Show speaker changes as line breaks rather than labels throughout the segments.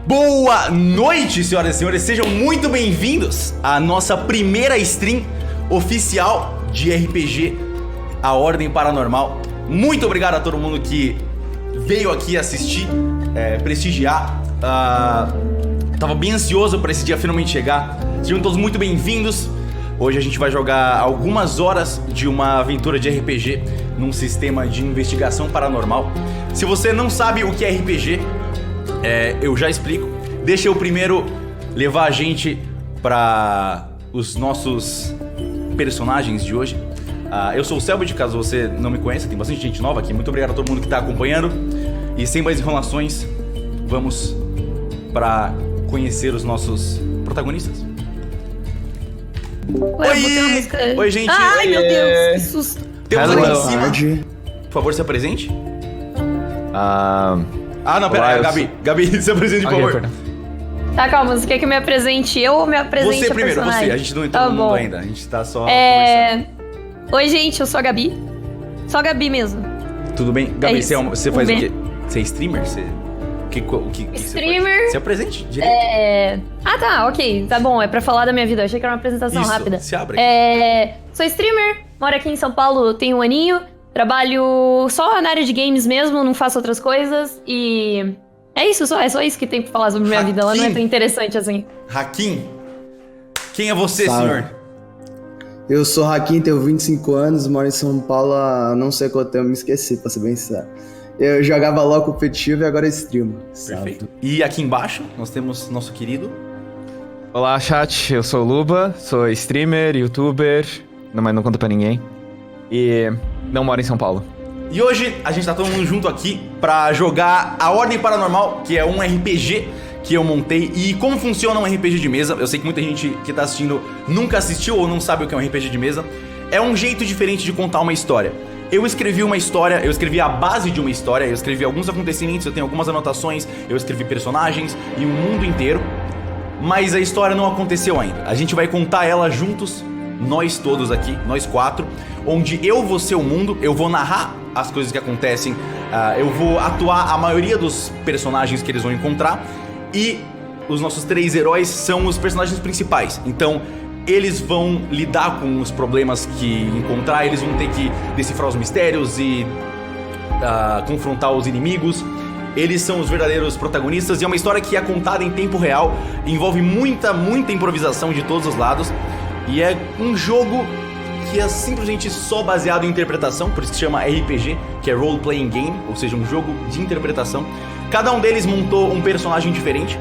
Boa noite, senhoras e senhores, sejam muito bem-vindos à nossa primeira stream oficial de RPG A Ordem Paranormal. Muito obrigado a todo mundo que veio aqui assistir, prestigiar. Tava bem ansioso para esse dia finalmente chegar. Sejam todos muito bem-vindos. Hoje a gente vai jogar algumas horas de uma aventura de RPG num sistema de investigação paranormal. Se você não sabe o que é RPG, eu já explico. Deixa eu primeiro levar a gente para os nossos personagens de hoje. Eu sou o Selbit, caso você não me conheça, tem bastante gente nova aqui. Muito obrigado a todo mundo que está acompanhando. E sem mais enrolações, vamos para conhecer os nossos protagonistas.
Oi!
Oi, gente!
Ai, meu Deus, que susto!
Temos aqui em cima. Por favor, se apresente. Não, pera aí, Gabi. Gabi, se apresente, por favor.
Tá, calma, você quer que eu me apresente eu ou me apresente
Você
a
primeiro,
personagem?
você. A gente não entrou no mundo ainda, a gente tá só
conversando. Oi, gente, eu sou a Gabi. Só a Gabi mesmo.
Tudo bem? Gabi, você faz o quê? Você é streamer? O que
streamer?
Você apresente direito.
Tá, ok. Tá bom, é pra falar da minha vida. Eu achei que era uma apresentação rápida.
Se abre.
Sou streamer, moro aqui em São Paulo, tenho um aninho. Trabalho só na área de games mesmo, não faço outras coisas. E é isso, é só isso que tem pra falar sobre minha vida. Ela não é tão interessante assim.
Hakim, quem é você,
Salve.
senhor?
Eu sou Hakim, tenho 25 anos, moro em São Paulo há não sei quanto tempo, me esqueci, pra ser bem sincero. Eu jogava LoL competitivo e agora streamo.
Perfeito. E aqui embaixo nós temos nosso querido...
Olá, chat, eu sou o Luba, sou streamer, youtuber, mas não conto pra ninguém. E não moro em São Paulo.
E hoje a gente tá todo mundo junto aqui pra jogar A Ordem Paranormal, que é um RPG que eu montei. E como funciona um RPG de mesa, eu sei que muita gente que tá assistindo nunca assistiu ou não sabe o que é um RPG de mesa. É um jeito diferente de contar uma história. Eu escrevi uma história, eu escrevi a base de uma história, eu escrevi alguns acontecimentos, eu tenho algumas anotações, eu escrevi personagens e um mundo inteiro. Mas a história não aconteceu ainda. A gente vai contar ela juntos, nós todos aqui, nós quatro, onde eu vou ser o mundo, eu vou narrar as coisas que acontecem, eu vou atuar a maioria dos personagens que eles vão encontrar, e os nossos 3 heróis são os personagens principais. Então eles vão lidar com os problemas que encontrar, eles vão ter que decifrar os mistérios e confrontar os inimigos. Eles são os verdadeiros protagonistas e é uma história que é contada em tempo real, envolve muita improvisação de todos os lados. E é um jogo que é simplesmente só baseado em interpretação, por isso que se chama RPG, que é Role Playing Game, ou seja, um jogo de interpretação. Cada um deles montou um personagem diferente,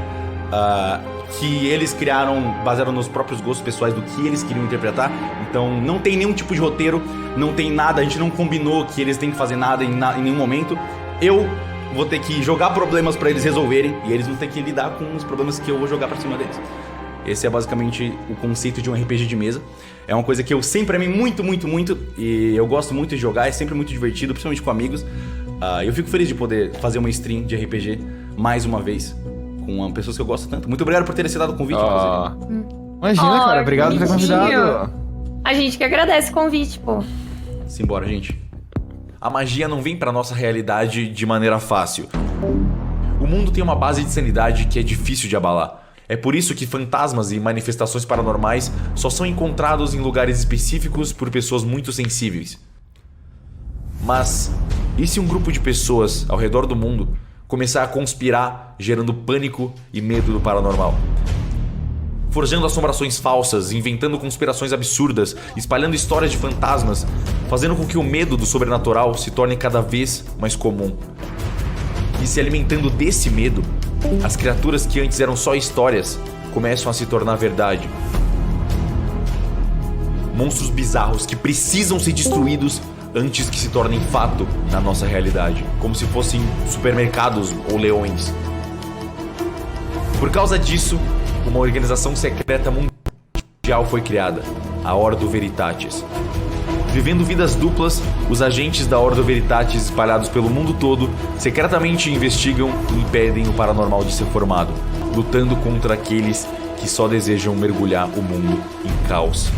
que eles criaram, baseado nos próprios gostos pessoais do que eles queriam interpretar. Então não tem nenhum tipo de roteiro, não tem nada, a gente não combinou que eles têm que fazer nada em nenhum momento. Eu vou ter que jogar problemas pra eles resolverem e eles vão ter que lidar com os problemas que eu vou jogar pra cima deles. Esse é basicamente o conceito de um RPG de mesa. É uma coisa que eu sempre amei muito, e eu gosto muito de jogar, é sempre muito divertido, principalmente com amigos. Eu fico feliz de poder fazer uma stream de RPG mais uma vez com pessoas que eu gosto tanto. Muito obrigado por ter aceitado o convite, inclusive.
Imagina, cara, obrigado por ter convidado.
A gente que agradece o convite, pô.
Simbora, gente. A magia não vem pra nossa realidade de maneira fácil. O mundo tem uma base de sanidade que é difícil de abalar. É por isso que fantasmas e manifestações paranormais só são encontrados em lugares específicos por pessoas muito sensíveis. Mas e se um grupo de pessoas ao redor do mundo começar a conspirar, gerando pânico e medo do paranormal? Forjando assombrações falsas, inventando conspirações absurdas, espalhando histórias de fantasmas, fazendo com que o medo do sobrenatural se torne cada vez mais comum. E se alimentando desse medo, as criaturas que antes eram só histórias começam a se tornar verdade. Monstros bizarros que precisam ser destruídos antes que se tornem fato na nossa realidade, como se fossem supermercados ou leões. Por causa disso, uma organização secreta mundial foi criada, a Ordo Veritatis. Vivendo vidas duplas, os agentes da Ordo Veritatis espalhados pelo mundo todo secretamente investigam e impedem o paranormal de ser formado, lutando contra aqueles que só desejam mergulhar o mundo em caos.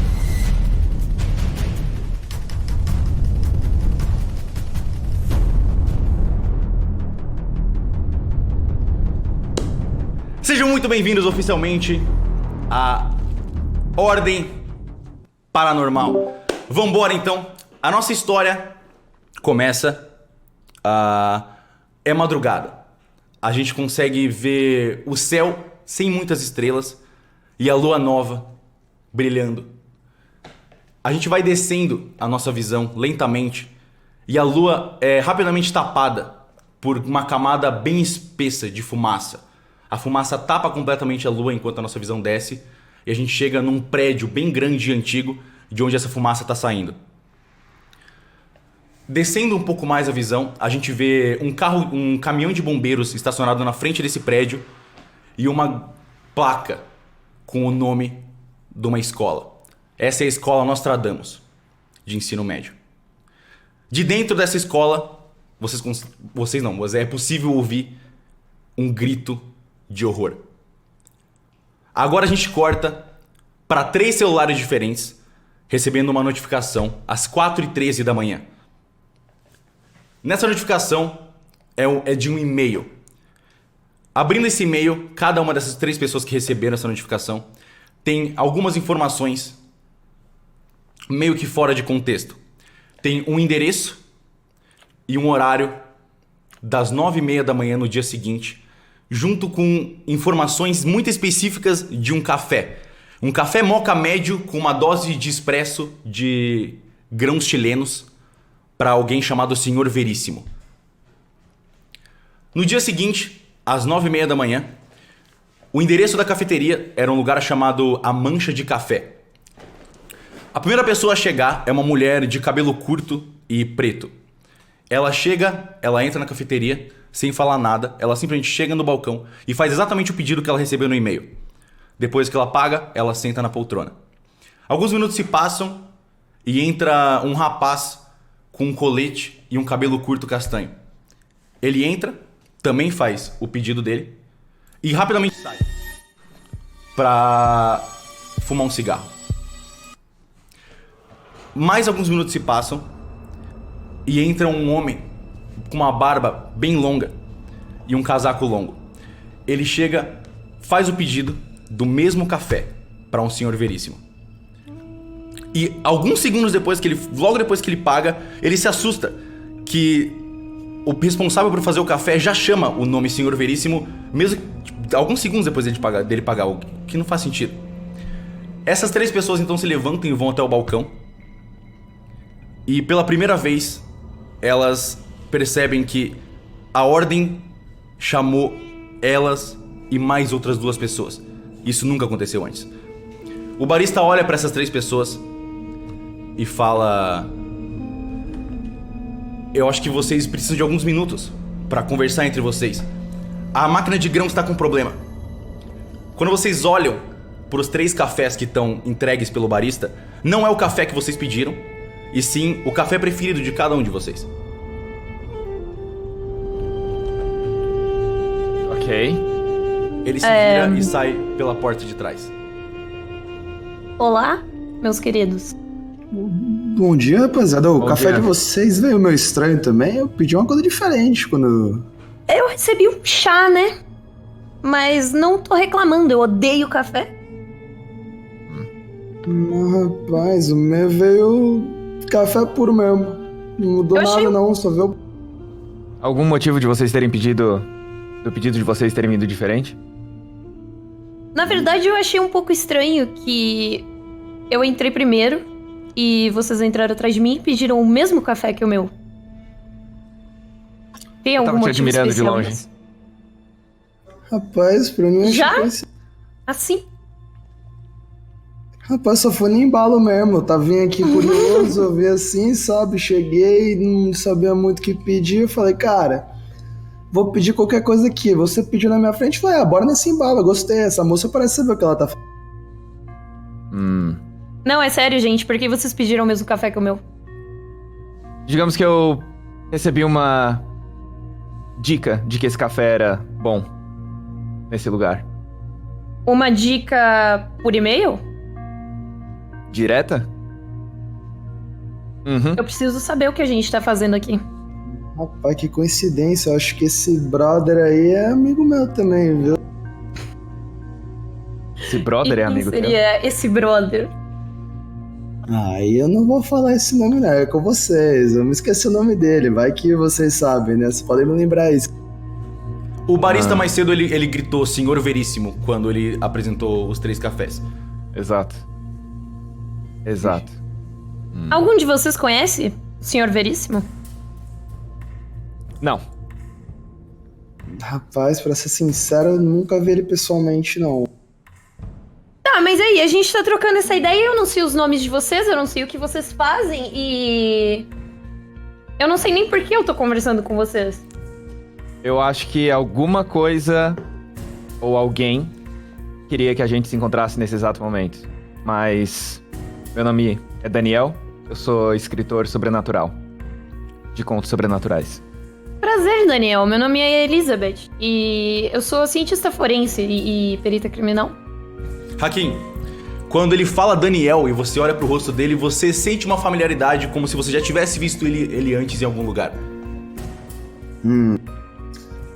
Sejam muito bem-vindos oficialmente à Ordem Paranormal. Vambora então. A nossa história começa é madrugada. A gente consegue ver o céu sem muitas estrelas e a lua nova brilhando. A gente vai descendo a nossa visão lentamente e a lua é rapidamente tapada por uma camada bem espessa de fumaça. A fumaça tapa completamente a lua enquanto a nossa visão desce e a gente chega num prédio bem grande e antigo de onde essa fumaça está saindo. Descendo um pouco mais a visão, a gente vê um caminhão de bombeiros estacionado na frente desse prédio e uma placa com o nome de uma escola. Essa é a escola Nostradamus, de ensino médio. De dentro dessa escola, é possível ouvir um grito de horror. Agora a gente corta para 3 celulares diferentes, recebendo uma notificação às 4h13 da manhã. Nessa notificação é de um e-mail. Abrindo esse e-mail, cada uma dessas 3 pessoas que receberam essa notificação tem algumas informações meio que fora de contexto. Tem um endereço e um horário das 9h30 da manhã no dia seguinte, junto com informações muito específicas de um café. Um café moca médio com uma dose de expresso de grãos chilenos para alguém chamado Senhor Veríssimo. No dia seguinte, às 9h30 da manhã, o endereço da cafeteria era um lugar chamado A Mancha de Café. A primeira pessoa a chegar é uma mulher de cabelo curto e preto. Ela entra na cafeteria sem falar nada, ela simplesmente chega no balcão e faz exatamente o pedido que ela recebeu no e-mail. Depois que ela paga, ela senta na poltrona. Alguns minutos se passam e entra um rapaz com um colete e um cabelo curto castanho. Ele entra, também faz o pedido dele e rapidamente sai pra fumar um cigarro. Mais alguns minutos se passam e entra um homem com uma barba bem longa e um casaco longo. Ele chega, faz o pedido do mesmo café para um Senhor Veríssimo. E alguns segundos depois logo depois que ele paga, ele se assusta que o responsável por fazer o café já chama o nome Senhor Veríssimo, mesmo alguns segundos depois dele pagar, o que não faz sentido. Essas 3 pessoas então se levantam e vão até o balcão. E pela primeira vez, elas percebem que a ordem chamou elas e mais outras 2 pessoas. Isso nunca aconteceu antes. O barista olha para essas 3 pessoas e fala: eu acho que vocês precisam de alguns minutos para conversar entre vocês. A máquina de grãos está com problema. Quando vocês olham para os 3 cafés que estão entregues pelo barista, não é o café que vocês pediram, e sim o café preferido de cada um de vocês.
Ok.
Ele se vira e sai pela porta de trás.
Olá, meus queridos.
Bom dia, rapaziada. O café de vocês veio meio estranho também. Eu pedi uma coisa diferente quando...
Eu recebi um chá, né? Mas não tô reclamando, eu odeio café.
Rapaz, o meu veio café puro mesmo. Não mudou nada não, só veio...
Algum motivo de vocês terem pedido... Do pedido de vocês terem vindo diferente?
Na verdade, eu achei um pouco estranho que eu entrei primeiro e vocês entraram atrás de mim e pediram o mesmo café que o meu. Tem algum motivo
admirando
especial
de longe.
nisso?
Rapaz, pra mim...
Já? Assim?
Rapaz, só foi no embalo mesmo. Eu tava vindo aqui curioso, eu vi assim, sabe? Cheguei, não sabia muito o que pedir. Eu falei, cara, vou pedir qualquer coisa aqui. Você pediu na minha frente, eu falei, bora nesse embalo. Eu gostei, essa moça parece saber o que ela tá fazendo.
Não, é sério, gente. Por que vocês pediram o mesmo café que o meu?
Digamos que eu recebi uma dica de que esse café era bom nesse lugar.
Uma dica por e-mail?
Direta? Uhum.
Eu preciso saber o que a gente tá fazendo aqui.
Rapaz, que coincidência. Eu acho que esse brother aí é amigo meu também, viu?
Esse brother é
E quem
amigo teu?
seria esse brother?
Aí eu não vou falar esse nome, não. É com vocês. Eu me esqueci o nome dele. Vai que vocês sabem, né? Vocês podem me lembrar isso.
O barista mais cedo, ele gritou Senhor Veríssimo quando ele apresentou os 3 cafés.
Exato. Exato.
Algum de vocês conhece o Senhor Veríssimo?
Não.
Rapaz, pra ser sincero, eu nunca vi ele pessoalmente, não.
Tá, mas aí, a gente tá trocando essa ideia e eu não sei os nomes de vocês, eu não sei o que vocês fazem e... Eu não sei nem por que eu tô conversando com vocês.
Eu acho que alguma coisa ou alguém queria que a gente se encontrasse nesse exato momento. Mas meu nome é Daniel, eu sou escritor sobrenatural. De contos sobrenaturais.
Prazer, Daniel. Meu nome é Elizabeth e eu sou cientista forense e perita criminal.
Hakim, quando ele fala Daniel e você olha pro rosto dele, você sente uma familiaridade como se você já tivesse visto ele antes em algum lugar.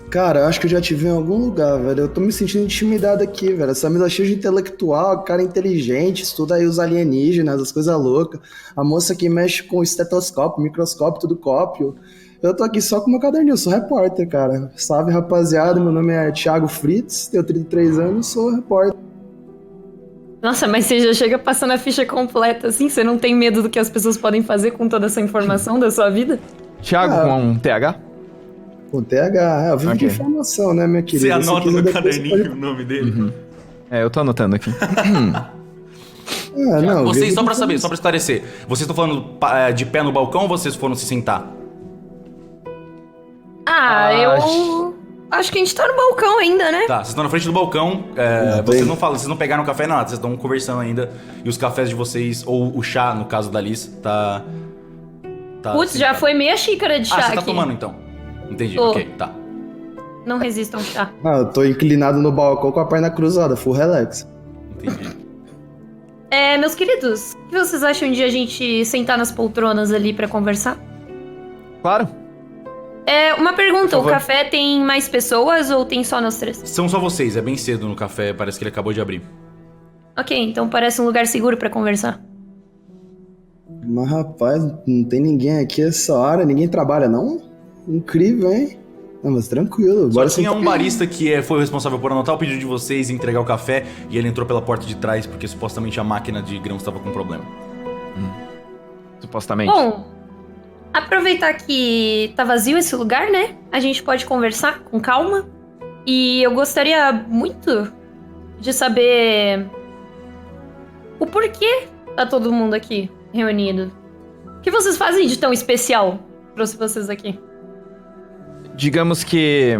Cara, eu acho que eu já te vi em algum lugar, velho. Eu tô me sentindo intimidado aqui, velho. Essa mesa cheia de intelectual, cara inteligente, estuda aí os alienígenas, as coisas loucas. A moça que mexe com estetoscópio, microscópio, tudo cópio. Eu tô aqui só com meu caderninho, eu sou repórter, cara. Salve, rapaziada, meu nome é Thiago Fritz, tenho 33 anos, sou repórter.
Nossa, mas você já chega passando a ficha completa, assim? Você não tem medo do que as pessoas podem fazer com toda essa informação da sua vida?
Thiago com um TH?
Com TH, eu vivo de
Ok.
informação, né, minha querida?
Você
Se
anota
quiser
no
depois
caderninho
pode-
o nome dele.
É, eu tô anotando aqui.
Não,
Vocês,
vivo
só
de
pra saber,
informação.
só pra esclarecer, vocês estão falando de pé no balcão ou vocês foram se sentar?
Eu acho que a gente tá no balcão ainda, né?
Tá, vocês estão na frente do balcão, vocês não falam, vocês não pegaram café nada, vocês estão conversando ainda. E os cafés de vocês, ou o chá, no caso da Liz, tá
Putz, já
sentado.
foi meia xícara de chá
você tá
aqui.
tomando então. Entendi,
Tô.
ok, tá.
Não resistam ao chá.
Eu tô inclinado no balcão com a perna cruzada, full relax.
Entendi.
Meus queridos, o que vocês acham de a gente sentar nas poltronas ali pra conversar?
Claro.
Uma pergunta,
Por
o
favor.
café tem mais pessoas ou tem só nós 3?
São só vocês, é bem cedo no café, parece que ele acabou de abrir.
Ok, então parece um lugar seguro pra conversar.
Mas, rapaz, não tem ninguém aqui essa hora, ninguém trabalha, não? Incrível, hein? Não, mas tranquilo.
Só
Bora
tinha
sentar.
um barista que foi o responsável por anotar o pedido de vocês e entregar o café, e ele entrou pela porta de trás porque supostamente a máquina de grãos estava com problema.
Supostamente.
Bom, aproveitar que tá vazio esse lugar, né? A gente pode conversar com calma. E eu gostaria muito de saber o porquê tá todo mundo aqui reunido. O que vocês fazem de tão especial? Trouxe vocês aqui.
Digamos que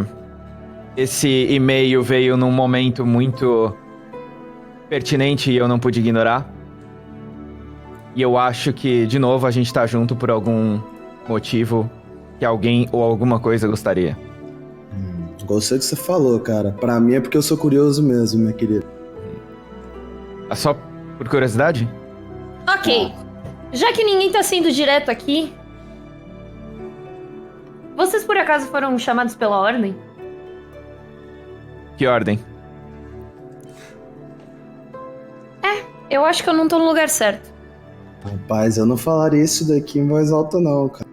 esse e-mail veio num momento muito pertinente e eu não pude ignorar. E eu acho que, de novo, a gente tá junto por algum motivo que alguém ou alguma coisa gostaria.
Gostei do que você falou, cara. Pra mim é porque eu sou curioso mesmo, minha querida.
É só por curiosidade?
Ok. Já que ninguém tá sendo direto aqui, vocês por acaso foram chamados pela ordem?
Que ordem?
Eu acho que eu não tô no lugar certo.
Rapaz, eu não falaria isso daqui em voz alta, não, cara.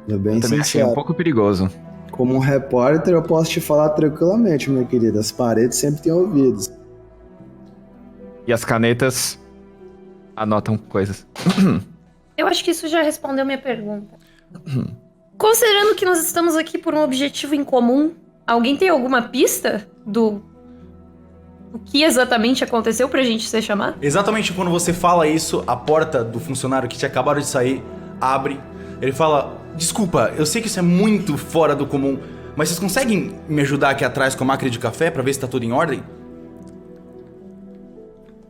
É bem
Eu também achei
sincero.
um pouco perigoso.
Como um repórter, eu posso te falar tranquilamente, minha querida. As paredes sempre têm ouvidos.
E as canetas anotam coisas.
Eu acho que isso já respondeu minha pergunta. Considerando que nós estamos aqui por um objetivo em comum, alguém tem alguma pista do que exatamente aconteceu pra gente ser chamado?
Exatamente quando você fala isso, a porta do funcionário que tinha acabado de sair abre. Ele fala: desculpa, eu sei que isso é muito fora do comum, mas vocês conseguem me ajudar aqui atrás com a máquina de café pra ver se tá tudo em ordem?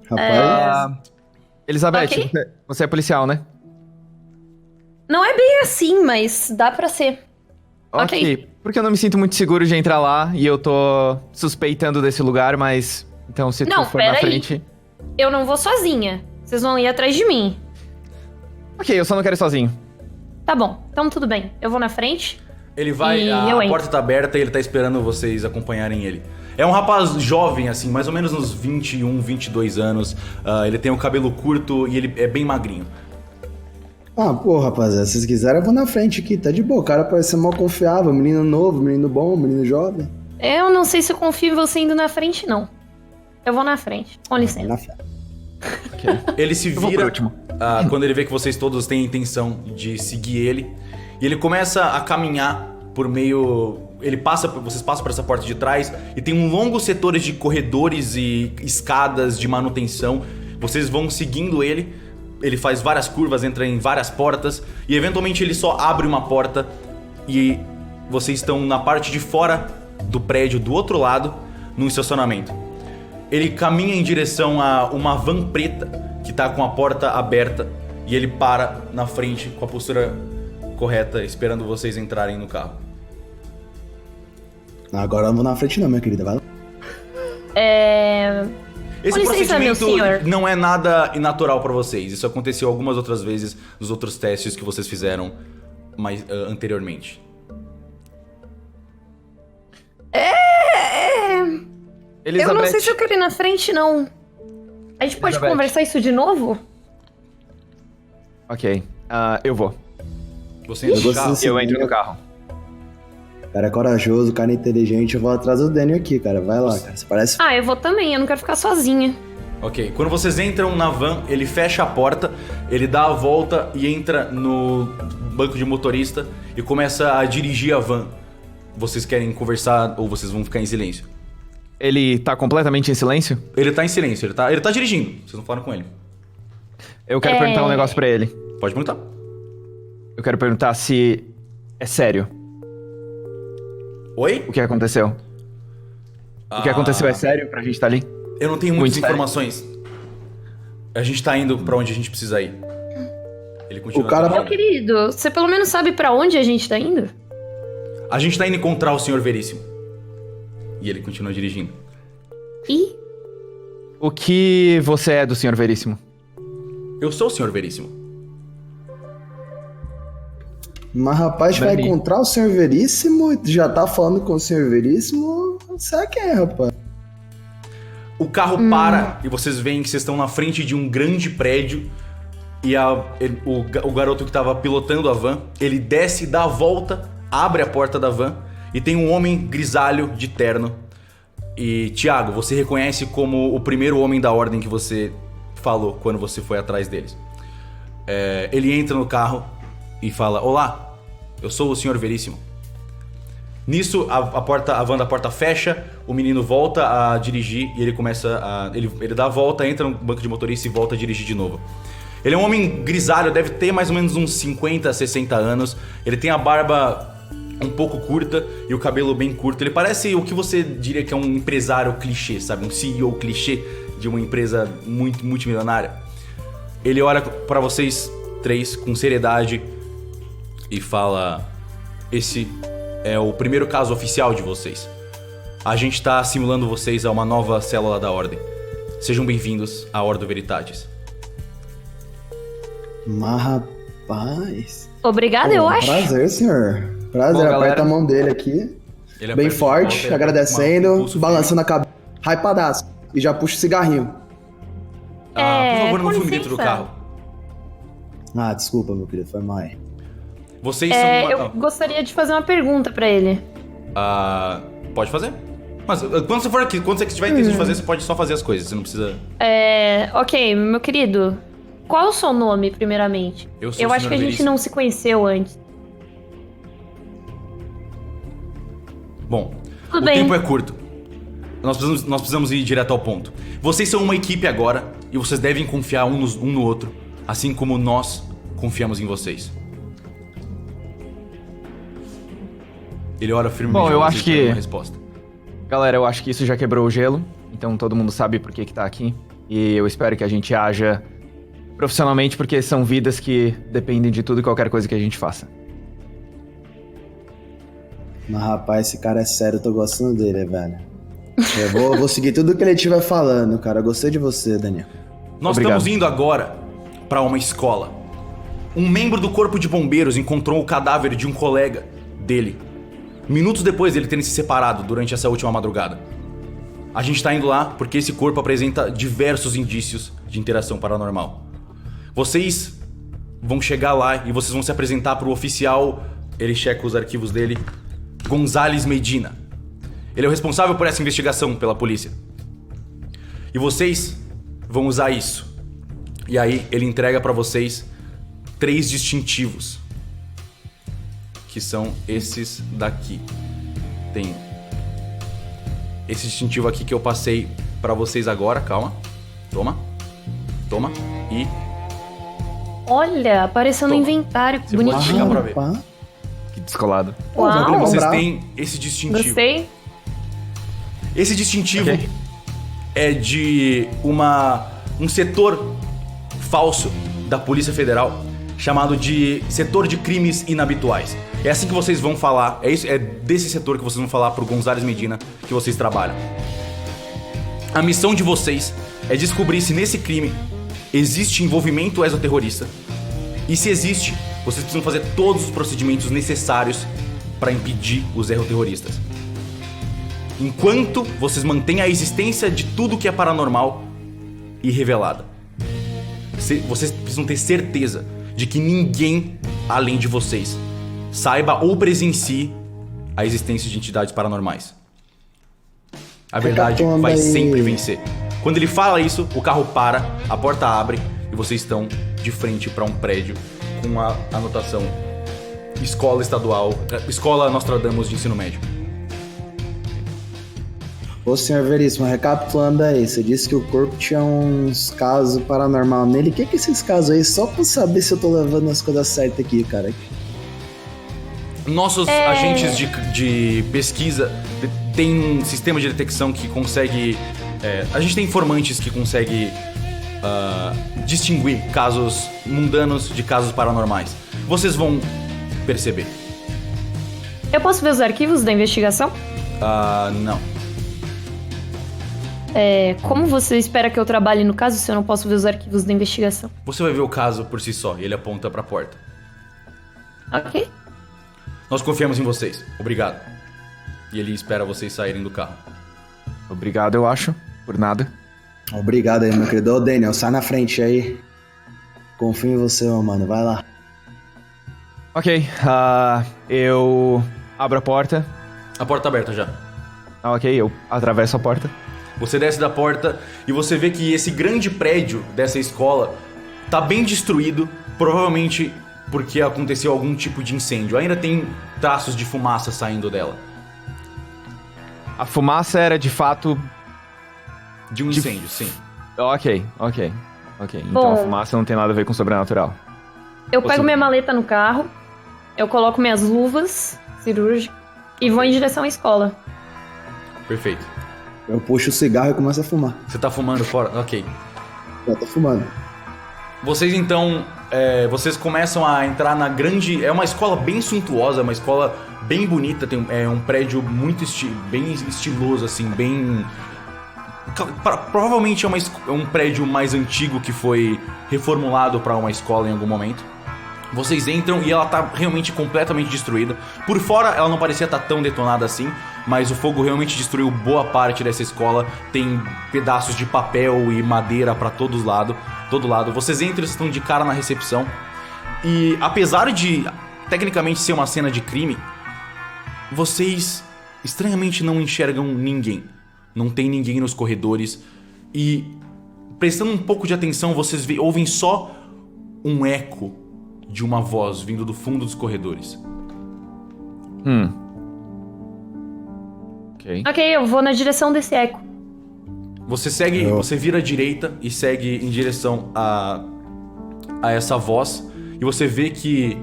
Rapaz,
Elizabeth,
Ok.
você é policial, né?
Não é bem assim, mas dá pra ser. Ok.
Porque eu não me sinto muito seguro de entrar lá e eu tô suspeitando desse lugar, mas... Então, se
Não,
tu for na
pera aí.
frente...
Eu não vou sozinha. Vocês vão ir atrás de mim.
Ok, eu só não quero ir sozinho.
Tá bom, então tudo bem. Eu vou na frente.
Ele vai,
E
a
eu entro.
porta tá aberta e ele tá esperando vocês acompanharem ele. É um rapaz jovem, assim, mais ou menos uns 21, 22 anos. Ele tem o cabelo curto e ele é bem magrinho.
Ah, pô, rapaziada, se vocês quiserem, eu vou na frente aqui, tá de boa. O cara parece ser mal confiável, menino novo, menino bom, menino jovem.
Eu não sei se eu confio em você indo na frente, não. Eu vou na frente, com licença.
Na frente.
Ok.
Ele se
vou por
vira
último.
quando ele vê que vocês todos têm a intenção de seguir ele. E ele começa a caminhar por meio... Vocês passam por essa porta de trás e tem um longo setor de corredores e escadas de manutenção. Vocês vão seguindo ele. Ele faz várias curvas, entra em várias portas e eventualmente ele só abre uma porta e vocês estão na parte de fora do prédio, do outro lado, num estacionamento. Ele caminha em direção a uma van preta que tá com a porta aberta e ele para na frente com a postura correta, esperando vocês entrarem no carro.
Agora eu não vou na frente não, minha querida, vai lá.
Esse
Com licença, meu senhor.
procedimento não é nada inatural pra vocês. Isso aconteceu algumas outras vezes nos outros testes que vocês fizeram anteriormente.
Eu não sei se eu quero ir na frente, não. A gente pode
Elizabeth.
conversar isso de novo?
Ok, eu vou.
Você entra no
gostei
carro.
desse-
Eu entro no carro.
O cara é corajoso, o cara é inteligente, eu vou atrás do Daniel aqui, cara. Vai lá, cara. Você parece...
Ah, eu vou também, eu não quero ficar sozinha.
Ok, quando vocês entram na van, ele fecha a porta, ele dá a volta e entra no banco de motorista e começa a dirigir a van. Vocês querem conversar ou vocês vão ficar em silêncio?
Ele tá completamente em silêncio?
Ele tá em silêncio, ele tá dirigindo. Vocês não falaram com ele.
Eu quero perguntar um negócio pra ele.
Pode perguntar.
Eu quero perguntar se é sério
Oi?
o que aconteceu. O que aconteceu é sério pra gente tá ali?
Eu não tenho muitas
Muito sério.
informações. A gente tá indo pra onde a gente precisa ir. Ele continua.
O cara-
Meu querido, você pelo menos sabe pra onde a gente tá indo?
A gente tá indo encontrar o Sr. Veríssimo. E ele continua dirigindo.
Ih,
O que você é do Sr. Veríssimo?
Eu sou o Sr. Veríssimo.
Mas rapaz, vai
Dani.
encontrar o Senhor Veríssimo, já tá falando com o Senhor Veríssimo, sabe quem é, rapaz?
O carro para e vocês veem que vocês estão na frente de um grande prédio. E o garoto que tava pilotando a van, ele desce, dá a volta, abre a porta da van e tem um homem grisalho de terno. E Thiago, você reconhece como o primeiro homem da ordem que você falou quando você foi atrás deles. Ele entra no carro e fala: "Olá, eu sou o Sr. Veríssimo." Nisso, a van da porta fecha, o menino volta a dirigir e ele começa a... Ele dá a volta, entra no banco de motorista e volta a dirigir de novo. Ele é um homem grisalho, deve ter mais ou menos uns 50, 60 anos. Ele tem a barba um pouco curta e o cabelo bem curto. Ele parece o que você diria que é um empresário clichê, sabe? Um CEO clichê de uma empresa muito multimilionária. Ele olha pra vocês três com seriedade e fala: "Esse é o primeiro caso oficial de vocês. A gente tá assimilando vocês a uma nova célula da Ordem. Sejam bem-vindos à Ordo Veritatis."
Mas rapaz...
obrigada, eu acho.
Prazer, senhor. Prazer,
Bom, galera.
aperta a mão dele aqui,
Ele
bem
aperta de
forte,
volta, ele
agradecendo,
aperta com um
balançando a cabeça, hypadaço, e já puxa o cigarrinho.
Por favor, não
com
fume dentro do
licença.
carro.
Ah, desculpa, meu querido, foi mal aí.
Vocês são...
Eu gostaria de fazer uma pergunta pra ele.
Pode fazer. Mas quando você for aqui, quando você tiver intenção de fazer, você pode só fazer as coisas. Você não precisa...
Ok, meu querido. Qual é o seu nome, primeiramente?
Eu sou o
acho
Sr.
que a gente
Veríssimo.
não se conheceu antes.
Bom,
Tudo
o
bem.
tempo é curto. Nós precisamos ir direto ao ponto. Vocês são uma equipe agora e vocês devem confiar um no outro, assim como nós confiamos em vocês. Ele olha firmemente.
Bom, eu
pra
acho
vocês
que-
pra dar uma resposta.
Galera, eu acho que isso já quebrou o gelo, então todo mundo sabe por que tá aqui. E eu espero que a gente haja profissionalmente, porque são vidas que dependem de tudo e qualquer coisa que a gente faça.
Mas rapaz, esse cara é sério, eu tô gostando dele, velho. Eu vou seguir tudo que ele estiver falando, cara. Eu gostei de você, Daniel.
Nós
Obrigado.
estamos indo agora para uma escola. Um membro do corpo de bombeiros encontrou o cadáver de um colega dele. Minutos depois dele terem se separado durante essa última madrugada. A gente tá indo lá porque esse corpo apresenta diversos indícios de interação paranormal. Vocês vão chegar lá e vocês vão se apresentar pro oficial, ele checa os arquivos dele, Gonzales Medina. Ele é o responsável por essa investigação pela polícia. E vocês vão usar isso. E aí ele entrega pra vocês 3 distintivos. Que são esses daqui. Tem esse distintivo aqui que eu passei pra vocês agora. Calma. Toma. Toma. E...
Olha, apareceu no
Toma.
inventário.
Você pode
Bonitinho.
pegar pra ver.
Opa.
Que descolado.
Uau.
Vocês
Bravo.
têm esse distintivo.
Gostei.
Esse distintivo
Ok.
é de um setor falso da Polícia Federal chamado de Setor de Crimes Inabituais. É assim que vocês vão falar, é desse setor que vocês vão falar pro Gonzales Medina que vocês trabalham. A missão de vocês é descobrir se nesse crime existe envolvimento exoterrorista. E se existe, vocês precisam fazer todos os procedimentos necessários para impedir os exoterroristas. Enquanto vocês mantêm a existência de tudo que é paranormal e revelada. Vocês precisam ter certeza de que ninguém, além de vocês, saiba ou presencie a existência de entidades paranormais. A verdade
Recapitulando
vai
aí.
sempre vencer. Quando ele fala isso, o carro para, a porta abre e vocês estão de frente para um prédio com a anotação Escola Estadual, Escola Nostradamus de Ensino Médio.
Ô, senhor Veríssimo, recapitulando aí, você disse que o corpo tinha uns casos paranormal nele. O que é esses casos aí? Só pra saber se eu tô levando as coisas certas aqui, cara.
Nossos agentes de pesquisa têm um sistema de detecção que consegue... a gente tem informantes que consegue distinguir casos mundanos de casos paranormais. Vocês vão perceber.
Eu posso ver os arquivos da investigação?
Não.
Como você espera que eu trabalhe no caso se eu não posso ver os arquivos da investigação?
Você vai ver o caso por si só e ele aponta pra porta.
Ok.
Nós confiamos em vocês. Obrigado. E ele espera vocês saírem do carro.
Obrigado, eu acho. Por nada.
Obrigado aí, meu querido. Ô, Daniel, sai na frente aí. Confio em você, meu mano. Vai lá.
Ok, eu abro a porta.
A porta tá aberta já.
Ok, eu atravesso a porta.
Você desce da porta e você vê que esse grande prédio dessa escola tá bem destruído, provavelmente porque aconteceu algum tipo de incêndio. Ainda tem traços de fumaça saindo dela.
A fumaça era de fato...
De um incêndio, sim.
Ok. Então
Bom.
a fumaça não tem nada a ver com sobrenatural.
Eu
Você-
pego minha maleta no carro, eu coloco minhas luvas cirúrgicas e vou em direção à escola.
Perfeito.
Eu puxo o cigarro e começo a fumar.
Você tá fumando fora? Ok.
Eu tô fumando.
Vocês então, vocês começam a entrar na grande... É uma escola bem suntuosa, uma escola bem bonita, tem um prédio muito bem estiloso, assim, bem... Provavelmente é um prédio mais antigo que foi reformulado para uma escola em algum momento. Vocês entram e ela tá realmente completamente destruída. Por fora ela não parecia estar tão detonada assim, mas o fogo realmente destruiu boa parte dessa escola. Tem pedaços de papel e madeira para todo lado. Vocês entram e estão de cara na recepção. E apesar de tecnicamente ser uma cena de crime, vocês estranhamente não enxergam ninguém. Não tem ninguém nos corredores. E prestando um pouco de atenção, vocês ouvem só um eco de uma voz vindo do fundo dos corredores.
Ok.
Ok, eu vou na direção desse eco.
Você vira à direita e segue em direção a essa voz. E você vê que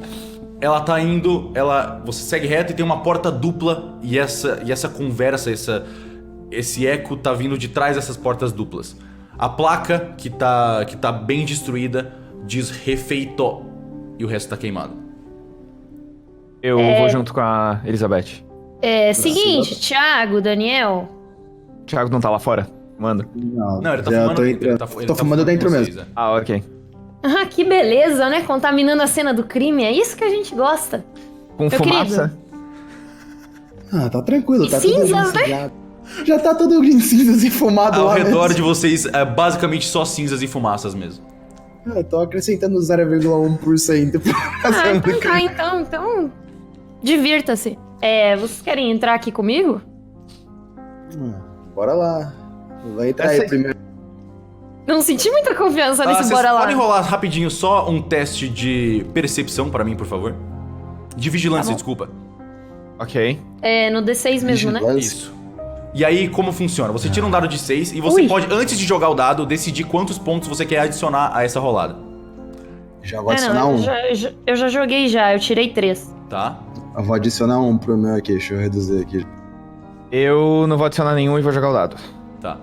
ela tá indo... Você segue reto e tem uma porta dupla. E essa conversa, esse eco tá vindo de trás dessas portas duplas. A placa, que tá bem destruída, diz refeito. E o resto tá queimado.
Eu vou junto com a Elizabeth.
Seguinte, Thiago, Daniel.
O Thiago não tá lá fora? Manda.
Não,
Não, ele tá
já
fumando.
Eu tô fumando dentro
com vocês,
mesmo.
é.
Ah, ok.
Ah, que beleza, né? Contaminando a cena do crime. É isso que a gente gosta.
Com
Meu
fumaça?
querido.
Ah, tá tranquilo,
E
tá tudo
cinzas, né?
incendiado. Já tá tudo em cinzas e fumado
Ao
lá
redor
mesmo.
de vocês é basicamente só cinzas e fumaças mesmo.
Eu tô acrescentando 0,1% pra
Ah,
fazer
então tá, então. Divirta-se. Vocês querem entrar aqui comigo?
Bora lá. Vai entrar
Essa
aí
aí.
primeiro.
Não senti muita confiança nesse
Vocês
bora lá.
podem rolar rapidinho só um teste de percepção pra mim, por favor? De vigilância,
Tá bom.
desculpa.
Ok.
No D6 mesmo, né?
Vigilância.
Isso. E aí, como funciona? Você tira um dado de 6 e você
Ui.
pode, antes de jogar o dado, decidir quantos pontos você quer adicionar a essa rolada.
Já vou adicionar um.
Eu já joguei já, eu tirei 3.
Tá?
Eu vou adicionar um pro meu aqui, deixa eu reduzir aqui.
Eu não vou adicionar nenhum e vou jogar o dado.
Tá.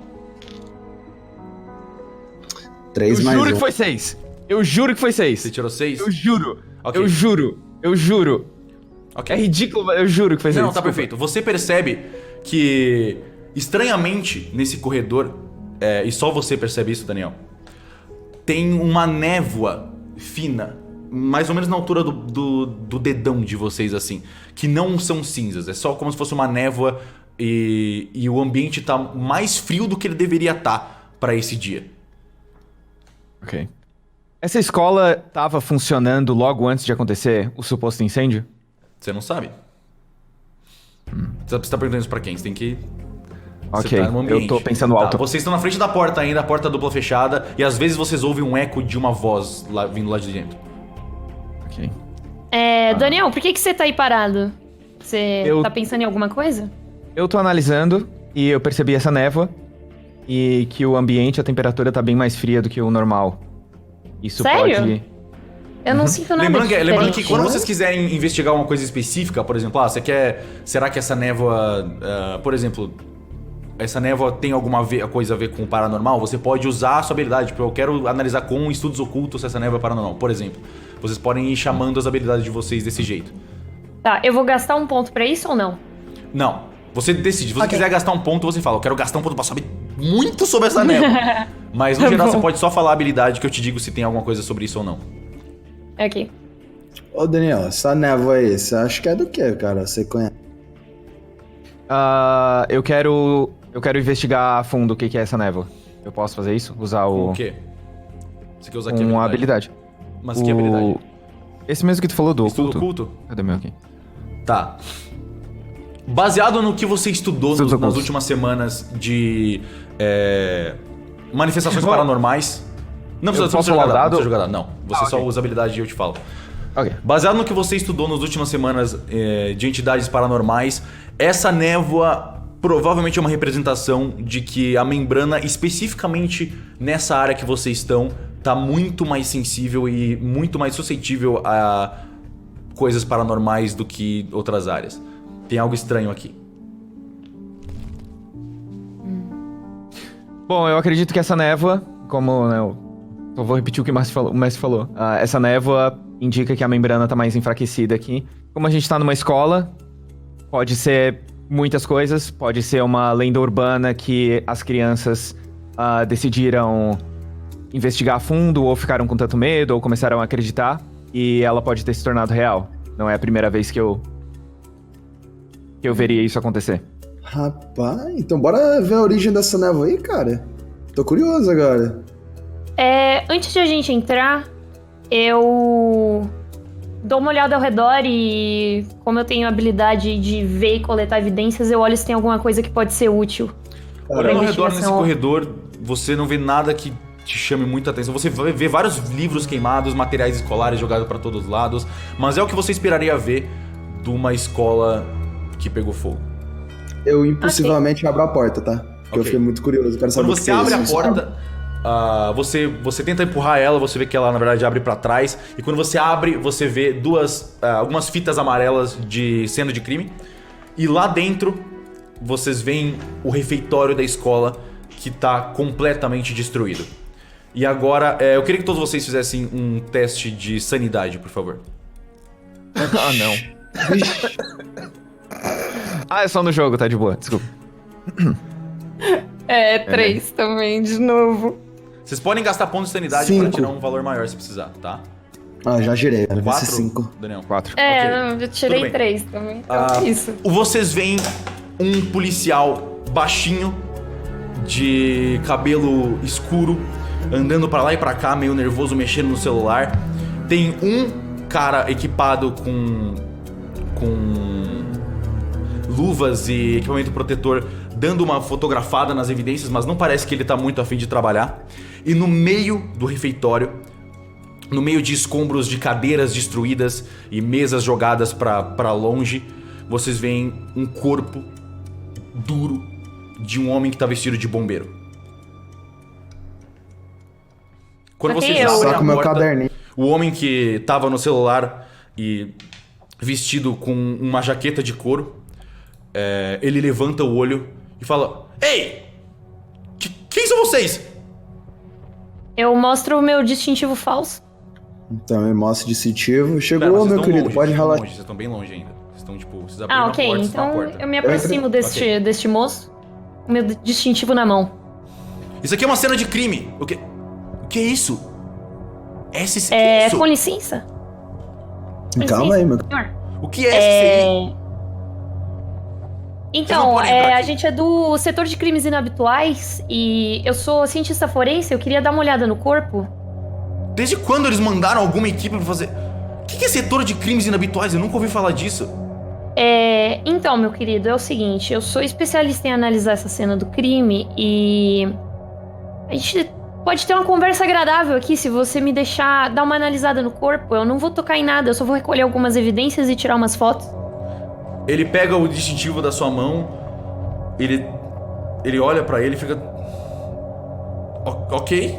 3
Eu
mais
juro
1.
que foi 6. Eu juro que foi 6.
Você tirou 6?
Eu juro.
Ok.
Eu juro. Eu juro.
Ok.
É ridículo, eu juro que foi 6.
Não, tá perfeito. Você percebe que, estranhamente, nesse corredor, e só você percebe isso, Daniel, tem uma névoa fina, mais ou menos na altura do dedão de vocês, assim, que não são cinzas, é só como se fosse uma névoa e o ambiente tá mais frio do que ele deveria estar pra esse dia.
Ok. Essa escola tava funcionando logo antes de acontecer o suposto incêndio?
Você não sabe. Você tá perguntando isso pra quem? Você tem que...
Ok,
Você tá no ambiente.
eu tô pensando alto.
Tá, vocês estão na frente da porta ainda, a porta dupla fechada, e às vezes vocês ouvem um eco de uma voz lá, vindo lá de dentro.
Ok.
Daniel, por que você tá aí parado? Você
Eu-
tá pensando em alguma coisa?
Eu tô analisando e eu percebi essa névoa e que o ambiente, a temperatura tá bem mais fria do que o normal. Isso
Sério?
pode...
Eu não sinto nada
Lembrando que
diferente.
quando vocês quiserem investigar uma coisa específica, por exemplo, você quer... Será que essa névoa, por exemplo, essa névoa tem alguma coisa a ver com o paranormal? Você pode usar a sua habilidade. Tipo, eu quero analisar com estudos ocultos se essa névoa é paranormal, por exemplo. Vocês podem ir chamando as habilidades de vocês desse jeito.
Tá, eu vou gastar um ponto pra isso ou não?
Não. Você decide. Se você
Ok.
quiser gastar um ponto, você fala, eu quero gastar um ponto pra saber muito sobre essa névoa. Mas no
Tá
geral
bom.
você pode só falar a habilidade que eu te digo se tem alguma coisa sobre isso ou não.
Ok.
Ô, Daniel, essa névoa aí, você acha que é do que, cara? Você conhece?
Eu quero investigar a fundo o que é essa névoa. Eu posso fazer isso? Usar
O quê? Você quer usar que
uma habilidade.
Mas que habilidade?
Esse mesmo que tu falou do
Estudo
oculto.
oculto?
Cadê o meu aqui?
Tá. Baseado no que você estudou
Estudos
nas
ocultos.
últimas semanas de manifestações paranormais... Não precisa,
Eu posso
jogar
rolar o
dado, não
dado?
precisa jogar dado, não. Você só
ok.
usa a habilidade e eu te falo.
Ok.
Baseado no que você estudou nas últimas semanas de entidades paranormais, essa névoa provavelmente é uma representação de que a membrana, especificamente nessa área que vocês estão, tá muito mais sensível e muito mais suscetível a coisas paranormais do que outras áreas. Tem algo estranho aqui.
Bom, eu acredito que essa névoa, como, né, eu vou repetir o que o Messi falou. Essa névoa indica que a membrana tá mais enfraquecida aqui. Como a gente tá numa escola, pode ser muitas coisas. Pode ser uma lenda urbana que as crianças decidiram investigar a fundo, ou ficaram com tanto medo, ou começaram a acreditar. E ela pode ter se tornado real. Não é a primeira vez que eu veria isso acontecer.
Rapaz, então bora ver a origem dessa névoa aí, cara. Tô curioso agora.
Antes de a gente entrar, eu dou uma olhada ao redor e, como eu tenho a habilidade de ver e coletar evidências, eu olho se tem alguma coisa que pode ser útil.
Olhando ao redor nesse
investigação.
corredor, você não vê nada que te chame muita atenção. Você vai ver vários livros queimados, materiais escolares jogados pra todos os lados, mas é o que você esperaria ver de uma escola que pegou fogo.
Eu impulsivamente abro a porta, tá? Porque eu
Ok.
fiquei muito curioso, quero saber
Quando
o que
você
é
abre
isso.
a porta, você tenta empurrar ela, você vê que ela na verdade abre pra trás, e quando você abre, você vê algumas fitas amarelas de cena de crime, e lá dentro vocês veem o refeitório da escola que tá completamente destruído. E agora, eu queria que todos vocês fizessem um teste de sanidade, por favor.
Ah, não. É só no jogo, tá de boa, desculpa.
3 também, de novo.
Vocês podem gastar pontos de sanidade
5.
pra tirar um valor maior se precisar, tá?
Ah, já girei, quero ver
4,
se 5.
Daniel.
4.
Ok.
Não, eu tirei
Tudo bem.
3 também. Então é isso.
Vocês veem um policial baixinho, de cabelo escuro, andando pra lá e pra cá, meio nervoso, mexendo no celular. Tem um cara equipado com luvas e equipamento protetor, dando uma fotografada nas evidências, mas não parece que ele tá muito afim de trabalhar. E no meio do refeitório, no meio de escombros de cadeiras destruídas e mesas jogadas pra longe, vocês veem um corpo duro de um homem que tá vestido de bombeiro. Quando
Ok,
vocês
eu-
abrem
Só
a
com o meu
porta,
caderninho.
o homem que tava no celular e vestido com uma jaqueta de couro, ele levanta o olho e fala: Ei! Quem são vocês?
Eu mostro o meu distintivo falso.
Então, eu mostro distintivo.
Pera,
Chegou,
mas vocês
meu
tão
querido,
longe,
pode
vocês tão
relaxar.
longe, vocês estão bem longe ainda. Vocês estão, tipo, vocês abriram
Ok,
a porta, vocês estão na
então
porta.
eu me aproximo deste moço, com meu distintivo na mão.
Isso aqui é uma cena de crime. O que é isso? SCI? Isso?
Com licença? Com
Calma aí, meu.
senhor.
O que é SCI? Vocês não
Então,
podem entrar
a
aqui.
gente é do setor de crimes inabituais e eu sou cientista forense, eu queria dar uma olhada no corpo.
Desde quando eles mandaram alguma equipe pra fazer... O que é setor de crimes inabituais? Eu nunca ouvi falar disso.
Então, meu querido, é o seguinte, eu sou especialista em analisar essa cena do crime e a gente pode ter uma conversa agradável aqui se você me deixar dar uma analisada no corpo. Eu não vou tocar em nada, eu só vou recolher algumas evidências e tirar umas fotos.
Ele pega o distintivo da sua mão, ele olha pra ele e fica... Ok.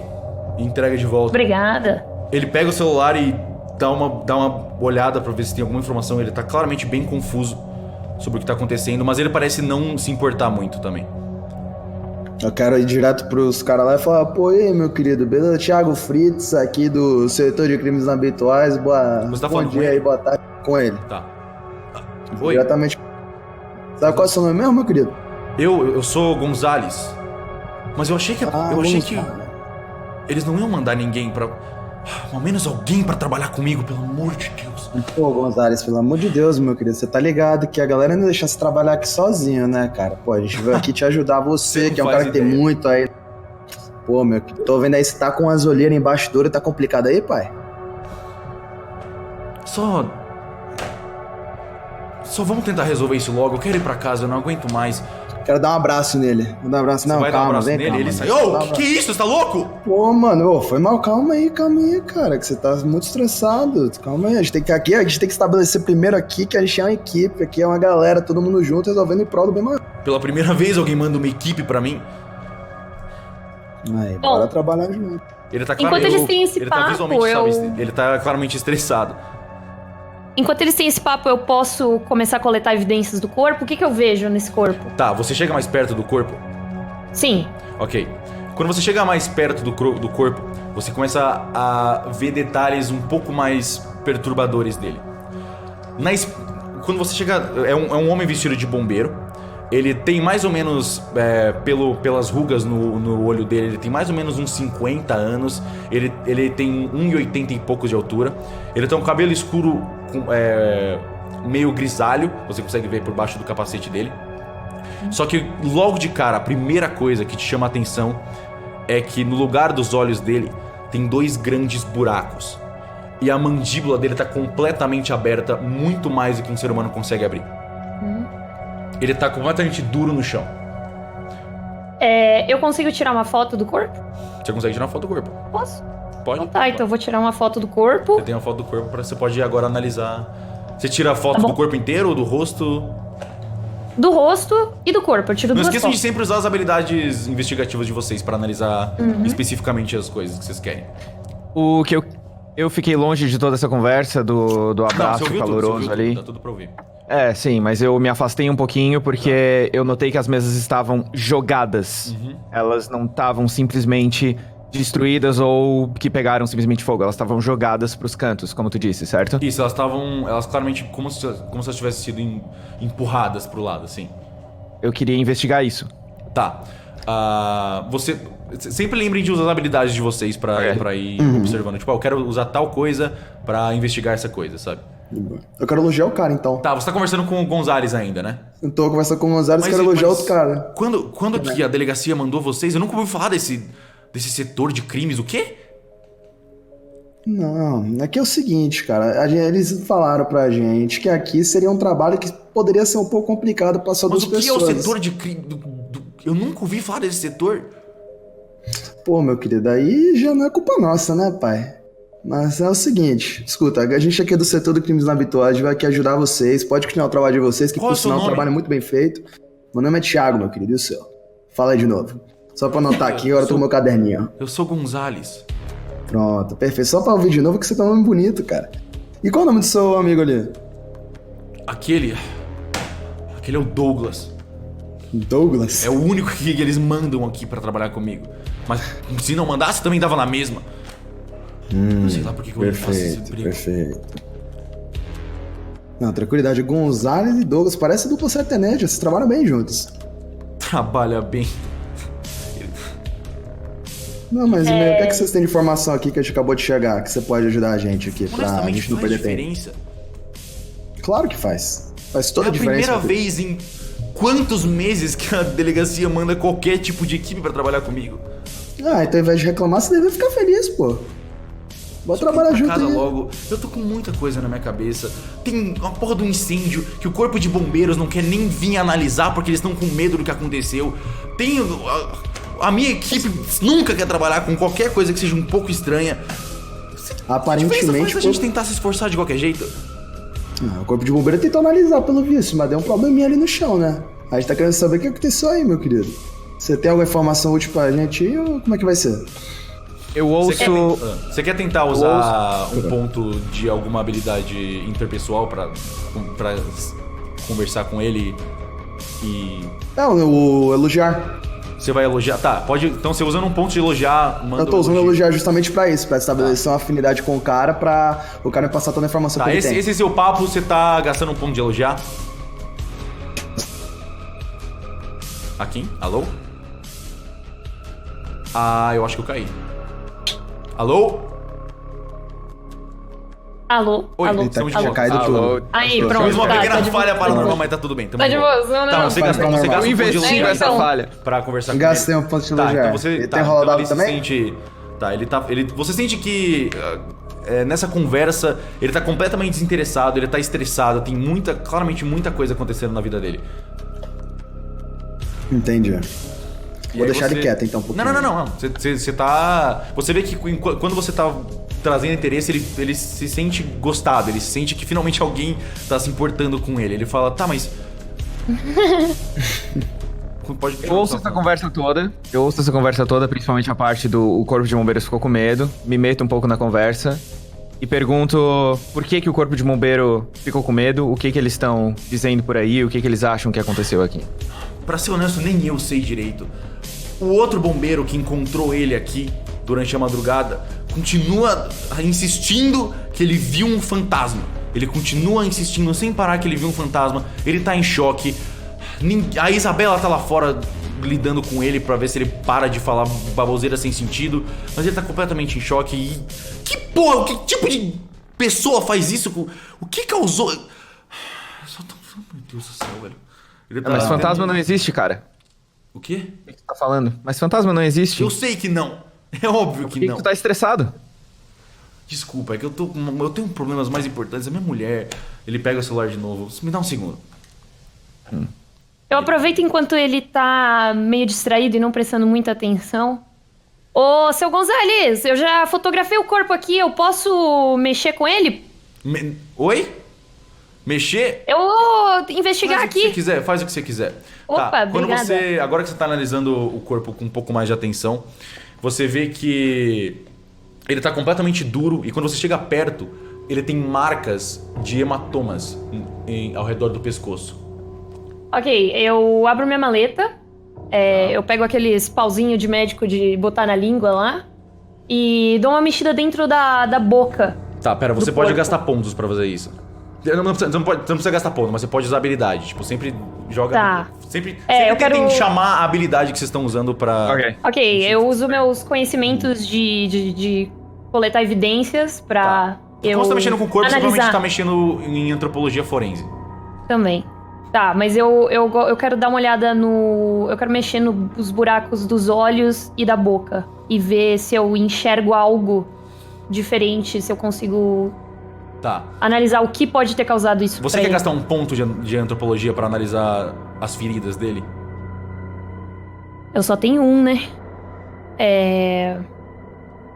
E entrega de volta.
Obrigada.
Ele pega o celular e dá uma olhada pra ver se tem alguma informação. Ele tá claramente bem confuso sobre o que tá acontecendo, mas ele parece não se importar muito também.
Eu quero ir direto pros caras lá e falar: pô, e aí, meu querido, beleza? Thiago Fritz, aqui do setor de crimes inabituais.
Você tá
Bom
falando com
dia
ele?
aí, boa tarde. Com ele.
Tá. Oi,
Diretamente. Sabe qual é o seu nome mesmo, meu querido?
eu sou Gonzales. Mas eu achei que
vamos
que
lá.
eles não iam mandar ninguém pra... Ao menos alguém pra trabalhar comigo, pelo amor de Deus.
Pô, Gonzales, pelo amor de Deus, meu querido, você tá ligado que a galera não deixa você trabalhar aqui sozinho, né, cara? Pô, a gente veio aqui te ajudar,
Você
você,
não
que é um
faz
cara que tem
ideia.
muito aí. Pô, meu, tô vendo aí, você tá com as olheiras embaixo do olho, tá complicado aí, pai?
Só vamos tentar resolver isso logo. Eu quero ir pra casa, eu não aguento mais.
Quero dar um abraço nele. Vou dar um abraço,
Você
não,
vai dar um
calma,
abraço
vem,
nele?
calma.
Ele sai.
Dá um
Ô,
abraço.
que isso? Você tá louco?
Pô, mano, ô, foi mal, calma aí, cara, que você tá muito estressado. Calma aí, a gente tem que estabelecer primeiro aqui que a gente é uma equipe, aqui é uma galera, todo mundo junto, resolvendo em prol do bem maior.
Pela primeira vez alguém manda uma equipe pra mim.
Aí,
Bom.
bora trabalhar junto.
Ele tá
Enquanto eles têm esse
ele tá
papo,
visualmente,
eu-
sabe, ele tá claramente estressado.
Enquanto eles têm esse papo, eu posso começar a coletar evidências do corpo? O que eu vejo nesse corpo?
Tá, você chega mais perto do corpo?
Sim.
Ok. Quando você chega mais perto do corpo, você começa a ver detalhes um pouco mais perturbadores dele. Quando você chega... É um homem vestido de bombeiro. Ele tem mais ou menos, pelas rugas no olho dele, ele tem mais ou menos uns 50 anos. Ele tem 1,80 e poucos de altura. Ele tem um cabelo escuro, meio grisalho. Você consegue ver por baixo do capacete dele. Só que logo de cara, a primeira coisa que te chama a atenção é que no lugar dos olhos dele tem 2 grandes buracos. E a mandíbula dele tá completamente aberta, muito mais do que um ser humano consegue abrir. Ele tá completamente duro no chão.
Eu consigo tirar uma foto do corpo?
Você consegue tirar uma foto do corpo?
Posso?
Pode?
Então tá, então eu vou tirar uma foto do corpo.
Você tem uma foto do corpo, você pode agora analisar. Você tira a foto
Tá bom.
do corpo inteiro ou do rosto?
Do rosto e do corpo. Eu tiro
Não
duas
esqueçam de
fotos.
sempre usar as habilidades investigativas de vocês pra analisar especificamente as coisas que vocês querem.
O que eu fiquei longe de toda essa conversa, do abraço
você
caloroso
ouviu
ali.
tudo, tá tudo pra ouvir.
É, sim, mas eu me afastei um pouquinho porque eu notei que as mesas estavam jogadas. Elas não estavam simplesmente destruídas ou que pegaram simplesmente fogo. Elas estavam jogadas pros cantos, como tu disse, certo?
Isso, elas claramente como se elas tivessem sido empurradas pro lado, assim.
Eu queria investigar isso.
Tá. Você sempre lembrem de usar as habilidades de vocês pra ir observando. Tipo, eu quero usar tal coisa pra investigar essa coisa, sabe?
Eu quero elogiar o cara, então.
Tá, você tá conversando com o Gonzalez ainda, né?
Eu tô conversando com o Gonzalez e quero elogiar outro cara.
Quando que a delegacia mandou vocês? Eu nunca ouvi falar desse setor de crimes. O quê?
Não, aqui é o seguinte, cara. Eles falaram pra gente que aqui seria um trabalho que poderia ser um pouco complicado pra só
Mas
duas
o que é o
pessoas.
setor de crime? Eu nunca ouvi falar desse setor.
Pô, meu querido, aí já não é culpa nossa, né, pai? Mas é o seguinte, escuta, a gente aqui é do setor do crimes habituais, vai aqui ajudar vocês, pode continuar o trabalho de vocês, que
Qual é
por
o seu
sinal é um
nome?
trabalho muito bem feito. Meu nome é Thiago, meu querido, e o seu? Fala aí de novo. Só pra anotar aqui, agora eu tô com meu caderninho, ó.
Eu sou Gonzalez.
Pronto, perfeito. Só pra ouvir de novo que você tá um nome bonito, cara. E qual é o nome do seu amigo ali?
Aquele é o Douglas.
Douglas?
É o único que eles mandam aqui pra trabalhar comigo. Mas se não mandasse, também dava na mesma. Não sei lá por que eu faço esse brigo.
Perfeito. Não, tranquilidade. Gonzalez e Douglas, parece dupla sertaneja, vocês trabalham bem juntos.
Trabalha bem.
Não, mas o que é que vocês têm de informação aqui que a gente acabou de chegar, que você pode ajudar a gente aqui, pra
Honestamente,
gente não
faz
perder tempo?
diferença.
Claro que faz. Faz toda
É
a
a
diferença.
primeira vez em quantos meses que a delegacia manda qualquer tipo de equipe pra trabalhar comigo?
Ah, então ao invés de reclamar, você deve ficar feliz, pô. Bora trabalhar
Pra
junto
casa
aí.
logo. Eu tô com muita coisa na minha cabeça. Tem uma porra do incêndio que o corpo de bombeiros não quer nem vir analisar porque eles estão com medo do que aconteceu. Tem a minha equipe nunca quer trabalhar com qualquer coisa que seja um pouco estranha.
Aparentemente,
faz a gente tentar se esforçar de qualquer jeito.
O corpo de bombeiro tentou analisar pelo visto, mas deu um probleminha ali no chão, né? A gente tá querendo saber o que aconteceu aí, meu querido. Você tem alguma informação útil pra gente aí ou como é que vai ser?
Eu ouço.
Você quer tentar usar um ponto de alguma habilidade interpessoal pra conversar com ele e...
O elogiar.
Você vai elogiar? Tá, pode... Então você usando um ponto de elogiar, manda
Eu tô usando
elogio.
elogiar justamente pra isso, pra estabelecer uma afinidade com o cara, pra o cara me passar toda a informação
Tá,
que ele tem.
esse seu papo, você tá gastando um ponto de elogiar? Aqui? Alô? Ah, eu acho que eu caí. Alô?
Alô?
Oi,
Alô?
Ele tá
estamos de
tinha
volta.
caído
Alô?
tudo.
Aí, pronto.
Fiz uma
tá,
pequena
tá de
falha
boa.
paranormal, mas tá tudo bem.
Tá de boa, não,
Tá,
não.
você
Faz
gastou um
paranormal.
ponto
Eu
de
investi
elogiar
nessa
então.
falha.
pra conversar com
Gastei
ele.
um ponto de
Tá,
elogiar.
então você...
Ele
tá,
tem rolado
então ele se
também?
sente... Tá, você sente que... nessa conversa, ele tá completamente desinteressado, ele tá estressado, tem claramente muita coisa acontecendo na vida dele.
Entendi.
E
Vou
aí
deixar
você-
ele quieto então um pouquinho.
Não. Você tá... Você vê que quando você tá trazendo interesse, ele se sente gostado, ele se sente que finalmente alguém tá se importando com ele. Ele fala, tá, mas... Pode
Eu ouço essa conversa toda, principalmente a parte do o corpo de bombeiros ficou com medo. Me meto um pouco na conversa e pergunto por que o corpo de bombeiro ficou com medo, o que eles estão dizendo por aí, o que eles acham que aconteceu aqui.
Pra ser honesto, nem eu sei direito. O outro bombeiro que encontrou ele aqui durante a madrugada continua insistindo que ele viu um fantasma. Ele continua insistindo sem parar que ele viu um fantasma. Ele tá em choque. A Isabela tá lá fora lidando com ele pra ver se ele para de falar baboseira sem sentido. Mas ele tá completamente em choque e... Que porra, que tipo de pessoa faz isso? O que causou... Meu Deus do céu, velho. Ele tá...
Mas fantasma não existe, cara.
O quê?
O que você tá falando? Mas fantasma não existe.
Eu sei que não. É óbvio
Por
que
que
não.
tu tá estressado?
Desculpa, é que eu tenho problemas mais importantes. A minha mulher... Ele pega o celular de novo. Me dá um segundo.
Eu aproveito enquanto ele tá meio distraído e não prestando muita atenção. Ô, seu Gonzalez, eu já fotografei o corpo aqui, eu posso mexer com ele?
Oi? Mexer?
Eu vou investigar
Faz o que você
aqui.
quiser, faz o que você quiser.
Opa,
tá, quando
obrigada.
agora que você tá analisando o corpo com um pouco mais de atenção, você vê que ele tá completamente duro e quando você chega perto, ele tem marcas de hematomas ao redor do pescoço.
Ok, eu abro minha maleta, eu pego aqueles pauzinhos de médico de botar na língua lá e dou uma mexida dentro da boca.
Tá, pera, você
Do
pode
corpo.
gastar pontos pra fazer isso. Você não precisa gastar pontos, mas você pode usar habilidade. Tipo, sempre joga...
Tá.
Sempre
eu
tentem
quero-
chamar a habilidade que vocês estão usando pra...
Ok.
Ok, eu uso meus conhecimentos de coletar evidências pra eu
Como você tá mexendo com o corpo, você
analisar
provavelmente tá mexendo em antropologia forense.
também. Tá, mas eu quero dar uma olhada no... Eu quero mexer nos buracos dos olhos e da boca. E ver se eu enxergo algo diferente, se eu consigo
Tá.
analisar o que pode ter causado isso
Você
pra
quer
ele.
gastar um ponto de antropologia pra analisar as feridas dele?
Eu só tenho um, né?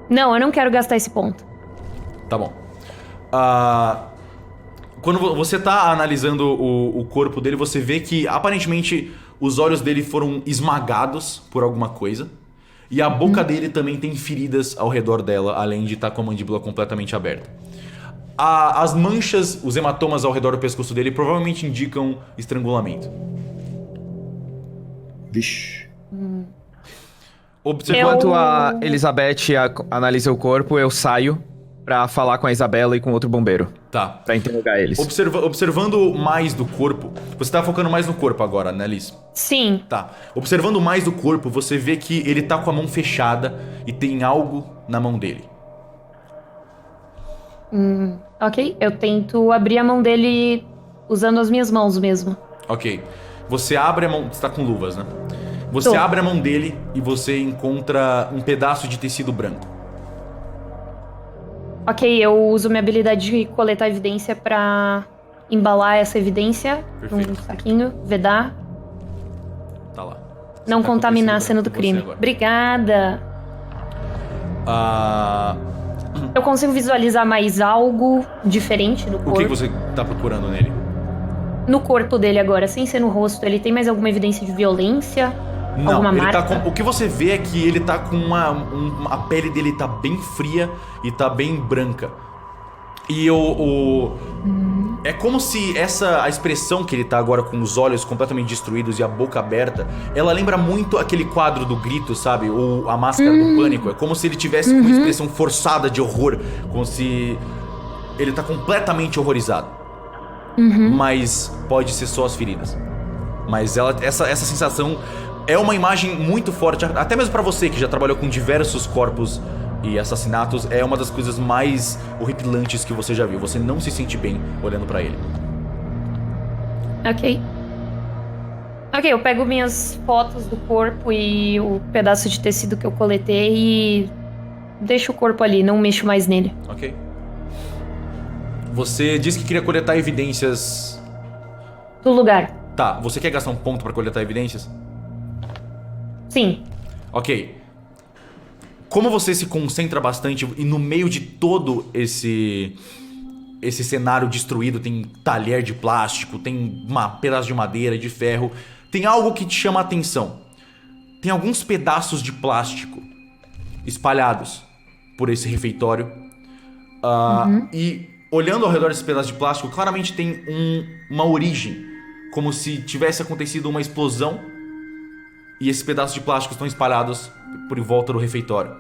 Não, eu não quero gastar esse ponto.
Tá bom. Quando você tá analisando o corpo dele, você vê que aparentemente os olhos dele foram esmagados por alguma coisa. E a boca dele também tem feridas ao redor dela, além de estar com a mandíbula completamente aberta. As manchas, os hematomas ao redor do pescoço dele provavelmente indicam estrangulamento.
Vixe.
Enquanto a Elizabeth analisa o corpo, eu saio pra falar com a Isabela e com outro bombeiro.
Tá.
Pra interrogar eles.
Observando mais do corpo... Você tá focando mais no corpo agora, né, Liz?
Sim.
Tá. Observando mais do corpo, você vê que ele tá com a mão fechada e tem algo na mão dele.
Ok, eu tento abrir a mão dele usando as minhas mãos mesmo.
Ok. Você abre a mão... Você tá com luvas, né? Você
Tô.
abre a mão dele e você encontra um pedaço de tecido branco.
Ok, eu uso minha habilidade de coletar evidência pra embalar essa evidência
Perfeito.
num saquinho, vedar,
Tá lá.
não
Tá com
contaminar a
tecido
cena do
branco com
crime.
você agora.
Obrigada.
Ah,
Eu consigo visualizar mais algo diferente no
o
corpo.
que você tá procurando nele?
No corpo dele agora, sem ser no rosto, ele tem mais alguma evidência de violência?
Não,
Alguma
ele
marca?
tá com... O que você vê é que ele tá com a pele dele tá bem fria e tá bem branca. E é como se a expressão que ele tá agora com os olhos completamente destruídos e a boca aberta, ela lembra muito aquele quadro do Grito, sabe? Ou a Máscara do Pânico. É como se ele tivesse com uma expressão forçada de horror. Como se ele tá completamente horrorizado. Mas pode ser só as feridas. Mas essa sensação é uma imagem muito forte, até mesmo pra você que já trabalhou com diversos corpos e assassinatos, é uma das coisas mais horripilantes que você já viu. Você não se sente bem olhando pra ele.
Ok. Ok, eu pego minhas fotos do corpo e o pedaço de tecido que eu coletei e deixo o corpo ali, não mexo mais nele.
Ok. Você disse que queria coletar evidências.
Do lugar.
Tá, você quer gastar um ponto pra coletar evidências?
Sim.
Ok. Como você se concentra bastante e no meio de todo esse cenário destruído, tem talher de plástico, tem pedaço de madeira, de ferro, tem algo que te chama a atenção. Tem alguns pedaços de plástico espalhados por esse refeitório. E olhando ao redor desses pedaços de plástico, claramente tem uma origem, como se tivesse acontecido uma explosão e esses pedaços de plástico estão espalhados por em volta do refeitório.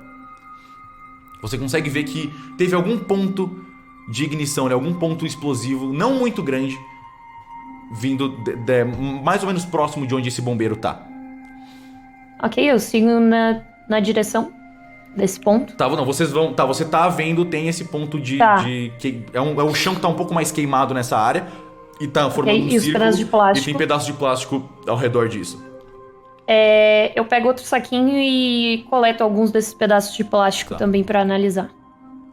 Você consegue ver que teve algum ponto de ignição, algum ponto explosivo, não muito grande, vindo mais ou menos próximo de onde esse bombeiro tá.
Ok, eu sigo na direção desse ponto.
Tá, não, vocês vão... Tá, você tá vendo, tem esse ponto
Tá.
é o chão que tá um pouco mais queimado nessa área e tá formando um
e os
círculo.
pedaços de plástico?
E tem pedaços de plástico ao redor disso.
Eu pego outro saquinho e coleto alguns desses pedaços de plástico
Tá.
também pra analisar.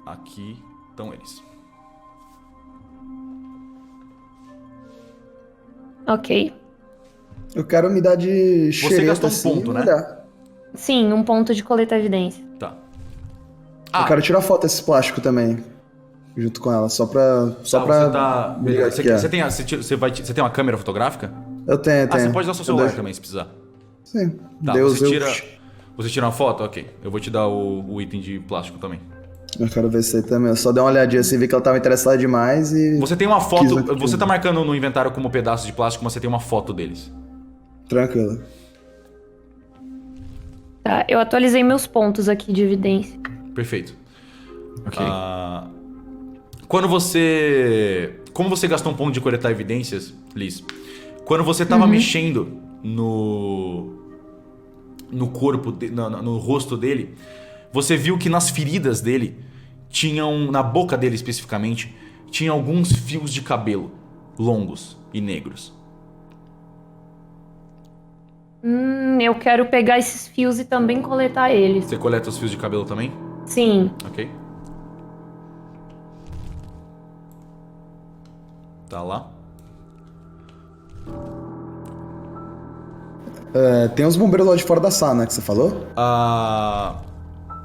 Aqui estão eles.
Ok.
Eu quero me dar de
Você
xereta
gastou um
assim,
ponto,
e
né?
olhar.
Sim, um ponto de coletar evidência.
Tá.
Eu quero tirar foto desses plásticos também. Junto com ela, só pra
Você tá...
me ligar
Beleza.
que é.
Você tem uma câmera fotográfica?
Eu tenho.
Você pode usar seu
Eu
celular
deixo-
também, se precisar.
Sim.
Tá,
Deus,
você tira uma foto? Ok. Eu vou te dar o item de plástico também.
Eu quero ver isso aí também. Eu só dei uma olhadinha assim, vi que ela tava interessada demais e...
Você tem uma
Quis
foto...
aquilo.
Você tá marcando no inventário como pedaço de plástico, mas você tem uma foto deles.
Tranquilo.
Tá, eu atualizei meus pontos aqui de evidência.
Perfeito.
Ok.
Como você gastou um ponto de coletar evidências, Liz, quando você tava mexendo no corpo, no rosto dele, você viu que nas feridas dele tinham, na boca dele especificamente, tinha alguns fios de cabelo longos e negros.
Eu quero pegar esses fios e também coletar eles.
Você coleta os fios de cabelo também?
Sim.
Ok. Tá lá.
Tem uns bombeiros lá de fora da sala, né, que você falou?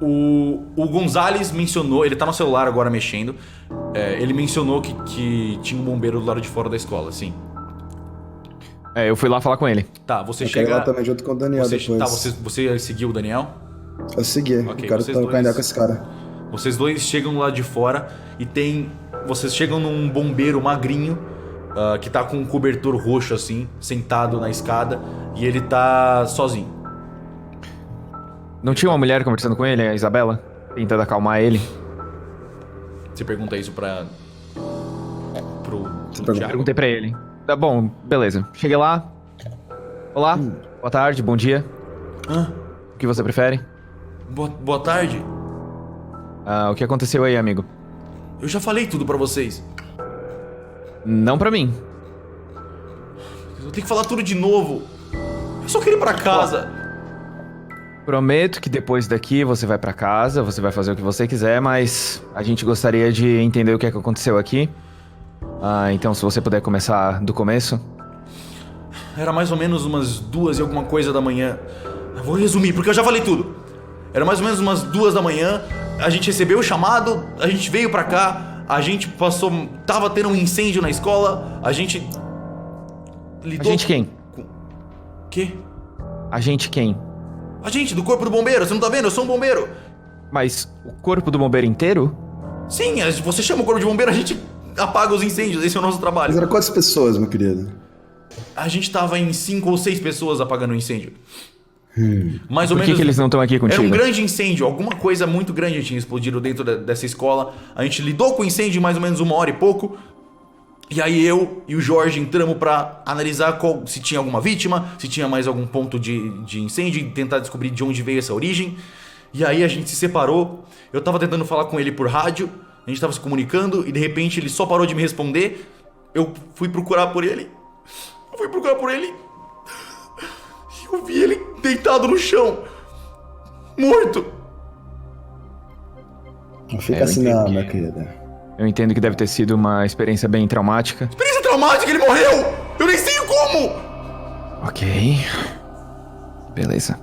O Gonzalez mencionou, ele tá no celular agora mexendo. Ele mencionou que tinha um bombeiro do lado de fora da escola, sim.
Eu fui lá falar com ele.
Tá, você
Eu quero ir
chega.
lá também junto com o Daniel depois.
Tá, você seguiu o Daniel?
Eu segui,
Ok,
eu quero
vocês
trocar
dois-
ideia com esse cara.
Vocês dois chegam lá de fora e tem. Vocês chegam num bombeiro magrinho que tá com um cobertor roxo assim, sentado na escada, e ele tá sozinho.
Não tinha uma mulher conversando com ele, a Isabela? Tentando acalmar ele?
Você pergunta isso pro
pergunta.
Thiago?
Perguntei pra ele. Tá bom, beleza. Cheguei lá. Olá, boa tarde, bom dia.
Hã?
O que você prefere?
Boa tarde.
O que aconteceu aí, amigo?
Eu já falei tudo pra vocês.
Não pra mim.
Eu tenho que falar tudo de novo. Eu só queria ir pra casa.
Prometo que depois daqui você vai pra casa, você vai fazer o que você quiser, mas a gente gostaria de entender o que é que aconteceu aqui. Então se você puder começar do começo.
Era mais ou menos umas 2 e alguma coisa da manhã. Eu vou resumir, porque eu já falei tudo. Era mais ou menos umas 2 da manhã. A gente recebeu o chamado, a gente veio pra cá, a gente passou. Tava tendo um incêndio na escola, a gente.
A
Lidou
gente quem?
com. Quê?
A gente quem?
A gente, do corpo do bombeiro, você não tá vendo? Eu sou um bombeiro.
Mas o corpo do bombeiro inteiro?
Sim, você chama o corpo de bombeiro, a gente apaga os incêndios, esse é o nosso
Mas
trabalho.
eram quantas pessoas, meu querido?
A gente tava em 5 ou 6 pessoas apagando o incêndio. Mais ou
Por que
menos.
eles não estão aqui contigo?
Era um grande incêndio, alguma coisa muito grande tinha explodido dentro dessa escola. A gente lidou com o incêndio em mais ou menos 1 hora e pouco. E aí eu e o Jorge entramos pra analisar se tinha alguma vítima, se tinha mais algum ponto de incêndio e tentar descobrir de onde veio essa origem. E aí a gente se separou, eu tava tentando falar com ele por rádio, a gente tava se comunicando e de repente ele só parou de me responder. Eu fui procurar por ele. E eu vi ele deitado no chão, morto.
Não fica
eu
assim não,
entendi.
minha querida.
Eu entendo que deve ter sido uma experiência bem traumática.
Experiência traumática, ele morreu! Eu nem sei como!
Ok. Beleza.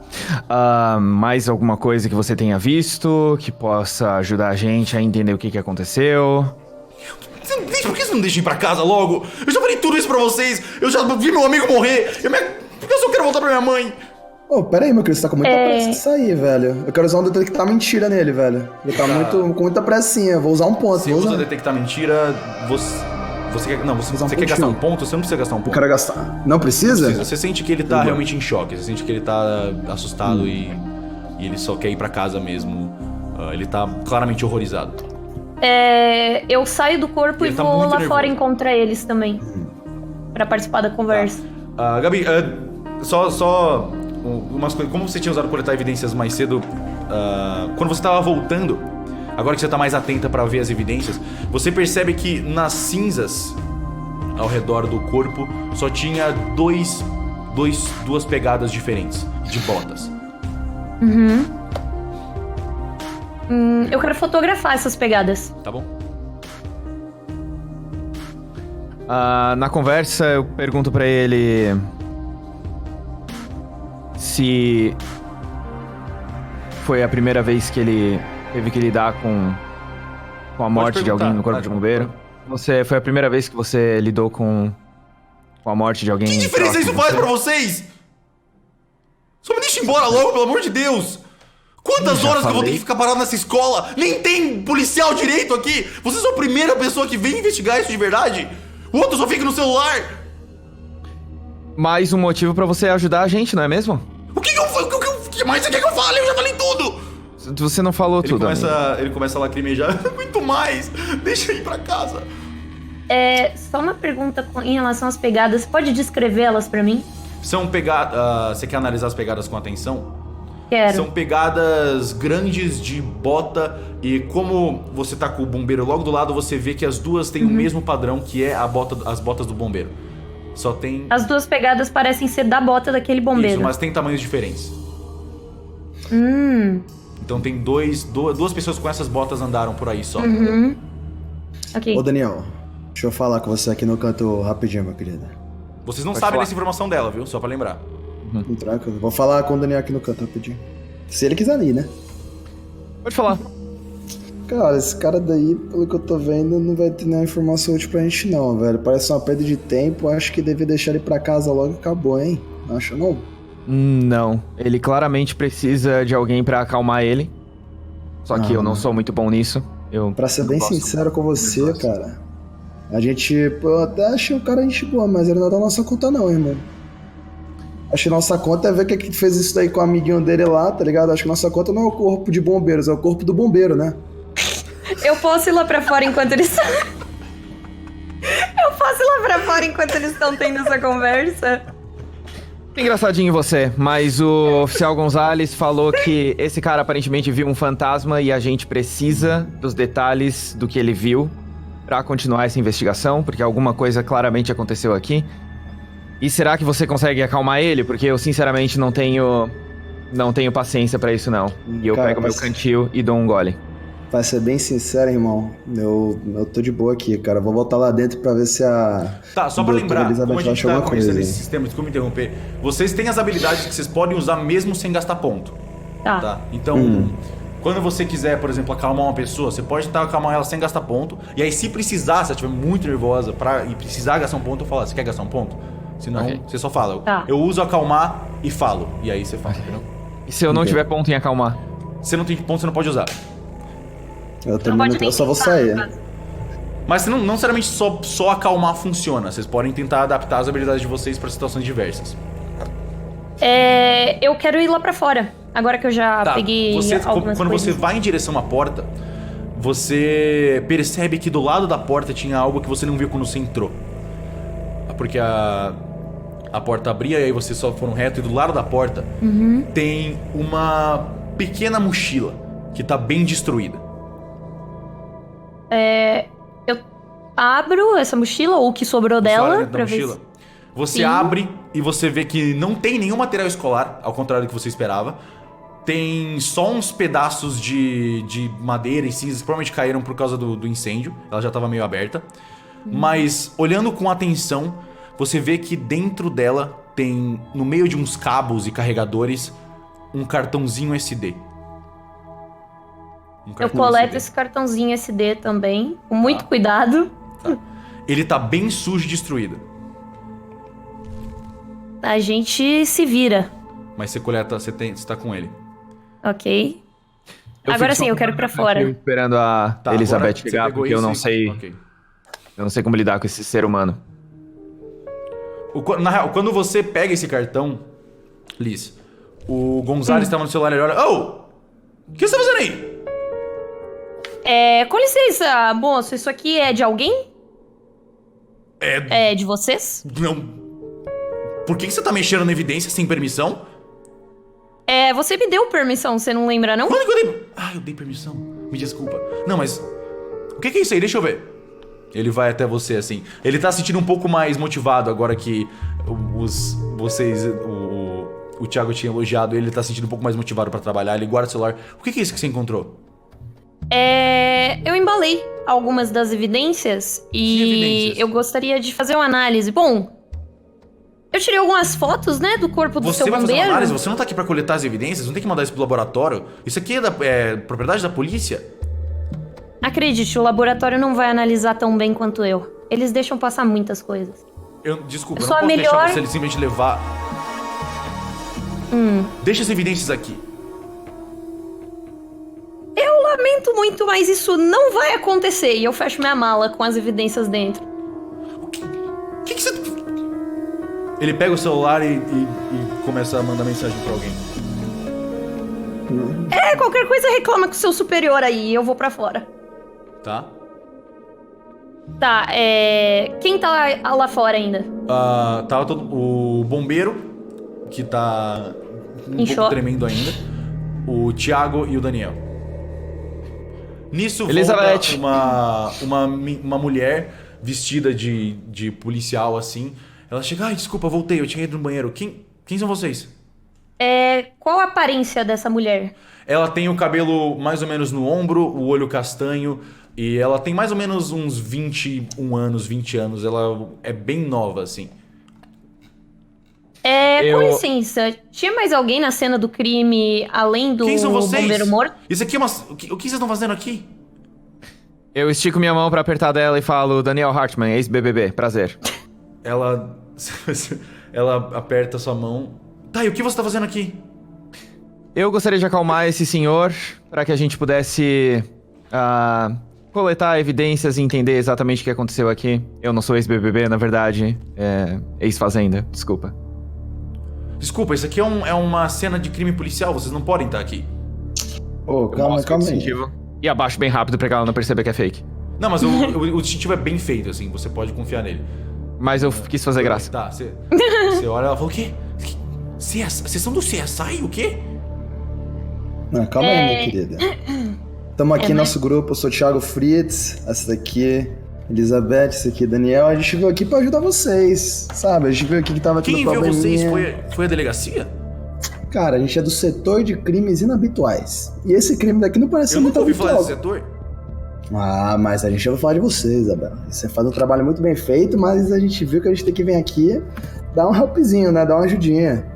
Mais alguma coisa que você tenha visto que possa ajudar a gente a entender o que aconteceu?
Por que você não deixa eu ir pra casa logo? Eu já falei tudo isso pra vocês! Eu já vi meu amigo morrer! Por que eu só quero voltar pra minha mãe?
Ô, pera aí, meu querido, você tá com muita pressa de sair, velho. Eu quero usar um detectar mentira nele, velho. Ele tá com muita pressinha. Vou usar um ponto.
Se
vou
usa
usar.
detectar mentira, você quer. Não,
Usar um
você quer gastar um
pontinho.
ponto? Você não precisa gastar um
Eu
ponto.
quero gastar. Não precisa?
Você sente que ele tá realmente em choque, você sente que ele tá assustado e ele só quer ir pra casa mesmo. Ele tá claramente horrorizado.
Eu saio do corpo
Ele
e
tá
vou
muito
lá
nervoso.
fora encontrar eles também. Pra participar da conversa.
Gabi, só umas coisas. Como você tinha usado coletar evidências mais cedo, quando você tava voltando, agora que você tá mais atenta pra ver as evidências, você percebe que nas cinzas ao redor do corpo só tinha duas pegadas diferentes de botas.
Eu quero fotografar essas pegadas.
Tá bom?
Na conversa eu pergunto pra ele se foi a primeira vez que ele teve que lidar com a morte de alguém no corpo de bombeiro. Foi a primeira vez que você lidou com a morte de alguém?
Que diferença isso faz pra vocês? Só me deixa embora logo, pelo amor de Deus! Quantas
Já
horas que eu vou ter
falei.
que ficar parado nessa escola? Nem tem policial direito aqui! Vocês são a primeira pessoa que vem investigar isso de verdade? O outro só fica no celular!
Mais um motivo pra você ajudar a gente, não é mesmo?
O que mais você quer que eu fale? Eu já falei tudo!
Você não falou tudo, amigo.
Ele começa a lacrimejar. Não aguento mais! Deixa eu ir pra casa.
Só uma pergunta em relação às pegadas. Pode descrevê-las pra mim?
São pegadas. Você quer analisar as pegadas com atenção?
Quero.
São pegadas grandes de bota e como você tá com o bombeiro logo do lado, você vê que as duas têm o mesmo padrão, que é as botas do bombeiro. Só tem...
As duas pegadas parecem ser da bota daquele bombeiro.
Isso, mas tem tamanhos diferentes. Então tem duas pessoas com essas botas andaram por aí só.
Ok.
Ô, Daniel, deixa eu falar com você aqui no canto rapidinho, meu querido.
Vocês não
Pode
sabem
falar.
dessa informação dela, viu? Só pra lembrar.
Tranquilo. Vou falar com o Daniel aqui no canto rapidinho. Se ele quiser ir, né?
Pode falar.
Cara, esse cara daí, pelo que eu tô vendo, não vai ter nenhuma informação útil pra gente não, velho. Parece uma perda de tempo, acho que devia deixar ele pra casa logo e acabou, hein? Não acha não?
Não. Ele claramente precisa de alguém pra acalmar ele. Só que eu não sou muito bom nisso.
Pra ser
não
bem
gosto
sincero com você,
negócio.
cara, a gente, pô, eu até achei o cara gente boa, mas ele não é da nossa conta não, irmão. Acho que nossa conta é ver que fez isso daí com o amiguinho dele lá, tá ligado? Acho que nossa conta não é o corpo de bombeiros, é o corpo do bombeiro, né?
Eu posso ir lá pra fora enquanto eles... Eu posso ir lá pra fora enquanto eles estão tendo essa conversa?
Engraçadinho você, mas o oficial Gonzalez falou que esse cara aparentemente viu um fantasma e a gente precisa dos detalhes do que ele viu pra continuar essa investigação, porque alguma coisa claramente aconteceu aqui. E será que você consegue acalmar ele? Porque eu sinceramente não tenho paciência pra isso não. E eu
Cara,
pego meu
mas-
cantil e dou um gole.
Pra ser bem sincero, irmão, eu tô de boa aqui, cara. Vou voltar lá dentro pra ver se a...
Tá, só pra
doutora
lembrar,
Elizabeth
como a gente
acha
tá
alguma
conversando
coisa.
nesse sistema, desculpa me interromper, vocês têm as habilidades que vocês podem usar mesmo sem gastar ponto. Tá? Então, quando você quiser, por exemplo, acalmar uma pessoa, você pode tentar acalmar ela sem gastar ponto. E aí, se precisar, se ela estiver muito nervosa e precisar gastar um ponto, eu falo, você quer gastar um ponto? Senão,
Ok.
você só fala.
Tá.
Eu uso acalmar e falo. E aí você fala, entendeu?
E se eu não
Ok.
tiver ponto em acalmar?
Você não tem ponto, você não pode usar.
Eu
Não
também
pode
não,
nem
eu só vou
tentar,
sair.
no caso.
Mas não necessariamente só acalmar funciona. Vocês podem tentar adaptar as habilidades de vocês para situações diversas.
Eu quero ir lá pra fora. Agora que eu já peguei algumas
quando você
coisas.
vai em direção à porta, você percebe que do lado da porta tinha algo que você não viu quando você entrou. Porque a porta abria e aí vocês só foram reto e do lado da porta tem uma pequena mochila que tá bem destruída.
Eu abro essa mochila, ou o que sobrou
Você olha
dela,
dentro da
pra ver
mochila.
se...
Você
Sim.
abre e você vê que não tem nenhum material escolar, ao contrário do que você esperava. Tem só uns pedaços de madeira e cinzas que provavelmente caíram por causa do incêndio. Ela já estava meio aberta. Mas, olhando com atenção, você vê que dentro dela tem, no meio de uns cabos e carregadores, um cartãozinho SD. Um
Eu
cartão
coleto
SD.
esse cartãozinho SD também, com muito cuidado.
Ele tá bem sujo e destruído.
A gente se vira,
Mas você coleta, você tá com ele.
ok?
Eu
Agora
fico só
sim, eu
com
quero
o
pra
cantil
fora.
esperando a
Tá,
Elizabeth
agora você
chegar,
pegou
porque eu
isso
não
e-
sei.
Ok.
Eu não sei como lidar com esse ser humano.
Na real, quando você pega esse cartão, Liz, o Gonzalez tava no celular e ele olha... Oh! O que você tá fazendo aí?
Com licença, moço, isso aqui é de alguém?
É...
É de vocês?
Não... Por que você tá mexendo na evidência sem permissão?
Você me deu permissão, você não lembra, não?
Quando que eu dei... Ah, eu dei permissão. Me desculpa. Não, mas... O que é isso aí? Deixa eu ver. Ele vai até você, assim. Ele tá se sentindo um pouco mais motivado agora que o Thiago tinha elogiado ele. Tá se sentindo um pouco mais motivado pra trabalhar. Ele guarda o celular. O que é isso que você encontrou?
Eu embalei algumas das evidências
Que
e
evidências?
eu gostaria de fazer uma análise. Bom, eu tirei algumas fotos, né, do corpo do
Você
seu
vai fazer uma
bombeiro.
análise? Você não tá aqui pra coletar as evidências? Não tem que mandar isso pro laboratório? Isso aqui é propriedade da polícia?
Acredite, o laboratório não vai analisar tão bem quanto eu. Eles deixam passar muitas coisas.
Desculpa,
Eu
eu
sou
não
a
posso deixar
melhor-
você simplesmente levar... Deixa as evidências aqui.
Eu lamento muito, mas isso não vai acontecer. E eu fecho minha mala com as evidências dentro.
O que você... Ele pega o celular e começa a mandar mensagem pra alguém.
Qualquer coisa reclama com o seu superior aí e eu vou pra fora.
Tá?
Tá, quem tá lá fora ainda?
Tá o bombeiro, que tá um
Em
pouco
choque.
tremendo ainda. o Thiago e o Daniel. Nisso
Elizabeth.
volta uma mulher vestida de policial assim. Ela chega, ai, desculpa, voltei, eu tinha ido no banheiro. Quem são vocês?
Qual a aparência dessa mulher?
Ela tem o cabelo mais ou menos no ombro, o olho castanho, e ela tem mais ou menos uns 21 anos, 20 anos. Ela é bem nova, assim.
Com licença, tinha mais alguém na cena do crime além do
Quem são vocês?
bombeiro morto?
Isso aqui é uma... O que vocês estão fazendo aqui?
Eu estico minha mão pra apertar dela e falo, Daniel Hartman, ex-BBB, prazer.
Ela aperta sua mão. Tá, e o que você tá fazendo aqui?
Eu gostaria de acalmar esse senhor para que a gente pudesse coletar evidências e entender exatamente o que aconteceu aqui. Eu não sou ex-BBB, na verdade, ex-fazenda, desculpa.
Desculpa, isso aqui é uma cena de crime policial, vocês não podem estar aqui.
Ô, calma aí.
E abaixo bem rápido pra que ela não perceba que é fake.
Não, mas o distintivo é bem feito, assim, você pode confiar nele.
Mas eu quis fazer graça.
Tá, você olha e ela fala, o quê? Vocês são do CSI, o quê?
Não, calma aí, minha querida. Tamo aqui, nosso grupo, eu sou o Thiago Fritz, essa daqui, Elizabeth, esse aqui, Daniel. A gente veio aqui pra ajudar vocês, sabe? A gente veio aqui que tava tendo
Quem viu
probleminha.
vocês? Foi a delegacia?
Cara, a gente é do setor de crimes inabituais. E esse crime daqui não parece
Eu
muito
nunca ouvi
habitual.
falar desse setor.
Ah, mas a gente vai falar de você, Isabela. Você faz um trabalho muito bem feito, mas a gente viu que a gente tem que vir aqui dar um helpzinho, né? Dar uma ajudinha.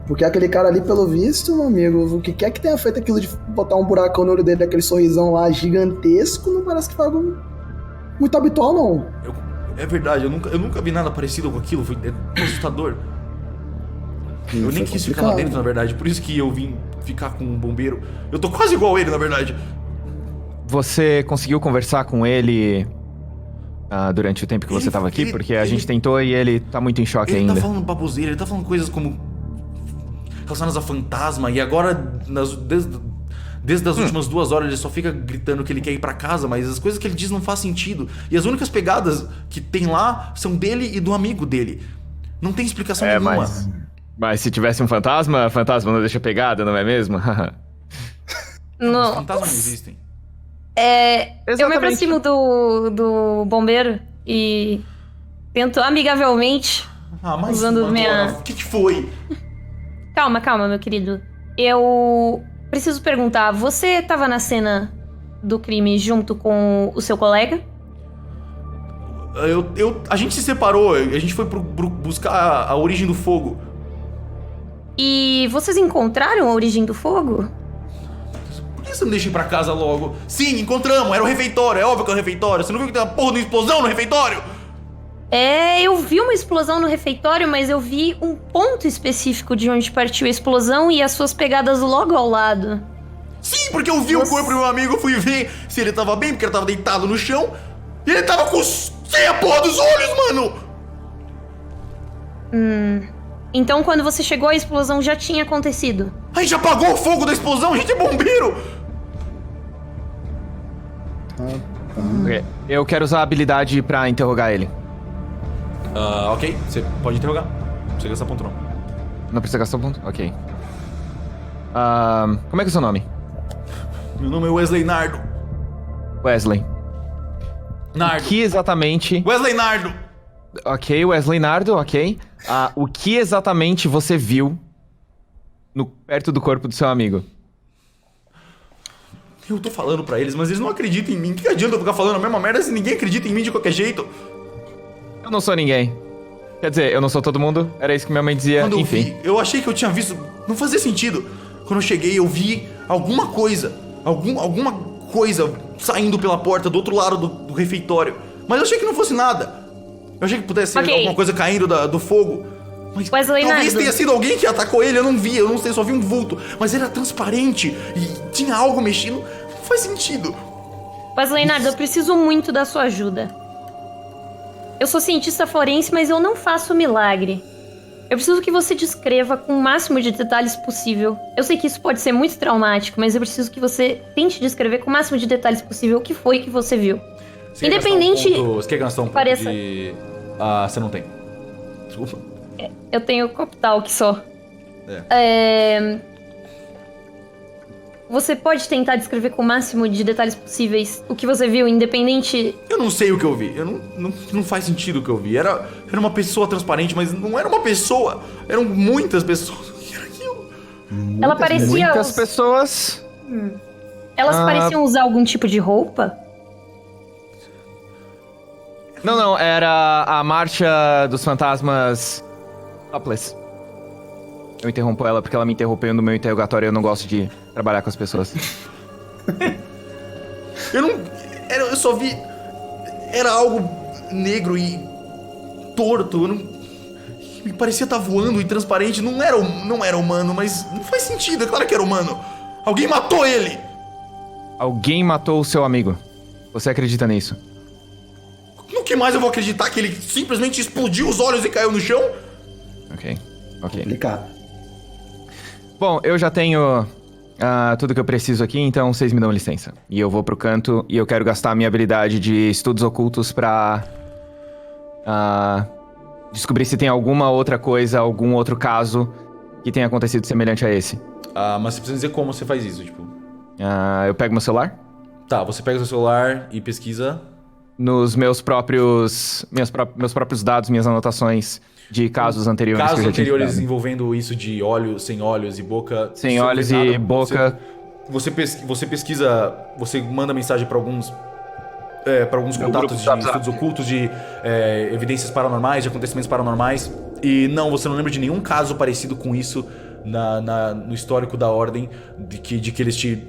Porque aquele cara ali, pelo visto, meu amigo, o que quer que tenha feito aquilo de botar um buracão no olho dele, aquele sorrisão lá gigantesco, não parece que foi algo muito habitual, não.
É verdade, eu nunca vi nada parecido com aquilo, foi assustador. Eu nem quis ficar lá dentro, na verdade, por isso que eu vim ficar com um bombeiro. Eu tô quase igual a ele, na verdade.
Você conseguiu conversar com ele durante o tempo que você tava aqui? Porque a gente tentou e ele tá muito em choque
Ele
ainda.
tá falando baboseira, ele tá falando coisas como relacionadas a fantasma, e agora, desde as últimas 2 horas, ele só fica gritando que ele quer ir pra casa, mas as coisas que ele diz não faz sentido. E as únicas pegadas que tem lá são dele e do amigo dele. Não tem explicação nenhuma.
Mas se tivesse um fantasma não deixa pegada, não é mesmo?
Os fantasmas não existem.
Eu me aproximo do bombeiro e tento amigavelmente,
Mas
usando
agora,
minha...
o que foi?
Calma, meu querido. Eu preciso perguntar, você tava na cena do crime junto com o seu colega?
A gente se separou, a gente foi buscar a origem do fogo.
E vocês encontraram a origem do fogo?
Por que você não deixa ir pra casa logo? Sim, encontramos, era o refeitório, é óbvio que é o refeitório. Você não viu que tem uma porra de uma explosão no refeitório?
Eu vi uma explosão no refeitório, mas eu vi um ponto específico de onde partiu a explosão e as suas pegadas logo ao lado.
Sim, porque eu vi o corpo do meu amigo, eu fui ver se ele tava bem, porque ele tava deitado no chão. E ele tava sem a porra dos olhos, mano!
Então quando você chegou, a explosão já tinha acontecido.
A gente apagou o fogo da explosão, a gente é bombeiro!
Ok, eu quero usar a habilidade pra interrogar ele.
Ok, você pode interrogar. Não precisa gastar ponto não.
Não precisa gastar um ponto? Ok. Como é que é o seu nome?
Meu nome é Wesley Nardo.
Wesley.
Nardo.
O que exatamente...
Wesley Nardo!
Ok, Wesley Nardo, ok. O que exatamente você viu perto do corpo do seu amigo?
Eu tô falando pra eles, mas eles não acreditam em mim. Que adianta eu ficar falando a mesma merda se ninguém acredita em mim de qualquer jeito?
Eu não sou ninguém. Quer dizer, eu não sou todo mundo. Era isso que minha mãe dizia,
Quando eu
enfim.
vi, eu achei que eu tinha visto... Não fazia sentido. Quando eu cheguei, eu vi alguma coisa. Alguma coisa saindo pela porta do outro lado do refeitório. Mas eu achei que não fosse nada. Eu achei que pudesse ser alguma coisa caindo do fogo. Mas
Wesley
talvez
Nardo.
tenha sido alguém que atacou ele, eu não vi, eu não sei, só vi um vulto. Mas ele era transparente e tinha algo mexendo. Não faz sentido.
Wesley Nardo, eu preciso muito da sua ajuda. Eu sou cientista forense, mas eu não faço milagre. Eu preciso que você descreva com o máximo de detalhes possível. Eu sei que isso pode ser muito traumático, mas eu preciso que você tente descrever com o máximo de detalhes possível o que foi que você viu.
Você
Independente...
Você quer gastar um ponto
pareça...
de... você não tem. Desculpa.
Eu tenho Cop Talk só. você pode tentar descrever com o máximo de detalhes possíveis o que você viu, independente...
Eu não sei o que eu vi. Não faz sentido o que eu vi. Era uma pessoa transparente, mas não era uma pessoa. Eram muitas pessoas. O que era aquilo?
Ela parecia...
Muitas pessoas...
Elas pareciam usar algum tipo de roupa?
Não, era a marcha dos fantasmas topless. Eu interrompo ela porque ela me interrompeu no meu interrogatório e eu não gosto de trabalhar com as pessoas.
Eu só vi... Era algo negro e torto. Me parecia estar voando e transparente. Não era humano, mas não faz sentido. É claro que era humano. Alguém matou ele.
Alguém matou o seu amigo. Você acredita nisso?
No que mais eu vou acreditar? Que ele simplesmente explodiu os olhos e caiu no chão?
Ok.
Complicado.
Bom, eu já tenho tudo que eu preciso aqui, então vocês me dão licença. E eu vou pro canto e eu quero gastar a minha habilidade de estudos ocultos pra... descobrir se tem alguma outra coisa, algum outro caso que tenha acontecido semelhante a esse.
Mas você precisa dizer como você faz isso, tipo...
Eu pego meu celular?
Tá, você pega o seu celular e pesquisa...
Nos meus próprios dados, minhas anotações de casos anteriores.
Casos
que eu já tinha
anteriores
estudado.
envolvendo isso de olhos, sem olhos e boca.
Sem olhos e boca.
Você pesquisa, você manda mensagem pra alguns contatos de estudos ocultos, de evidências paranormais, de acontecimentos paranormais. E não, você não lembra de nenhum caso parecido com isso no histórico da Ordem, de que eles te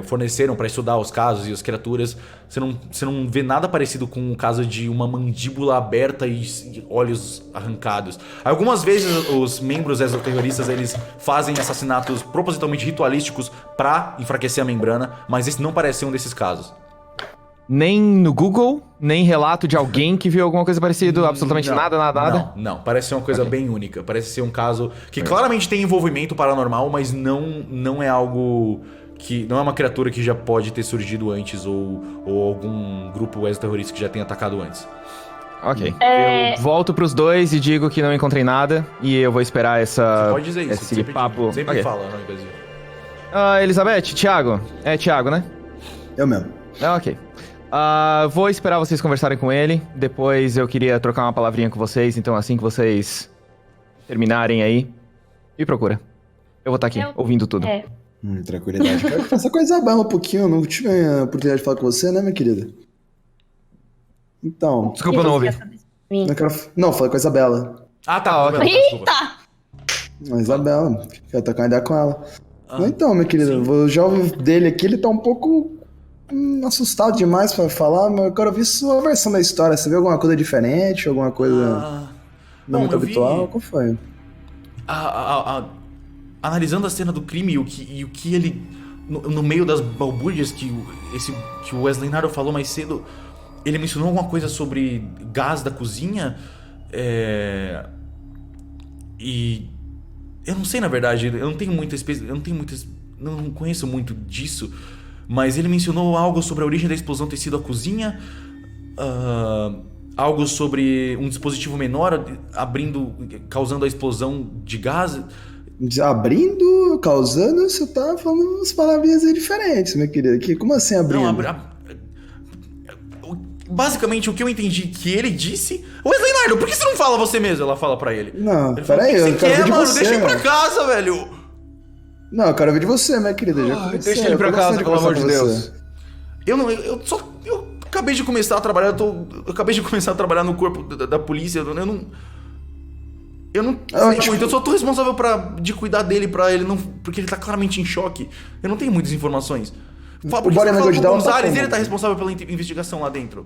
forneceram pra estudar os casos e as criaturas. Você não vê nada parecido com o caso de uma mandíbula aberta e olhos arrancados. Algumas vezes os membros exoterroristas eles fazem assassinatos propositalmente ritualísticos pra enfraquecer a membrana, mas esse não parece ser um desses casos.
Nem no Google, nem relato de alguém que viu alguma coisa parecida, absolutamente nada.
Não, parece ser uma coisa bem única. Parece ser um caso que claramente tem envolvimento paranormal, mas não é algo que... Não é uma criatura que já pode ter surgido antes ou algum grupo exoterrorista que já tenha atacado antes.
Ok. Eu volto pros dois e digo que não encontrei nada e eu vou esperar
Você pode dizer isso,
esse
sempre,
papo.
sempre
Ok.
fala, não, Brasil.
Elizabeth, Thiago. É Thiago, né?
Eu mesmo.
Ok. Vou esperar vocês conversarem com ele. Depois eu queria trocar uma palavrinha com vocês. Então assim que vocês terminarem aí, me procura. Eu vou estar aqui, ouvindo tudo.
Tranquilidade. Quero conversar com a Isabela um pouquinho. Não tive a oportunidade de falar com você, né, minha querida? Então...
Desculpa, eu não ouvi.
Não, falei com a Isabela.
Ah, tá.
ok.
Desculpa.
A Isabela. Quero trocar uma ideia com ela. Então, minha querida, o jovem dele aqui, ele tá um pouco... assustado demais pra falar, mas eu quero ouvir sua versão da história. Você viu alguma coisa diferente? Alguma coisa não muito habitual? Qual foi?
Analisando a cena do crime e o que ele... No meio das balbúrdias que o Wesley Nardo falou mais cedo, ele mencionou alguma coisa sobre gás da cozinha. E... Eu não sei, na verdade. Eu não tenho muitas... Não conheço muito disso. Mas ele mencionou algo sobre a origem da explosão ter sido a cozinha, algo sobre um dispositivo menor causando a explosão de gás.
Abrindo, causando, você tá falando umas palavrinhas aí diferentes, minha querida. Como assim abrindo?
Basicamente, o que eu entendi que ele disse... Wesley Nardo, por que você não fala você mesmo? Ela fala pra ele.
Não,
peraí,
eu quero ver de
mano?
você.
Deixa eu ir pra casa, velho.
Não, eu quero ver de você, minha querida.
Deixa ele pra casa, pelo amor de Deus.
Eu acabei de começar a trabalhar, eu acabei de começar a trabalhar no corpo da polícia, eu não sei muito, eu só tô responsável de cuidar dele pra ele não... Porque ele tá claramente em choque. Eu não tenho muitas informações.
O body language dela tá como?
Ele tá responsável pela investigação lá dentro.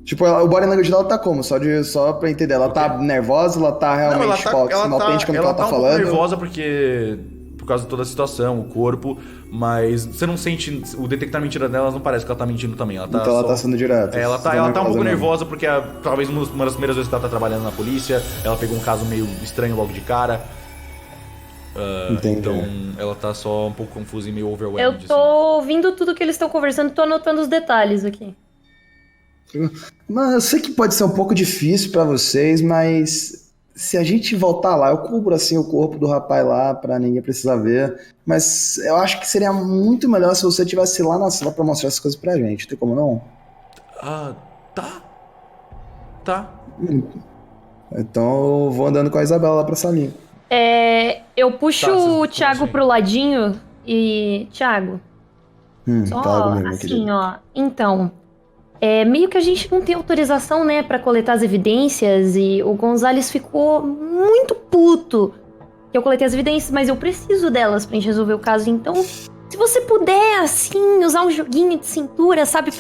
Tipo, o body language dela tá como? Só pra entender, ela tá nervosa, ela tá realmente autêntica no que ela tá falando?
Um pouco nervosa porque... Por causa de toda a situação, o corpo, mas você não sente... O detectar mentira dela não parece que ela tá mentindo também.
Então ela tá sendo direta.
Ela tá um pouco nervosa porque talvez uma das primeiras vezes que ela tá trabalhando na polícia, ela pegou um caso meio estranho logo de cara.
Entendi.
Então ela tá só um pouco confusa e meio overwhelmed.
Eu tô ouvindo tudo que eles estão conversando e tô anotando os detalhes aqui.
Mas eu sei que pode ser um pouco difícil pra vocês, mas se a gente voltar lá, eu cubro assim o corpo do rapaz lá pra ninguém precisar ver, mas eu acho que seria muito melhor se você estivesse lá na sala pra mostrar essas coisas pra gente, tem como não?
Tá.
Então eu vou andando com a Isabela lá pra salinha.
Eu puxo
Tá,
o
vocês
Thiago
conhecem.
pro ladinho e... Thiago, só
Fala comigo, meu
assim,
querido.
ó. Então, meio que a gente não tem autorização, né, pra coletar as evidências e o Gonzalez ficou muito puto que eu coletei as evidências, mas eu preciso delas pra gente resolver o caso. Então, se você puder, assim, usar um joguinho de cintura, sabe,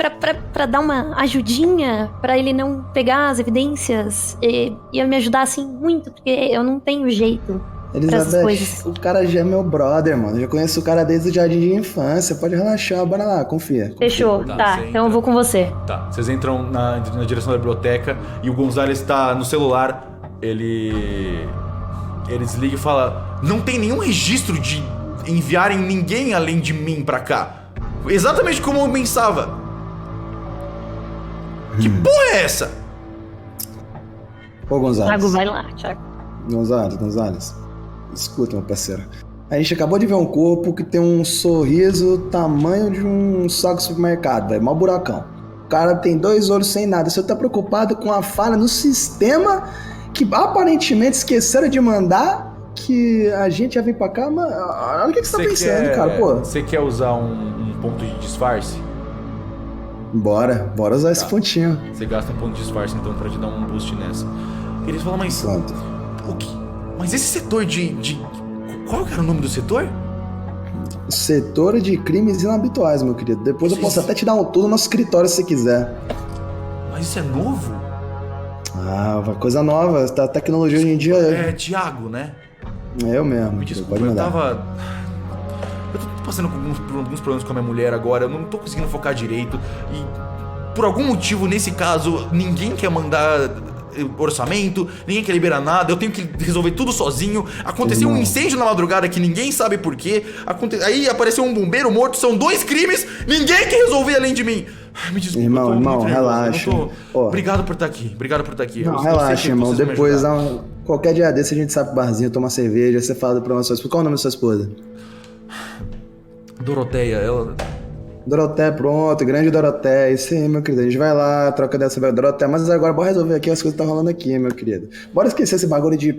pra dar uma ajudinha, pra ele não pegar as evidências, ia me ajudar, assim, muito, porque eu não tenho jeito pra essas
Elizabeth,
coisas.
o cara já é meu brother, mano. Eu já conheço o cara desde o jardim de infância. Pode relaxar, bora lá, confia.
Fechou,
Tá,
tá,
você
então eu vou com você.
Tá, vocês entram na direção da biblioteca e o Gonzalez tá no celular. Ele desliga e fala: não tem nenhum registro de enviarem ninguém além de mim pra cá. Exatamente como eu pensava. Que porra é essa?
Ô, Gonzalez.
Thiago, vai lá, Thiago.
Gonzalez. Escuta, meu parceiro. A gente acabou de ver um corpo que tem um sorriso tamanho de um saco de supermercado, velho. Mó buracão. O cara tem 2 olhos sem nada. Você tá preocupado com a falha no sistema que aparentemente esqueceram de mandar que a gente ia vir pra cá, mas olha o que você tá pensando, cara, pô.
Você quer usar um ponto de disfarce?
Bora usar esse pontinho.
Você gasta um ponto de disfarce então pra te dar um boost nessa. Eles falam: mas
Pronto.
o que? Mas esse setor de... Qual que era o nome do setor?
Setor de crimes inabituais, meu querido. Depois eu posso até te dar um tour no nosso escritório se você quiser.
Mas isso é novo?
Uma coisa nova. A tecnologia hoje em dia
É Thiago, né?
eu mesmo.
Me
Pode
desculpa, eu
mandar.
tava... Eu tô passando por alguns problemas com a minha mulher agora, eu não tô conseguindo focar direito. E por algum motivo, nesse caso, ninguém quer mandar orçamento, ninguém quer liberar nada, eu tenho que resolver tudo sozinho. Aconteceu um incêndio na madrugada que ninguém sabe por quê. Aí apareceu um bombeiro morto, são 2 crimes, ninguém quer resolver além de mim. Ai, me desculpa,
Irmão,
eu tô muito nervoso,
relaxa.
eu
Ó.
Obrigado por estar aqui,
Não,
Eu sei
relaxa,
que
irmão.
vocês vão me
Depois,
ajudar.
qualquer dia desse, a gente sai pro barzinho, toma cerveja, você fala pra nossa esposa. Qual é o nome da sua esposa?
Doroteia, ela...
Doroteia, pronto, grande Doroteia. Isso aí, meu querido. A gente vai lá, troca dessa sobre a Doroteia. Mas agora, bora resolver aqui as coisas que tá rolando aqui, meu querido. Bora esquecer esse bagulho de,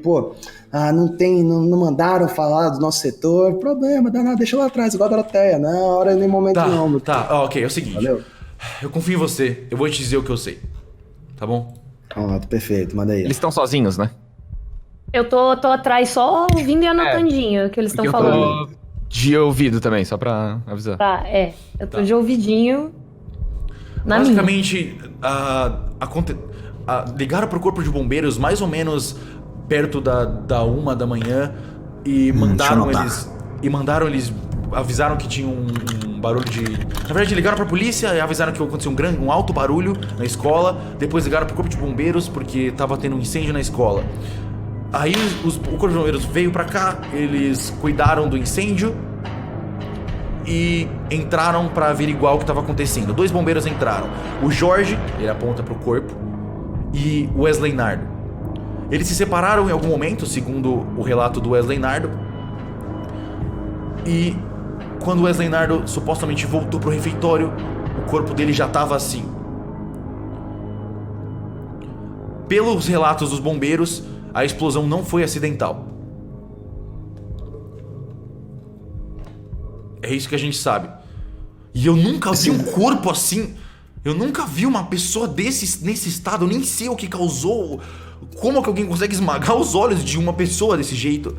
não mandaram falar do nosso setor. Problema, dá nada, deixa lá atrás, igual a Doroteia. Não, hora nem momento não, meu
Tá, ok, é o seguinte.
Valeu?
Eu confio em você, eu vou te dizer o que eu sei. Tá bom?
Pronto, perfeito, manda aí.
Eles estão sozinhos, né?
Eu tô atrás só ouvindo e anotandinho o que eles estão
Porque eu
falando.
tô de ouvido também, só pra avisar.
Tá, eu tô de ouvidinho na minha.
Basicamente, ligaram pro corpo de bombeiros mais ou menos perto da 1 da manhã e mandaram eles. Avisaram que tinha um barulho de... Na verdade, ligaram pra polícia e avisaram que aconteceu um alto barulho na escola. Depois ligaram pro corpo de bombeiros porque tava tendo um incêndio na escola. Aí o corpo de bombeiros veio pra cá, eles cuidaram do incêndio e entraram pra averiguar o que tava acontecendo. 2 bombeiros entraram. O Jorge, ele aponta pro corpo, e o Wesley Nardo. Eles se separaram em algum momento, segundo o relato do Wesley Nardo. E quando o Wesley Nardo supostamente voltou pro refeitório, o corpo dele já tava assim. Pelos relatos dos bombeiros, a explosão não foi acidental. É isso que a gente sabe. E eu nunca vi um corpo assim. Eu nunca vi uma pessoa nesse estado. Eu nem sei o que causou. Como que alguém consegue esmagar os olhos de uma pessoa desse jeito?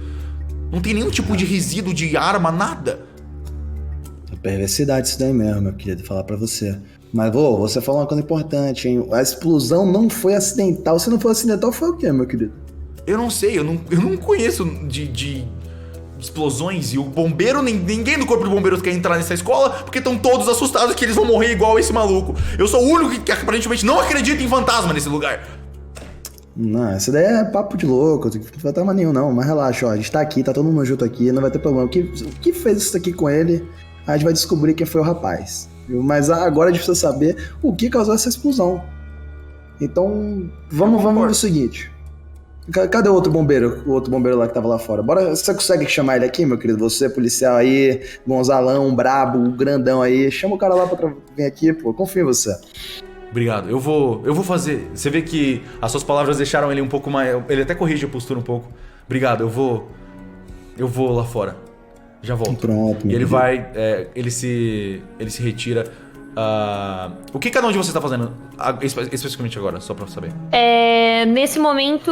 Não tem nenhum tipo de resíduo de arma, nada.
É perversidade isso daí mesmo, meu querido, falar pra você. Mas, você falou uma coisa importante, hein? A explosão não foi acidental. Se não foi acidental, foi o quê, meu querido?
Eu não sei, eu não conheço de explosões. E o bombeiro, ninguém do corpo de bombeiros quer entrar nessa escola porque estão todos assustados que eles vão morrer igual esse maluco. Eu sou o único que aparentemente não acredita em fantasma nesse lugar.
Não, isso daí é papo de louco, não vai ter mais nenhum não, mas relaxa, ó, a gente tá aqui, tá todo mundo junto aqui, não vai ter problema. O que fez isso aqui com ele, a gente vai descobrir quem foi o rapaz, viu? Mas agora a gente precisa saber o que causou essa explosão. Então, vamos no seguinte. Cadê o outro bombeiro? O outro bombeiro lá que tava lá fora. Bora, você consegue chamar ele aqui, meu querido? Você, policial aí, Gonzalão, brabo, grandão aí. Chama o cara lá pra vir aqui, pô. Confio em você.
Obrigado. Eu vou fazer. Você vê que as suas palavras deixaram ele um pouco mais... Ele até corrige a postura um pouco. Obrigado, eu vou lá fora. Já volto.
Pronto.
E ele vai... ele se retira. O que cada um de vocês tá fazendo especificamente agora, só pra saber?
Nesse momento,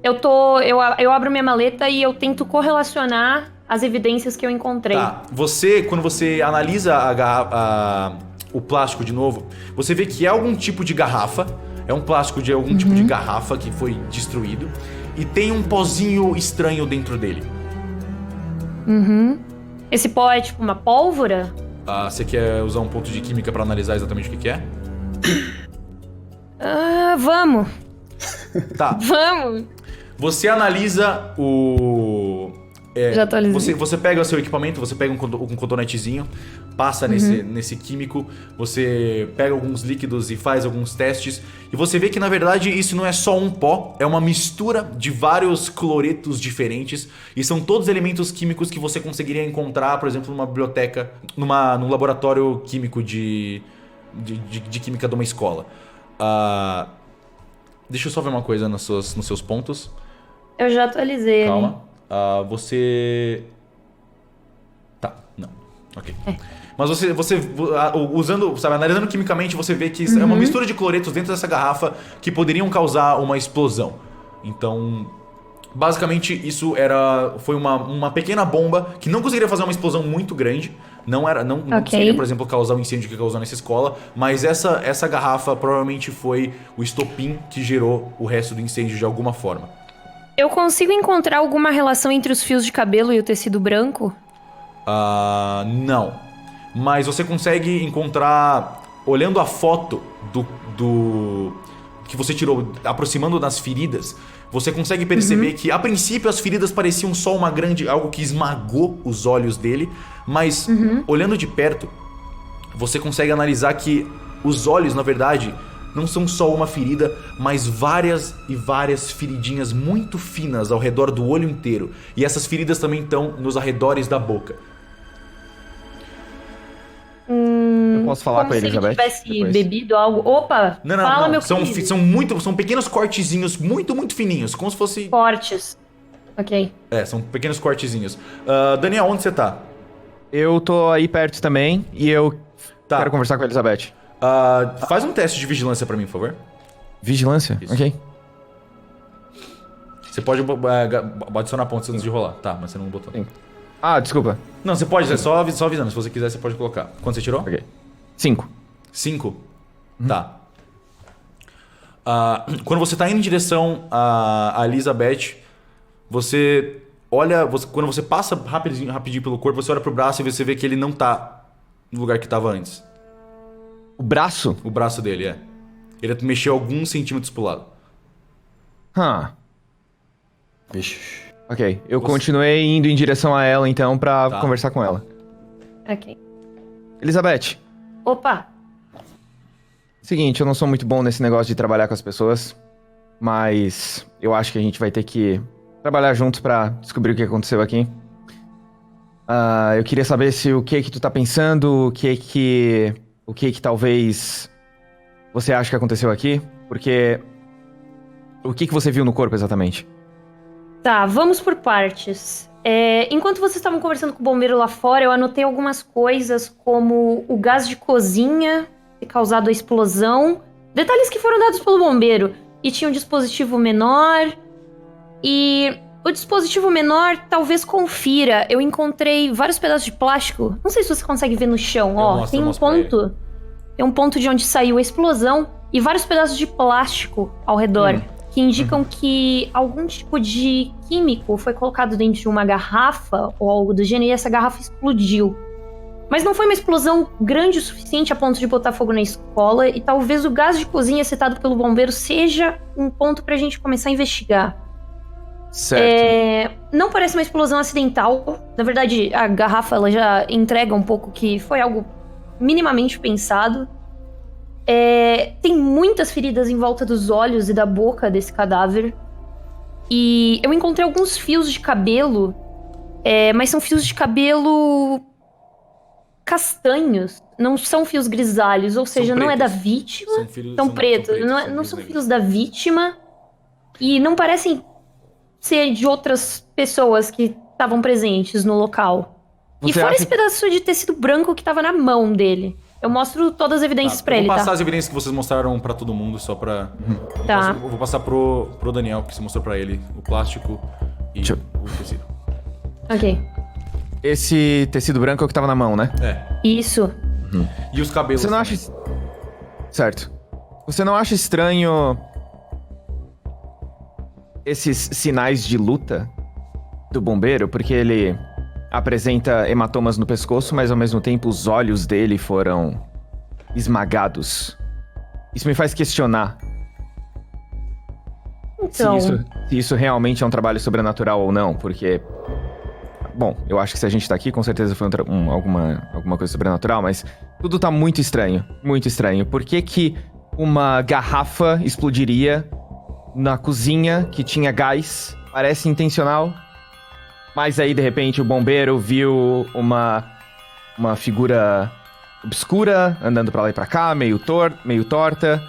eu abro minha maleta e eu tento correlacionar as evidências que eu encontrei.
Tá. Quando você analisa o plástico de novo, você vê que é algum tipo de garrafa. É um plástico de algum tipo de garrafa que foi destruído. E tem um pozinho estranho dentro dele.
Esse pó é tipo uma pólvora?
Você quer usar um ponto de química pra analisar exatamente o que é?
Vamos.
Tá.
Vamos.
Você analisa o...
Já atualizei.
Você pega o seu equipamento, você pega um cotonetezinho, passa nesse químico, você pega alguns líquidos e faz alguns testes, e você vê que na verdade isso não é só um pó, é uma mistura de vários cloretos diferentes, e são todos elementos químicos que você conseguiria encontrar, por exemplo, numa biblioteca, num laboratório químico de química de uma escola. Deixa eu só ver uma coisa nos seus pontos.
Eu já atualizei.
Calma. Você... Tá, não. Ok. Mas você usando, sabe, analisando quimicamente, você vê que é uma mistura de cloretos dentro dessa garrafa que poderiam causar uma explosão. Então, basicamente, isso foi uma pequena bomba que não conseguiria fazer uma explosão muito grande. Não conseguiria, por exemplo, causar o incêndio que causou nessa escola. Mas essa garrafa provavelmente foi o estopim que gerou o resto do incêndio de alguma forma.
Eu consigo encontrar alguma relação entre os fios de cabelo e o tecido branco?
Não. Mas você consegue encontrar, olhando a foto do que você tirou, aproximando das feridas, você consegue perceber que, a princípio, as feridas pareciam só algo que esmagou os olhos dele, mas, olhando de perto, você consegue analisar que os olhos, na verdade, não são só uma ferida, mas várias e várias feridinhas muito finas ao redor do olho inteiro. E essas feridas também estão nos arredores da boca.
Eu posso falar com a Elizabeth?
Como se ele tivesse bebido algo. Opa! Fala, meu
filho. São pequenos cortezinhos muito, muito fininhos, como se fosse...
Cortes. Ok.
São pequenos cortezinhos. Daniel, onde você tá?
Eu tô aí perto também e eu quero conversar com a Elizabeth.
Faz um teste de vigilância pra mim, por favor.
Vigilância?
Isso.
Ok.
Você pode adicionar pontos antes de rolar. Tá, mas você não botou.
Sim. Desculpa.
Não, você pode, só avisando. Se você quiser, você pode colocar. Quanto você tirou?
Ok. 5.
5? Tá. Quando você tá indo em direção a Elizabeth, você olha... Quando você passa rapidinho pelo corpo, você olha pro braço e você vê que ele não tá no lugar que tava antes.
O braço?
O braço dele, Ele mexeu alguns centímetros pro lado.
Vixe.
Ok, eu continuei indo em direção a ela, então, pra conversar com ela.
Ok.
Elizabeth.
Opa!
Seguinte, eu não sou muito bom nesse negócio de trabalhar com as pessoas, mas eu acho que a gente vai ter que trabalhar juntos pra descobrir o que aconteceu aqui. Eu queria saber se o que tu tá pensando, o que talvez você acha que aconteceu aqui, porque o que você viu no corpo exatamente?
Tá, vamos por partes. Enquanto vocês estavam conversando com o bombeiro lá fora, eu anotei algumas coisas como o gás de cozinha ter causado a explosão, detalhes que foram dados pelo bombeiro, e tinha um dispositivo menor, e o dispositivo menor talvez confira. Eu encontrei vários pedaços de plástico, não sei se você consegue ver no chão, tem um ponto. Tem um ponto de onde saiu a explosão e vários pedaços de plástico ao redor, que indicam que algum tipo de químico foi colocado dentro de uma garrafa ou algo do gênero e essa garrafa explodiu. Mas não foi uma explosão grande o suficiente a ponto de botar fogo na escola, e talvez o gás de cozinha citado pelo bombeiro seja um ponto pra gente começar a investigar.
Certo.
Não parece uma explosão acidental. Na verdade, a garrafa ela já entrega um pouco que foi algo minimamente pensado. Tem muitas feridas em volta dos olhos e da boca desse cadáver. E eu encontrei alguns fios de cabelo, mas são fios de cabelo castanhos. Não são fios grisalhos, ou seja, não é da vítima. São pretos, não são fios da vítima. E não parecem ser de outras pessoas que estavam presentes no local. E fora esse pedaço de tecido branco que tava na mão dele. Eu mostro todas as evidências pra ele, tá?
Eu vou passar as evidências que vocês mostraram pra todo mundo, só pra...
Tá.
Eu vou passar pro Daniel, que você mostrou pra ele. O plástico e o tecido.
Ok.
Esse tecido branco é o que tava na mão, né?
Isso.
E os cabelos.
Você não acha... Certo. Você não acha estranho... esses sinais de luta do bombeiro? Porque ele apresenta hematomas no pescoço, mas ao mesmo tempo os olhos dele foram esmagados. Isso me faz questionar
Então...
se isso realmente é um trabalho sobrenatural ou não, porque... Bom, eu acho que se a gente tá aqui, com certeza foi alguma coisa sobrenatural, mas tudo tá muito estranho, muito estranho. Por que uma garrafa explodiria na cozinha que tinha gás? Parece intencional. Mas aí, de repente, o bombeiro viu uma figura obscura andando pra lá e pra cá, meio torta.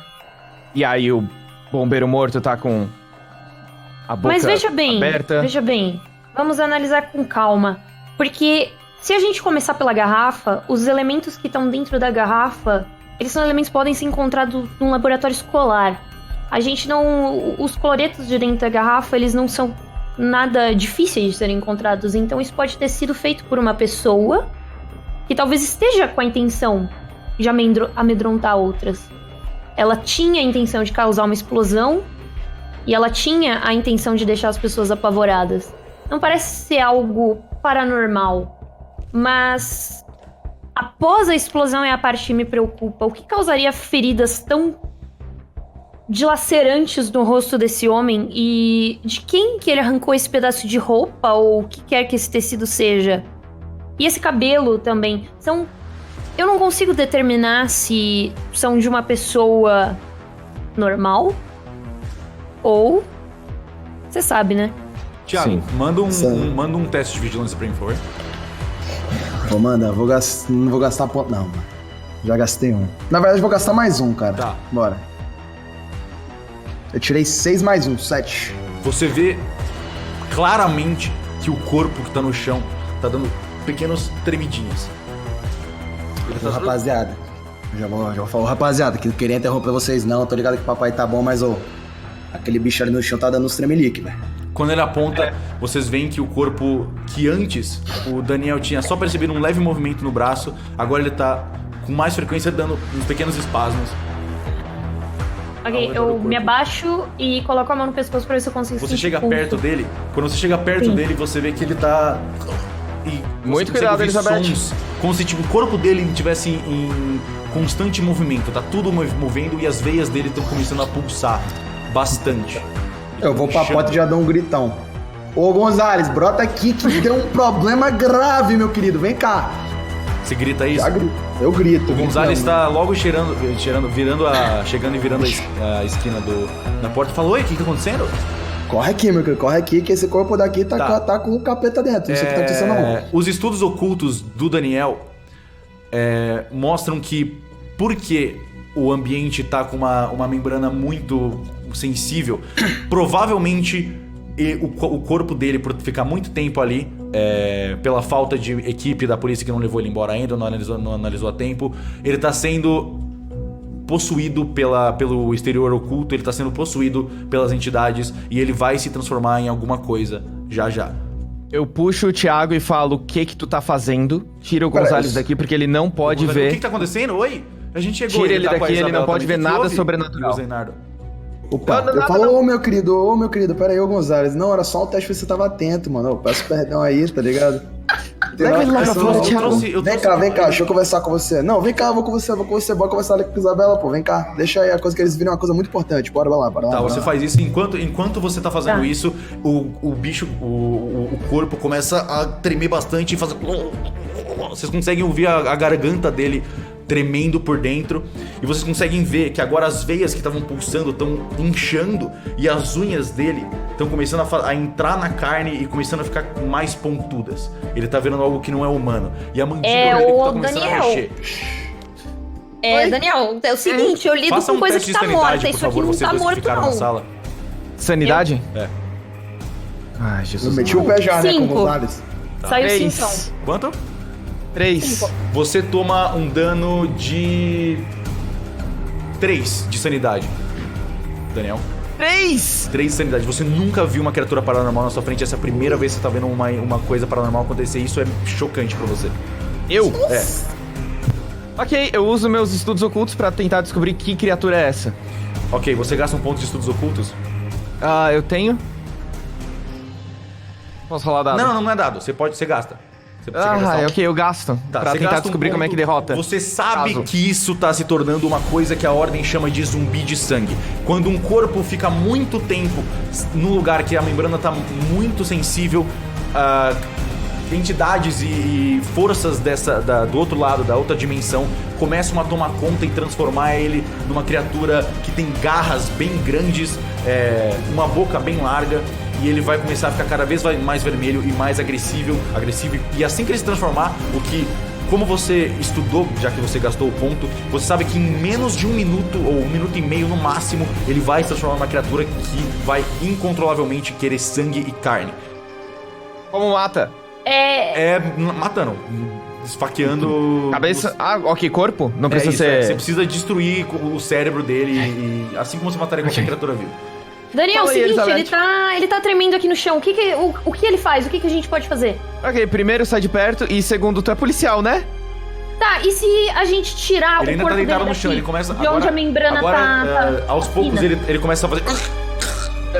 E aí o bombeiro morto tá com a boca
Mas
aberta.
veja bem. Vamos analisar com calma. Porque se a gente começar pela garrafa, os elementos que estão dentro da garrafa, eles são elementos que podem ser encontrados num laboratório escolar. A gente não... Os cloretos de dentro da garrafa, eles não são nada difíceis de serem encontrados. Então isso pode ter sido feito por uma pessoa que talvez esteja com a intenção de amedrontar outras. Ela tinha a intenção de causar uma explosão e ela tinha a intenção de deixar as pessoas apavoradas. Não parece ser algo paranormal, mas após a explosão é a parte que me preocupa. O que causaria feridas tão dilacerantes no rosto desse homem e de quem que ele arrancou esse pedaço de roupa ou o que quer que esse tecido seja? E esse cabelo também são... Eu não consigo determinar se são de uma pessoa normal ou... Você sabe, né?
Thiago, manda um teste de vigilância pra mim, por favor.
Vou mandar, não vou gastar ponto não, mano. Já gastei um. Na verdade, vou gastar mais um, cara.
Tá.
Bora. Eu tirei 6 mais 1, 7.
Você vê claramente que o corpo que tá no chão tá dando pequenos tremidinhas. Ele tá...
Rapaziada, já vou falar, rapaziada, que eu queria interromper vocês não, tô ligado que o papai tá bom, mas aquele bicho ali no chão tá dando uns tremelique, velho.
Quando ele aponta, vocês veem que o corpo que antes o Daniel tinha só percebido um leve movimento no braço, agora ele tá com mais frequência dando uns pequenos espasmos.
Ok, eu me abaixo e coloco a mão no pescoço pra ver se eu consigo
Você
sentir
chega
pulso.
perto dele, quando você chega perto dele, você vê que ele tá...
Muito cuidado, Elizabeth.
Como se tipo, o corpo dele estivesse em constante movimento, tá tudo movendo e as veias dele estão começando a pulsar bastante.
Eu vou pra porta e já dou um gritão. Ô Gonzales, brota aqui que deu um problema grave, meu querido, vem cá.
Você grita isso?
Já grito. Eu grito.
O Gonzales tá logo chegando e virando a esquina da porta e fala: Oi, o que tá acontecendo?
Corre aqui, meu querido, corre aqui, que esse corpo daqui tá com o capeta dentro. Não sei o que tá acontecendo, não.
Os estudos ocultos do Daniel mostram que porque o ambiente tá com uma membrana muito sensível, provavelmente o corpo dele, por ficar muito tempo ali, pela falta de equipe da polícia que não levou ele embora ainda, não analisou a tempo, ele tá sendo possuído pelo exterior oculto, ele tá sendo possuído pelas entidades e ele vai se transformar em alguma coisa já.
Eu puxo o Thiago e falo: o que tu tá fazendo? Tira o Gonzales daqui porque ele não pode ver.
O que tá acontecendo? Oi? A gente chegou.
Tira ele daqui, ele não pode ver nada sobrenatural.
Opa, eu falo, ô meu querido, pera aí, ô Gonzales. Não, era só um teste pra você tava atento, mano. Eu peço perdão aí, tá ligado?
Leva ele lá pra fora, Thiago.
Vem cá, deixa eu conversar com você. Não, vem cá, eu vou com você, bora conversar ali com a Isabela, pô, vem cá. Deixa aí a coisa que eles viram, uma coisa muito importante. Bora lá.
Tá, você faz isso, enquanto você tá fazendo isso, o bicho, o corpo começa a tremer bastante e fazer... Vocês conseguem ouvir a garganta dele tremendo por dentro, e vocês conseguem ver que agora as veias que estavam pulsando estão inchando e as unhas dele estão começando a entrar na carne e começando a ficar mais pontudas. Ele tá vendo algo que não é humano. E a mandíbula dele tá começando a mexer.
Daniel, é o seguinte, eu lido
Faça
com coisa
teste
que tá
de sanidade,
morta.
por
Isso aqui
favor,
não
vocês
tá
dois que
morto,
ficaram na
não.
sala.
Sanidade?
É.
Ai,
Eu
Jesus.
meti o pé já, né,
Cinco.
como o Thales.
Saiu
3.
5.
Quanto?
3.
Você toma um dano de 3 de sanidade. Daniel.
3!
3 de sanidade. Você nunca viu uma criatura paranormal na sua frente. Essa é a primeira vez que você tá vendo uma coisa paranormal acontecer. Isso é chocante pra você.
Eu?
É.
Ok, eu uso meus estudos ocultos pra tentar descobrir que criatura é essa.
Ok, você gasta um ponto de estudos ocultos?
Ah, eu tenho. Posso rolar dado?
Não é dado. Você gasta. Você quer gastar um-
Ok, eu gasto.
Tá,
pra
você
tentar
gasta um
descobrir como é que
ponto.
derrota.
Você sabe
Caso.
que isso tá se tornando uma coisa que a Ordem chama de zumbi de sangue. Quando um corpo fica muito tempo no lugar que a membrana tá muito sensível, entidades e forças do outro lado, da outra dimensão, começam a tomar conta e transformar ele numa criatura que tem garras bem grandes, uma boca bem larga. E ele vai começar a ficar cada vez mais vermelho e mais agressivo. E assim que ele se transformar, como você estudou, já que você gastou o ponto, você sabe que em menos de 1 minuto ou 1 minuto e meio no máximo, ele vai se transformar numa criatura que vai incontrolavelmente querer sangue e carne.
Como mata?
Matando, esfaqueando...
Cabeça? Ah, ok, corpo? Não precisa
isso,
ser...
Você precisa destruir o cérebro dele, assim como você mataria qualquer criatura viva.
Daniel, é o
Fala aí,
seguinte,
Elizabeth.
ele tá tremendo aqui no chão. O que ele faz? O que a gente pode fazer?
Ok, primeiro sai de perto e segundo, tu é policial, né?
Tá, e se a gente tirar
Ele
o
ainda
corpo
tá deitado
dele
no chão,
daqui,
ele começa...
de onde a membrana tá
aos poucos
fina?
ele começa a fazer...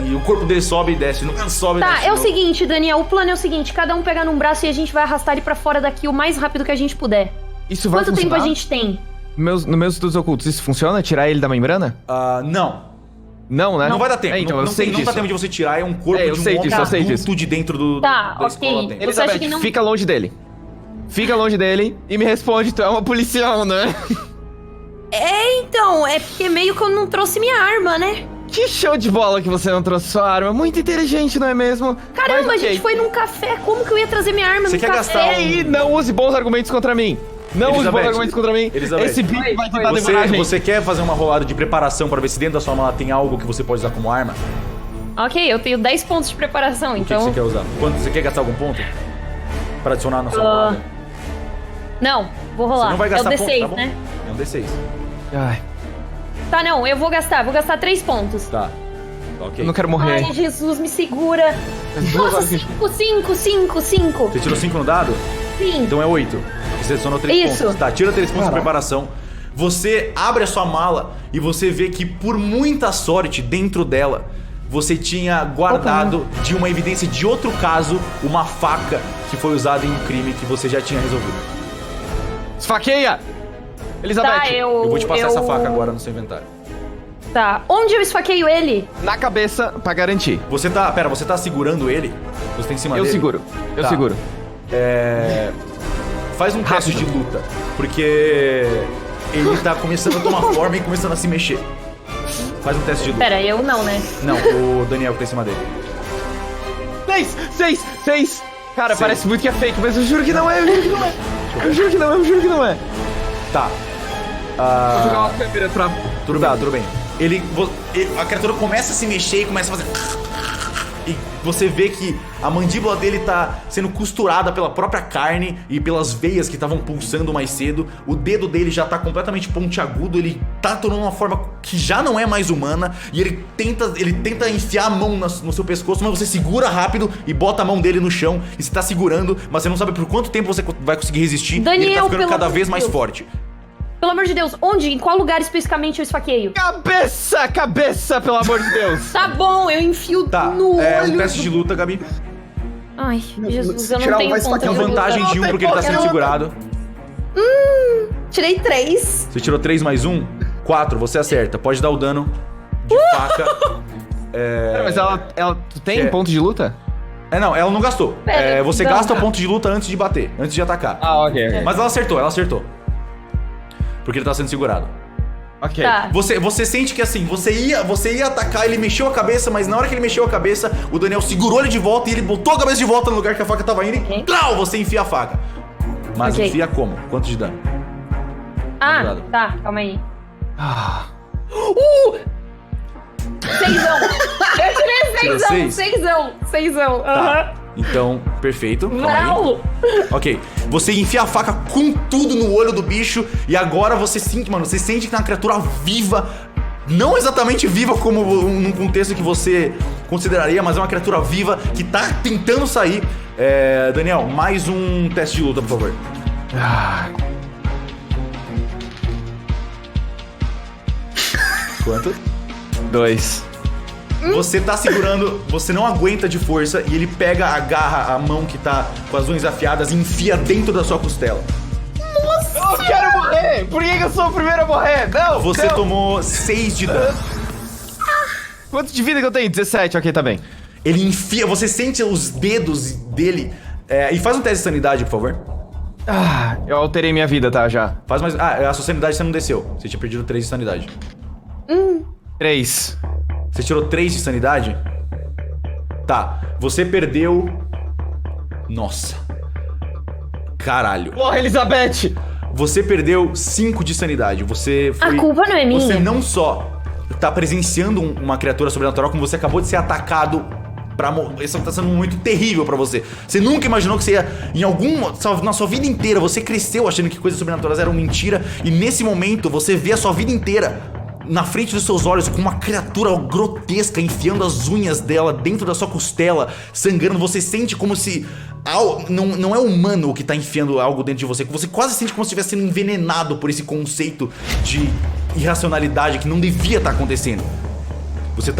E o corpo dele sobe e desce, nunca sobe e
Tá,
desce.
é o seguinte, Daniel, o plano é o seguinte, cada um pega num braço e a gente vai arrastar ele pra fora daqui o mais rápido que a gente puder.
Isso vai
Quanto tempo
funcionar?
a gente tem?
No meus estudos ocultos, isso funciona? Tirar ele da membrana?
Não.
Não, né?
Não vai dar tempo.
Então,
não,
eu sei
não
disso.
dá tempo de você tirar, é um corpo
Eu
de um
sei
homem
disso, eu sei
adulto
disso.
de dentro
Tá,
da
ok.
escola tem.
Você acha
Elizabeth,
que não-
fica longe dele. Fica longe dele e me responde, tu é uma policial, né?
Então, é porque meio que eu não trouxe minha arma, né?
Que show de bola que você não trouxe sua arma. Muito inteligente, não é mesmo?
Caramba,
Mas,
a gente foi num café, como que eu ia trazer minha arma
Você
num
quer
café?
gastar
E não use bons argumentos contra mim. Não use bons
Elizabeth,
argumentos contra mim.
Elizabeth.
Esse bicho vai tentar devorar a gente.
Você quer fazer uma rolada de preparação pra ver se dentro da sua mala tem algo que você pode usar como arma?
Ok, eu tenho 10 pontos de preparação,
O que
então...
você quer usar? Quanto, você quer gastar algum ponto? Pra adicionar na sua rolada?
Não, vou rolar.
Você não vai
É o
gastar
D6,
ponto, tá bom?
né?
É um D6.
Ai,
Tá, não, eu vou gastar 3 pontos.
Tá. Ok.
eu não quero morrer.
Ai, Jesus, me segura.
As duas
Nossa,
horas que-
5.
Você tirou 5 no dado?
Sim.
Então é 8. Você adicionou 3
Isso.
pontos. Tá, tira 3 pontos de
Caraca.
preparação. Você abre a sua mala e você vê que, por muita sorte, dentro dela, você tinha guardado de uma evidência de outro caso uma faca que foi usada em um crime que você já tinha resolvido.
Esfaqueia! Elizabeth,
Tá,
Eu vou te passar essa faca agora no seu inventário.
Tá, onde eu esfaqueio ele?
na cabeça pra garantir.
Você tá segurando ele? Você tá em cima
Eu
dele?
seguro, eu
Tá.
seguro.
Faz um teste de luta, porque ele tá começando a tomar forma e começando a se mexer. Faz um teste de luta.
Pera, eu não, né?
Não, o Daniel que tá em cima dele.
6! Cara,
Seis.
parece muito que é fake, mas eu juro que não é, eu juro que não é. Eu juro que não é.
Tá.
Vou jogar uma câmera pra...
Tudo bem. A criatura começa a se mexer e começa a fazer... E você vê que a mandíbula dele tá sendo costurada pela própria carne e pelas veias que estavam pulsando mais cedo. O dedo dele já tá completamente pontiagudo, ele tá tomando uma forma que já não é mais humana. E ele tenta enfiar a mão no seu pescoço, mas você segura rápido e bota a mão dele no chão. E você tá segurando, mas você não sabe por quanto tempo você vai conseguir resistir. E ele tá
Daniel,
ficando
pelo
cada
amor
vez
de
mais
Deus.
forte.
Pelo amor de Deus, onde? Em qual lugar especificamente eu esfaqueio?
Cabeça, pelo amor de Deus.
Tá bom, eu enfio
Tá,
no olho
um teste de luta, Gabi.
Ai, Jesus, eu não
Tirar um
tenho
vai
ponto de
esfaquear
Com
um
luta.
vantagem de 1 porque ele tá sendo segurado.
Tirei 3.
Você tirou 3 mais 1? 4, você acerta. Pode dar o dano de faca.
Pera, mas ela... Tu tem
É.
ponto de luta?
Não, ela não gastou.
Pera,
Você
não.
gasta o ponto de luta antes de bater, antes de atacar.
Ah, ok.
Mas ela acertou. Porque ele tá sendo segurado.
Ok.
Tá.
Você sente que assim, você ia atacar, ele mexeu a cabeça, mas na hora que ele mexeu a cabeça, o Daniel segurou ele de volta e ele botou a cabeça de volta no lugar que a faca tava indo e trau, você enfia a faca. Mas
Ok.
enfia como? Quanto de dano?
Ah, tá, calma aí.
Ah,
Seisão! Eu tirei
Tirou
seisão!
Tá.
Aham.
Então, perfeito. Calma aí.
Vrau!
Ok, você enfia a faca com tudo no olho do bicho e agora você sente, mano, você sente que tá uma criatura viva, não exatamente viva como num contexto que você consideraria, mas é uma criatura viva que tá tentando sair. Daniel, mais um teste de luta, por favor. Quanto?
2.
Você tá segurando, você não aguenta de força e ele pega, agarra a mão que tá com as unhas afiadas e enfia dentro da sua costela.
Eu quero morrer! Por que eu sou o primeiro a morrer? Não!
Você
não.
tomou 6 de dano.
Quanto de vida que eu tenho? 17, ok, tá bem.
Ele enfia, você sente os dedos dele. E faz um teste de sanidade, por favor.
Eu alterei minha vida, tá, já.
Faz mais. A sua sanidade você não desceu. Você tinha perdido 3 de sanidade.
3.
Você tirou 3 de sanidade? Tá. Você perdeu. Nossa. Caralho.
Morre, Elizabeth!
Você perdeu 5 de sanidade. Você foi.
A culpa não é minha.
Você não só tá presenciando uma criatura sobrenatural, como você acabou de ser atacado pra morrer. Isso tá sendo um momento terrível pra você. Você nunca imaginou que você ia, na sua vida inteira, você cresceu achando que coisas sobrenaturais eram mentira, e nesse momento você vê a sua vida inteira na frente dos seus olhos com uma criatura grotesca enfiando as unhas dela dentro da sua costela, sangrando. Você sente como se não é humano o que tá enfiando algo dentro de você. Você quase sente como se estivesse sendo envenenado por esse conceito de irracionalidade que não devia estar acontecendo. Você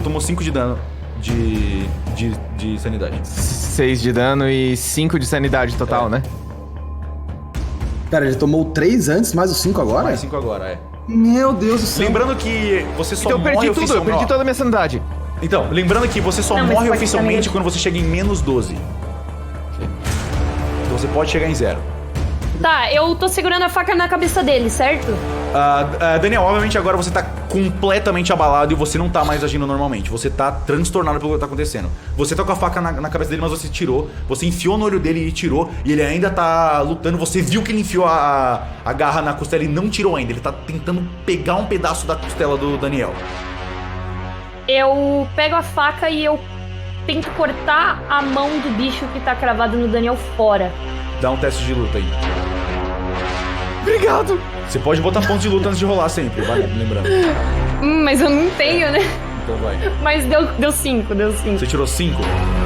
tomou 5 de dano de sanidade.
6 de dano e 5 de sanidade total, né?
Pera, ele tomou 3 antes, mais os 5 agora?
Mais 5 agora,
Meu Deus do céu.
Lembrando que você só
Então eu
morre
perdi tudo, eu
oficialmente.
perdi toda a minha sanidade.
Então, lembrando que você só
Não, mas
morre
pode
oficialmente
ficar
quando você chega em menos 12. Então você pode chegar em 0.
Tá, eu tô segurando a faca na cabeça dele, certo?
Daniel, obviamente agora você tá completamente abalado e você não tá mais agindo normalmente. Você tá transtornado pelo que tá acontecendo. Você tá com a faca na cabeça dele, mas você tirou. Você enfiou no olho dele e tirou. E ele ainda tá lutando. Você viu que ele enfiou a garra na costela e não tirou ainda. Ele tá tentando pegar um pedaço da costela do Daniel.
Eu pego a faca e eu tento cortar a mão do bicho que tá cravado no Daniel fora.
Dá um teste de luta aí.
Obrigado!
Você pode botar ponto de luta antes de rolar sempre, vai lembrando.
Mas eu não tenho, né?
Então vai.
Mas deu 5, deu 5.
Você tirou 5?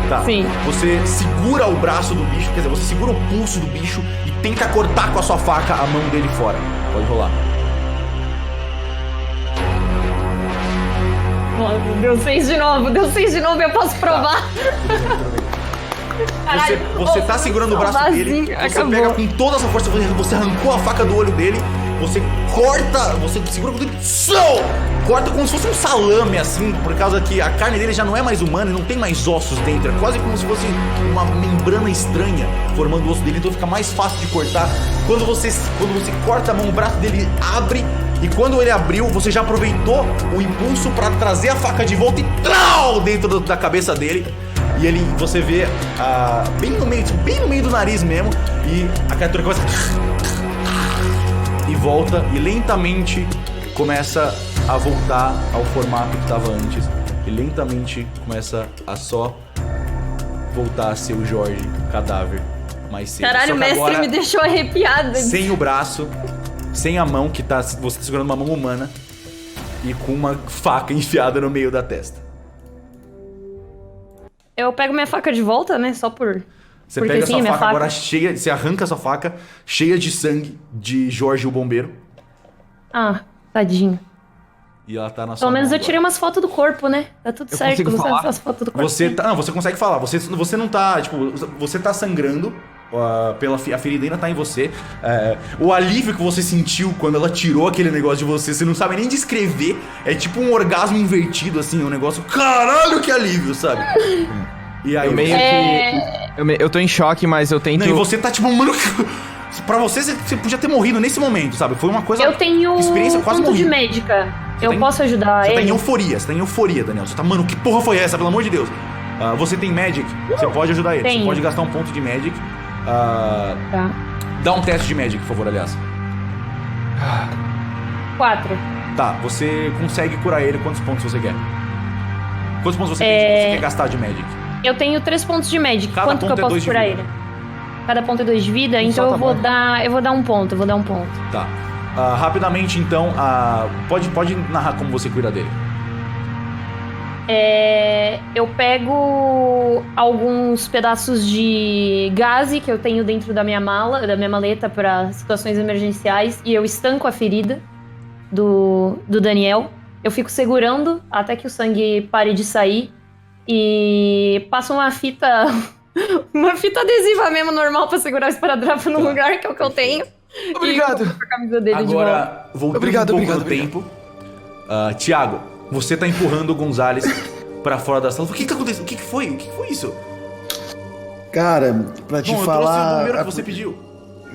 Tá.
Sim.
Você segura o braço do bicho, quer dizer, você segura o pulso do bicho e tenta cortar com a sua faca a mão dele fora. Pode rolar.
Deu 6 de novo, eu posso provar. Caralho,
Você tá segurando o braço dele, você
acabou.
pega com toda a sua força, você arrancou a faca do olho dele, você corta, você segura com tudo, corta como se fosse um salame, assim, por causa que a carne dele já não é mais humana e não tem mais ossos dentro, é quase como se fosse uma membrana estranha formando o osso dele, então fica mais fácil de cortar. Quando você corta a mão, o braço dele abre, e quando ele abriu, você já aproveitou o impulso pra trazer a faca de volta e trau dentro da cabeça dele. E você vê bem no meio do nariz mesmo, e a criatura começa e volta e lentamente começa a voltar ao formato que estava antes. E lentamente começa a só voltar a ser o Jorge, cadáver, mais cedo.
Caralho,
Só
o
que
mestre
agora,
me deixou arrepiada.
sem o braço, sem a mão, que você tá segurando uma mão humana, e com uma faca enfiada no meio da testa.
Eu pego minha faca de volta, né? Só por...
Você
porque
pega a
sim,
sua
minha
faca agora cheia, você arranca a sua faca cheia de sangue de Jorge o bombeiro,
Ah, tadinho.
e ela tá na sua
Pelo menos
mão
eu tirei
agora.
umas fotos do corpo, né? Tá tudo certo.
consigo
Você
falar?
faz foto do corpo.
Você consegue falar. Você não tá, tipo, você tá sangrando. A ferida ainda tá em você. O alívio que você sentiu quando ela tirou aquele negócio de você não sabe nem descrever. É tipo um orgasmo invertido, assim, um negócio. Caralho, que alívio, sabe? E aí
Eu meio que... Eu tô em choque, mas eu tento...
Não, e você tá tipo, mano. Pra você podia ter morrido nesse momento, sabe? Foi uma coisa...
Eu tenho
experiência quase
ponto de
morri.
médica.
Você
Eu
tá em-
posso ajudar
Você tá em
ele?
euforia, Daniel. Você tá, mano, que porra foi essa, pelo amor de Deus? Você tem Magic, você pode ajudar ele. Você
Tenho.
pode gastar um ponto de Magic.
Tá.
Dá um teste de Magic, por favor, aliás.
4.
Tá, você consegue curar ele. Quantos pontos você quer? Quantos pontos você quer gastar de Magic?
Eu tenho 3 pontos de Magic.
Cada
Quanto que eu
ponto é
posso
2 de
curar
vida.
ele? Cada ponto é 2 de vida, então
tá
eu vou
bom.
dar um ponto,
Tá. Rapidamente, então, pode narrar como você cuida dele.
Eu pego alguns pedaços de gaze que eu tenho dentro da minha maleta para situações emergenciais e eu estanco a ferida do Daniel. Eu fico segurando até que o sangue pare de sair e passo uma fita adesiva mesmo normal para segurar o esparadrapo no lugar, que é o que eu tenho.
Obrigado.
E coloco a camisa dele de volta.
Agora, voltando
Obrigado,
um pouco
obrigado,
no tempo. Thiago, você tá empurrando o Gonzalez pra fora da sala. O que tá acontecendo? O que foi? O que foi isso?
Cara, pra te
Bom, eu
falar.
trouxe o número que você pediu.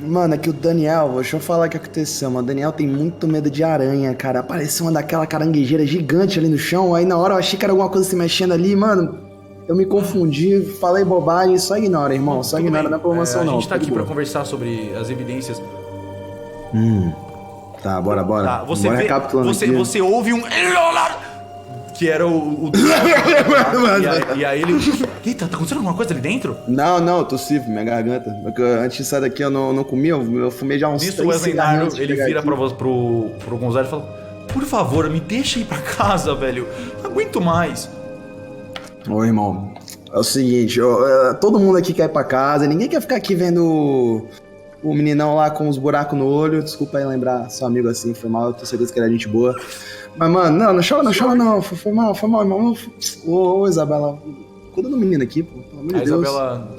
Mano, é que o Daniel, deixa eu falar o que aconteceu, mano. O Daniel tem muito medo de aranha, cara. Apareceu uma daquela caranguejeira gigante ali no chão. Aí na hora eu achei que era alguma coisa se mexendo ali, mano. Eu me confundi, falei bobagem. Só ignora, irmão. Só
Tudo
ignora,
bem.
não é promoção, não.
A gente tá
tudo
aqui pra
boa.
conversar sobre as evidências.
Tá, bora.
Tá, você
bora
vê,
recapitulando aqui.
você ouve um... Que era o... e aí ele... Eita, tá acontecendo alguma coisa ali dentro?
Não, eu tossi, minha garganta. Porque antes de sair daqui eu não comi, eu fumei já uns
Nisso o
3
Wesley
cigarros
Nardo,
antes de
ele
chegar
vira
aqui.
pro Gonzalo e fala: por favor, me deixa ir pra casa, velho. Não aguento mais.
Ô, irmão, é o seguinte, todo mundo aqui quer ir pra casa, ninguém quer ficar aqui vendo o meninão lá com os buracos no olho. Desculpa aí lembrar seu amigo assim, foi mal, eu tenho certeza que ele é gente boa. Mas, mano, não chora não, foi mal, irmão. Ô, Isabela, cuida do menino aqui, pô, pelo amor
A
de Deus.
Isabela.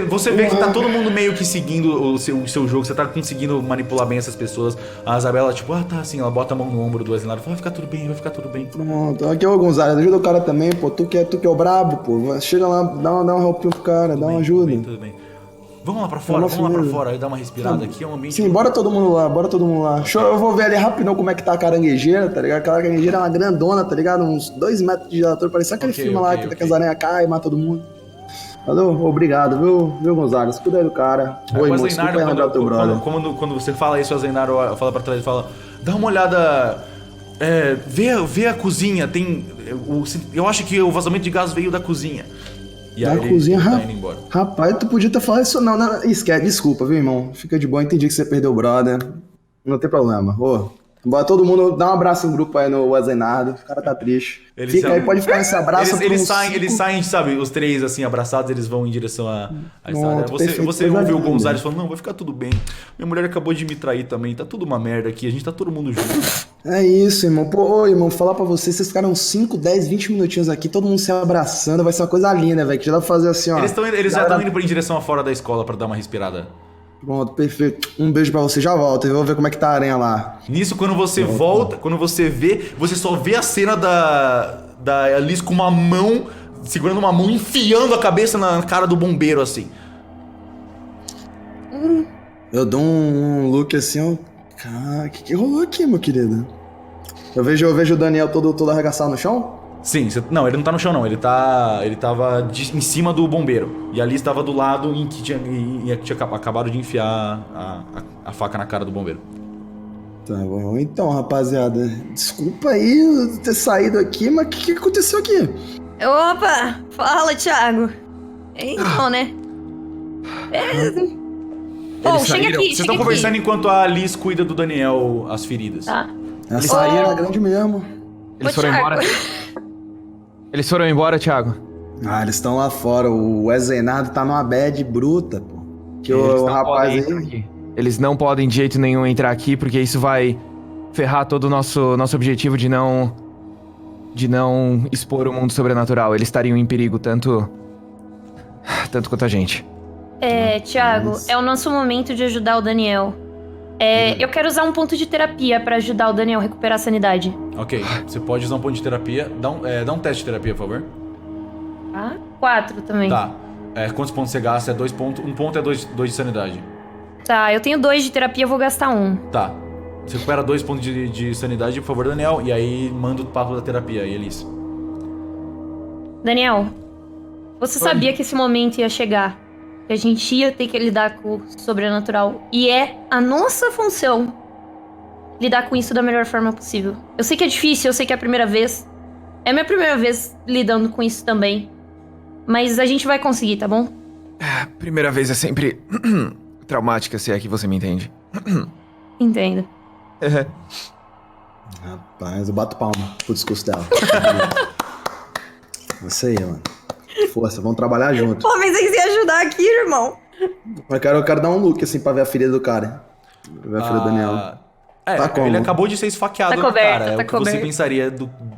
Você vê que tá todo mundo meio que seguindo o seu jogo, você tá conseguindo manipular bem essas pessoas. A Isabela, tipo, tá assim, ela bota a mão no ombro do Wesley Nardo e fala: vai ficar tudo bem.
Pronto, aqui, ô Gonzalo, ajuda o cara também, pô, tu que é o brabo, pô, chega lá, dá um helpinho pro cara, dá uma ajuda.
Tudo bem. Vamos lá pra fora, aí dar uma respirada aqui, é um ambiente...
Sim, bora todo mundo lá. Eu vou ver ali rapidão como é que tá a caranguejeira, tá ligado? Aquela caranguejeira é uma grandona, tá ligado? Uns 2 metros de altura, parece aquele
Ok,
filme lá
ok,
que as aranhas caem e mata todo mundo. Valeu? Obrigado, viu, Gonzalo? Cuida aí do cara.
O
Oi, irmão,
Wesley
desculpa
Nardo,
aí lembrar do teu brother.
quando você fala isso, o Wesley Nardo fala pra trás e fala: dá uma olhada, vê a cozinha, eu acho que o vazamento de gás veio da cozinha. E
Da
aí
cozinha,
ele tá indo embora.
Rapaz, tu podia ter falado isso não, esquece, desculpa, viu, irmão? Fica de boa, entendi que você perdeu o brother. Não tem problema. Ô, bora todo mundo, dá um abraço em grupo aí no Wesley Nardo, o cara tá triste. Fica aí, pode ficar nesse abraço.
Eles
por uns
eles saem, sabe, os três assim, abraçados, eles vão em direção à estrada.
Pronto, perfeito,
Você
coisa
ouve o
linda.
Gonzalez falando: não, vai ficar tudo bem. Minha mulher acabou de me trair também, tá tudo uma merda aqui, a gente tá todo mundo junto.
É isso, irmão. Pô, ô, irmão, falar pra vocês ficaram 5, 10, 20 minutinhos aqui, todo mundo se abraçando, vai ser uma coisa linda, velho, que já dá pra fazer assim, ó.
Eles já
Galera-
estão indo em direção a fora da escola pra dar uma respirada.
Pronto, perfeito. Um beijo pra você, já volto, eu vou ver como é que tá a aranha lá.
Nisso, quando você volta, quando você vê, você só vê a cena da Alice com uma mão, segurando uma mão, enfiando a cabeça na cara do bombeiro, assim.
Eu dou um look assim, ó. Cara, o que rolou aqui, meu querido? Eu vejo o Daniel todo arregaçado no chão?
Sim, não, ele não tá no chão, não. Ele tava em cima do bombeiro. E a Alice tava do lado em que tinha acabado de enfiar a faca na cara do bombeiro.
Tá bom, então, rapaziada, desculpa aí eu ter saído aqui, mas o que aconteceu aqui?
Opa! Fala, Thiago. Então, né? Chega
saíram?
aqui,
Vocês estão conversando enquanto a Alice cuida do Daniel as feridas.
Tá.
Essa aí era grande mesmo.
Eles
Ô,
foram
Thiago.
embora? Eles foram embora, Thiago?
Ah, eles estão lá fora. O Wesley Nardo tá numa bad bruta, pô. Que
Eles
o
não
rapaz
podem entrar
aí.
aqui. Eles não podem de jeito nenhum entrar aqui, porque isso vai ferrar todo o nosso objetivo de não expor o mundo sobrenatural. Eles estariam em perigo tanto quanto a gente.
Thiago,
Isso.
é o nosso momento de ajudar o Daniel. Eu quero usar um ponto de terapia pra ajudar o Daniel a recuperar a sanidade.
Ok, você pode usar um ponto de terapia. Dá um teste de terapia, por favor.
Tá? 4 também.
Tá. Quantos pontos você gasta? É 2 pontos. Um ponto é 2 de sanidade.
Tá, eu tenho 2 de terapia, eu vou gastar 1.
Tá. Você recupera 2 pontos de sanidade, por favor, Daniel. E aí manda o papo da terapia aí, Elis.
Daniel, você sabia que esse momento ia chegar. Que a gente ia ter que lidar com o sobrenatural. E é a nossa função lidar com isso da melhor forma possível. Eu sei que é difícil, eu sei que é a primeira vez. É a minha primeira vez lidando com isso também. Mas a gente vai conseguir, tá bom?
Primeira vez é sempre traumática, se é que você me entende.
Entendo.
Rapaz, eu bato palma pro discurso dela. Isso aí, mano. Força, vamos trabalhar junto.
Pô, pensei que você ia ajudar aqui, irmão.
Eu quero dar um look, assim, pra ver a ferida do cara. Pra ver a ferida do Daniel. Tá como?
Ele acabou de ser esfaqueado
Tá
na
coberto,
cara. É
tá
o que você
coberto.
pensaria.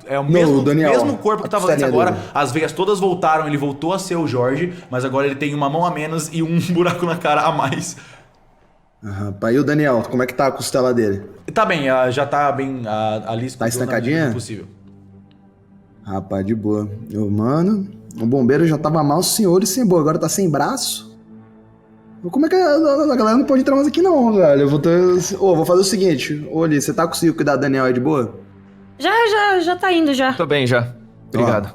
É o
Não, Daniel,
mesmo corpo que tava antes
costelinha
agora.
dele.
As veias todas voltaram, ele voltou a ser o Jorge, mas agora ele tem uma mão a menos e um buraco na cara a mais.
Rapaz, e o Daniel, como é que tá a costela dele?
Tá bem, já tá bem. A Alice
Tá
cuidou na
estancadinha?
medida do possível.
Rapaz, de boa. Mano, o bombeiro já tava mal, senhor e sem boa, agora tá sem braço. Como é que a galera não pode entrar mais aqui não, velho? Eu vou ter... vou fazer o seguinte. Ô, Li, você tá conseguindo cuidar do Daniel aí de boa?
Já tá indo já.
Tô bem já. Obrigado.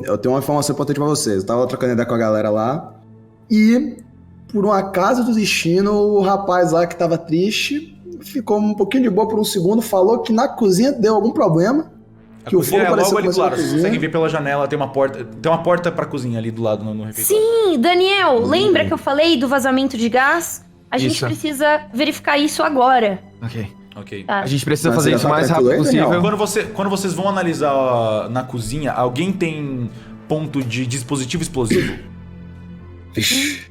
Eu tenho uma informação importante pra vocês. Eu tava trocando ideia com a galera lá e, por um acaso do destino, o rapaz lá que tava triste ficou um pouquinho de boa por um segundo, falou que na cozinha deu algum problema.
A
Que o
cozinha
fogo
é
pareceu
logo ali do
começar na
lado. Você
cozinha.
consegue ver pela janela, tem uma porta pra cozinha ali do lado no refeitório.
Sim, Daniel, lembra que eu falei do vazamento de gás? A gente
Isso.
precisa verificar isso agora.
Ok.
Tá.
A gente precisa
Mas
fazer
você
isso
já
o
tá
mais
tranquilo
rápido
aí, Daniel?
possível.
Quando vocês vão analisar na cozinha, alguém tem ponto de dispositivo explosivo?
Vixe.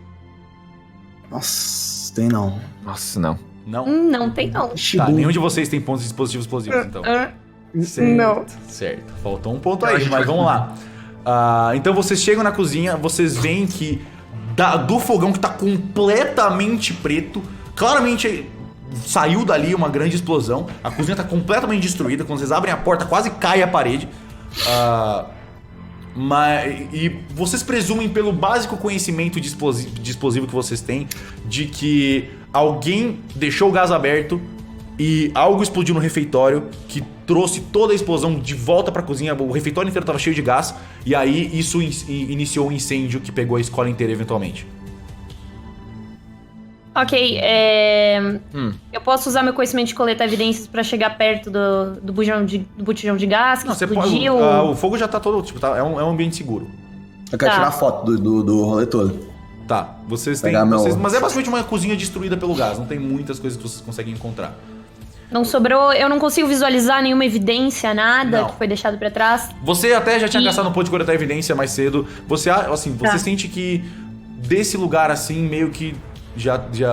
Nossa, tem não.
Nossa, não.
Não?
Não tem não.
Tá, nenhum de vocês tem pontos de dispositivos explosivos, então. Certo,
Não.
certo. Faltou um ponto aí, mas vamos lá. Então vocês chegam na cozinha, vocês veem que do fogão que tá completamente preto, claramente saiu dali uma grande explosão. A cozinha tá completamente destruída. Quando vocês abrem a porta, quase cai a parede. E vocês presumem, pelo básico conhecimento de explosivo que vocês têm, de que alguém deixou o gás aberto e algo explodiu no refeitório que trouxe toda a explosão de volta pra cozinha. O refeitório inteiro tava cheio de gás. E aí isso iniciou um incêndio que pegou a escola inteira eventualmente.
Ok, eu posso usar meu conhecimento de coletar evidências pra chegar perto do botijão de gás que
Não, você pode.
explodiu?
O fogo já tá todo. Tipo, é um ambiente seguro.
Eu quero
Tá.
tirar foto do rolê todo.
Tá, vocês têm.
Pegar meu-
Mas é basicamente uma cozinha destruída pelo gás. Não tem muitas coisas que vocês conseguem encontrar.
Não sobrou, eu não consigo visualizar nenhuma evidência, nada
Não.
que foi deixado pra trás.
Você até já tinha
E-
gastado um ponto de coletar evidência mais cedo. Você
Tá.
sente que desse lugar assim, meio que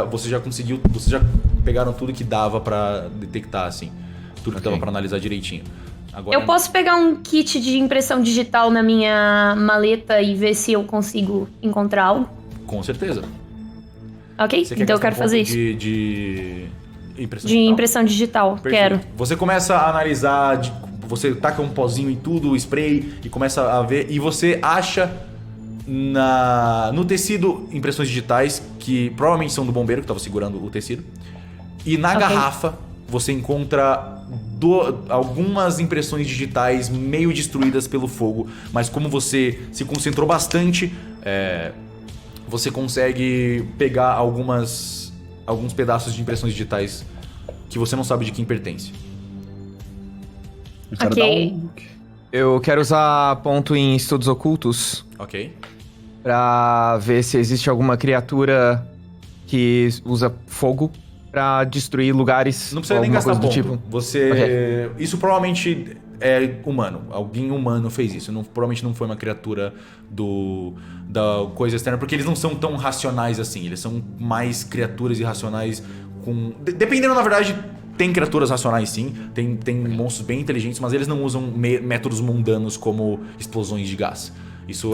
você já conseguiu. Vocês já pegaram tudo que dava pra detectar, assim. Tudo que
Ok.
dava pra analisar direitinho. Agora,
Eu posso pegar um kit de impressão digital na minha maleta e ver se eu consigo encontrar algo?
Com certeza.
Ok?
Você quer
Então eu
gastar
quero
um
fazer
ponto
isso.
De impressão
De
digital?
impressão digital,
Perfeito.
quero.
Você começa a analisar, você taca um pozinho em tudo, spray, e começa a ver, e você acha no tecido impressões digitais, que provavelmente são do bombeiro que estava segurando o tecido. E na
Ok.
garrafa você encontra algumas impressões digitais meio destruídas pelo fogo, mas como você se concentrou bastante, você consegue pegar alguns pedaços de impressões digitais que você não sabe de quem pertence.
Eu quero
Ok.
dar um...
Eu quero usar ponto em estudos ocultos
Ok?
pra ver se existe alguma criatura que usa fogo pra destruir lugares.
Não precisa
ou
nem
alguma
gastar
coisa
ponto.
do tipo.
Você. Isso provavelmente é humano. Alguém humano fez isso. Provavelmente não foi uma criatura da coisa externa, porque eles não são tão racionais assim. Eles são mais criaturas irracionais com. Dependendo, na verdade. Tem criaturas racionais, sim. Tem monstros bem inteligentes, mas eles não usam métodos mundanos como explosões de gás. Isso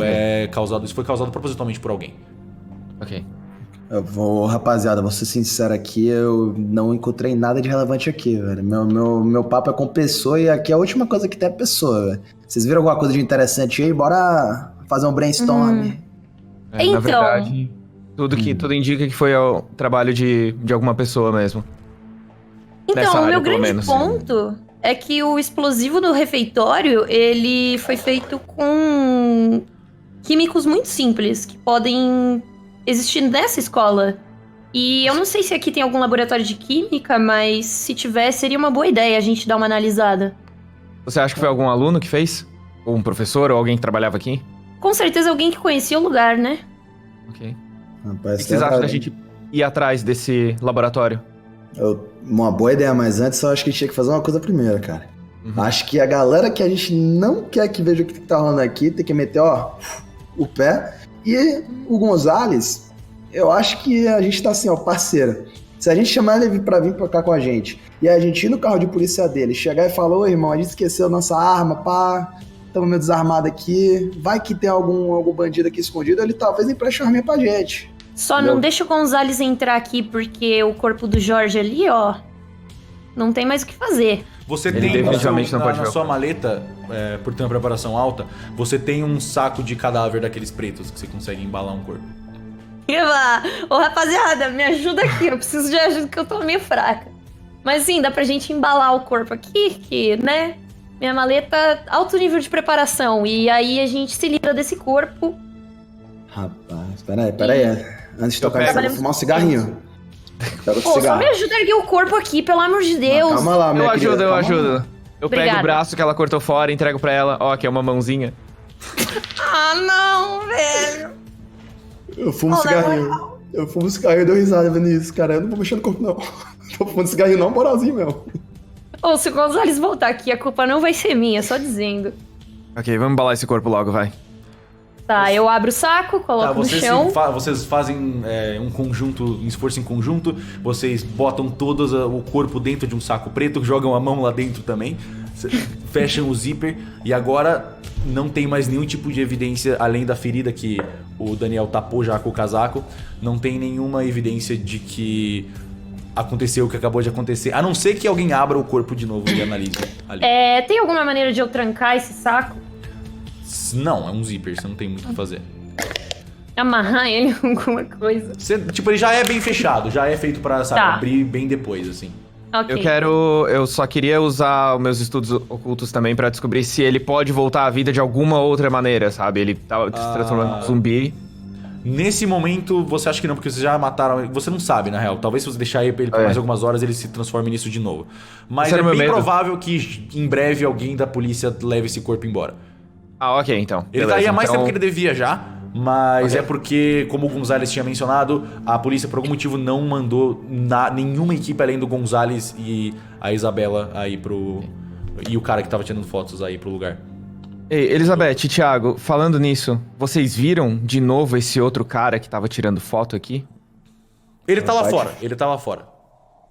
foi causado propositalmente por alguém.
Ok.
Rapaziada, vou ser sincero aqui, eu não encontrei nada de relevante aqui, velho. Meu papo é com pessoa e aqui a última coisa que tem é pessoa, velho. Vocês viram alguma coisa de interessante aí? Bora fazer um brainstorm.
Na
Então,
verdade. Tudo indica que foi o trabalho de alguma pessoa mesmo. Nessa
Então, o
área,
meu
pelo
grande
menos.
ponto é que o explosivo do refeitório, ele foi feito com químicos muito simples, que podem existir nessa escola. E eu não sei se aqui tem algum laboratório de química, mas se tiver, seria uma boa ideia a gente dar uma analisada.
Você acha que foi algum aluno que fez? Ou um professor, ou alguém que trabalhava aqui?
Com certeza alguém que conhecia o lugar, né?
Ok.
Rapaz,
O que vocês acham da gente ir atrás desse laboratório?
Uma boa ideia, mas antes eu acho que a gente tinha que fazer uma coisa primeiro, cara. Acho que a galera que a gente não quer que veja o que tá rolando aqui tem que meter, o pé. E o Gonzalez, eu acho que a gente tá assim, parceiro. Se a gente chamar ele pra vir pra cá com a gente, e a gente ir no carro de polícia dele, chegar e falar, ô irmão, a gente esqueceu nossa arma, pá, estamos meio desarmado aqui, vai que tem algum bandido aqui escondido, ele talvez empreste uma arminha pra gente.
Só não deixa o Gonzalez entrar aqui, porque o corpo do Jorge ali, não tem mais o que fazer.
Você
Ele
tem
definitivamente não pode
na
ver o
sua
corpo.
maleta, por ter uma preparação alta, você tem um saco de cadáver daqueles pretos que você consegue embalar um corpo.
Eva! Ô, rapaziada, me ajuda aqui, eu preciso de ajuda que eu tô meio fraca. Mas sim, dá pra gente embalar o corpo aqui, que, né? Minha maleta, alto nível de preparação. E aí a gente se livra desse corpo.
Rapaz, peraí. Antes de tocar
pego.
isso, eu vou fumar um cigarrinho. Pega o
Pô, só
cigarro.
me ajuda a erguer o corpo aqui, pelo amor de Deus.
Calma lá, minha
Eu
querida,
ajudo, eu
calma lá.
ajudo. Eu pego
Obrigada.
o braço que ela cortou fora, entrego pra ela. Ó, aqui é uma mãozinha.
Ah, não, velho.
Eu fumo cigarrinho. Eu fumo cigarrinho e dou risada vendo isso, cara. Eu não vou mexer no corpo, não. Tô fumando cigarrinho não, moralzinho mesmo.
Ô, se o Gonzalez voltar aqui, a culpa não vai ser minha, só dizendo.
Ok, vamos embalar esse corpo logo, vai.
Tá, eu abro o saco,
Tá,
coloco no chão.
vocês fazem um conjunto, um esforço em conjunto, vocês botam todo o corpo dentro de um saco preto, jogam a mão lá dentro também, fecham o zíper e agora não tem mais nenhum tipo de evidência, além da ferida que o Daniel tapou já com o casaco, não tem nenhuma evidência de que aconteceu o que acabou de acontecer, a não ser que alguém abra o corpo de novo e analise ali.
Tem alguma maneira de eu trancar esse saco?
Não, é um zíper, você não tem muito o que fazer.
Amarrar ele em alguma coisa?
Ele já é bem fechado, já é feito pra, sabe,
Tá.
abrir bem depois, assim.
Ok.
Eu só queria usar os meus estudos ocultos também pra descobrir se ele pode voltar à vida de alguma outra maneira, sabe? Ele tá se transformando em um zumbi.
Nesse momento, você acha que não, porque vocês já mataram... Você não sabe, na real. Talvez se você deixar ele por mais algumas horas, ele se transforme nisso de novo. Mas
Esse
é
era o
bem
meu medo.
provável que em breve alguém da polícia leve esse corpo embora.
Ah, ok, então.
Ele
Beleza,
tá aí há mais
então...
tempo que ele devia já, mas
Ok.
é porque, como o Gonzalez tinha mencionado, a polícia por algum motivo não mandou nenhuma equipe além do Gonzalez e a Isabela aí pro... E o cara que tava tirando fotos aí pro lugar.
Ei, Elizabeth e Thiago, falando nisso, vocês viram de novo esse outro cara que tava tirando foto aqui?
Ele tá lá
Pode.
fora, ele tá lá fora.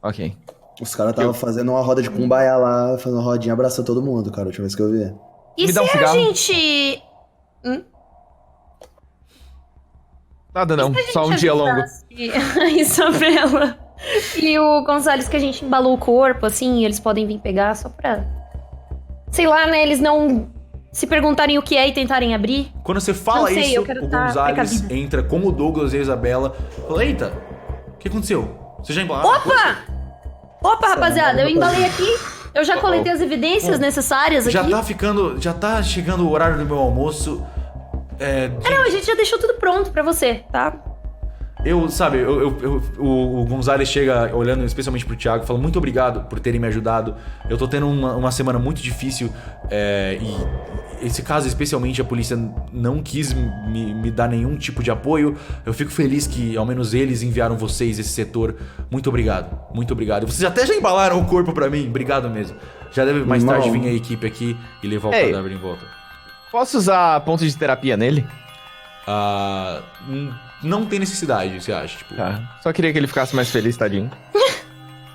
Ok.
Os caras estavam fazendo uma roda de cumbaya lá, fazendo uma rodinha, abraçando todo mundo, cara, a última vez que eu vi.
E
Me
se
dá um
a
cigarro.
gente...
Nada não,
Se a gente
só um dia longo.
avisasse a Isabela e o Gonzalez que a gente embalou o corpo, assim, eles podem vir pegar só pra... Sei lá, né, eles não se perguntarem o que é e tentarem abrir.
Quando você fala
Não sei,
isso,
eu quero
o
tá
Gonzalez
precavida.
entra com o Douglas e a Isabela. Fala, eita, o que aconteceu? Você já embalaram?
Opa! Opa, rapaziada, eu embalei aqui. Eu já coletei as evidências necessárias aqui.
Já tá chegando o horário do meu almoço.
Não, a gente já deixou tudo pronto pra você, tá?
O Gonzalez chega olhando especialmente pro Thiago, fala muito obrigado por terem me ajudado. Eu tô tendo uma semana muito difícil e esse caso especialmente a polícia não quis me dar nenhum tipo de apoio. Eu fico feliz que ao menos eles enviaram vocês esse setor. Muito obrigado, muito obrigado. Vocês até já embalaram o corpo pra mim, obrigado mesmo. Já deve mais tarde vir a equipe aqui e levar o cadáver em volta.
Posso usar ponto de terapia nele?
Não tem necessidade, você acha? Tipo,
Tá. Só queria que ele ficasse mais feliz, tadinho.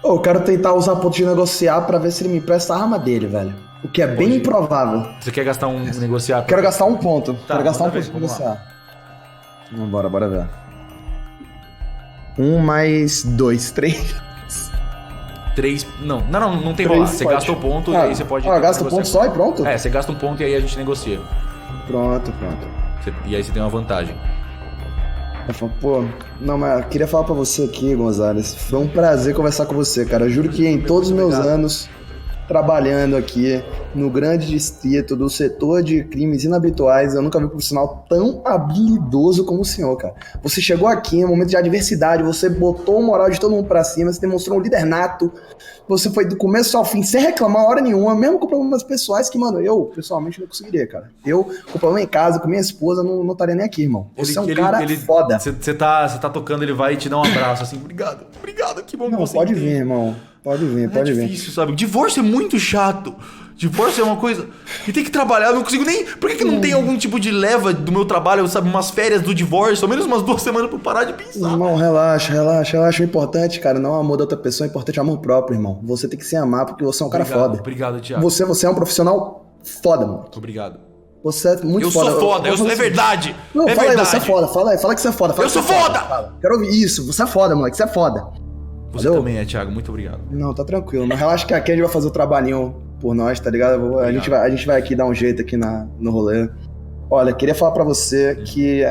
Eu quero tentar usar ponto de negociar pra ver se ele me empresta a arma dele, velho. O que é bem improvável.
Você quer gastar um negociar?
Quero gastar um ponto. Quero gastar um
manda
ponto
ver,
pra
vamos lá.
negociar. Bora ver. 1 mais 2, 3.
3. Não tem rolar. Você gasta o ponto e aí você pode.
Gasta o ponto
negociar.
só e pronto?
Você gasta um ponto e aí a gente negocia.
Pronto.
E aí você tem uma vantagem.
Eu falo, pô, não, mas eu queria falar pra você aqui, Gonzalez. Foi um prazer conversar com você, cara. Eu juro que em todos os meus anos trabalhando aqui no grande distrito do setor de crimes inabituais, eu nunca vi um profissional tão habilidoso como o senhor, cara. Você chegou aqui em um momento de adversidade, você botou o moral de todo mundo pra cima, você demonstrou um líder nato, você foi do começo ao fim sem reclamar hora nenhuma, mesmo com problemas pessoais que, mano, eu pessoalmente não conseguiria, cara. Eu, com problema em casa, com minha esposa, não estaria nem aqui, irmão. Você é um cara foda.
Você tá tocando, ele vai te dar um abraço, assim, obrigado, que bom que
Não,
você
pode
entende.
vir, irmão. Pode vir.
É difícil, sabe? Divórcio é muito chato. Divórcio é uma coisa... E tem que trabalhar, eu não consigo nem... Por que não tem algum tipo de leva do meu trabalho, sabe? Umas férias do divórcio, ao menos umas 2 semanas pra eu parar de pensar.
Irmão, relaxa. O importante, cara, não é o amor da outra pessoa, é importante o amor próprio, irmão. Você tem que se amar porque você é um cara foda.
Obrigado, Thiago.
Você é um profissional foda, mano.
Obrigado.
Você é muito
Eu
foda.
sou foda, é verdade.
Não,
é
fala
verdade.
aí, você é foda. Fala que você é foda.
Eu sou foda!
Fala. Quero ouvir isso. Você é foda, moleque. Você é foda.
Você
Valeu?
também é, Thiago. Muito obrigado.
Não, tá tranquilo. Mas relaxa que aqui a gente vai fazer o trabalhinho por nós, tá ligado? A gente vai aqui dar um jeito aqui no rolê. Olha, queria falar pra você que...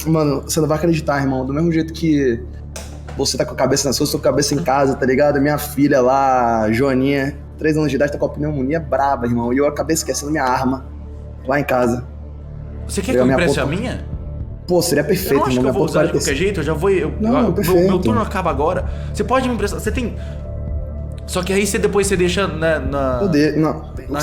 Mano, você não vai acreditar, irmão. Do mesmo jeito que você tá com a cabeça na sua, eu tô com a cabeça em casa, tá ligado? Minha filha lá, Joaninha, 3 anos de idade, tá com a pneumonia braba, irmão. E eu acabei esquecendo minha arma lá em casa.
Você quer que eu empreste a minha?
Pô, seria
Eu
perfeito,
não acho que
irmão.
eu vou usar de qualquer jeito, eu já vou...
Não, perfeito.
Meu turno acaba agora. Você pode me emprestar... Você tem... Só que aí depois você deixa na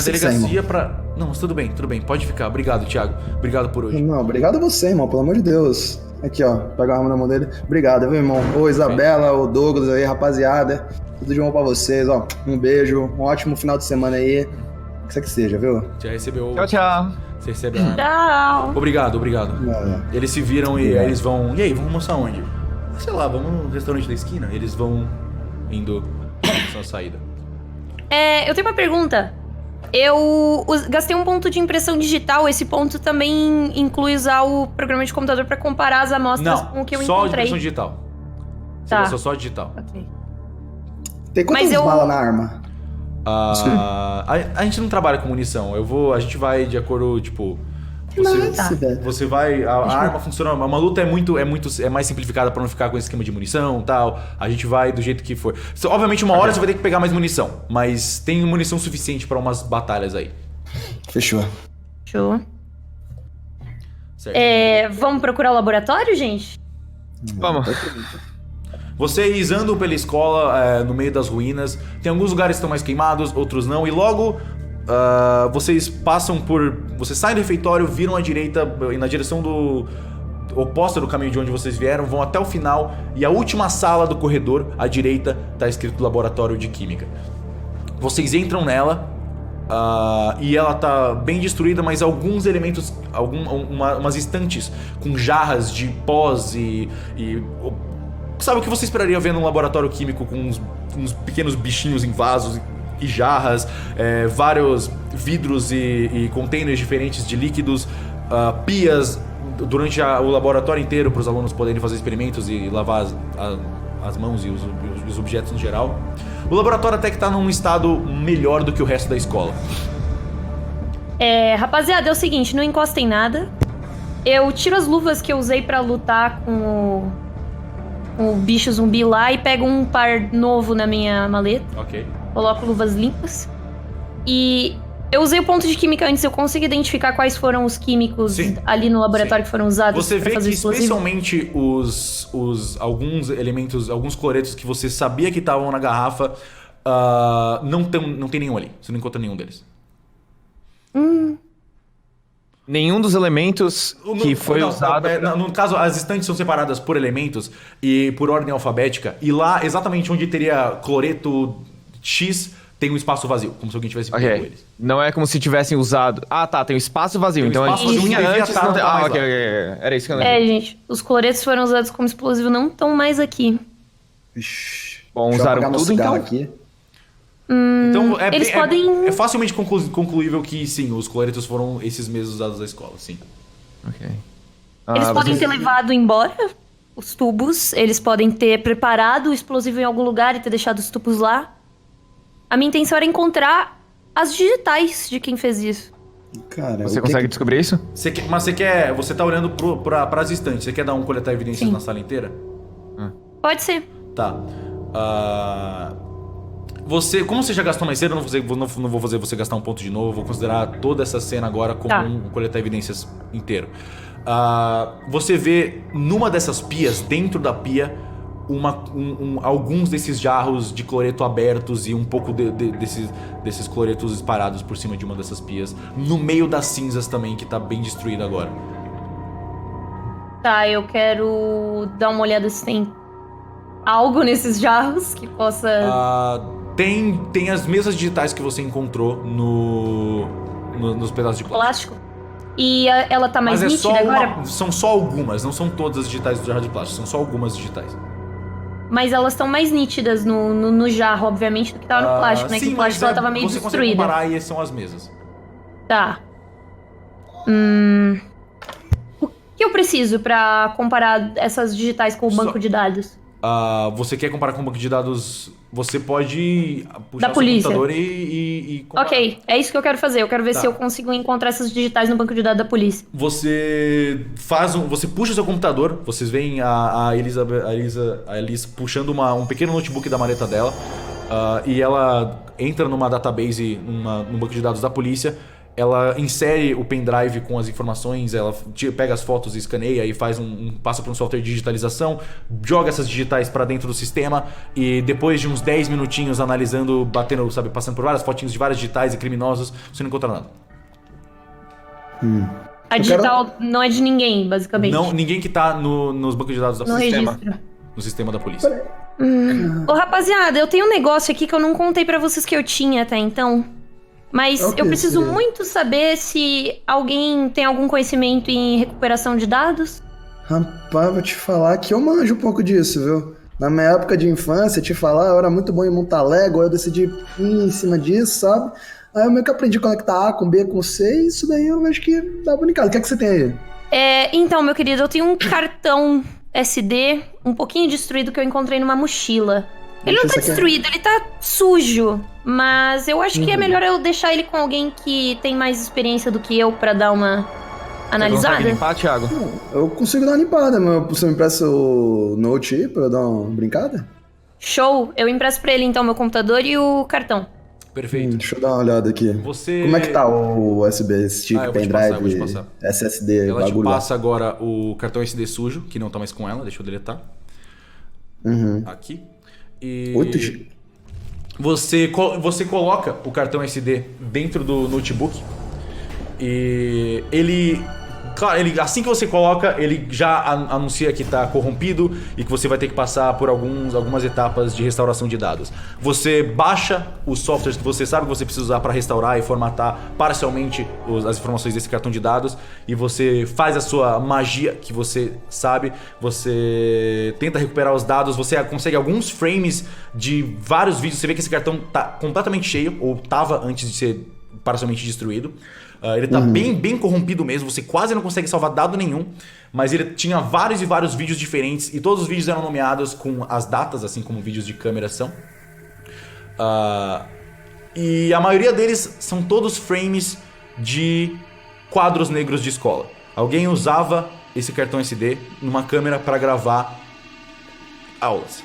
delegacia pra... Não, mas tudo bem. Pode ficar. Obrigado, Thiago. Obrigado por hoje.
Não, obrigado a você, irmão, pelo amor de Deus. Aqui, ó, pega a arma na mão dele. Obrigado, viu, irmão? Ô, Isabela, ô, Douglas aí, rapaziada. Tudo de bom pra vocês, ó. Um beijo, um ótimo final de semana aí. O que você que seja, viu?
Já recebeu...
Tchau.
Você recebeu a arma.
Tchau.
Obrigado.
Não.
Eles se viram e aí eles vão... E aí, vamos almoçar onde? Sei lá, vamos no restaurante da esquina. Eles vão indo na saída.
Eu tenho uma pergunta. Eu gastei um ponto de impressão digital. Esse ponto também inclui usar o programa de computador pra comparar as amostras com o que eu
só
encontrei.
impressão digital. Você
Tá.
gastou só digital.
Ok.
Tem quantas balas na arma?
A gente não trabalha com munição. A gente vai de acordo, tipo...
Nossa, velho.
Você vai... A arma funciona... Uma luta é mais simplificada pra não ficar com esse esquema de munição e tal. A gente vai do jeito que for. Obviamente, uma hora você vai ter que pegar mais munição. Mas tem munição suficiente pra umas batalhas aí.
Fechou.
Show.
Certo.
Vamos procurar o laboratório, gente?
Vamos.
Vocês andam pela escola, no meio das ruínas. Tem alguns lugares que estão mais queimados, outros não. E logo vocês passam por... Vocês saem do refeitório, viram à direita, na direção oposta do caminho de onde vocês vieram, vão até o final. E a última sala do corredor, à direita, tá escrito Laboratório de Química. Vocês entram nela, e ela tá bem destruída, mas alguns elementos, umas estantes com jarras de pós e sabe o que você esperaria ver num laboratório químico com uns pequenos bichinhos em vasos e jarras, vários vidros e containers diferentes de líquidos, pias durante o laboratório inteiro para os alunos poderem fazer experimentos e lavar as mãos e os objetos no geral. O laboratório até que tá num estado melhor do que o resto da escola.
Rapaziada, é o seguinte, não encostem nada. Eu tiro as luvas que eu usei pra lutar com o bicho zumbi lá e pego um par novo na minha maleta.
Ok.
Coloco luvas limpas. E eu usei o ponto de química antes, eu consigo identificar quais foram os químicos ali no laboratório que foram usados.
Você
pra
vê
fazer
que
explosivo.
especialmente alguns elementos, alguns cloretos que você sabia que estavam na garrafa, não tem nenhum ali. Você não encontra nenhum deles.
Nenhum dos elementos que foi usado...
No caso, as estantes são separadas por elementos e por ordem alfabética. E lá, exatamente onde teria cloreto X, tem um espaço vazio. Como se alguém tivesse pego eles.
Não é como se tivessem usado... Ah, tá, tem um espaço vazio.
Tem um
Então
espaço
a gente
vazio,
tinha
devia
antes...
estar, não tá mais
ok.
lá.
Era isso que eu lembrei.
Gente, os cloretos foram usados como explosivo, não estão mais aqui.
Ixi,
Bom,
deixa eu
usaram
apagar meu
tudo,
cigarro
então?
aqui.
Então,
eles podem...
É facilmente concluível que, sim, os cloretos foram esses mesmos usados da escola, sim.
Ok.
Eles podem ter levado embora os tubos, eles podem ter preparado o explosivo em algum lugar e ter deixado os tubos lá. A minha intenção era encontrar as digitais de quem fez isso.
Cara,
Você
o que
consegue descobrir isso?
Mas você tá olhando pras estantes. Você quer dar um coletar evidências
Sim.
na sala inteira?
Pode ser.
Tá. Como você já gastou mais cedo, eu não vou fazer você gastar um ponto de novo. Eu vou considerar toda essa cena agora como
Tá.
um coletar evidências inteiro. Você vê numa dessas pias, dentro da pia, alguns desses jarros de cloreto abertos e um pouco desses cloretos espalhados por cima de uma dessas pias. No meio das cinzas também, que tá bem destruída agora.
Tá, eu quero dar uma olhada se tem algo nesses jarros que possa...
Tem as mesmas digitais que você encontrou nos pedaços de plástico.
plástico. E ela tá mais
Mas
nítida agora?
são só algumas, não são todas as digitais do jarro de plástico, são só algumas digitais.
Mas elas estão mais nítidas no jarro, obviamente, do que tava no plástico, né?
Sim,
Que o plástico ela tava meio
você consegue
destruída.
comparar e são as mesmas.
Tá. O que eu preciso pra comparar essas digitais com o banco de dados?
Você quer comparar com o banco de dados? Você pode puxar
Da
o seu
polícia.
computador e comparar.
Ok, é isso que eu quero fazer. Eu quero ver
Tá.
se eu consigo encontrar essas digitais no banco de dados da polícia.
Você puxa o seu computador, vocês veem a Elisa puxando um pequeno notebook da maleta dela, e ela entra numa database, num banco de dados da polícia. Ela insere o pendrive com as informações, ela pega as fotos e escaneia e passa por um software de digitalização, joga essas digitais pra dentro do sistema e depois de uns 10 minutinhos analisando, passando por várias fotinhos de várias digitais e criminosos, você não encontra nada.
A digital não é de ninguém, basicamente.
Não, ninguém que tá nos bancos de dados da
No
polícia.
registro.
No sistema da polícia.
Ô, rapaziada, eu tenho um negócio aqui que eu não contei pra vocês que eu tinha até então. Mas
É o quê,
eu preciso
Cira?
muito saber se alguém tem algum conhecimento em recuperação de dados.
Rapaz, vou te falar que eu manjo um pouco disso, viu? Na minha época de infância, te falar, eu era muito bom em montar Lego, aí eu decidi ir em cima disso, sabe? Aí eu meio que aprendi a conectar A com B com C, e isso daí eu vejo que dá brincado. O que é que você tem aí?
Então, meu querido, eu tenho um cartão SD um pouquinho destruído que eu encontrei numa mochila. Ele não tá
Isso aqui é-
destruído, ele tá sujo. Mas eu acho que é melhor eu deixar ele com alguém que tem mais experiência do que eu pra dar uma
Você
analisada.
consegue limpar, Thiago?
Eu consigo dar uma limpada, mas você me empresta o Note aí pra eu dar uma brincada?
Show! Eu empresto pra ele então meu computador e o cartão.
Perfeito.
Deixa eu dar uma olhada aqui.
Você...
Como é que tá o USB, stick,
eu vou te passar, eu vou te
pendrive,
passar.
SSD,
Ela te
bagulho?
passa agora o cartão SD sujo, que não tá mais com ela, deixa eu deletar.
Uhum.
Aqui. E
8 GB.
você coloca o cartão SD dentro do notebook e assim que você coloca, ele já anuncia que está corrompido e que você vai ter que passar por algumas etapas de restauração de dados. Você baixa os softwares que você sabe que você precisa usar para restaurar e formatar parcialmente as informações desse cartão de dados e você faz a sua magia que você sabe, você tenta recuperar os dados, você consegue alguns frames de vários vídeos, você vê que esse cartão tá completamente cheio, ou tava antes de ser parcialmente destruído. Ele tá bem corrompido mesmo, você quase não consegue salvar dado nenhum, mas ele tinha vários e vários vídeos diferentes e todos os vídeos eram nomeados com as datas, assim como vídeos de câmera são. E a maioria deles são todos frames de quadros negros de escola. Alguém usava esse cartão SD numa câmera para gravar aulas.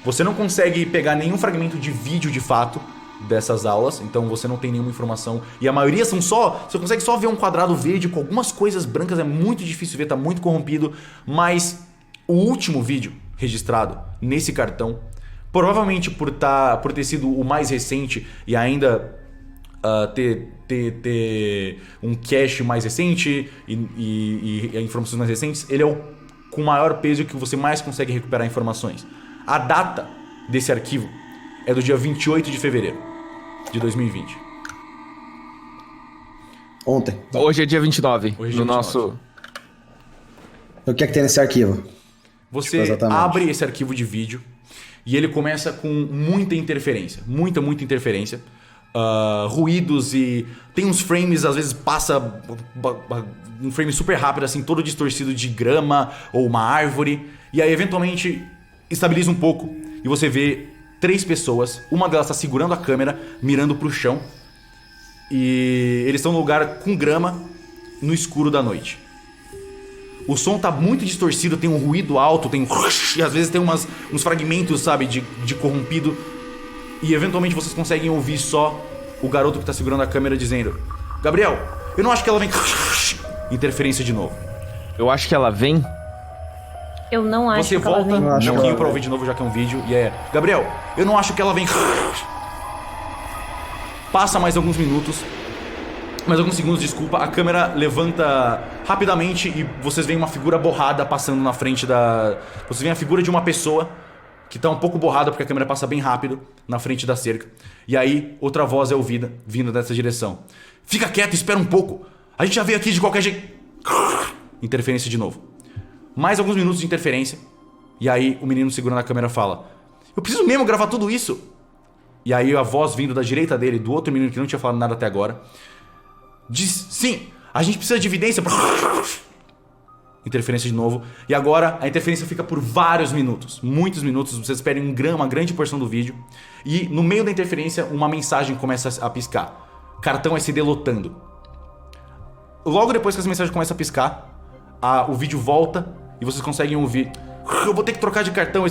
Você não consegue pegar nenhum fragmento de vídeo de fato dessas aulas, então você não tem nenhuma informação. E a maioria são você consegue só ver um quadrado verde com algumas coisas brancas, é muito difícil ver, tá muito corrompido. Mas o último vídeo registrado nesse cartão, provavelmente por ter sido o mais recente e ainda ter um cache mais recente e informações mais recentes, ele é o com maior peso que você mais consegue recuperar informações. A data desse arquivo é do dia 28 de fevereiro de 2020.
Ontem.
Hoje é dia 29.
Hoje é dia
no
29.
nosso.
O que é que tem nesse arquivo?
Você
exatamente.
abre esse arquivo de vídeo e ele começa com muita interferência. Muita interferência. Ruídos e... Tem uns frames, às vezes passa um frame super rápido, assim, todo distorcido de grama ou uma árvore. E aí, eventualmente, estabiliza um pouco e você vê 3 pessoas. Uma delas está segurando a câmera, mirando pro chão. E eles estão num lugar com grama no escuro da noite. O som tá muito distorcido, tem um ruído alto, tem e às vezes tem uns fragmentos, sabe, de corrompido. E eventualmente vocês conseguem ouvir só o garoto que tá segurando a câmera dizendo: Gabriel, eu não acho que ela vem. Interferência de novo.
Eu acho que ela vem.
Eu não acho
Você
que ela
volta
vem.
um pouquinho pra ouvir de novo, já que é um vídeo. E é: Gabriel, eu não acho que ela vem. Passa mais alguns minutos. Mais alguns segundos, desculpa. A câmera levanta rapidamente e vocês veem uma figura borrada passando na frente da... Vocês veem a figura de uma pessoa que tá um pouco borrada porque a câmera passa bem rápido na frente da cerca. E aí, outra voz é ouvida vindo dessa direção. Fica quieto, espera um pouco. A gente já veio aqui de qualquer jeito. Interferência de novo. Mais alguns minutos de interferência. E aí, o menino segurando a câmera fala: eu preciso mesmo gravar tudo isso. E aí, a voz vindo da direita dele, do outro menino que não tinha falado nada até agora, diz: sim, a gente precisa de evidência. Interferência de novo. E agora a interferência fica por vários minutos. Muitos minutos. Vocês perdem uma grande porção do vídeo. E no meio da interferência uma mensagem começa a piscar: cartão SD lotando. Logo depois que essa mensagem começa a piscar, o vídeo volta e vocês conseguem ouvir: eu vou ter que trocar de cartão.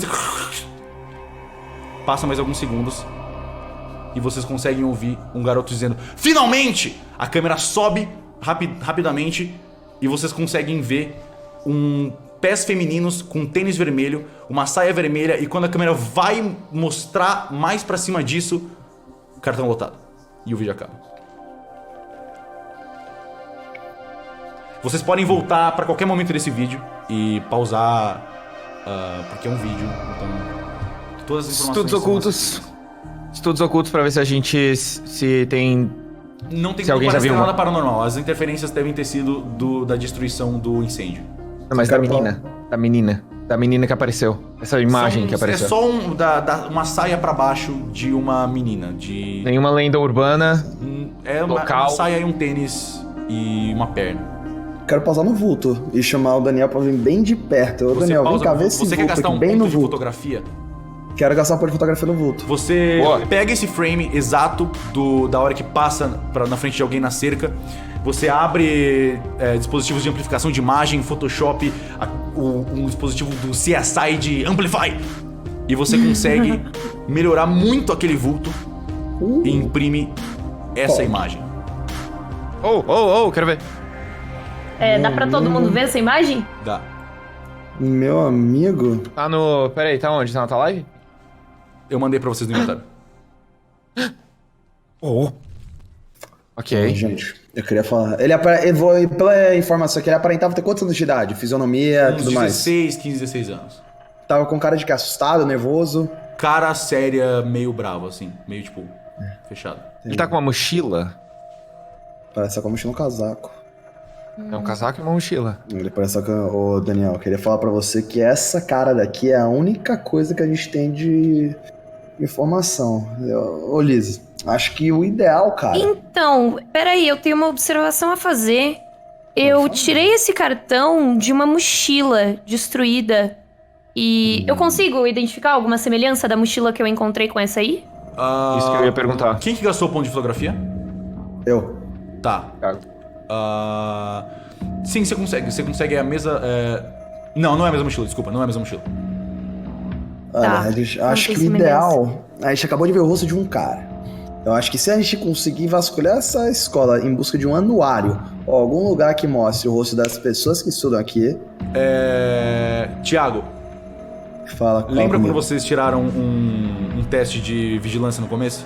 Passa mais alguns segundos e vocês conseguem ouvir um garoto dizendo: finalmente! A câmera sobe rapidamente e vocês conseguem ver pés femininos com tênis vermelho, uma saia vermelha, e quando a câmera vai mostrar mais pra cima disso, cartão lotado. E o vídeo acaba. Vocês podem voltar pra qualquer momento desse vídeo e pausar, porque é um vídeo, então todas as informações
Estudos ocultos. Estudos ocultos pra ver se a gente se tem...
Não tem
se alguém já viu
nada paranormal. As interferências devem ter sido da destruição do incêndio.
Não, mas da menina que apareceu. Essa imagem que apareceu.
É só uma saia pra baixo de uma menina.
Nenhuma lenda urbana.
É uma saia e um tênis e uma perna.
Quero pausar no vulto e chamar o Daniel pra vir bem de perto. Ô, Daniel, vem cá ver esse vulto
Você quer gastar
aqui,
um
bem
ponto
no
de
vulto.
fotografia?
Quero gastar um ponto de fotografia no vulto.
Você pega esse frame exato da hora que passa na frente de alguém na cerca. Você abre dispositivos de amplificação de imagem, Photoshop, um dispositivo do CSI de Amplify. E você consegue melhorar muito aquele vulto e imprime essa imagem.
Quero ver.
Dá pra todo mundo ver essa imagem?
Dá.
Meu amigo.
Tá no... Peraí, tá onde? Tá na tua live?
Eu mandei pra vocês no inventário.
Ok.
Gente, eu queria falar. Pela informação que ele aparentava ter quantos anos de idade? Fisionomia, tudo mais.
15, 16 anos.
Tava com cara de que assustado, nervoso.
Cara séria, meio bravo, assim. Meio, tipo, fechado.
Ele tá com uma mochila?
Parece como um casaco.
É um casaco e uma mochila.
Ele parece que... Ô, Daniel, eu queria falar pra você que essa cara daqui é a única coisa que a gente tem de informação. Ô, Liz, acho que o ideal, cara...
Então, peraí, eu tenho uma observação a fazer. Eu tirei esse cartão de uma mochila destruída. E eu consigo identificar alguma semelhança da mochila que eu encontrei com essa aí?
Isso que eu ia perguntar.
Quem que gastou o ponto de fotografia?
Eu.
Tá. Sim, você consegue. Você consegue a mesma... Não é a mesma mochila, desculpa. Não é a mesma mochila.
Olha, acho que o ideal... A gente acabou de ver o rosto de um cara. Eu acho que se a gente conseguir vasculhar essa escola em busca de um anuário ou algum lugar que mostre o rosto das pessoas que estudam aqui...
Tiago,
fala
lembra
comigo.
quando vocês tiraram um teste de vigilância no começo?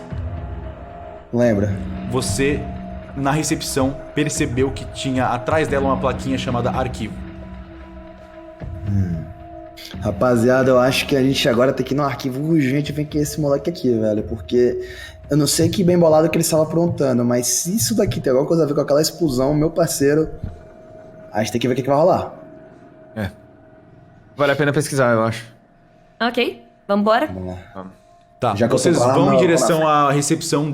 Lembra?
Você, na recepção, percebeu que tinha atrás dela uma plaquinha chamada arquivo.
Rapaziada, eu acho que a gente agora tem que ir no arquivo urgente ver quem é esse moleque aqui, velho. Porque eu não sei que bem bolado que ele estava aprontando, mas se isso daqui tem alguma coisa a ver com aquela explosão, meu parceiro, a gente tem que ver o que vai rolar.
Vale a pena pesquisar, eu acho.
Ok, vambora.
Vamos lá.
Tá,
Já que eu tô
vocês
lá
vão
na-
em direção à recepção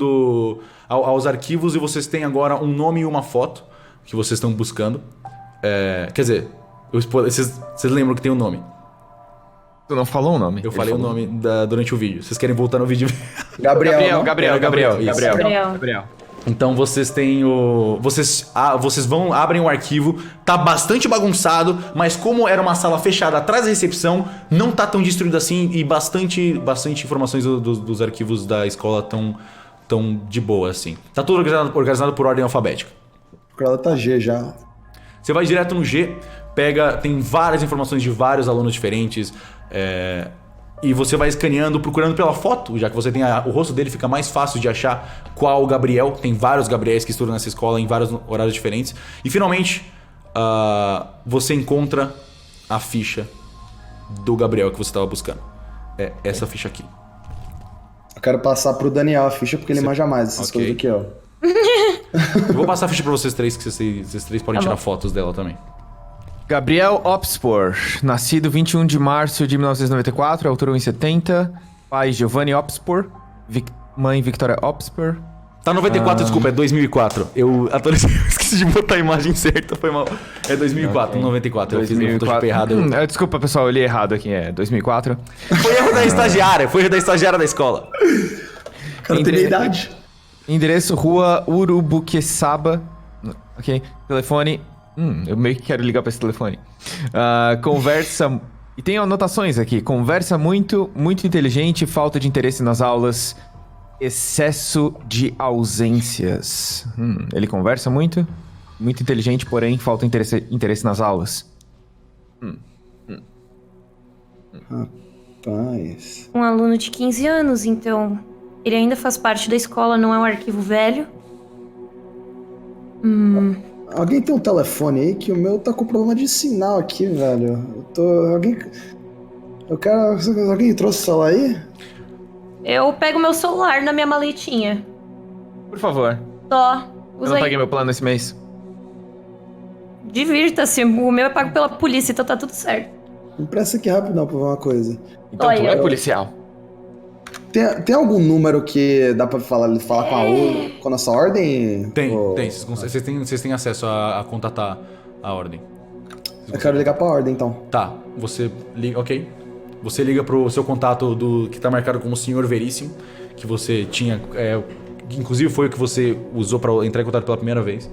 aos arquivos e vocês têm agora um nome e uma foto que vocês estão buscando. Quer dizer, vocês lembram que tem um nome.
Tu não falou o nome?
Eu falei o nome durante o vídeo. Vocês querem voltar no vídeo?
Gabriel.
Gabriel.
Isso.
Gabriel.
Então vocês têm o... Vocês abrem o arquivo, tá bastante bagunçado, mas como era uma sala fechada atrás da recepção, não tá tão destruído assim e bastante informações dos arquivos da escola tão de boa assim. Tá tudo organizado por ordem alfabética.
O cara tá G já.
Você vai direto no G, tem várias informações de vários alunos diferentes, e você vai escaneando, procurando pela foto, já que você tem o rosto dele, fica mais fácil de achar qual o Gabriel. Tem vários Gabriéis que estudam nessa escola em vários horários diferentes. E finalmente, você encontra a ficha do Gabriel que você estava buscando. É essa ficha aqui.
Eu quero passar pro Daniel a ficha porque ele manja mais essas coisas do que eu.
Eu vou passar a ficha pra vocês três, que vocês três podem tirar fotos dela também.
Gabriel Opspor, nascido 21 de março de 1994, altura 1,70. Pai Giovanni Opspor, mãe Victoria Opspor.
Tá 94, desculpa, é 2004. Eu esqueci de botar a imagem certa, foi mal. É 2004, okay. 94. 2004. Eu fiz o Photoshop errado.
Desculpa, pessoal, eu li errado aqui, é 2004.
Foi erro da estagiária, da escola.
Cara, tem idade.
Endereço, rua Urubuqueçaba. Ok. Telefone. Eu meio que quero ligar pra esse telefone. Conversa. E tem anotações aqui. Conversa muito inteligente, falta de interesse nas aulas, excesso de ausências. Ele conversa muito inteligente, porém falta interesse nas aulas.
Rapaz.
Um aluno de 15 anos, então. Ele ainda faz parte da escola, não é um arquivo velho.
Alguém tem um telefone aí que o meu tá com problema de sinal aqui, velho. Alguém trouxe o celular aí?
Eu pego meu celular na minha maletinha.
Por favor.
Só.
Eu não paguei meu plano esse mês.
Divirta-se, o meu é pago pela polícia, então tá tudo certo.
Me presta aqui rápido não, pra ver uma coisa.
Então tu é policial.
Tem algum número que dá pra falar com a nossa ordem?
Tem. Vocês têm acesso a contatar a ordem.
Eu quero ligar pra ordem, então.
Tá, você liga, ok. Você liga pro seu contato que tá marcado como Senhor Veríssimo, que você tinha, que inclusive foi o que você usou pra entrar em contato pela primeira vez.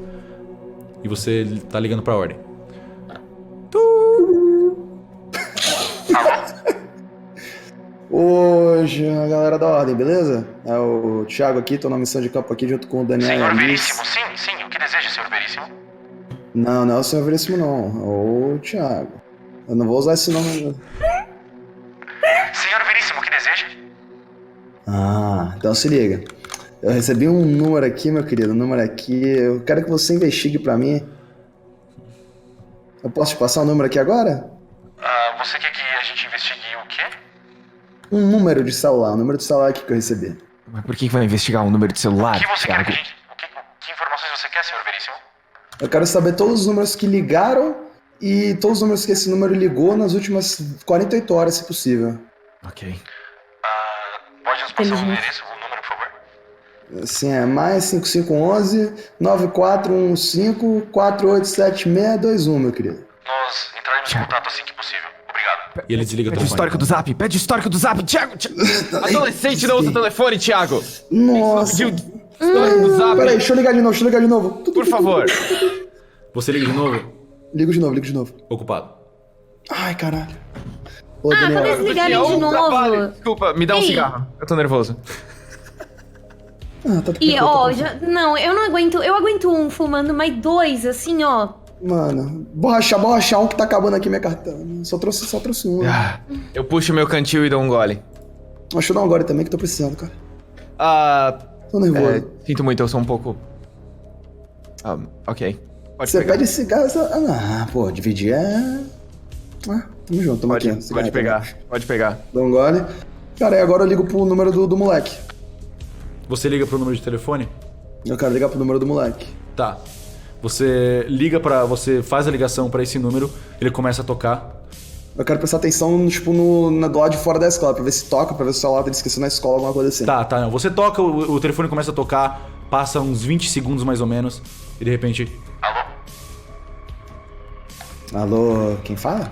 E você tá ligando pra ordem.
Hoje, a galera da ordem, beleza? É o Thiago aqui, tô na missão de campo aqui junto com o Daniel.
Senhor Veríssimo, sim, o que deseja, Senhor Veríssimo?
Não é o Senhor Veríssimo não, é o Thiago. Eu não vou usar esse nome.
Senhor Veríssimo, o que deseja?
Então se liga. Eu recebi um número aqui, meu querido, eu quero que você investigue pra mim. Eu posso te passar o número aqui agora?
Você quer que a gente investigue o quê?
Um número de celular aqui que eu recebi.
Mas por que vai investigar um número de celular?
O que você quer que a gente... Que informações você quer, Senhor Veríssimo?
Eu quero saber todos os números que ligaram e todos os números que esse número ligou nas últimas 48 horas, se possível.
Ok.
Pode nos passar o endereço, o número, por favor?
Sim, é mais 5511 9415 487621, meu querido.
Nós entraremos em contato assim que possível. Obrigado.
E ele desliga o
Pede o histórico do Zap, Thiago. Adolescente não usa telefone, Thiago.
Nossa.
Pediu histórico do Zap.
Peraí, deixa eu ligar de novo.
Por favor.
Você liga de novo?
Ligo de novo.
Ocupado.
Ai, caralho. Ô, Daniel.
Quando eles ligarem de novo...
Desculpa, me dá um cigarro. Eu tô nervoso.
Tá
E, não, eu não aguento. Eu aguento um fumando, mas dois, assim, ó.
Mano, borrachar um que tá acabando aqui minha cartão. Só trouxe um.
Eu puxo meu cantil e dou um gole.
Deixa eu dar um gole também que tô precisando, cara. Tô nervoso.
Sinto muito, eu sou um pouco... ok.
Você pede cigarro... pô, dividir é... Tamo junto, tamo aqui.
Pode pegar.
Dá um gole. Cara, e agora eu ligo pro número do moleque.
Você liga pro número de telefone?
Eu quero ligar pro número do moleque.
Tá. Você faz a ligação pra esse número, ele começa a tocar.
Eu quero prestar atenção, tipo, do lado de fora da escola, pra ver se toca, pra ver se o celular dele esqueceu na escola, alguma coisa assim.
Tá, não. Você toca, o telefone começa a tocar, passa uns 20 segundos mais ou menos, e de repente...
Alô, quem fala?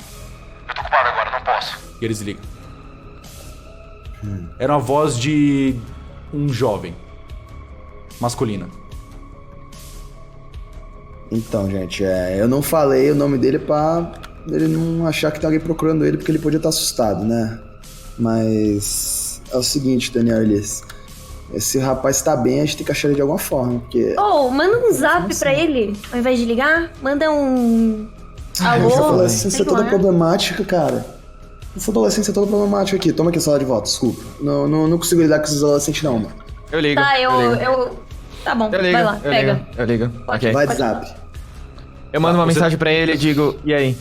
Eu tô ocupado agora, não posso.
E eles ligam. Era uma voz de um jovem. Masculina.
Então, gente, eu não falei o nome dele pra ele não achar que tem alguém procurando ele, porque ele podia estar assustado, né? Mas é o seguinte, Daniel Elias. Esse rapaz tá bem, a gente tem que achar ele de alguma forma, porque...
Manda um zap pra ele, ao invés de ligar. Manda um... Alô?
Essa adolescência é
sei
toda
lá.
problemática, cara. Essa adolescência é toda problemática aqui. Toma aqui a sala de volta, desculpa. Não consigo lidar com esses adolescentes não, mano.
Eu ligo.
Tá,
ligo.
Tá bom,
Eu ligo,
vai lá,
eu
pega.
ligo, eu ligo. Ok.
Vai de zap.
Eu mando uma
Você-
mensagem pra ele e digo, e aí?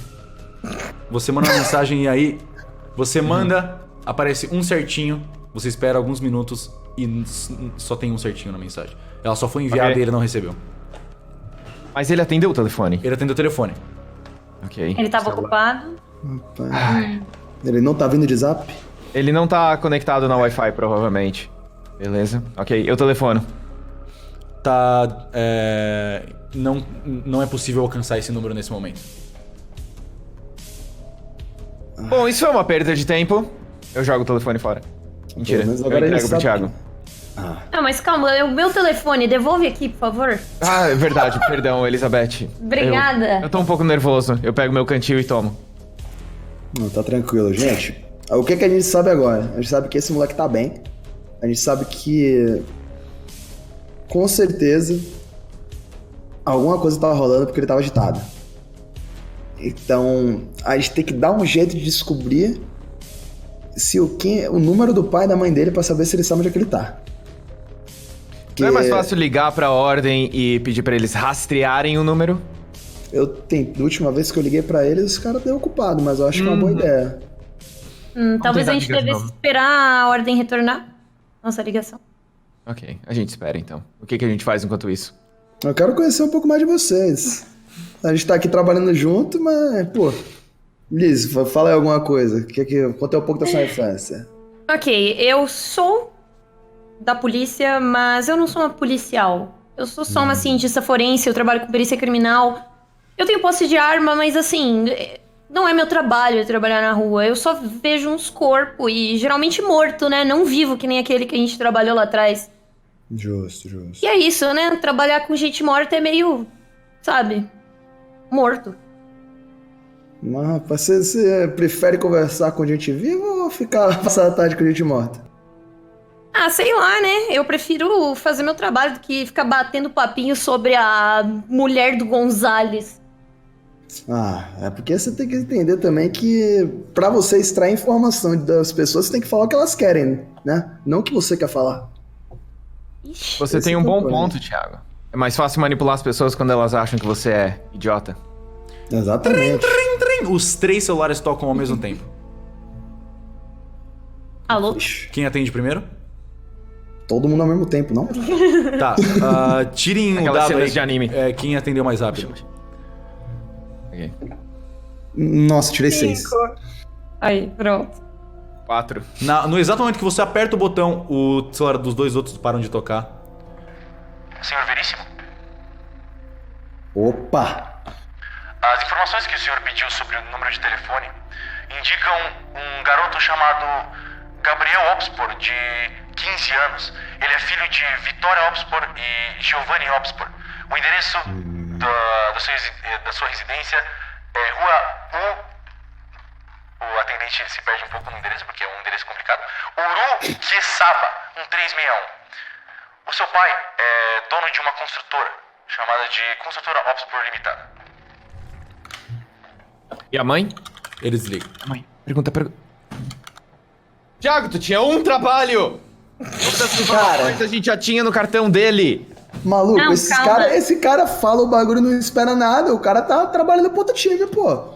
Você manda uma mensagem e aí você manda, aparece um certinho, você espera alguns minutos e só tem um certinho na mensagem. Ela só foi enviada
Ok.
e ele não recebeu.
Mas ele atendeu o telefone.
Ele atendeu o telefone.
Ok.
Ele tava ocupado.
Ele não tá vindo de zap?
Ele não tá conectado na Wi-Fi, provavelmente. Beleza. Ok, eu telefono.
Tá. Não é possível alcançar esse número nesse momento.
Bom, isso é uma perda de tempo. Eu jogo o telefone fora. Mentira,
Pelo menos
eu
agora ele
entrego pro
sabe
Thiago.
Ah, mas calma, é o meu telefone, devolve aqui, por favor.
Ah, é verdade, perdão, Elizabeth.
Obrigada.
Eu tô um pouco nervoso. Eu pego meu cantil e tomo.
Não, tá tranquilo, gente. O que a gente sabe agora? A gente sabe que esse moleque tá bem. A gente sabe que... Com certeza... Alguma coisa tava rolando porque ele tava agitado. Então... A gente tem que dar um jeito de descobrir... Se o número do pai e da mãe dele pra saber se ele sabe onde é que ele tá.
Não é mais fácil ligar pra ordem e pedir pra eles rastrearem o número?
Da última vez que eu liguei pra eles, os caras estavam ocupados, mas eu acho que é uma boa ideia.
Talvez
tentar
a gente
ligar de
devesse
novo.
esperar a ordem retornar. Nossa ligação.
Ok, a gente espera então. O que a gente faz enquanto isso?
Eu quero conhecer um pouco mais de vocês. A gente tá aqui trabalhando junto, mas, pô... Liz, fala aí alguma coisa. Conta um pouco da sua infância.
Ok, eu sou da polícia, mas eu não sou uma policial. Eu sou só uma cientista forense, eu trabalho com perícia criminal. Eu tenho posse de arma, mas assim, não é meu trabalho trabalhar na rua. Eu só vejo uns corpos e geralmente morto, né? Não vivo, que nem aquele que a gente trabalhou lá atrás.
Justo.
E é isso, né? Trabalhar com gente morta é meio, sabe, morto.
Mas, rapaz, você prefere conversar com gente viva ou passar a tarde com gente morta?
Ah, sei lá, né? Eu prefiro fazer meu trabalho do que ficar batendo papinho sobre a mulher do Gonzales.
Ah, é porque você tem que entender também que pra você extrair informação das pessoas, você tem que falar o que elas querem, né? Não o que você quer falar.
Ixi.
Você
Esse
tem um
é o
bom
problema.
ponto, Thiago. É mais fácil manipular as pessoas quando elas acham que você é idiota.
Exatamente.
Os 3 celulares tocam ao mesmo tempo.
Alô?
Ixi,
Quem atende primeiro?
todo mundo ao mesmo tempo, não?
Tá. Tirem o
Aquelas
dado
cenas
aí.
de anime.
Quem atendeu mais rápido?
Ok.
Nossa, tirei 6.
Aí, pronto.
4.
No exato momento que você aperta o botão, o celular dos dois outros param de tocar.
Senhor Veríssimo,
Opa!
as informações que o senhor pediu sobre o número de telefone indicam um garoto chamado Gabriel Obspor, de 15 anos. Ele é filho de Vitória Obspor e Giovanni Obspor. O endereço da sua residência é Rua U. O atendente se perde um pouco no endereço porque é um endereço complicado. Uru Quesaba, 1361. O seu pai é dono de uma construtora chamada de Construtora Obspor Limitada.
E a mãe?
Eles desligam.
A mãe. Pergunta. Thiago, tu tinha um trabalho! Quantas informações a gente já tinha no cartão dele?
Maluco,
Não, calma.
esse cara fala o bagulho e não espera nada. O cara tá trabalhando pro outro time, pô.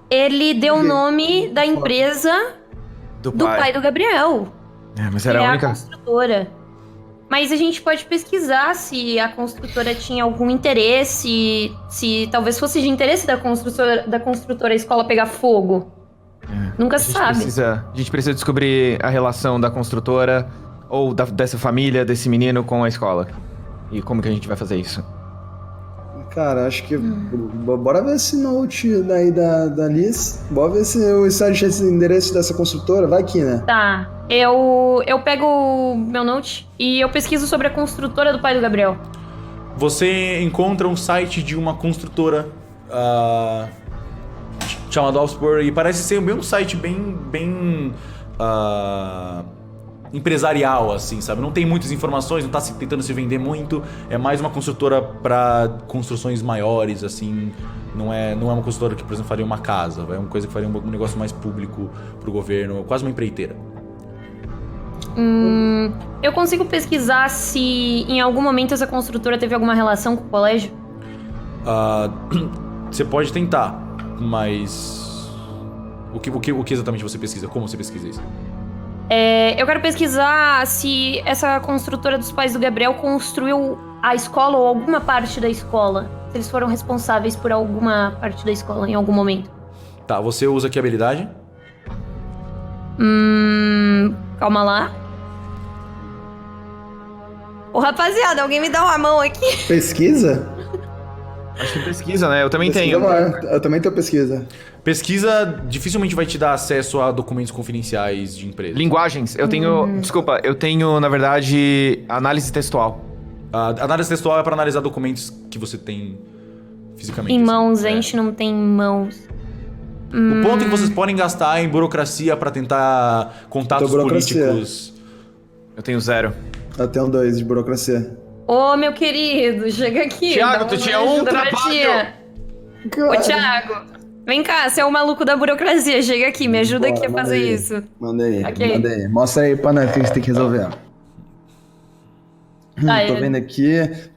Ele deu o nome da empresa do pai do Gabriel.
É, mas
Que
era
é
a
a
única.
construtora. Mas a gente pode pesquisar se a construtora tinha algum interesse, se talvez fosse de interesse da construtora a escola pegar fogo. Nunca se sabe.
A gente precisa descobrir a relação da construtora ou dessa família, desse menino com a escola. E como que a gente vai fazer isso?
Cara, acho que... Bora ver esse note daí da Liz. Bora ver se o site esse endereço dessa construtora. Vai aqui, né?
Tá, eu pego o meu note e eu pesquiso sobre a construtora do pai do Gabriel.
Você encontra um site de uma construtora chamada Offspur e parece ser um site bem empresarial, assim, sabe? Não tem muitas informações, não tá tentando se vender muito. É mais uma construtora para construções maiores, assim. Não é uma construtora que, por exemplo, faria uma casa. É uma coisa que faria um negócio mais público pro governo, quase uma empreiteira.
Eu consigo pesquisar se em algum momento essa construtora teve alguma relação com o colégio?
Você pode tentar, mas... O que exatamente você pesquisa? Como você pesquisa isso?
Eu quero pesquisar se essa construtora dos pais do Gabriel construiu a escola ou alguma parte da escola. Se eles foram responsáveis por alguma parte da escola em algum momento.
Tá, você usa que habilidade?
Calma lá. Ô, rapaziada, alguém me dá uma mão aqui.
Pesquisa?
Acho que pesquisa, né? Eu também
Pesquisa
tenho.
Eu também tenho pesquisa.
Pesquisa dificilmente vai te dar acesso a documentos confidenciais de empresa.
Linguagens. Eu tenho... Desculpa, eu tenho, na verdade, análise textual.
A análise textual é para analisar documentos que você tem fisicamente.
Em
assim.
mãos, a gente não tem mãos.
O ponto é que vocês podem gastar em burocracia para tentar contatos
Burocracia.
políticos.
Eu tenho 0.
Eu tenho 2 de burocracia.
Ô, meu querido, chega aqui.
Thiago,
dá
tu
uma
tinha
ajuda
um
pra
trabalho.
tia. Ô, Thiago, vem cá, você é o maluco da burocracia. Chega aqui, me ajuda
Bora,
aqui a
manda
fazer
aí.
isso.
Manda aí,
Ok.
manda aí. Mostra aí pra nós o que você tem que resolver.
Tá,
Tô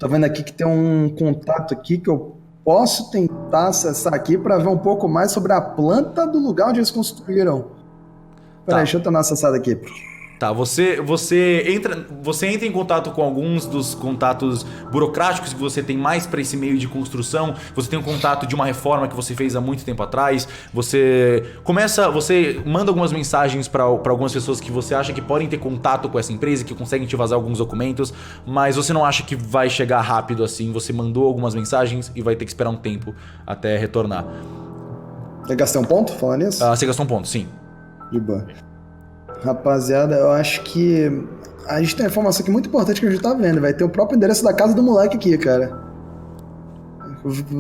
vendo aqui que tem um contato aqui que eu posso tentar acessar aqui pra ver um pouco mais sobre a planta do lugar onde eles construíram. Peraí, deixa eu tentar acessar aqui.
Tá, você entra em contato com alguns dos contatos burocráticos que você tem mais para esse meio de construção. Você tem um contato de uma reforma que você fez há muito tempo atrás. Você manda algumas mensagens para algumas pessoas que você acha que podem ter contato com essa empresa, que conseguem te vazar alguns documentos, mas você não acha que vai chegar rápido assim. Você mandou algumas mensagens e vai ter que esperar um tempo até retornar.
Eu gastei um ponto falando nisso?
Você gastou um ponto, sim.
De boa. Rapaziada, eu acho que a gente tem uma informação aqui muito importante que a gente tá vendo. Vai ter o próprio endereço da casa do moleque aqui, cara.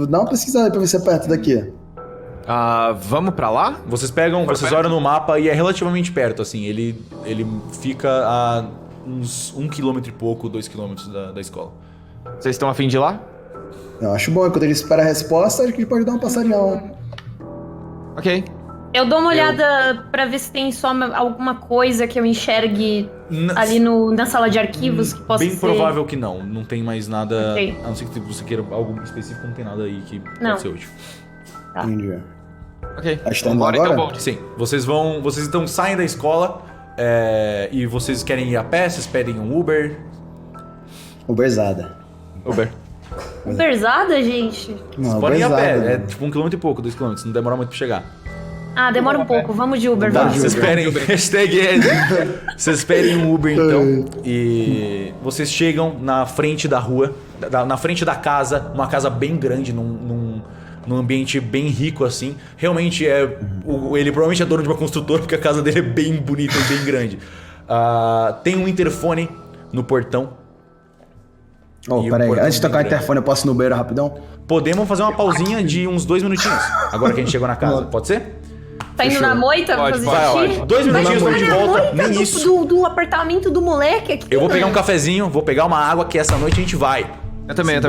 Dá uma pesquisada aí pra ver se é perto daqui.
Vamos pra lá?
Vocês olham no mapa e é relativamente perto, assim. Ele fica a uns 1 km e pouco, 2 km da escola.
Vocês estão a fim de ir lá?
Eu acho bom, quando ele espera a resposta, acho que a gente pode dar uma passadinha lá.
Ok.
Eu dou uma olhada pra ver se tem só alguma coisa que eu enxergue ali na sala de arquivos que possa
Bem
ser...
provável que não. Não tem mais nada...
Ok.
A não ser que você queira algo específico, não tem nada aí que
Não.
pode ser útil.
Tá.
Entendi.
Ok.
Acho que tá indo
Bora,
agora?
então, bom.
Sim, vocês então saem da escola e vocês querem ir a pé, vocês pedem um Uber.
Uberzada.
Uber.
Uberzada, gente?
Não,
Vocês podem ir a pé,
Uberzada,
é
mano.
tipo 1 km e pouco, 2 km, não demora muito pra chegar.
Ah, demora um pouco. Vamos de Uber,
Tá,
vamos.
vocês pedem vocês pedem um Uber então e vocês chegam na frente da rua, na frente da casa, uma casa bem grande, num ambiente bem rico assim. Realmente ele provavelmente é dono de uma construtora porque a casa dele é bem bonita e bem grande. Tem um interfone no portão.
Oh,
E um
peraí,
portão
antes de tocar o
bem grande.
interfone, eu posso ir no banheiro rapidão?
Podemos fazer uma pausinha de uns 2 minutinhos, agora que a gente chegou na casa, pode ser?
Tá indo na moita pra
Pode,
fazer
pode,
xixi?
pode.
2 minutinhos,
Vai
estamos de
na
volta,
moita
nem isso.
do apartamento do moleque aqui.
Eu vou pegar um
mano.
cafezinho, vou pegar uma água que essa noite a gente vai.
Eu também.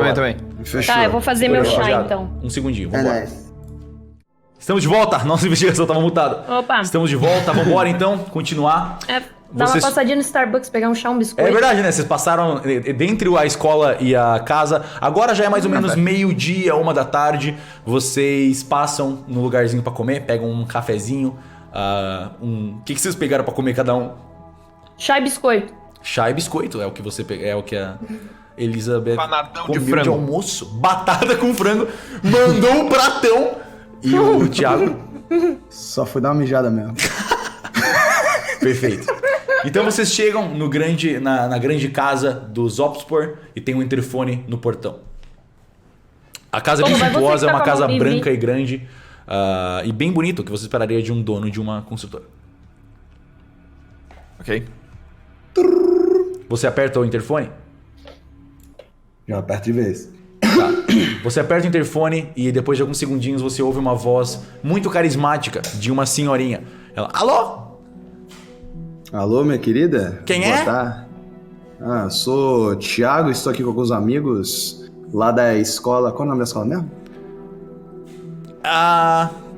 Fechou.
Tá, eu vou fazer meu chá
Rapaziada,
então.
Um segundinho,
É
vambora.
nóis.
Estamos de volta, nossa investigação tava mutada.
Opa.
Estamos de volta, vambora então, continuar.
Dá
Vocês-
uma passadinha no Starbucks, pegar um chá, um biscoito.
É verdade, né? Vocês passaram dentre a escola e a casa. Agora já é mais ou menos meio-dia, 1 da tarde. Vocês passam no lugarzinho pra comer, pegam um cafezinho. O que vocês pegaram pra comer cada um?
Chá e biscoito.
Chá e biscoito, é o que a Elizabeth
Panadão de
comeu de
frango.
almoço. Batata com frango. Mandou um pratão. E o Thiago...
Só fui dar uma mijada mesmo.
Perfeito. Então vocês chegam na grande casa dos Opspor e tem um interfone no portão. A casa é bem
Como vai você
suntuosa, é
que tá
uma
com a
casa
mão livre?
branca e grande e bem bonita, o que você esperaria de um dono de uma construtora.
Ok.
Você aperta o interfone?
Já perto de vez.
Tá. Você aperta o interfone e depois de alguns segundinhos você ouve uma voz muito carismática de uma senhorinha. Ela, alô?
Alô, minha querida?
Quem
Boa
é?
tarde. Eu sou Thiago, estou aqui com alguns amigos lá da escola. Qual é o nome da escola mesmo?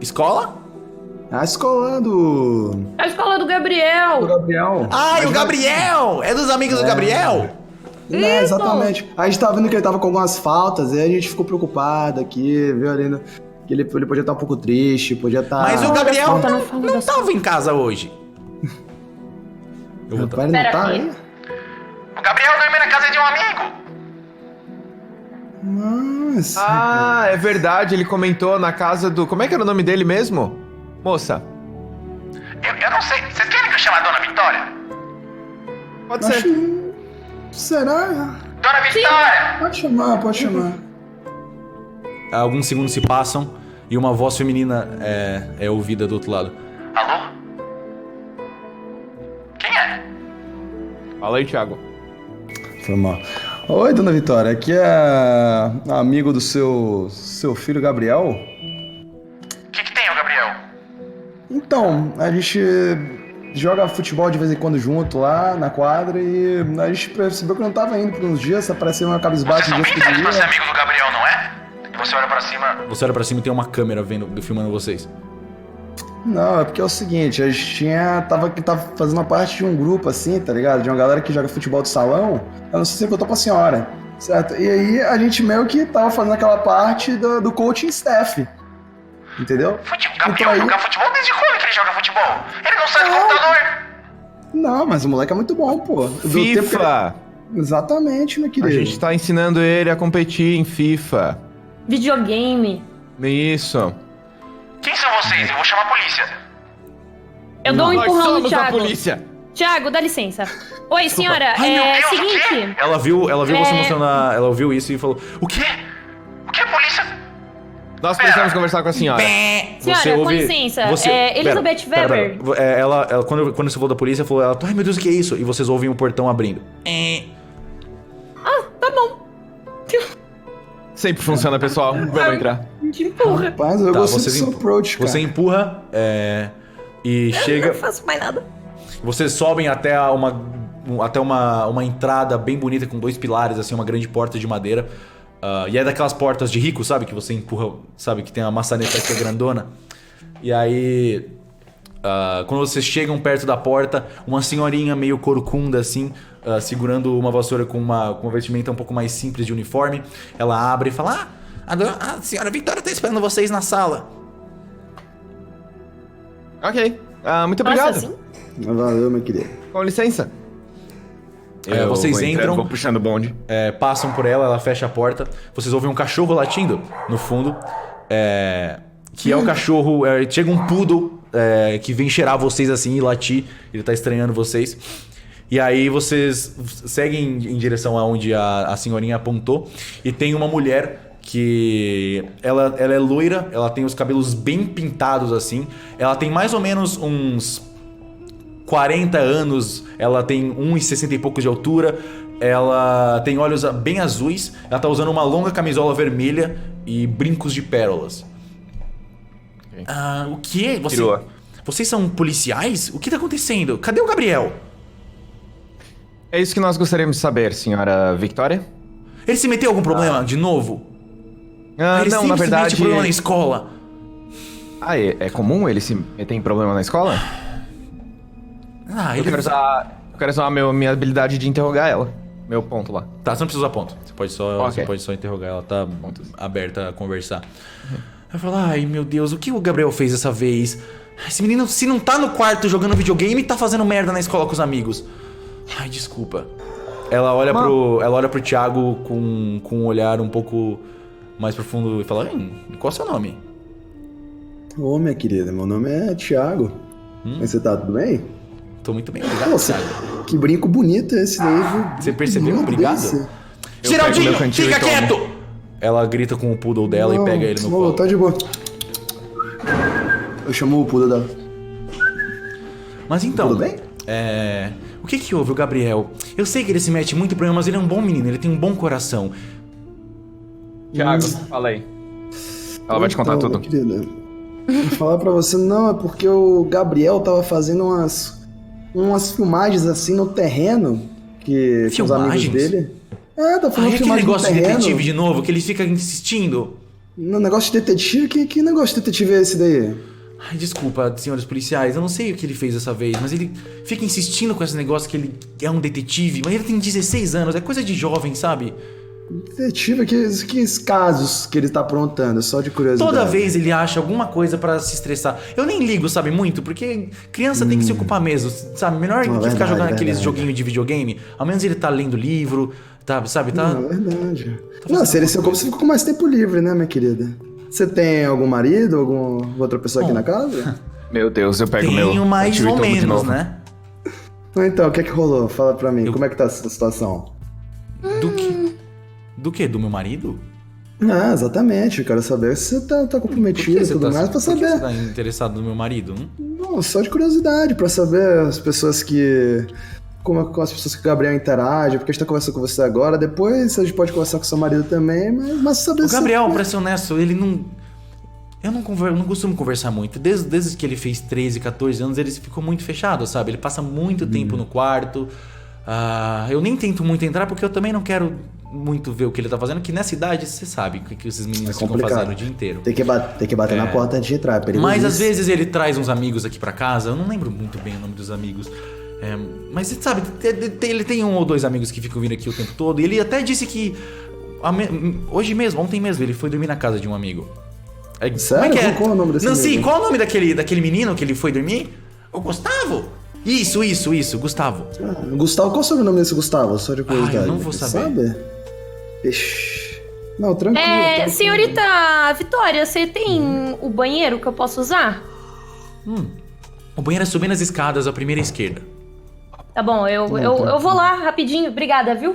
Escola?
A escola do
A escola do Gabriel!
Gabriel.
Ah, e o Gabriel! É dos amigos do Gabriel?
É, exatamente. A gente tava vendo que ele tava com algumas faltas, e a gente ficou preocupado aqui, viu ali que ele podia estar um pouco triste, podia estar...
Mas o Gabriel
falta,
não,
não fala
não
das
tava em casa hoje. Eu vou
Rapaz, ele não
Pera
tá
aí.
aí?
O Gabriel dormiu na casa de um amigo.
Nossa.
Ah, é verdade, ele comentou na casa do... Como é que era o nome dele mesmo? Moça,
Eu não sei. Vocês querem que eu chame a Dona Vitória?
pode ser.
Acho... Será?
Dona Vitória!
Pode chamar.
Alguns segundos se passam e uma voz feminina é ouvida do outro lado.
Alô? Quem é?
Fala aí, Thiago.
Foi mal. Oi, dona Vitória, aqui é amigo do seu filho Gabriel.
O que tem, o Gabriel?
Então, a gente joga futebol de vez em quando junto lá na quadra e a gente percebeu que não tava indo por uns dias, tá parecendo uma
Vocês
cabisbaixa
são
de
bem
dia
velhos pra ser
dia.
amigo do Gabriel, não é? E você olha pra cima.
Você olha pra cima e tem uma câmera filmando vocês.
Não, é porque é o seguinte, a gente tava fazendo parte de um grupo assim, tá ligado? De uma galera que joga futebol de salão. Eu não sei se contou pra senhora, certo? E aí a gente meio que tava fazendo aquela parte do coaching staff. Entendeu?
Gabriel
Então aí-
joga futebol desde quando que ele joga futebol? Ele não sai do computador!
Não, mas o moleque é muito bom, pô. Do tempo que
FIFA!
ele- Exatamente, meu
A
querido.
gente tá ensinando ele a competir em FIFA.
Videogame.
Isso.
Quem são vocês? Eu vou chamar a polícia.
Eu dou um
Nós
empurrão no
somos a
Thiago.
polícia.
Thiago, dá licença. Oi, senhora,
Ai, meu Deus, o
seguinte.
Ela viu você
É.
mostrando ela ouviu isso e falou: "O quê?"
O que é polícia?
Nós precisamos conversar com a senhora.
Senhora, com licença, Elizabeth Weber.
Ela, quando você falou da polícia, falou: "Ai, meu Deus, o que é isso?" E vocês ouvem o portão abrindo.
Tá bom.
Sempre funciona, pessoal. Vamos entrar.
Te empurra.
Rapaz, eu
Tá,
gostei do
vocês
seu
empu-
approach, cara.
Você empurra e
Não
chega.
faço mais nada.
Vocês sobem até uma entrada bem bonita com dois pilares, assim, uma grande porta de madeira. E é daquelas portas de rico, sabe? Que você empurra, sabe? Que tem a maçaneta que é grandona. E aí, quando vocês chegam perto da porta, uma senhorinha meio corcunda, assim, segurando uma vassoura com uma vestimenta um pouco mais simples de uniforme. Ela abre e fala: a senhora Vitória tá esperando vocês na sala.
Ok. Muito
Nossa,
obrigado.
assim?
Valeu, meu querido.
Com licença.
Vocês
vou
entram.
Vou puxando o bonde.
Passam por ela fecha a porta. Vocês ouvem um cachorro latindo no fundo. Que é o cachorro. Chega um poodle que vem cheirar vocês assim e latir. Ele tá estranhando vocês. E aí vocês seguem em direção aonde a senhorinha apontou. E tem uma mulher que ela é loira. Ela tem os cabelos bem pintados assim. Ela tem mais ou menos uns 40 anos, ela tem 1,60 e poucos de altura, ela tem olhos bem azuis, ela tá usando uma longa camisola vermelha e brincos de pérolas.
Ok.
O que?
Tirou.
Vocês são policiais? O que tá acontecendo? Cadê o Gabriel?
É isso que nós gostaríamos de saber, senhora Victoria.
Ele se meteu em algum problema de novo? Ele
Não,
sempre
na
se mete
verdade...
em problema na escola.
É comum ele se meter em problema na escola? Eu
Ele...
quero usar minha habilidade de interrogar ela. Meu ponto lá.
Tá, você não precisa usar ponto.
Ok.
Você pode só interrogar, ela tá aberta a conversar. Vai falar: ai meu Deus, o que o Gabriel fez dessa vez? Esse menino, se não tá no quarto jogando videogame, tá fazendo merda na escola com os amigos. Ai, desculpa. Ela olha pro Thiago com um olhar um pouco mais profundo e fala: qual é o seu nome?
Ô, minha querida, meu nome é Thiago. Mas você tá tudo bem?
Tô muito bem, obrigado,
Nossa,
Thiago.
que brinco bonito esse daí, viu?
Você percebeu?
Bonito
Obrigado.
desse.
Eu pego
Geraldinho,
meu cantil
fica
e tomo.
quieto! Ela grita com o poodle dela e pega ele no
Não,
colo.
tá de boa. Eu chamo o pulo dela.
Mas então,
Tudo bem?
o que houve, o Gabriel? Eu sei que ele se mete muito em problema, mas ele é um bom menino, ele tem um bom coração.
Thiago, fala aí. Ela vai te contar
Então,
tudo.
Querida, vou falar pra você, não, é porque o Gabriel tava fazendo umas filmagens assim no terreno, que com os amigos
Filmagens?
dele. Tá
Ai,
fazendo
aquele
filmagem no
negócio de
terreno.
detetive de novo, que ele fica insistindo.
No negócio de detetive? Que negócio de detetive é esse daí?
Ai, desculpa, senhores policiais, eu não sei o que ele fez dessa vez, mas ele fica insistindo com esse negócio que ele é um detetive, mas ele tem 16 anos, é coisa de jovem, sabe?
Detetive, que casos que ele tá aprontando, só de curiosidade.
Toda vez ele acha alguma coisa pra se estressar. Eu nem ligo, sabe, muito, porque criança tem que se ocupar mesmo, sabe? Melhor do que ficar
verdade,
jogando aqueles
verdade.
joguinhos de videogame, ao menos ele tá lendo livro, tá, sabe? Tá...
Não, é verdade.
fazendo
Não, se ele se
alguma
ocupa, você fica com mais tempo livre, né, minha querida? Você tem algum marido, alguma outra pessoa aqui
Bom.
na casa?
Meu Deus, eu pego o meu.
Tenho mais
ativo e
ou
tudo de
menos,
novo.
né?
Então, o que é que rolou? Fala pra mim, como é que tá essa situação?
Do que? Do que? Do meu marido?
Ah, exatamente, eu quero saber se você tá
Por
comprometido
que
e tudo mais, pra
por que você
saber.
tá interessado no meu marido?
Não, só de curiosidade, pra saber as pessoas que... Como as pessoas que o Gabriel interage, porque a gente tá conversando com você agora, depois a gente pode conversar com seu marido também, mas saber
O
se...
Gabriel, pra ser honesto, ele não... Eu não costumo conversar muito. Desde que ele fez 13, 14 anos, ele ficou muito fechado, sabe? Ele passa muito tempo no quarto. Eu nem tento muito entrar, porque eu também não quero muito ver o que ele tá fazendo, que nessa idade, você sabe o que esses meninos ficam
complicado.
fazendo o dia inteiro.
Tem que bater na porta antes de entrar, é perigoso.
Mas às vezes ele traz uns amigos aqui pra casa, eu não lembro muito bem o nome dos amigos. Mas você sabe, ele tem um ou dois amigos que ficam vindo aqui o tempo todo. E ele até disse que hoje mesmo, ontem mesmo, ele foi dormir na casa de um amigo.
Sério?
Como é que é?
Qual é o nome desse
Não, sim,
amigo?
qual é o nome daquele menino que ele foi dormir? O Gustavo? Isso, Gustavo.
Gustavo, qual é o sobrenome desse Gustavo? Só de curiosidade.
eu não vou saber.
Sabe? Ixi. Não, tranquilo. tranquilo.
Senhorita Vitória, você tem o banheiro que eu posso usar?
O banheiro é subindo as escadas, a primeira esquerda.
Tá bom, eu vou lá rapidinho. Obrigada, viu?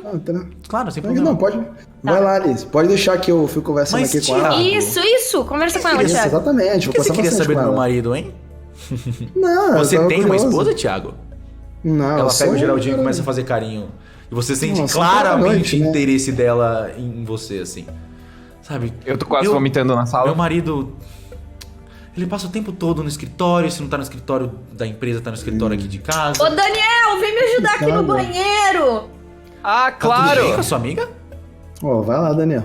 Claro, sem problema.
Não, pode. Vai lá, Alice. Pode deixar que eu fico conversando
Mas,
aqui com ela.
Thiago,
Isso. Conversa com ela,
Isso,
Thiago.
exatamente.
O que
vou
você
conversar
queria
bastante
saber do
com
meu
ela.
marido, hein?
Não, eu
Você
tava
tem uma
curioso.
esposa, Thiago?
Não,
Ela
eu
pega
sou
o Geraldinho e
um-
começa a fazer carinho. E você sente
Nossa,
claramente
noite, né?
interesse dela em você, assim. Sabe?
Eu tô quase vomitando na sala.
Meu marido... Ele passa o tempo todo no escritório. Se não tá no escritório da empresa, tá no escritório aqui de casa.
Ô, Daniel, vem me ajudar aqui no
Calma.
banheiro.
Ah,
Tá tudo bem
claro!
com a sua amiga?
Ó, vai lá, Daniel.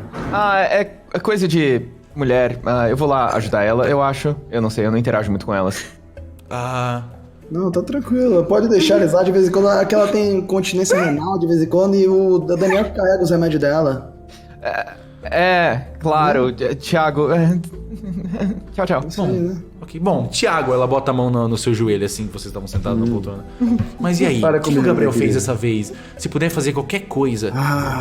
É coisa de mulher. Eu vou lá ajudar ela, eu acho. Eu não sei, eu não interajo muito com elas.
Não, tá tranquilo. Pode deixar eles lá de vez em quando. É que ela tem continência renal de vez em quando e o Daniel que carrega os remédios dela.
Claro, Thiago. Tchau, tchau.
Isso aí, né?
Ok. Bom, Thiago, ela bota a mão no seu joelho, assim, que vocês estavam sentados na poltrona. Mas e aí?
Para
O que
comigo,
o Gabriel
meu
fez
querido.
dessa vez? Se puder fazer qualquer coisa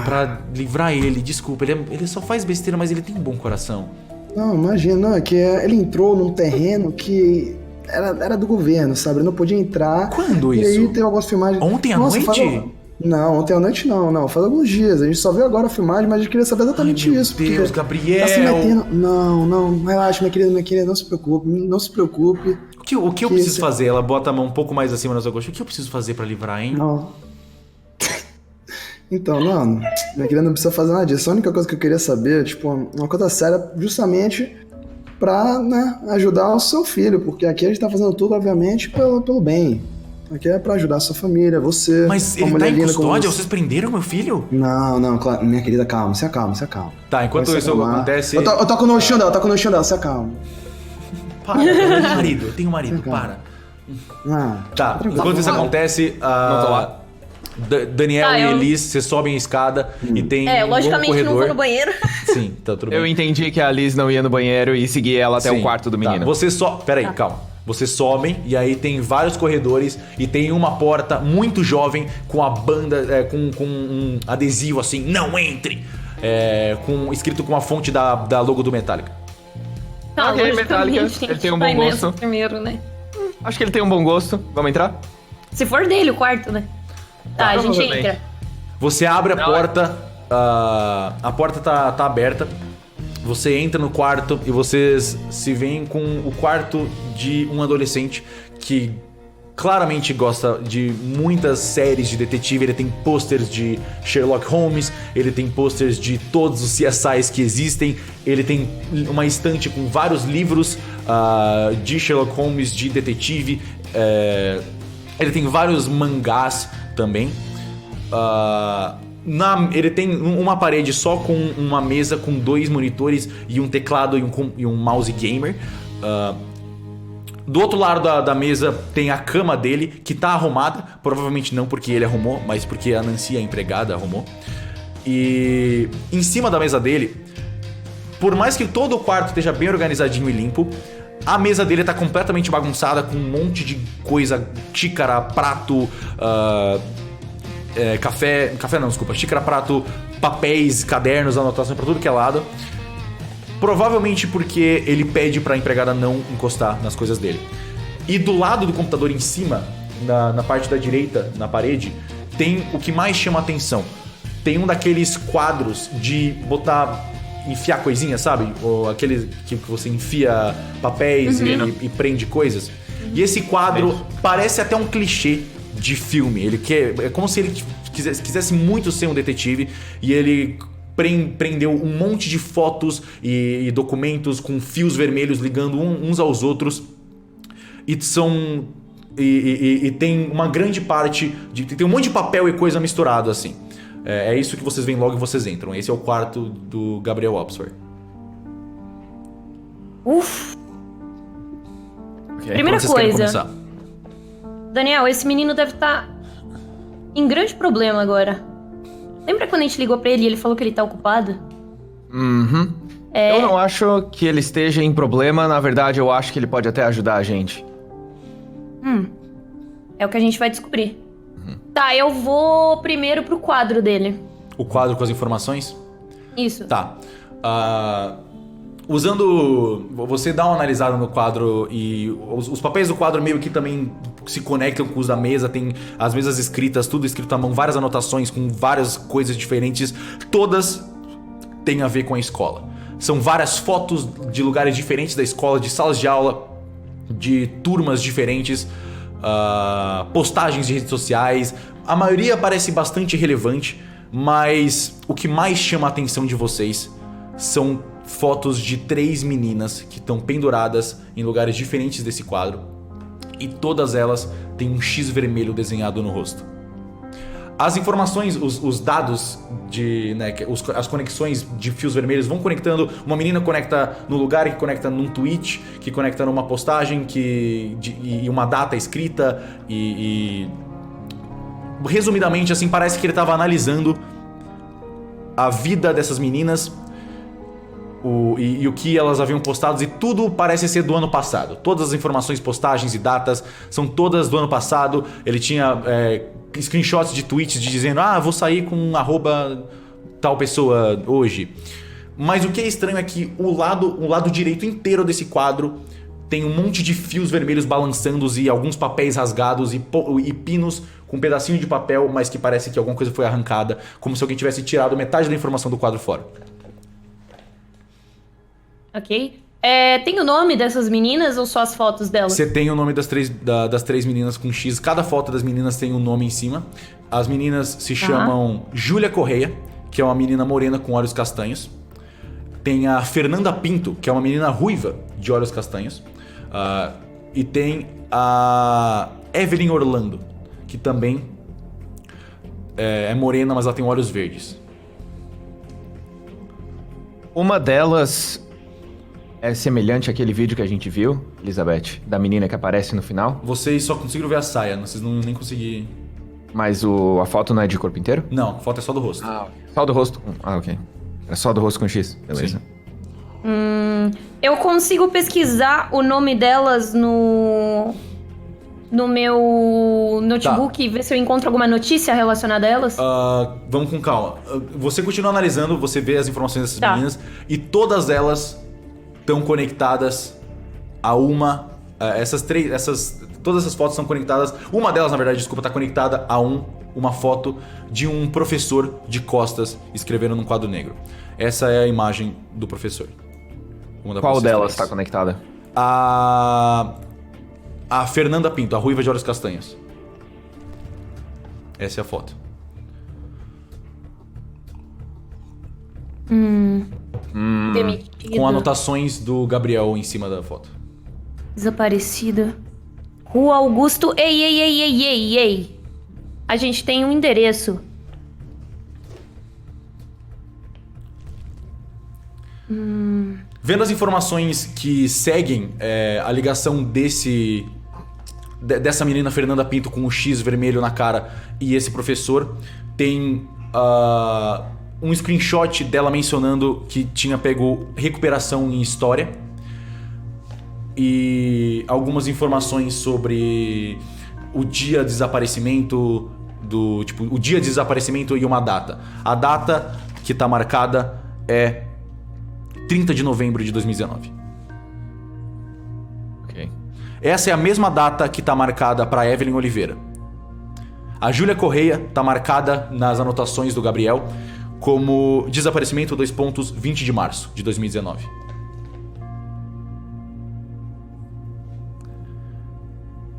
pra livrar ele, desculpa, ele só faz besteira, mas ele tem um bom coração.
Não, imagina, não, é que ele entrou num terreno que era do governo, sabe? Ele não podia entrar.
Quando
e
isso?
aí tem algumas filmagens.
Ontem à
Nossa,
noite?
Não, ontem à noite não, faz alguns dias. A gente só viu agora a filmagem, mas a gente queria saber exatamente
Ai, meu
isso.
Deus,
porque
Gabriel.
Tá se metendo. Não, relaxa, minha querida, não se preocupe.
O que eu
Que
preciso
isso?
fazer? Ela bota a mão um pouco mais acima na sua coxa. O que eu preciso fazer pra livrar, hein?
Não. Então, não, minha querida não precisa fazer nada disso. A única coisa que eu queria saber, tipo, uma coisa séria, justamente pra, né, ajudar o seu filho, porque aqui a gente tá fazendo tudo, obviamente, pelo bem. Aqui é pra ajudar a sua família, você.
Mas
uma
ele tá
mulher
em
linda como
custódia?
você.
Vocês prenderam meu filho?
Não, claro, minha querida, calma, se acalma.
Tá, enquanto
Vai se
isso
acalmar.
acontece...
Eu toco no chão dela, se acalma.
Para, eu tenho marido, para. Tá,
tranquilo.
enquanto isso acontece,
Não tô lá.
Daniel
Tá,
e
eu-
Elis, vocês sobem a escada e tem um longo
Logicamente
corredor.
não vou no banheiro.
Sim, tá tudo bem.
Eu entendi que a Liz não ia no banheiro e segui ela até
Sim,
o quarto do menino.
Tá, você só... Pera aí, calma. Vocês sobem e aí tem vários corredores e tem uma porta muito jovem com a banda, com um adesivo assim, não entre! Escrito com a fonte da logo do Metallica.
Tá,
Ok,
logicamente,
Metallica, ele tem um
vai
bom
nessa
gosto.
primeiro, né?
Acho que ele tem um bom gosto. Vamos entrar?
Se for dele o quarto, né? Tá, a gente
provavelmente.
entra.
Você abre a porta, a porta tá aberta. Você entra no quarto e vocês se veem com o quarto de um adolescente que claramente gosta de muitas séries de detetive. Ele tem posters de Sherlock Holmes, ele tem posters de todos os CSIs que existem, ele tem uma estante com vários livros de Sherlock Holmes, de detetive, ele tem vários mangás também. Ele tem uma parede só com uma mesa com 2 monitores e um teclado e um mouse gamer. Do outro lado da mesa tem a cama dele, que tá arrumada. Provavelmente não porque ele arrumou, mas porque a Nancy, a empregada, arrumou. E em cima da mesa dele, por mais que todo o quarto esteja bem organizadinho e limpo, a mesa dele tá completamente bagunçada, com um monte de coisa, xícara, prato, xícara, prato, papéis, cadernos, anotações pra tudo que é lado. Provavelmente porque ele pede pra empregada não encostar nas coisas dele. E do lado do computador em cima, na parte da direita, na parede, tem o que mais chama a atenção. Tem um daqueles quadros de enfiar coisinhas, sabe? Ou aquele que você enfia papéis e prende coisas. E esse quadro parece até um clichê de filme. É como se ele quisesse muito ser um detetive e ele prendeu um monte de fotos e documentos com fios vermelhos ligando uns aos outros. E tem uma grande parte tem um monte de papel e coisa misturado assim. É isso que vocês veem logo que vocês entram. Esse é o quarto do Gabriel Opsworth.
Uf.
Okay.
Primeira
Quando vocês querem
coisa,
começar?
Daniel, esse menino deve estar em grande problema agora. Lembra quando a gente ligou pra ele e ele falou que ele tá ocupado?
Uhum. Eu não acho que ele esteja em problema. Na verdade, eu acho que ele pode até ajudar a gente.
É o que a gente vai descobrir. Tá, eu vou primeiro pro quadro dele.
O quadro com as informações?
Isso.
Tá. Você dá uma analisada no quadro e os papéis do quadro meio que também se conectam com os da mesa. Tem as mesas escritas, tudo escrito à mão, várias anotações com várias coisas diferentes. Todas têm a ver com a escola. São várias fotos de lugares diferentes da escola, de salas de aula, de turmas diferentes, postagens de redes sociais. A maioria parece bastante relevante, mas o que mais chama a atenção de vocês são fotos de 3 meninas que estão penduradas em lugares diferentes desse quadro, e todas elas têm um X vermelho desenhado no rosto. As informações, os dados as conexões de fios vermelhos vão conectando. Uma menina conecta no lugar, que conecta num tweet, que conecta numa postagem, e uma data escrita, resumidamente, assim, parece que ele estava analisando a vida dessas meninas, e o que elas haviam postado, e tudo parece ser do ano passado. Todas as informações, postagens e datas são todas do ano passado. Ele tinha screenshots de tweets dizendo: vou sair com tal pessoa hoje. Mas o que é estranho é que o lado direito inteiro desse quadro tem um monte de fios vermelhos balançando e alguns papéis rasgados e pinos com um pedacinho de papel, mas que parece que alguma coisa foi arrancada, como se alguém tivesse tirado metade da informação do quadro fora.
Ok. Tem o nome dessas meninas ou só as fotos delas?
Você tem o nome das três meninas com X. Cada foto das meninas tem um nome em cima. As meninas se chamam Júlia Correia, que é uma menina morena com olhos castanhos. Tem a Fernanda Pinto, que é uma menina ruiva de olhos castanhos. E tem a Evelyn Orlando, que também é morena, mas ela tem olhos verdes.
Uma delas é semelhante àquele vídeo que a gente viu, Elizabeth, da menina que aparece no final.
Vocês só conseguiram ver a saia, vocês não nem conseguiram.
Mas a foto não é de corpo inteiro?
Não, a foto é só do rosto.
Só do rosto. Ok. É só do rosto com X, beleza.
Eu consigo pesquisar o nome delas no meu notebook e ver se eu encontro alguma notícia relacionada a elas?
Vamos com calma. Você continua analisando, você vê as informações dessas meninas, e todas elas estão conectadas a uma... todas essas fotos são conectadas... Uma delas, na verdade, está conectada a uma foto de um professor de costas escrevendo num quadro negro. Essa é a imagem do professor.
Qual delas está conectada?
a Fernanda Pinto, a ruiva de olhos castanhos. Essa é a foto.
Demitida.
Com anotações do Gabriel em cima da foto.
Desaparecida. Rua Augusto. Ei. A gente tem um endereço.
Vendo as informações que seguem a ligação dessa menina Fernanda Pinto com o X vermelho na cara e esse professor, tem um screenshot dela mencionando que tinha pego recuperação em história e algumas informações sobre o dia de desaparecimento o dia de desaparecimento e uma data. A data que tá marcada é 30 de novembro de 2019.
Ok.
Essa é a mesma data que tá marcada para Evelyn Oliveira. A Júlia Correia tá marcada nas anotações do Gabriel como desaparecimento 20 de março de 2019.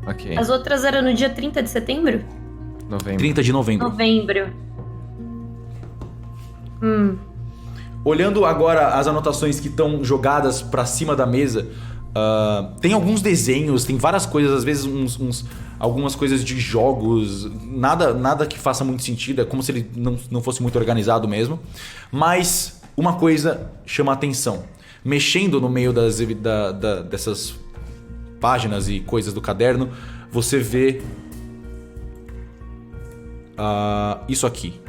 Ok.
As outras eram no dia 30 de setembro?
Novembro.
30 de novembro.
Novembro.
Olhando agora as anotações que estão jogadas pra cima da mesa, tem alguns desenhos, tem várias coisas, às vezes algumas coisas de jogos, nada que faça muito sentido, é como se ele não fosse muito organizado mesmo. Mas uma coisa chama a atenção. Mexendo no meio dessas páginas e coisas do caderno, você vê isso aqui.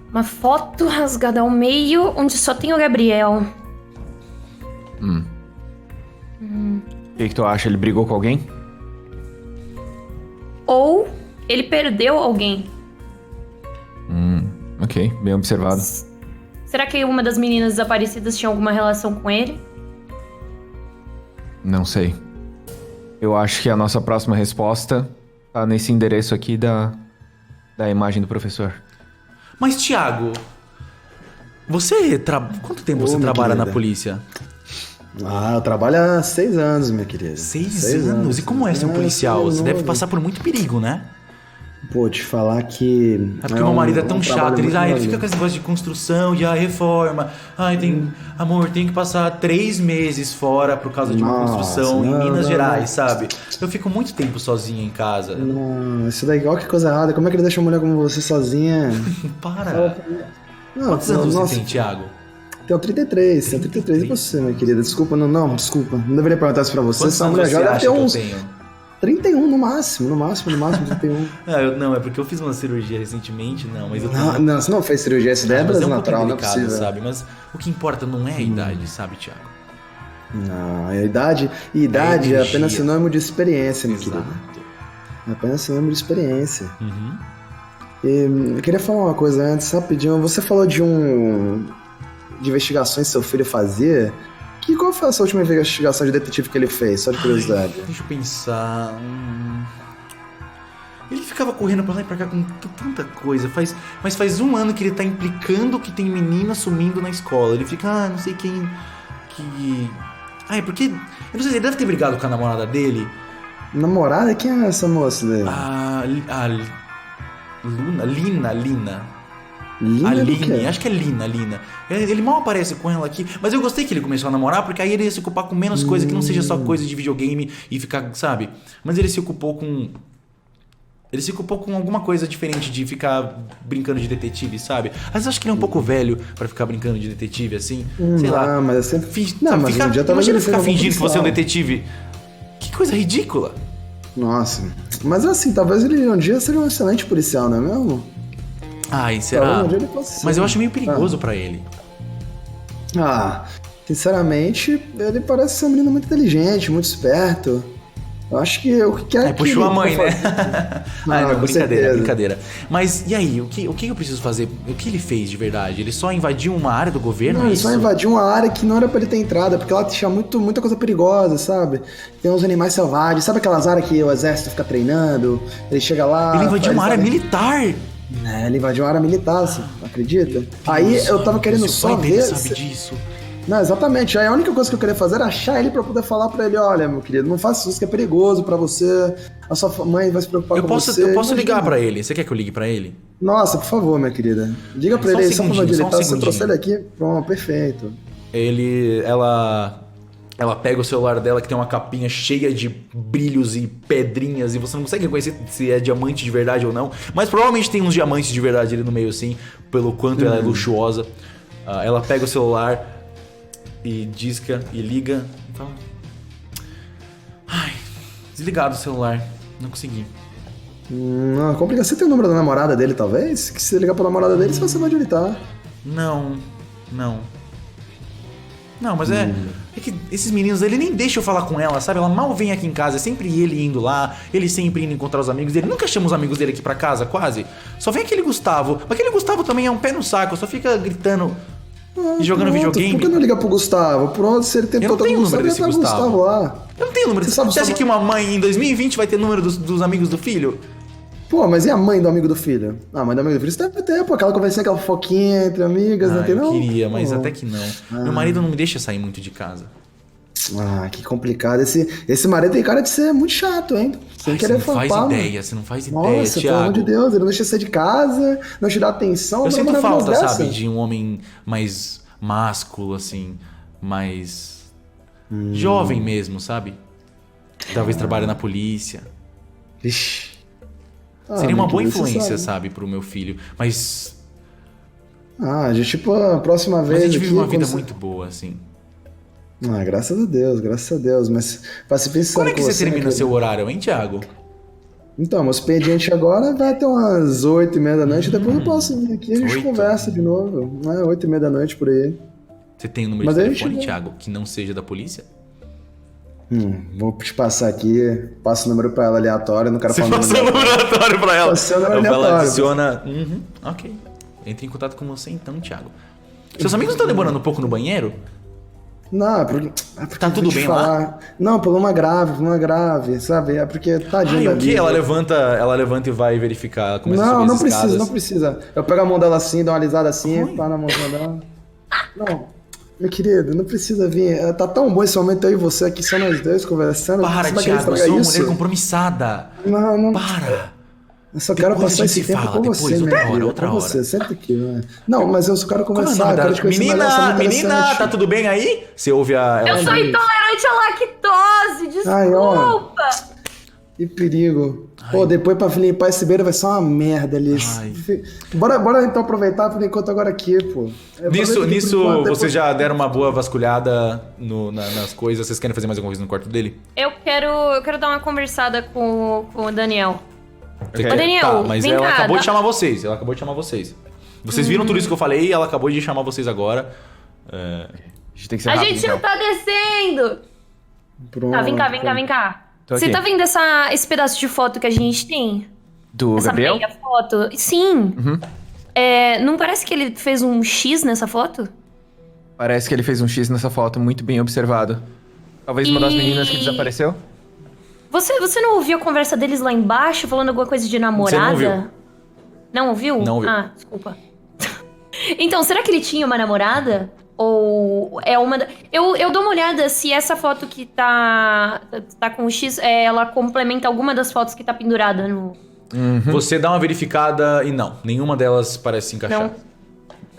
Uma foto rasgada ao meio, onde só tem o Gabriel.
O que tu acha? Ele brigou com alguém?
Ou ele perdeu alguém.
Ok, bem observado.
Será que uma das meninas desaparecidas tinha alguma relação com ele?
Não sei. Eu acho que a nossa próxima resposta tá nesse endereço aqui da imagem do professor.
Mas, Thiago, quanto tempo você
minha
trabalha na
querida.
polícia?
Eu trabalho há 6 anos, minha querida.
6 anos? E como é ser um policial? Você deve passar por muito perigo, né?
Pô, te falar que...
É porque meu marido é tão chato, ele
trabalho muito
fica com esse negócio de construção, de reforma. Amor, tem que passar 3 meses fora por causa de uma
Nossa,
construção em
não,
Minas
não,
Gerais,
não.
sabe? Eu fico muito tempo sozinho em casa.
Não, isso daí, olha que coisa errada. Como é que ele deixa uma mulher como você sozinha?
Para.
Não,
Quantos anos
nossa,
você tem, Thiago?
Tenho 33. E você, minha querida? Desculpa, desculpa. Não deveria perguntar isso pra você.
Quantos
Essa
anos
mulher
você
já deve
acha
ter
que eu
uns
tenho?
31 no máximo 31.
Não, é porque eu fiz uma cirurgia recentemente, mas eu tenho...
Não, você não fez cirurgia, essa ideia é
mas é um pouco
natural, não é
delicado,
possível.
sabe? Mas o que importa não é a idade, sabe, Thiago?
Não, a idade é
energia.
apenas sinônimo de experiência, meu querido.
Exato.
É apenas sinônimo de experiência.
Uhum.
E eu queria falar uma coisa antes, rapidinho. Você falou de investigações que seu filho fazia. Qual foi essa última investigação de detetive que ele fez? Só de curiosidade.
Deixa eu pensar. Ele ficava correndo pra lá e pra cá com tanta coisa. Mas faz 1 ano que ele tá implicando que tem menina sumindo na escola. Ele fica, não sei quem. É porque. Eu não sei, ele deve ter brigado com a namorada dele.
Namorada? Quem é essa moça dele?
Lina.
Lina do quê?
Aline, acho que é Lina. Ele mal aparece com ela aqui, mas eu gostei que ele começou a namorar, porque aí ele ia se ocupar com menos coisa, que não seja só coisa de videogame e ficar, sabe? Mas ele se ocupou com alguma coisa diferente de ficar brincando de detetive, sabe? Às vezes eu acho que ele é um pouco velho pra ficar brincando de detetive, assim. Sei lá.
Mas eu sempre...
Mas um dia imagina ficar fingindo que você é um
detetive.
detetive. Que coisa ridícula.
Nossa. Mas assim, talvez ele um dia seja um excelente policial, não é mesmo?
Será?
Talvez um dia ele possa ser.
Mas eu acho meio perigoso pra ele.
Sinceramente, ele parece ser um menino muito inteligente, muito esperto. Eu acho que o que quer que
puxou
ele
a mãe, né?
Não, com certeza.
Brincadeira. Mas e aí, o que eu preciso fazer? O que ele fez de verdade? Ele só invadiu uma área do governo?
Não, ele só invadiu uma área que não era pra ele ter entrado, porque lá tinha muita coisa perigosa, sabe? Tem uns animais selvagens, sabe aquelas áreas que o exército fica treinando? Ele chega lá...
Ele invadiu uma área militar!
Ele invadiu uma área militar, assim. acredita? Aí eu tava querendo
Seu
só
pai dele
ver...
sabe disso.
Não, exatamente. Aí a única coisa que eu queria fazer era achar ele pra poder falar pra ele, olha, meu querido, não faça isso que é perigoso pra você, a sua mãe vai se preocupar com você.
Eu posso ligar
Imagina.
pra ele. Você quer que eu ligue pra ele?
Nossa, por favor, minha querida. Diga pra
Só um
ele aí, só pra
segundinho,
facilitar.
só um
Você trouxe ele
segundinho.
aqui? Pronto, perfeito.
Ela pega o celular dela que tem uma capinha cheia de brilhos e pedrinhas e você não consegue reconhecer se é diamante de verdade ou não, mas provavelmente tem uns diamantes de verdade ali no meio sim, pelo quanto ela é luxuosa. Ela pega o celular e disca e liga e fala: ai, desligado o celular, não consegui.
Não, complica. Você tem o número da namorada dele, talvez? Que se você ligar pra namorada dele, você vai onde ele tá.
Não, mas é que esses meninos, ele nem deixa eu falar com ela, sabe? Ela mal vem aqui em casa, é sempre ele indo lá, ele sempre indo encontrar os amigos dele. Nunca chama os amigos dele aqui pra casa, quase. Só vem aquele Gustavo. Mas aquele Gustavo também é um pé no saco, só fica gritando e jogando
Pronto,
videogame.
Por que não liga pro Gustavo? Pronto, se ele tem
Eu não tenho o número desse
vai
Gustavo.
lá.
Eu não tenho número.
Você sabe
Você acha
só-
que uma mãe em 2020 vai ter número dos amigos do filho?
Pô, mas e a mãe do amigo do filho? Ah, a mãe do amigo do filho, você deve ter, pô, aquela conversinha, aquela fofoquinha entre amigas, não tem
eu
não?
queria, mas
Pô.
até que não. Meu marido não me deixa sair muito de casa.
Ah, que complicado. Esse marido tem cara de ser muito chato, hein? Sem
Ai,
querer
você não faz
farpar, mano.
ideia, você não faz ideia,
Nossa, pelo amor de
Thiago.
Deus, ele não deixa você de casa, não te dá atenção.
Eu
uma
sinto
maravilhosa
falta,
dessa.
sabe, de um homem mais másculo, assim, mais jovem mesmo, sabe? Talvez trabalhe na polícia.
Vixe. Ah,
Seria uma
meu
boa
querido, você
influência, sabe, pro meu filho. Mas
Ah, a gente, tipo, a próxima vez
a gente
aqui...
vive uma vida
quando você-
muito boa, assim.
Ah, graças a Deus, graças a Deus. Mas, pra se pensar
Quando é que
com
você termina
querido.
seu horário, hein, Thiago?
Então, meu expediente agora vai até umas 8h30 da noite, depois eu posso vir aqui e a gente
8?
conversa de novo. 8h30 da noite por aí.
Você tem um número
Mas
de
aí a gente
telefone,
vê.
Thiago, que não seja da polícia?
Vou te passar aqui, passo o número pra ela aleatório, não quero
Você
falar o
passou o
número.
número aleatório pra ela.
Passei o número
Ela
aleatório.
adiciona... Ok. Entre em contato com você então, Thiago. Seus amigos estão demorando um pouco no banheiro?
Não, é porque
Tá tudo
vou te
bem
falar. Não, por uma grave, sabe? É porque tadinho da
O quê?
Lívia.
Ela levanta e vai verificar. Ela começa a subir
Não
as
precisa,
escadas.
não precisa. Eu pego a mão dela assim, dou uma alisada assim, pá na mãozinha dela. Não, meu querido, não precisa vir. Tá tão bom esse momento eu e você aqui, só nós dois conversando.
Para,
Você vai querer
Thiago, eu
estragar
sou uma
isso?
mulher compromissada.
Não.
Para.
Eu só quero
Depois
passar
a gente
esse
se
tempo
fala,
com
depois,
você,
outra
minha
hora,
querida.
outra
Com
hora.
você, sempre aqui, né? Não, mas eu só quero
Qual é o
conversar,
nome
eu quero
da...
te conhecer melhor, você é muito
Menina,
interessante.
tá tudo bem aí? Você ouve a...
Eu sou intolerante à lactose, desculpa!
Ai, ó. Que perigo. Pô, depois pra limpar esse beiro vai ser uma merda ali.
Ai.
Bora então aproveitar por enquanto agora aqui, pô. Aproveita aqui
Nisso
por enquanto,
vocês
depois-
já deram uma boa vasculhada nas coisas. Vocês querem fazer mais alguma coisa no quarto dele?
Eu quero dar uma conversada com o Daniel.
Você
Ô,
quer?
Daniel,
Tá, mas
vem
ela
cá,
acabou
dá-
de chamar vocês. Vocês viram tudo isso que eu falei e ela acabou de chamar vocês agora.
A gente tem que ser
A
rápido,
gente
então.
não tá descendo!
Pronto.
Tá, vem cá.
Tô
Você
aqui.
tá vendo esse pedaço de foto que a gente tem?
Do
Essa
Gabriel?
meia foto? Sim.
Uhum.
Não parece que ele fez um X nessa foto?
Parece que ele fez um X nessa foto, muito bem observado. Talvez uma das
E-
meninas que desapareceu?
Você não ouviu a conversa deles lá embaixo, falando alguma coisa de namorada?
não ouviu.
Não ouviu?
Não ouviu.
Ah, desculpa. Então, será que ele tinha uma namorada? Ou é uma... Eu dou uma olhada se essa foto que tá com o X, ela complementa alguma das fotos que tá pendurada no...
Você dá uma verificada e não. Nenhuma delas parece se encaixar.
Não.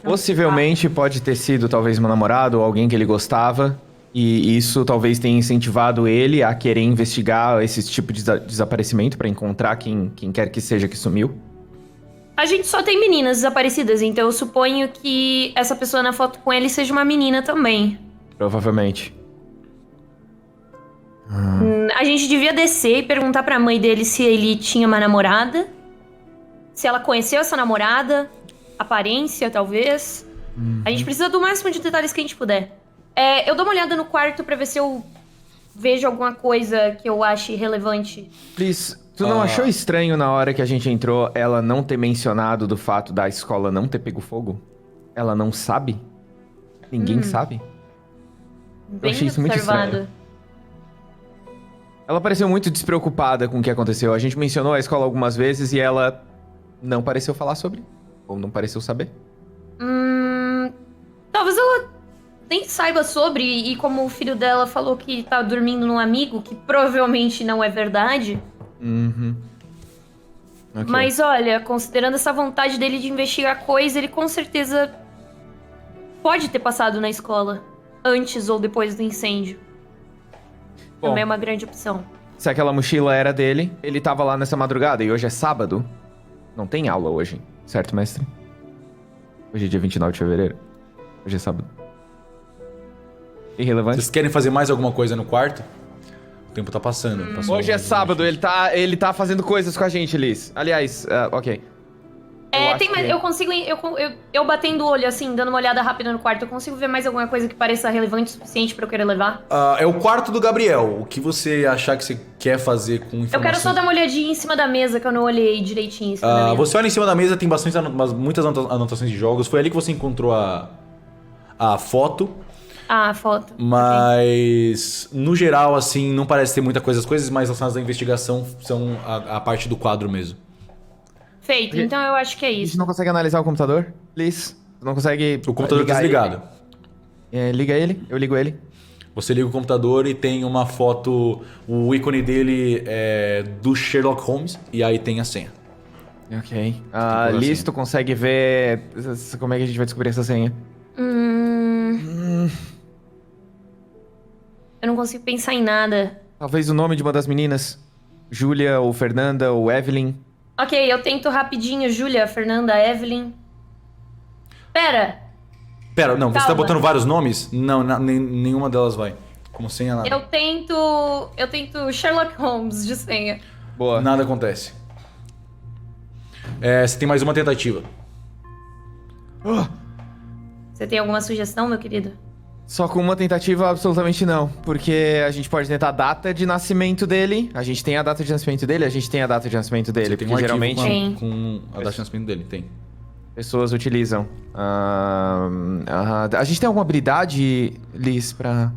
Possivelmente pode ter sido talvez uma namorada ou alguém que ele gostava. E isso talvez tenha incentivado ele a querer investigar esse tipo de desaparecimento pra encontrar quem quer que seja que sumiu.
A gente só tem meninas desaparecidas, então eu suponho que essa pessoa na foto com ele seja uma menina também.
Provavelmente.
A gente devia descer e perguntar pra mãe dele se ele tinha uma namorada. Se ela conheceu essa namorada. Aparência, talvez. A gente precisa do máximo de detalhes que a gente puder. Eu dou uma olhada no quarto pra ver se eu vejo alguma coisa que eu ache relevante.
Please, tu não achou estranho na hora que a gente entrou ela não ter mencionado do fato da escola não ter pego fogo? Ela não sabe? Ninguém sabe?
Bem
achei isso muito
observado.
Ela pareceu muito despreocupada com o que aconteceu. A gente mencionou a escola algumas vezes e ela não pareceu falar sobre. Ou não pareceu saber.
nem saiba sobre, e como o filho dela falou que tá dormindo num amigo, que provavelmente não é verdade.
Uhum. Ok.
Mas olha, considerando essa vontade dele de investigar coisa, ele com certeza pode ter passado na escola, antes ou depois do incêndio.
Bom.
Também é uma grande opção.
Se aquela mochila era dele, ele tava lá nessa madrugada e hoje é sábado. Não tem aula hoje, certo, mestre? Hoje é dia 29 de fevereiro. Hoje é sábado. Irrelevante?
Vocês querem fazer mais alguma coisa no quarto? O tempo tá passando. Passou
Hoje é sábado, ele tá fazendo coisas com a gente, Liz. Aliás, ok. acho
Tem mais.
que-
Eu consigo. Eu batendo o olho, assim, dando uma olhada rápida no quarto, eu consigo ver mais alguma coisa que pareça relevante o suficiente pra eu querer levar?
É o quarto do Gabriel. O que você achar que você quer fazer com informações?
Eu quero só dar uma olhadinha em cima da mesa, que eu não olhei direitinho em cima da mesa.
Você olha em cima da mesa, tem muitas anotações de jogos. Foi ali que você encontrou a foto.
Ah, a foto.
Mas, no geral, assim, não parece ter muita coisa. As coisas mais relacionadas à investigação são a parte do quadro mesmo.
Feito, então eu acho que é
A gente
isso.
não consegue analisar o computador, Liz? Não consegue.
O computador tá
ligar
desligado.
ele? Liga ele, eu ligo ele.
Você liga o computador e tem uma foto, o ícone dele é do Sherlock Holmes, e aí tem a senha.
Ok.
coisa
Liz,
assim.
tu consegue ver como é que a gente vai descobrir essa senha?
Eu não consigo pensar em nada.
Talvez o nome de uma das meninas. Júlia, ou Fernanda, ou Evelyn.
Ok, eu tento rapidinho, Júlia, Fernanda, Evelyn. Pera,
Pera, não, você tá
Calma.
botando vários nomes? Não, nenhuma delas vai. Como senha, nada.
eu tento Sherlock Holmes de senha.
Boa.
Nada acontece. Você tem mais uma tentativa.
Você tem alguma sugestão, meu querido?
Só com uma tentativa, absolutamente não. Porque a gente pode tentar a data de nascimento dele. A gente tem a data de nascimento dele, a gente tem a data de nascimento dele.
Você tem
Porque
um arquivo
geralmente
Tem.
com a data de nascimento dele, tem.
pessoas utilizam. A gente tem alguma habilidade, Liz, pra...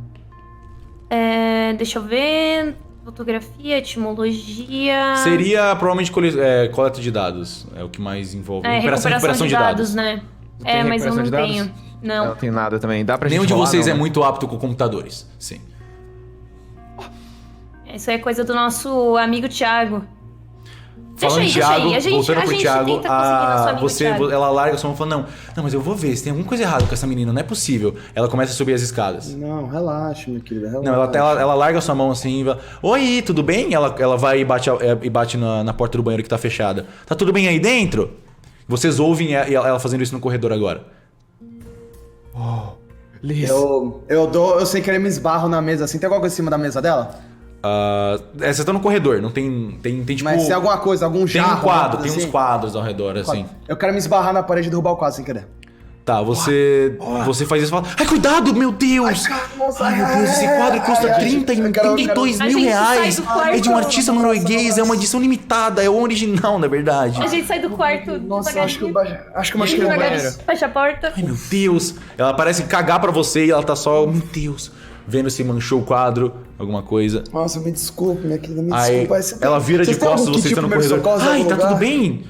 Deixa eu ver. Fotografia, etimologia.
Seria provavelmente coleta de dados. É o que mais envolve.
Recuperação de dados, né?
Tu tem
Mas eu
recuperação
não
de dados?
tenho.
Eu
Não.
não tenho nada também. Dá pra
Nenhum
gente
de
rolar,
vocês
não,
é
né?
muito apto com computadores. Sim.
Isso é coisa do nosso amigo Thiago.
Falando em Thiago, voltando pro Thiago,
tenta conseguir nosso amigo Thiago.
ela larga a sua mão e fala, não, mas eu vou ver, se tem alguma coisa errada com essa menina, não é possível. Ela começa a subir as escadas.
Não, relaxa, minha querida, relaxa.
Não, ela larga a sua mão assim e fala, oi, tudo bem? Ela vai e bate na porta do banheiro que tá fechada. Tá tudo bem aí dentro? Vocês ouvem ela fazendo isso no corredor agora.
Liz.
Eu sem querer me esbarro na mesa assim. Tem alguma coisa em cima da mesa dela?
Vocês estão no corredor, não tem tipo...
Mas tem alguma coisa, algum
Tem
jarro?
um quadro,
alguma
tem
coisa
uns quadros ao redor, assim.
Eu quero me esbarrar na parede e derrubar o quadro sem querer.
Tá, você faz isso e fala, ai, cuidado, meu Deus! Ai, meu Deus, esse quadro custa 32
A
mil
gente
reais.
sai do quarto.
É de um artista norueguês, é uma edição limitada, é o original, na verdade.
A gente sai do quarto.
Nossa, acho que eu
devagarinho,
machuquei o banheiro.
devagarinho, fecha a porta.
Ai, meu Deus. Ela parece cagar pra você e ela tá só, meu Deus, vendo se manchou o quadro, alguma coisa.
Nossa, me desculpe, minha querida, me
Aí
desculpa. Aí
ela vira de
Vocês têm
costas,
algum
você
kit
está no
primeiro
corredor.
socorro em
Ai,
algum
tá tudo
lugar?
bem?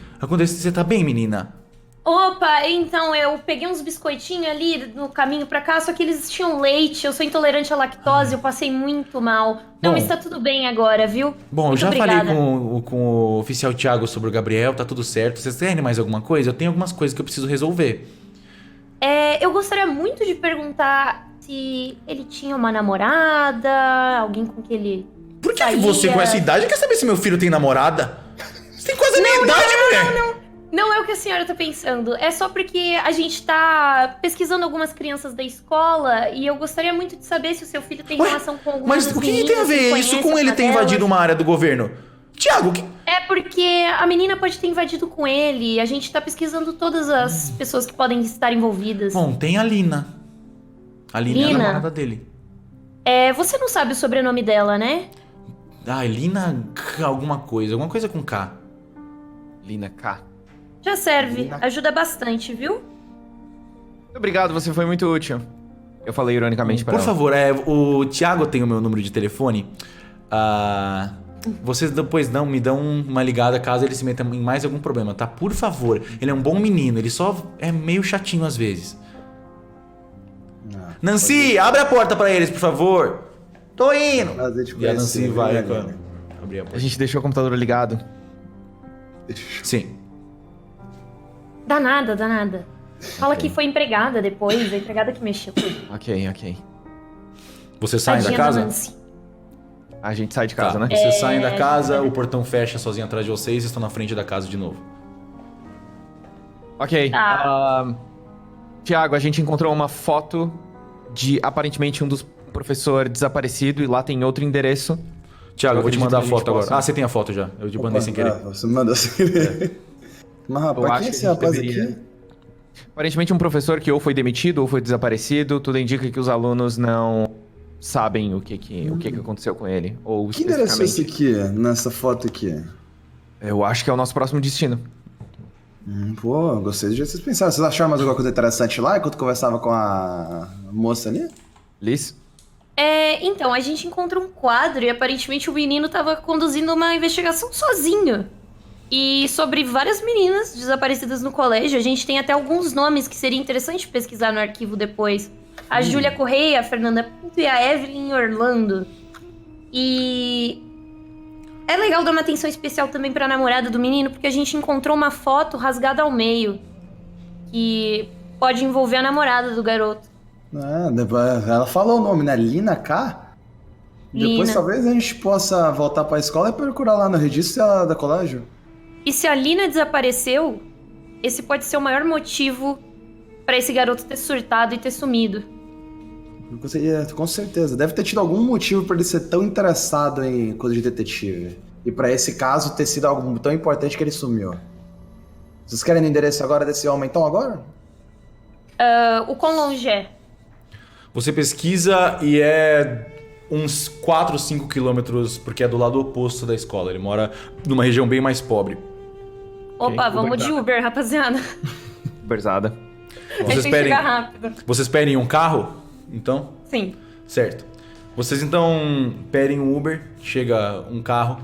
Você tá bem, menina?
Opa, então eu peguei uns biscoitinhos ali no caminho pra cá, só que eles tinham leite, eu sou intolerante à lactose, eu passei muito mal. Não,
Bom.
está tudo bem agora, viu?
Bom, eu
Muito
já
obrigada.
falei com o oficial Thiago sobre o Gabriel, tá tudo certo. Vocês querem mais alguma coisa? Eu tenho algumas coisas que eu preciso resolver.
Eu gostaria muito de perguntar se ele tinha uma namorada, alguém com quem ele
Por que
saía.
você, com essa idade, quer saber se meu filho tem namorada? Você tem quase a minha idade, mulher!
Não é o que a senhora tá pensando. É só porque a gente tá pesquisando algumas crianças da escola e eu gostaria muito de saber se o seu filho tem
Ué,
relação com alguma
mas
das
o que tem a
meninas,
ver
se
isso
conhece
com ele
uma
ter
delas.
invadido uma área do governo? Thiago, o que...
É porque a menina pode ter invadido com ele. A gente tá pesquisando todas as pessoas que podem estar envolvidas.
Bom, tem a Lina. A Lina é a
Lina?
namorada dele.
Você não sabe o sobrenome dela, né?
Ah, Lina alguma coisa com K.
Lina K.
Já serve. Ajuda bastante, viu?
Muito obrigado, você foi muito útil. Eu falei ironicamente pra
Por
ela.
favor, o Thiago tem o meu número de telefone. Vocês depois me dão uma ligada caso ele se meta em mais algum problema, tá? Por favor. Ele é um bom menino, ele só é meio chatinho às vezes. Nancy, abre a porta pra eles, por favor. Tô indo.
Prazer te
E a Nancy
conhecer,
vai
né,
com a-
galera?
abrir a
A
porta.
gente deixou o computador ligado.
Sim.
Danada. Fala que foi empregada depois, a empregada que mexeu.
Ok.
Você sai da
Tadinha
casa?
Nancy.
A gente sai de casa,
Tá,
né?
Vocês saem da
a
casa,
gente vai-
o portão fecha sozinho atrás de vocês e estão na frente da casa de novo.
Ok.
Tá.
Tiago, a gente encontrou uma foto de aparentemente um dos professor desaparecido e lá tem outro endereço.
Tiago, eu vou te
acredito
mandar a
que a gente
foto agora.
possa-
Ah, você tem a foto já. Eu te mandei sem querer.
Você me mandou sem querer. Mas,
Eu
rapaz, quem
acho
é
que
esse
a gente
rapaz
deveria-
aqui?
Aparentemente um professor que ou foi demitido ou foi desaparecido. Tudo indica que os alunos não sabem o que aconteceu com ele. Ou
Que endereço é esse
especificamente.
aqui, nessa foto aqui?
Eu acho que é o nosso próximo destino.
Pô, gostei de vocês pensaram. Vocês acharam mais alguma coisa interessante lá enquanto conversava com a moça ali?
Liz?
Então, a gente encontra um quadro e aparentemente o menino tava conduzindo uma investigação sozinho. E sobre várias meninas desaparecidas no colégio, a gente tem até alguns nomes que seria interessante pesquisar no arquivo depois. A Júlia Correia, a Fernanda Pinto e a Evelyn Orlando. E é legal dar uma atenção especial também pra namorada do menino, porque a gente encontrou uma foto rasgada ao meio, que pode envolver a namorada do garoto.
Ela falou o nome, né? Lina K? Depois
Lina.
talvez a gente possa voltar pra escola e procurar lá no registro da colégio.
E se a Lina desapareceu, esse pode ser o maior motivo pra esse garoto ter surtado e ter sumido.
Com certeza. Deve ter tido algum motivo pra ele ser tão interessado em coisa de detetive. E pra esse caso ter sido algo tão importante que ele sumiu. Vocês querem o endereço agora desse homem então agora?
O quão longe é?
Você pesquisa e é uns 4, 5 quilômetros, porque é do lado oposto da escola. Ele mora numa região bem mais pobre.
Opa,
Uber
vamos de Uber, rapaziada.
Berzada.
Vocês
Tem que
pedem,
chegar rápido.
vocês pedem um carro, então?
Sim.
Certo. Vocês então pedem um Uber, chega um carro,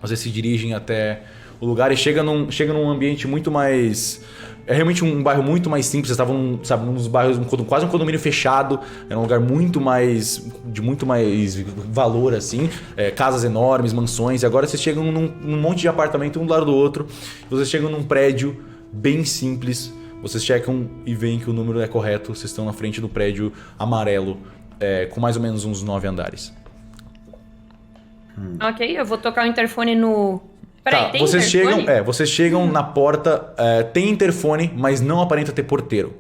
vocês se dirigem até o lugar e chega num ambiente muito mais... É realmente um bairro muito mais simples, vocês estavam, sabe, nos bairros, quase um condomínio fechado, era um lugar de muito mais valor, assim, casas enormes, mansões, e agora vocês chegam num monte de apartamento, um do lado do outro, vocês chegam num prédio bem simples, vocês checam e veem que o número é correto, vocês estão na frente do prédio amarelo, com mais ou menos uns 9 andares.
Ok, eu vou tocar o interfone no... Peraí, tem
vocês
interfone?
vocês chegam na porta, tem interfone, mas não aparenta ter porteiro.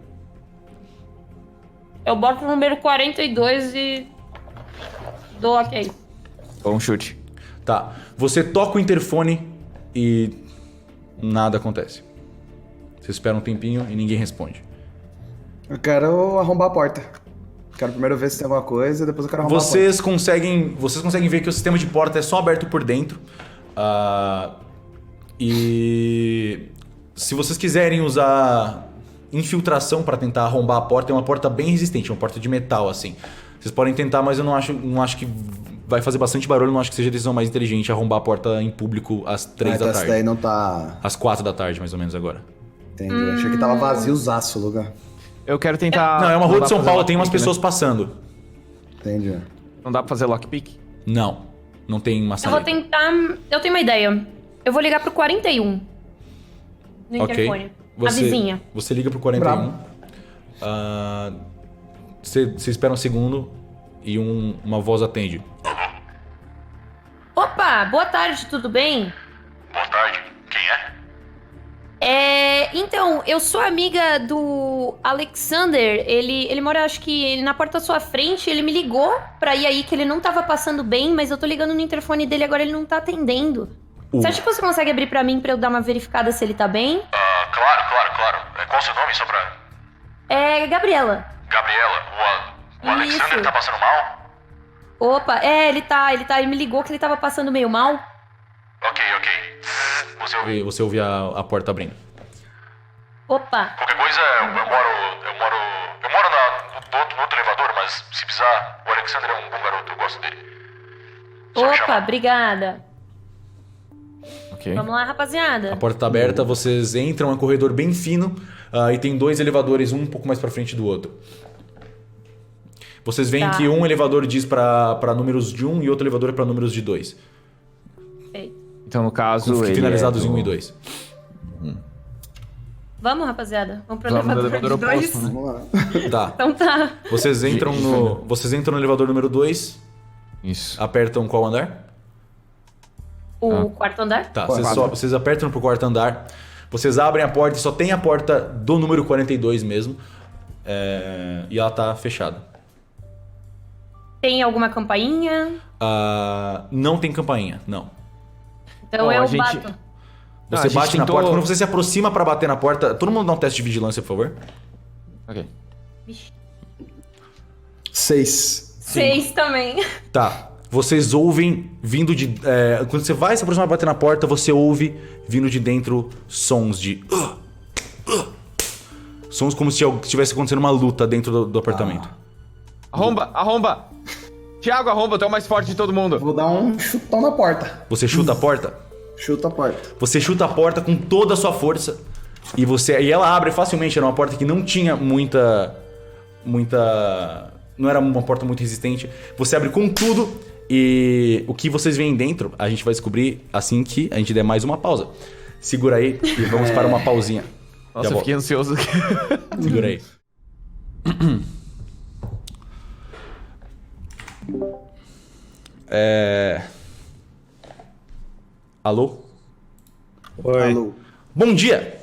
Eu boto o número 42 e... dou ok.
Bom chute.
Tá, você toca o interfone e nada acontece. Você espera um tempinho e ninguém responde.
Eu quero arrombar a porta. Quero primeiro ver se tem alguma coisa, depois eu quero arrombar a porta.
Vocês conseguem ver que o sistema de porta é só aberto por dentro. E se vocês quiserem usar infiltração para tentar arrombar a porta, é uma porta bem resistente, uma porta de metal assim. Vocês podem tentar, mas eu não acho que vai fazer bastante barulho, não acho que seja a decisão mais inteligente arrombar a porta em público às 3 da
Essa
tarde.
daí não tá...
Às 4 da tarde, mais ou menos agora.
Entendi. Achei que tava vaziozaço o lugar.
Eu quero tentar...
Não, é uma rua
dá
de São
pra fazer
Paulo, tem umas
lockpick,
pessoas passando.
Entendi.
né? Não dá pra fazer lockpick?
Não tem
Eu
maçaneta.
vou tentar... Eu tenho uma ideia. Eu vou ligar pro 41. No interfone. A vizinha.
Você liga pro 41. Você espera um segundo e uma voz atende.
Opa, boa tarde, tudo bem?
Boa tarde. Quem é?
Então, eu sou amiga do Alexander. Ele mora, acho que na porta à sua frente. Ele me ligou pra ir aí, que ele não tava passando bem, mas eu tô ligando no interfone dele agora, ele não tá atendendo. Você acha que você consegue abrir pra mim pra eu dar uma verificada se ele tá bem?
Claro. Qual o seu nome, só pra...
Gabriela.
Gabriela, o Alexander
Isso.
tá passando mal?
Opa, ele tá. Ele me ligou que ele tava passando meio mal.
Ok. Você ouviu?
Você ouve a porta abrindo.
Opa,
Qualquer coisa, eu moro no outro elevador, mas se precisar, o Alexander é um bom garoto, eu gosto dele. Só me
opa,
chamar.
obrigada.
Ok.
Ok.
Vamos lá, rapaziada.
A porta tá aberta, vocês entram, é um corredor bem fino e tem 2 elevadores, um pouco mais pra frente do outro. Vocês veem
Tá.
que um elevador diz pra números de 1 e outro elevador é pra números de 2.
Perfeito.
Então, no caso,
Com
ele
finalizados
é
em
do-
1 e 2.
Vamos, rapaziada. Vamos pro
Vamos no
elevador de
elevador
2.
oposto, né?
Vamos lá.
Tá.
Então tá.
Vocês entram no elevador número 2,
Isso.
apertam qual andar?
O quarto andar?
Tá,
Quatro.
vocês apertam pro quarto andar, vocês abrem a porta e só tem a porta do número 42 mesmo. E ela tá fechada.
Tem alguma campainha?
Não tem campainha, não.
Então
Bom,
eu
a gente-
bato.
Não,
Você
a gente
bate na
tentou-
porta, quando você se aproxima pra bater na porta, todo mundo dá um teste de vigilância, por favor.
Ok.
Vixe.
6.
6 também.
Tá. Vocês ouvem vindo de. Quando você vai se aproximar pra bater na porta, você ouve vindo de dentro sons de. Sons como se estivesse acontecendo uma luta dentro do apartamento.
Arromba, arromba! Thiago, arromba, tu é o mais forte de todo mundo.
Vou dar um chutão na porta.
Você chuta a porta?
Chuta a porta.
Você chuta a porta com toda a sua força e ela abre facilmente. Era uma porta que não tinha muita. Não era uma porta muito resistente. Você abre com tudo e o que vocês veem dentro a gente vai descobrir assim que a gente der mais uma pausa. Segura aí e vamos para uma pausinha.
Nossa,
Já
eu fiquei
volto.
ansioso aqui.
Segura aí. Alô?
Oi,
Alô.
Bom dia!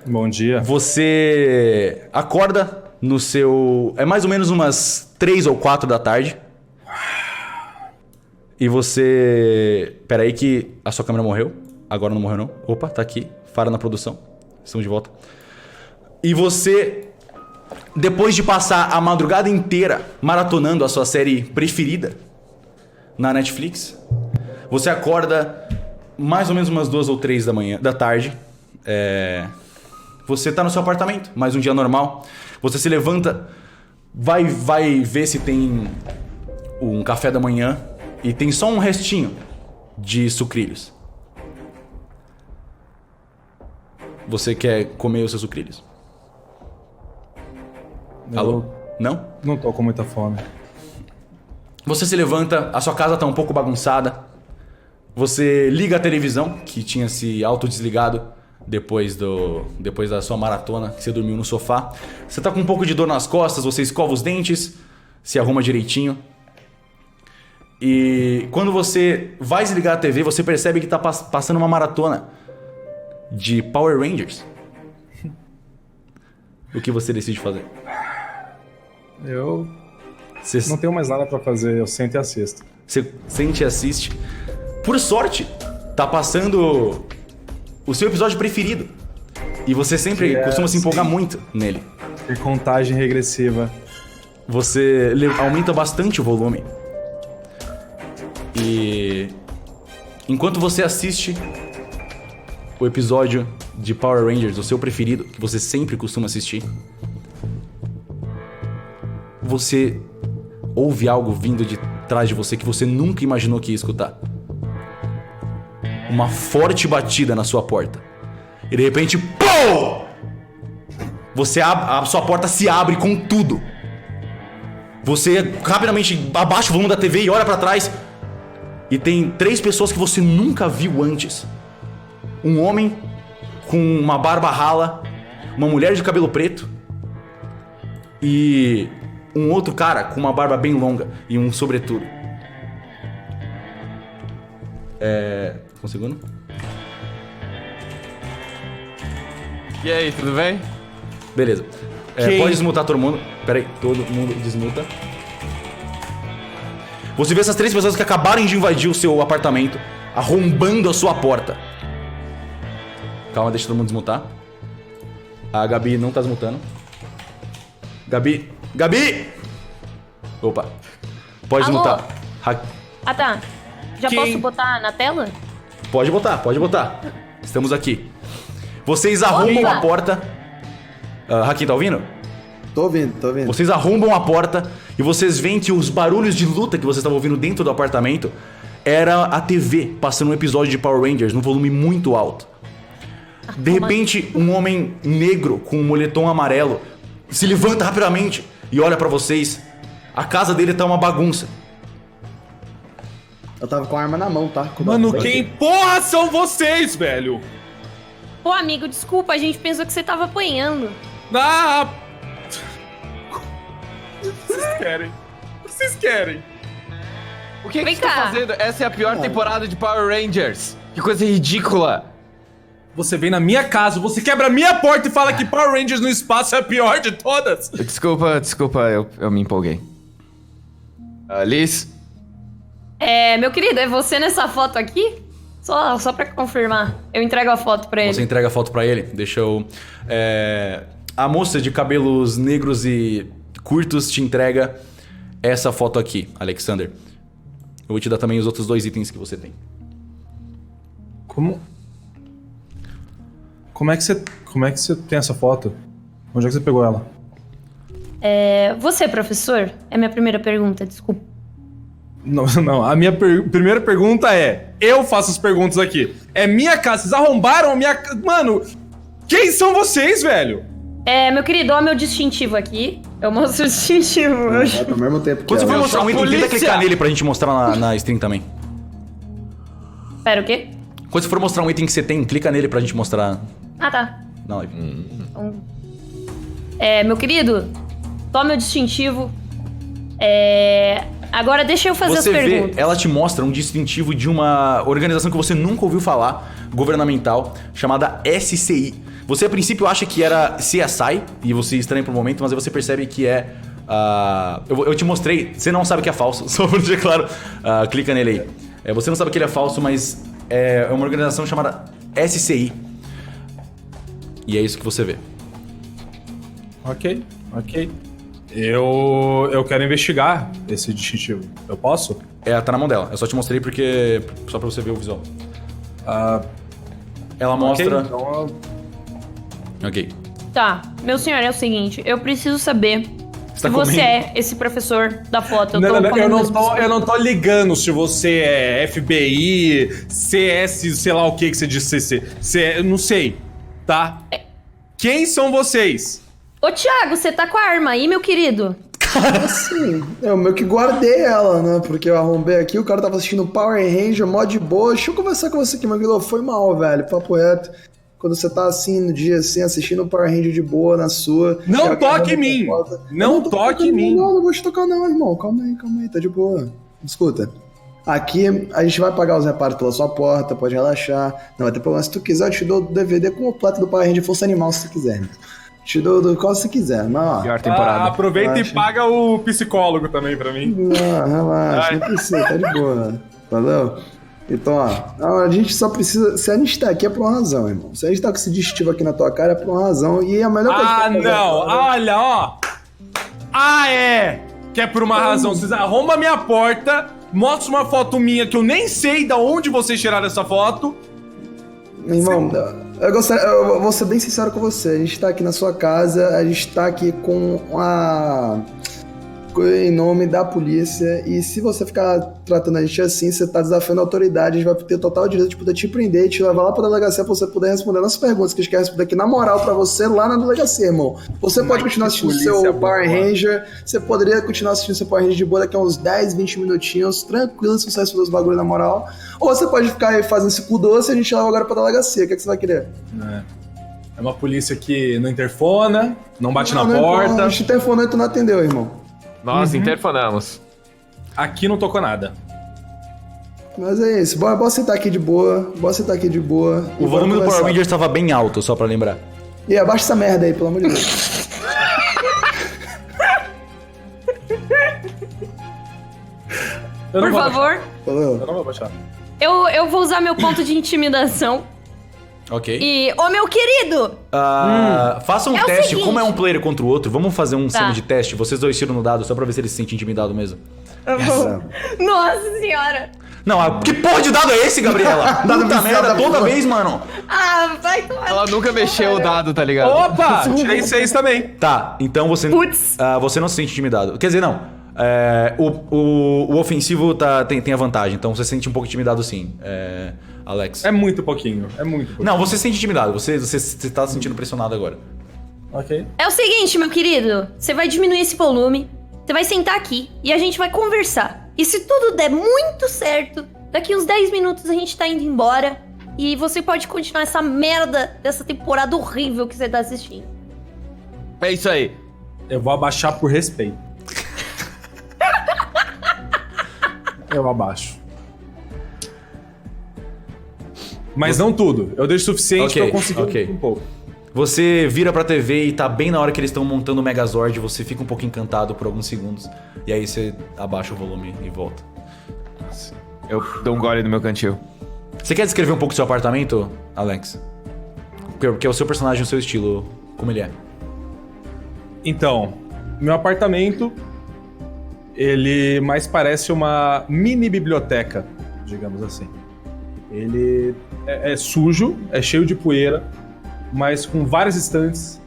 bom dia.
Você acorda no seu... É mais ou menos umas 3 ou 4 da tarde. E você... Pera aí que a sua câmera morreu. Agora não morreu não. Opa, tá aqui. Fara na produção. Estamos de volta. E você... Depois de passar a madrugada inteira maratonando a sua série preferida na Netflix, você acorda mais ou menos umas 2 ou 3 da tarde. Você tá no seu apartamento, mais um dia normal. Você se levanta, vai ver se tem um café da manhã e tem só um restinho de sucrilhos. Você quer comer os seus sucrilhos? Alô? Não?
Não tô com muita fome.
Você se levanta, a sua casa tá um pouco bagunçada. Você liga a televisão, que tinha se autodesligado depois da sua maratona, que você dormiu no sofá. Você tá com um pouco de dor nas costas, você escova os dentes, se arruma direitinho. E quando você vai desligar a TV, você percebe que tá passando uma maratona de Power Rangers. O que você decide fazer?
Eu
Você
não tenho mais nada pra fazer, eu sento e assisto.
Você sente e assiste. Por sorte, tá passando o seu episódio preferido. E você sempre
Que é,
costuma se empolgar
sim.
muito nele.
E contagem regressiva.
Você aumenta bastante o volume. E enquanto você assiste o episódio de Power Rangers, o seu preferido, que você sempre costuma assistir, você ouve algo vindo de trás de você que você nunca imaginou que ia escutar. Uma forte batida na sua porta. E de repente, pô! A sua porta se abre com tudo. Você rapidamente abaixa o volume da TV e olha pra trás. E tem 3 pessoas que você nunca viu antes. Um homem com uma barba rala, uma mulher de cabelo preto e um outro cara com uma barba bem longa e um sobretudo. Um segundo.
E aí, tudo bem?
Beleza.
Quem?
Pode desmutar todo mundo. Pera aí, todo mundo desmuta. Você vê essas 3 pessoas que acabaram de invadir o seu apartamento, arrombando a sua porta. Calma, deixa todo mundo desmutar. A Gabi não tá desmutando. Gabi! Gabi! Opa. Pode
Alô?
desmutar.
Ah, tá. Já
Quem?
posso botar na tela?
Pode botar, pode botar. Estamos aqui. Vocês arrombam
Opa!
a porta. Hakim, tá ouvindo?
Tô ouvindo, tô ouvindo.
Vocês arrombam a porta e vocês veem que os barulhos de luta que vocês estavam ouvindo dentro do apartamento era a TV passando um episódio de Power Rangers num volume muito alto. De repente, um homem negro com um moletom amarelo se levanta rapidamente e olha pra vocês. A casa dele tá uma bagunça.
Eu tava com a arma na mão, tá?
Mano, quem porra são vocês, velho?
Pô, amigo, desculpa, a gente pensou que você tava apanhando.
Ah! Vocês querem? O que vocês querem?
O que
Vem
você tá
cá.
fazendo? Essa é a pior temporada de Power Rangers. Que coisa ridícula.
Você vem na minha casa, você quebra a minha porta e fala que Power Rangers no espaço é a pior de todas.
Desculpa, eu me empolguei. Liz?
Meu querido, é você nessa foto aqui? Só pra confirmar. Eu entrego a foto pra ele.
Você entrega a foto pra ele. Deixa eu... A moça de cabelos negros e curtos te entrega essa foto aqui, Alexander. Eu vou te dar também os outros 2 itens que você tem.
Como é que você tem essa foto? Onde é que você pegou ela?
Você, professor? É minha primeira pergunta, desculpa.
Não, a minha primeira pergunta é... Eu faço as perguntas aqui. É minha casa, vocês arrombaram a minha casa... Mano, quem são vocês, velho?
Meu querido, ó meu distintivo aqui. Eu mostro o distintivo.
É ao mesmo tempo que
Quando você for
ela.
mostrar um item, tenta clicar nele pra gente mostrar na stream também.
Pera, o quê?
Quando você for mostrar um item que você tem, clica nele pra gente mostrar
Ah, tá.
na live.
Meu querido, toma o distintivo. Agora deixa eu fazer
Você
as
vê,
perguntas.
ela te mostra um distintivo de uma organização que você nunca ouviu falar, governamental, chamada SCI. Você a princípio acha que era CSI, e você estranha por um momento, mas aí você percebe que é... eu te mostrei, você não sabe que é falso, só pra deixar claro, clica nele aí. Você não sabe que ele é falso, mas é uma organização chamada SCI. E é isso que você vê.
Ok. Eu quero investigar esse distintivo. Eu posso?
Tá na mão dela, eu só te mostrei porque... só pra você ver o visual. Ela mostra...
Ok, então
Ok.
Tá, meu senhor, é o seguinte, eu preciso saber
Você
se
tá
você
comendo?
é esse professor da foto.
Eu não tô ligando se você é FBI, CS, sei lá o que você disse. Eu não sei, tá? Quem são vocês?
Ô, Thiago, você tá com a arma aí, meu querido?
Assim, eu meio que guardei ela, né? Porque eu arrombei aqui, o cara tava assistindo Power Ranger, mó de boa. Deixa eu conversar com você aqui, Maguilo. Foi mal, velho, papo reto. Quando você tá assim, no dia assim, assistindo Power Ranger de boa, na sua...
Não toque em mim! Não toque em mim!
Não vou te tocar não, irmão. Calma aí, tá de boa. Escuta, aqui a gente vai pagar os reparos pela sua porta, pode relaxar. Não vai ter problema. Se tu quiser, eu te dou o DVD completo do Power Ranger Força Animal, se tu quiser. Te dou do qual você quiser, mas ó...
Pior temporada.
Aproveita
Relaxa.
e paga o psicólogo também pra mim.
Não, relaxa, não precisa, tá de boa. Valeu? Então, ó, a gente só precisa... Se a gente tá aqui é por uma razão, irmão. Se a gente tá com esse distintivo aqui na tua cara é por uma razão. E a melhor coisa que
Não! Olha, ó! Que é por uma razão. Vocês arrombam a minha porta, mostram uma foto minha que eu nem sei da onde vocês tiraram essa foto.
Irmão, eu vou ser bem sincero com você. A gente tá aqui na sua casa, a gente tá aqui com em nome da polícia, e se você ficar tratando a gente assim, você tá desafiando a autoridade, a gente vai ter total direito de poder te prender e te levar lá pra delegacia pra você poder responder nossas perguntas, que a gente quer responder aqui na moral pra você lá na delegacia, irmão. Você pode continuar assistindo seu Power Ranger, você poderia continuar assistindo seu Power Ranger de boa daqui a uns 10, 20 minutinhos, tranquilo, se você responder os bagulho na moral, ou você pode ficar aí fazendo esse cu doce e a gente leva agora pra delegacia. O que você vai querer?
É uma polícia que não interfona, não bate na
Não,
porta.
a gente telefonou e tu não atendeu, irmão.
Nós interfonamos.
Aqui não tocou nada.
Mas é isso, bora sentar aqui de boa,
O volume do Power Rangers estava bem alto, só pra lembrar.
E abaixa essa merda aí, pelo amor de Deus.
Por favor,
Falou?
Eu não vou baixar.
eu vou usar meu ponto de intimidação.
Ok.
E, ô meu querido!
Faça um
É o
teste,
seguinte.
como é um player contra o outro, vamos fazer um
Tá.
cena de teste, vocês dois tiram no dado, só pra ver se ele se sente intimidado mesmo.
Nossa senhora!
Não, que porra de dado é esse, Gabriela? Puta merda, toda vez, mano.
Vai tomar.
Ela nunca mexeu o dado, tá ligado?
Opa! Tirei 6 também.
Tá, então você...
Putz.
você não se sente intimidado. Quer dizer, não. O ofensivo tem a vantagem, então você se sente um pouco intimidado sim, Alex.
É muito pouquinho, é muito pouquinho.
Não, você se sente intimidado, você tá se sentindo pressionado agora.
Ok.
É o seguinte, meu querido. Você vai diminuir esse volume, você vai sentar aqui e a gente vai conversar. E se tudo der muito certo, daqui uns 10 minutos a gente tá indo embora e você pode continuar essa merda dessa temporada horrível que você tá assistindo.
É isso aí.
Eu vou abaixar por respeito. Eu abaixo. Mas não tudo. Eu deixo o suficiente pra eu conseguir um pouco.
Você vira pra TV e tá bem na hora que eles estão montando o Megazord, você fica um pouco encantado por alguns segundos, e aí você abaixa o volume e volta.
Eu dou um gole no meu cantil.
Você quer descrever um pouco do seu apartamento, Alex? Porque é o seu personagem, o seu estilo, como ele é.
Então, meu apartamento, ele mais parece uma mini biblioteca, digamos assim. Ele é sujo, é cheio de poeira, mas com várias estantes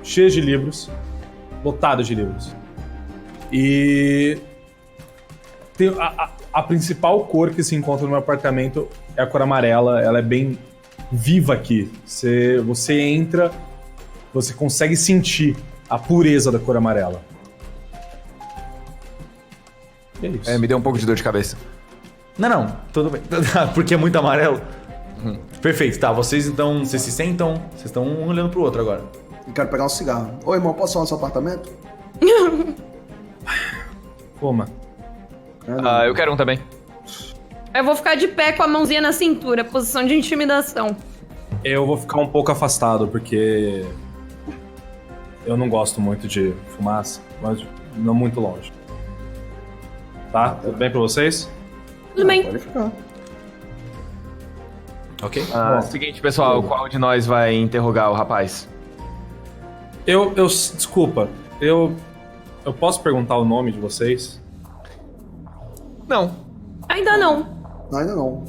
cheias de livros, lotados de livros. E tem a principal cor que se encontra no meu apartamento é a cor amarela. Ela é bem viva aqui. Você entra, você consegue sentir a pureza da cor amarela. É isso.
Me deu um pouco de dor de cabeça.
Não, tudo bem. Porque é muito amarelo. Perfeito, tá. Vocês se sentam, vocês estão um olhando pro outro agora.
Eu quero pegar um cigarro. Ô, irmão, posso ir no seu apartamento?
Fuma.
Eu quero um também.
Eu vou ficar de pé com a mãozinha na cintura, posição de intimidação.
Eu vou ficar um pouco afastado, porque eu não gosto muito de fumaça, mas não muito longe. Tá? Tudo bem pra vocês?
Tudo bem.
Pode ficar.
Ok?
Seguinte, pessoal, qual de nós vai interrogar o rapaz?
Desculpa, eu posso perguntar o nome de vocês?
Não.
Ainda não.
Ainda não.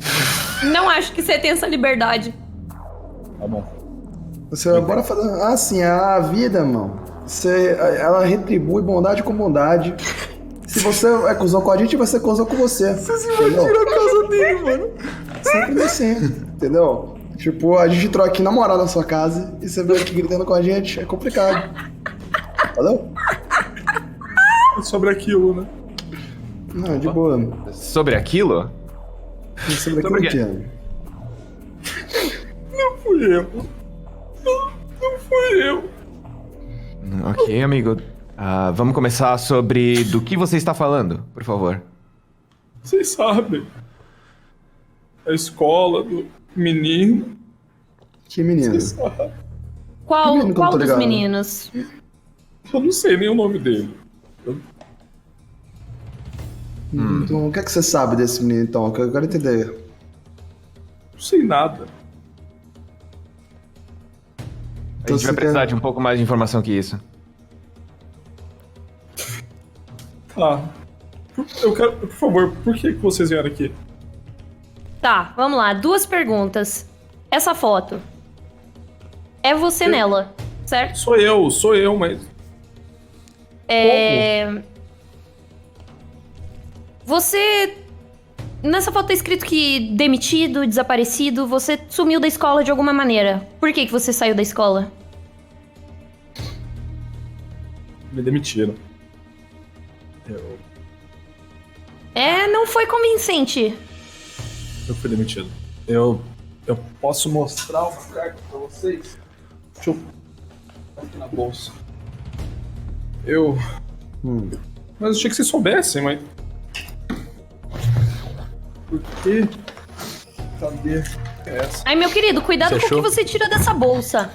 Não acho que você tem essa liberdade.
Tá bom.
Você bora fazer. Ah, sim, a vida, mano. Ela retribui bondade com bondade. Se você é cuzão com a gente, vai ser cuzão com você. Você invadiram a casa dele, mano. Sempre assim, entendeu? Tipo, a gente troca aqui na moral na sua casa e você vem aqui gritando com a gente, é complicado. Entendeu?
Sobre aquilo, né?
Não, de boa.
Sobre aquilo?
Sobre aquilo que é.
Não fui eu. Não fui eu.
Ok, amigo. Vamos começar sobre do que você está falando, por favor.
Vocês sabem. A escola do menino.
Que menino?
Vocês sabem.
Qual
menino que eu não tô
dos
ligado?
meninos?
Eu não sei nem o nome dele.
Então, o que é que você sabe desse menino, então? Que eu quero entender.
Não sei nada.
A gente vai
você
precisar
quer-
de um pouco mais de informação que isso.
Tá. Eu quero, por favor, por que vocês vieram aqui?
Tá, vamos lá. 2 perguntas. Essa foto. É você nela, certo?
Sou eu, mas.
Você... Nessa foto tá escrito que demitido, desaparecido, você sumiu da escola de alguma maneira. Por que você saiu da escola?
Me demitiram.
Não foi convincente.
Eu fui demitido. Eu posso mostrar uma carta pra vocês? Deixa eu... aqui na bolsa. Mas eu achei que vocês soubessem, mas... Por quê? Cadê essa?
Ai, meu querido, cuidado
Você
com o que
achou?
você tira dessa bolsa.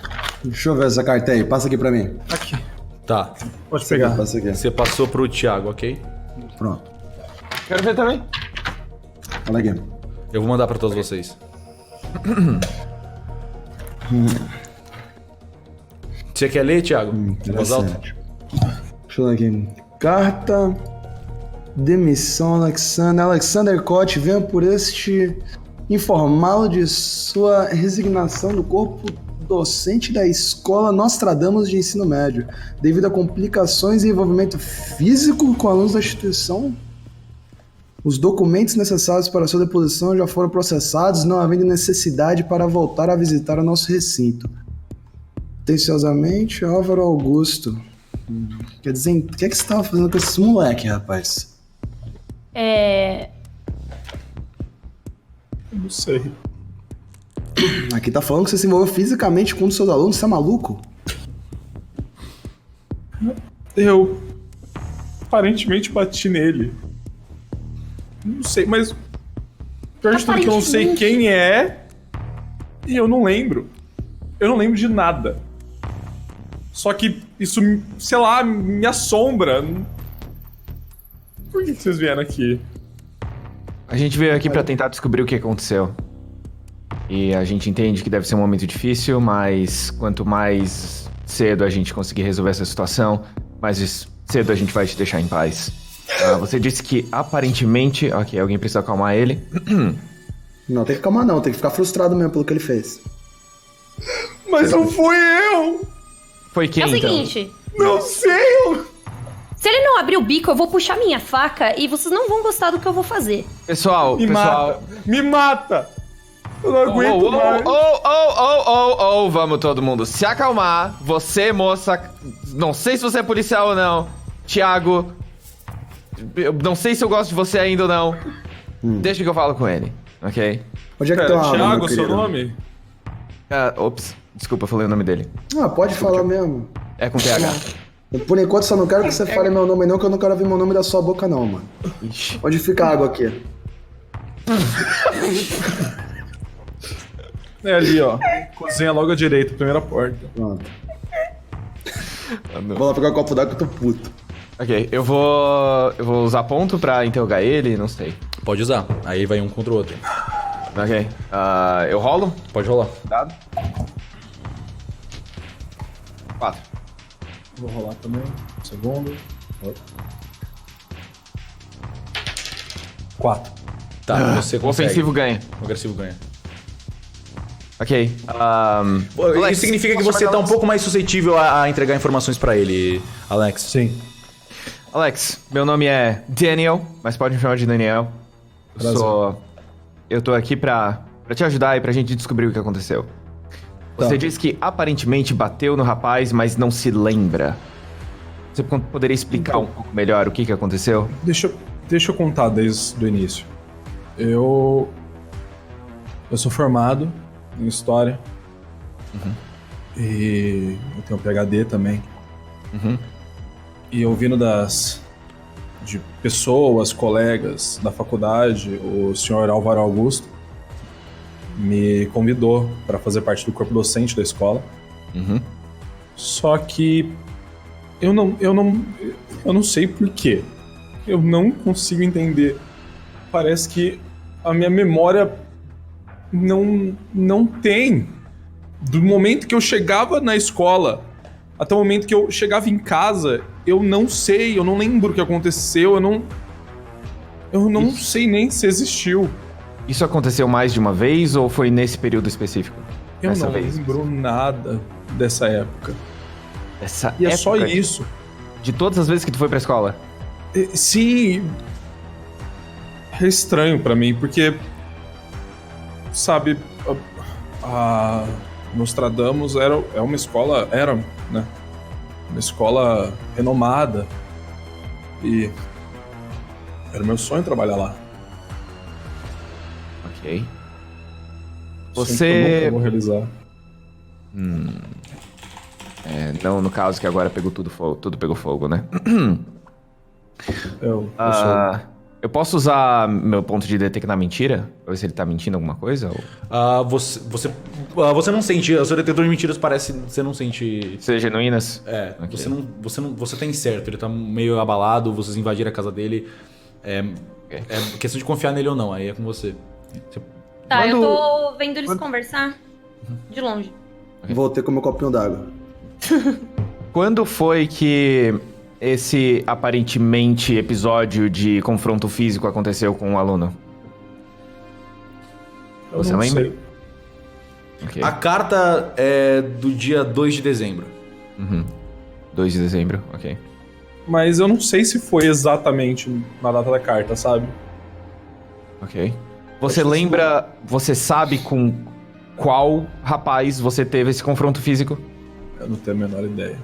Deixa eu ver essa carta aí, passa aqui pra mim.
Aqui.
Tá.
Pode pegar.
Passa aqui.
Você passou pro Thiago, ok?
Pronto.
Quero ver também.
Olha aqui.
Eu vou mandar pra todos vocês. Você quer ler, Thiago? Em voz alta?
Interessante. Deixa eu ver aqui. Carta. Demissão, Alexander. Alexander Koch, venho por este informá-lo de sua resignação do corpo docente da escola Nostradamus de ensino médio, devido a complicações e envolvimento físico com alunos da instituição. Os documentos necessários para sua deposição já foram processados, não havendo necessidade para voltar a visitar o nosso recinto. Atenciosamente, Álvaro Augusto. Quer dizer, o que é que você estava fazendo com esses moleque, rapaz?
Não sei.
Aqui tá falando que você se envolveu fisicamente com um dos seus alunos, você é maluco?
Eu aparentemente bati nele. Não sei, mas pior de tudo é que eu não sei quem é e eu não lembro. Eu não lembro de nada. Só que isso, sei lá, me assombra. Por que vocês vieram aqui?
A gente veio aqui pra tentar descobrir o que aconteceu. E a gente entende que deve ser um momento difícil, mas quanto mais cedo a gente conseguir resolver essa situação, mais cedo a gente vai te deixar em paz. Você disse que aparentemente... Ok, alguém precisa acalmar ele.
Não, tem que acalmar não, tem que ficar frustrado mesmo pelo que ele fez.
Mas não fui eu!
Foi quem,
É o
então?
seguinte,
Não sei!
se ele não abrir o bico, eu vou puxar minha faca e vocês não vão gostar do que eu vou fazer.
Pessoal,
Me mata! Me mata! Eu não aguento mais!
Vamos todo mundo se acalmar. Você, moça, não sei se você é policial ou não. Thiago, eu não sei se eu gosto de você ainda ou não. Deixa que eu falo com ele, ok?
Onde é que
Pera,
tá a arma, meu
Thiago, seu
querido?
nome?
Ops, desculpa, eu falei o nome dele.
Ah, pode falar mesmo.
É com PH.
Por enquanto só não quero que você fale meu nome não, que eu não quero ouvir meu nome da sua boca não, mano.
Ixi.
Onde fica a água aqui?
É ali, ó. Cozinha logo à direita, primeira porta.
Pronto. Vou lá pegar o copo d'água que eu tô puto.
Ok, eu vou usar ponto pra interrogar ele, não sei.
Pode usar. Aí vai um contra o outro.
Ok, eu rolo?
Pode rolar.
Dado. 4.
Vou rolar também. Segundo. 4.
Tá, você
O
consegue.
ofensivo ganha.
O agressivo ganha.
Ok. Alex,
Isso significa que
posso
você
chamar
tá um
Alex?
pouco mais suscetível a entregar informações pra ele, Alex.
Sim.
Alex, meu nome é Daniel, mas pode me chamar de Daniel. Eu tô aqui pra te ajudar e pra gente descobrir o que aconteceu. Você disse que aparentemente bateu no rapaz, mas não se lembra. Você poderia explicar um pouco melhor o que aconteceu?
Deixa eu contar desde o início. Eu sou formado em História. E eu tenho PhD também. E ouvindo de pessoas, colegas da faculdade, o senhor Álvaro Augusto me convidou para fazer parte do corpo docente da escola. Só que eu não sei por quê. Eu não consigo entender. Parece que a minha memória não tem. Do momento que eu chegava na escola até o momento que eu chegava em casa, eu não sei, eu não lembro o que aconteceu, eu não sei nem se existiu.
Isso aconteceu mais de uma vez ou foi nesse período específico?
Eu
Dessa
não
vez?
lembro nada dessa época.
Essa
E é só
época
isso.
De todas as vezes que tu foi pra escola?
Sim. É estranho pra mim, porque... Sabe, a Nostradamus é uma escola... Era, né? Uma escola renomada. E... Era meu sonho trabalhar lá.
Ok.
Sonho que eu nunca vou realizar.
Não no caso que agora pegou tudo pegou fogo, né?
Eu sou...
Eu posso usar meu ponto de detectar mentira? Pra ver se ele tá mentindo alguma coisa? Ou...
Você não sente. O seu detetor de mentiras parece. Você não sente.
Ser genuínas?
É,
Ok.
você tá incerto, ele tá meio abalado, vocês invadiram a casa dele. É questão de confiar nele ou não, aí é com você.
Tá, eu
Quando-
tô vendo eles conversar de longe.
Voltei com meu copinho d'água.
Quando foi que esse aparentemente episódio de confronto físico aconteceu com o aluno?
Eu
Você
não
lembra?
sei.
Ok.
A carta é do dia 2 de dezembro.
2 de dezembro, ok.
Mas eu não sei se foi exatamente na data da carta, sabe?
Ok. Você lembra, você sabe com qual rapaz você teve esse confronto físico?
Eu não tenho a menor ideia.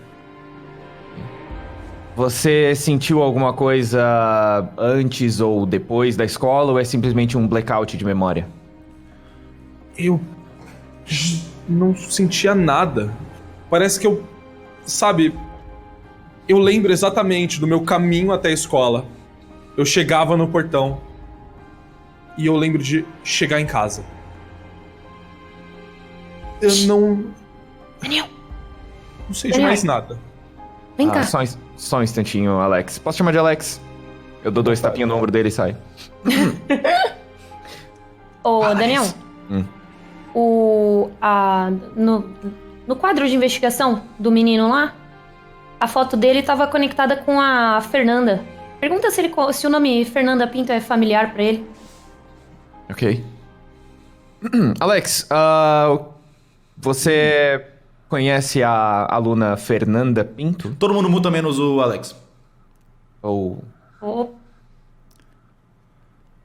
Você sentiu alguma coisa antes ou depois da escola ou é simplesmente um blackout de memória?
Eu não sentia nada. Parece que sabe, eu lembro exatamente do meu caminho até a escola. Eu chegava no portão e eu lembro de chegar em casa. Eu
Daniel,
não sei de mais nada.
vem cá.
Só um instantinho, Alex. Posso chamar de Alex? Eu dou 2 tapinhos no ombro dele e saio.
Ô, Daniel. No quadro de investigação do menino lá, a foto dele estava conectada com a Fernanda. Pergunta se o nome Fernanda Pinto é familiar pra ele.
Ok. Alex, você conhece a aluna Fernanda Pinto?
Todo mundo muta menos o Alex.
Ou...
Oh,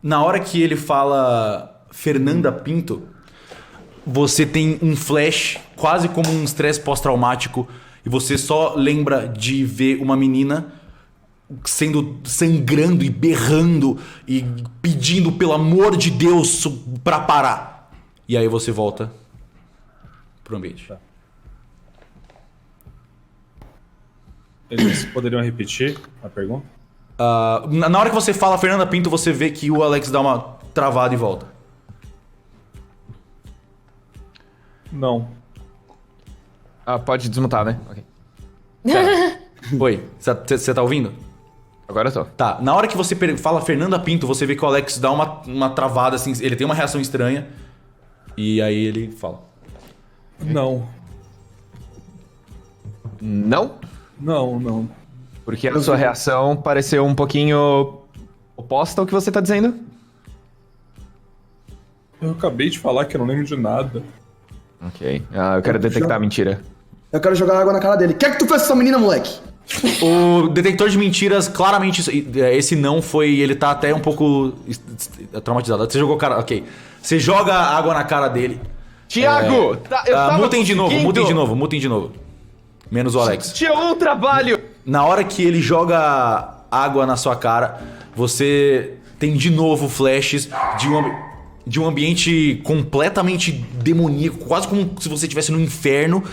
Na hora que ele fala Fernanda Pinto, você tem um flash, quase como um estresse pós-traumático, e você só lembra de ver uma menina sangrando e berrando e pedindo pelo amor de Deus pra parar. E aí você volta pro ambiente.
Tá. Eles poderiam repetir a pergunta?
Na hora que você fala Fernanda Pinto, você vê que o Alex dá uma travada e volta.
Não.
pode desmutar, né? Ok.
Oi, você tá ouvindo?
Agora eu tô.
Tá, na hora que você fala Fernanda Pinto, você vê que o Alex dá uma travada, assim, ele tem uma reação estranha. E aí ele fala.
Não.
Não?
Não.
Porque a sua reação pareceu um pouquinho oposta ao que você tá dizendo.
Eu acabei de falar que eu não lembro de nada.
Ok. Eu quero detectar a mentira.
Eu quero jogar água na cara dele. O que é que tu fez com essa menina, moleque?
O detector de mentiras, claramente, esse não foi... Ele tá até um pouco traumatizado. Você jogou cara... Ok. Você joga água na cara dele.
Tiago!
Mutem de novo. Menos o Alex.
Tinha um trabalho!
Na hora que ele joga água na sua cara, você tem de novo flashes de um ambiente completamente demoníaco, quase como se você estivesse no inferno.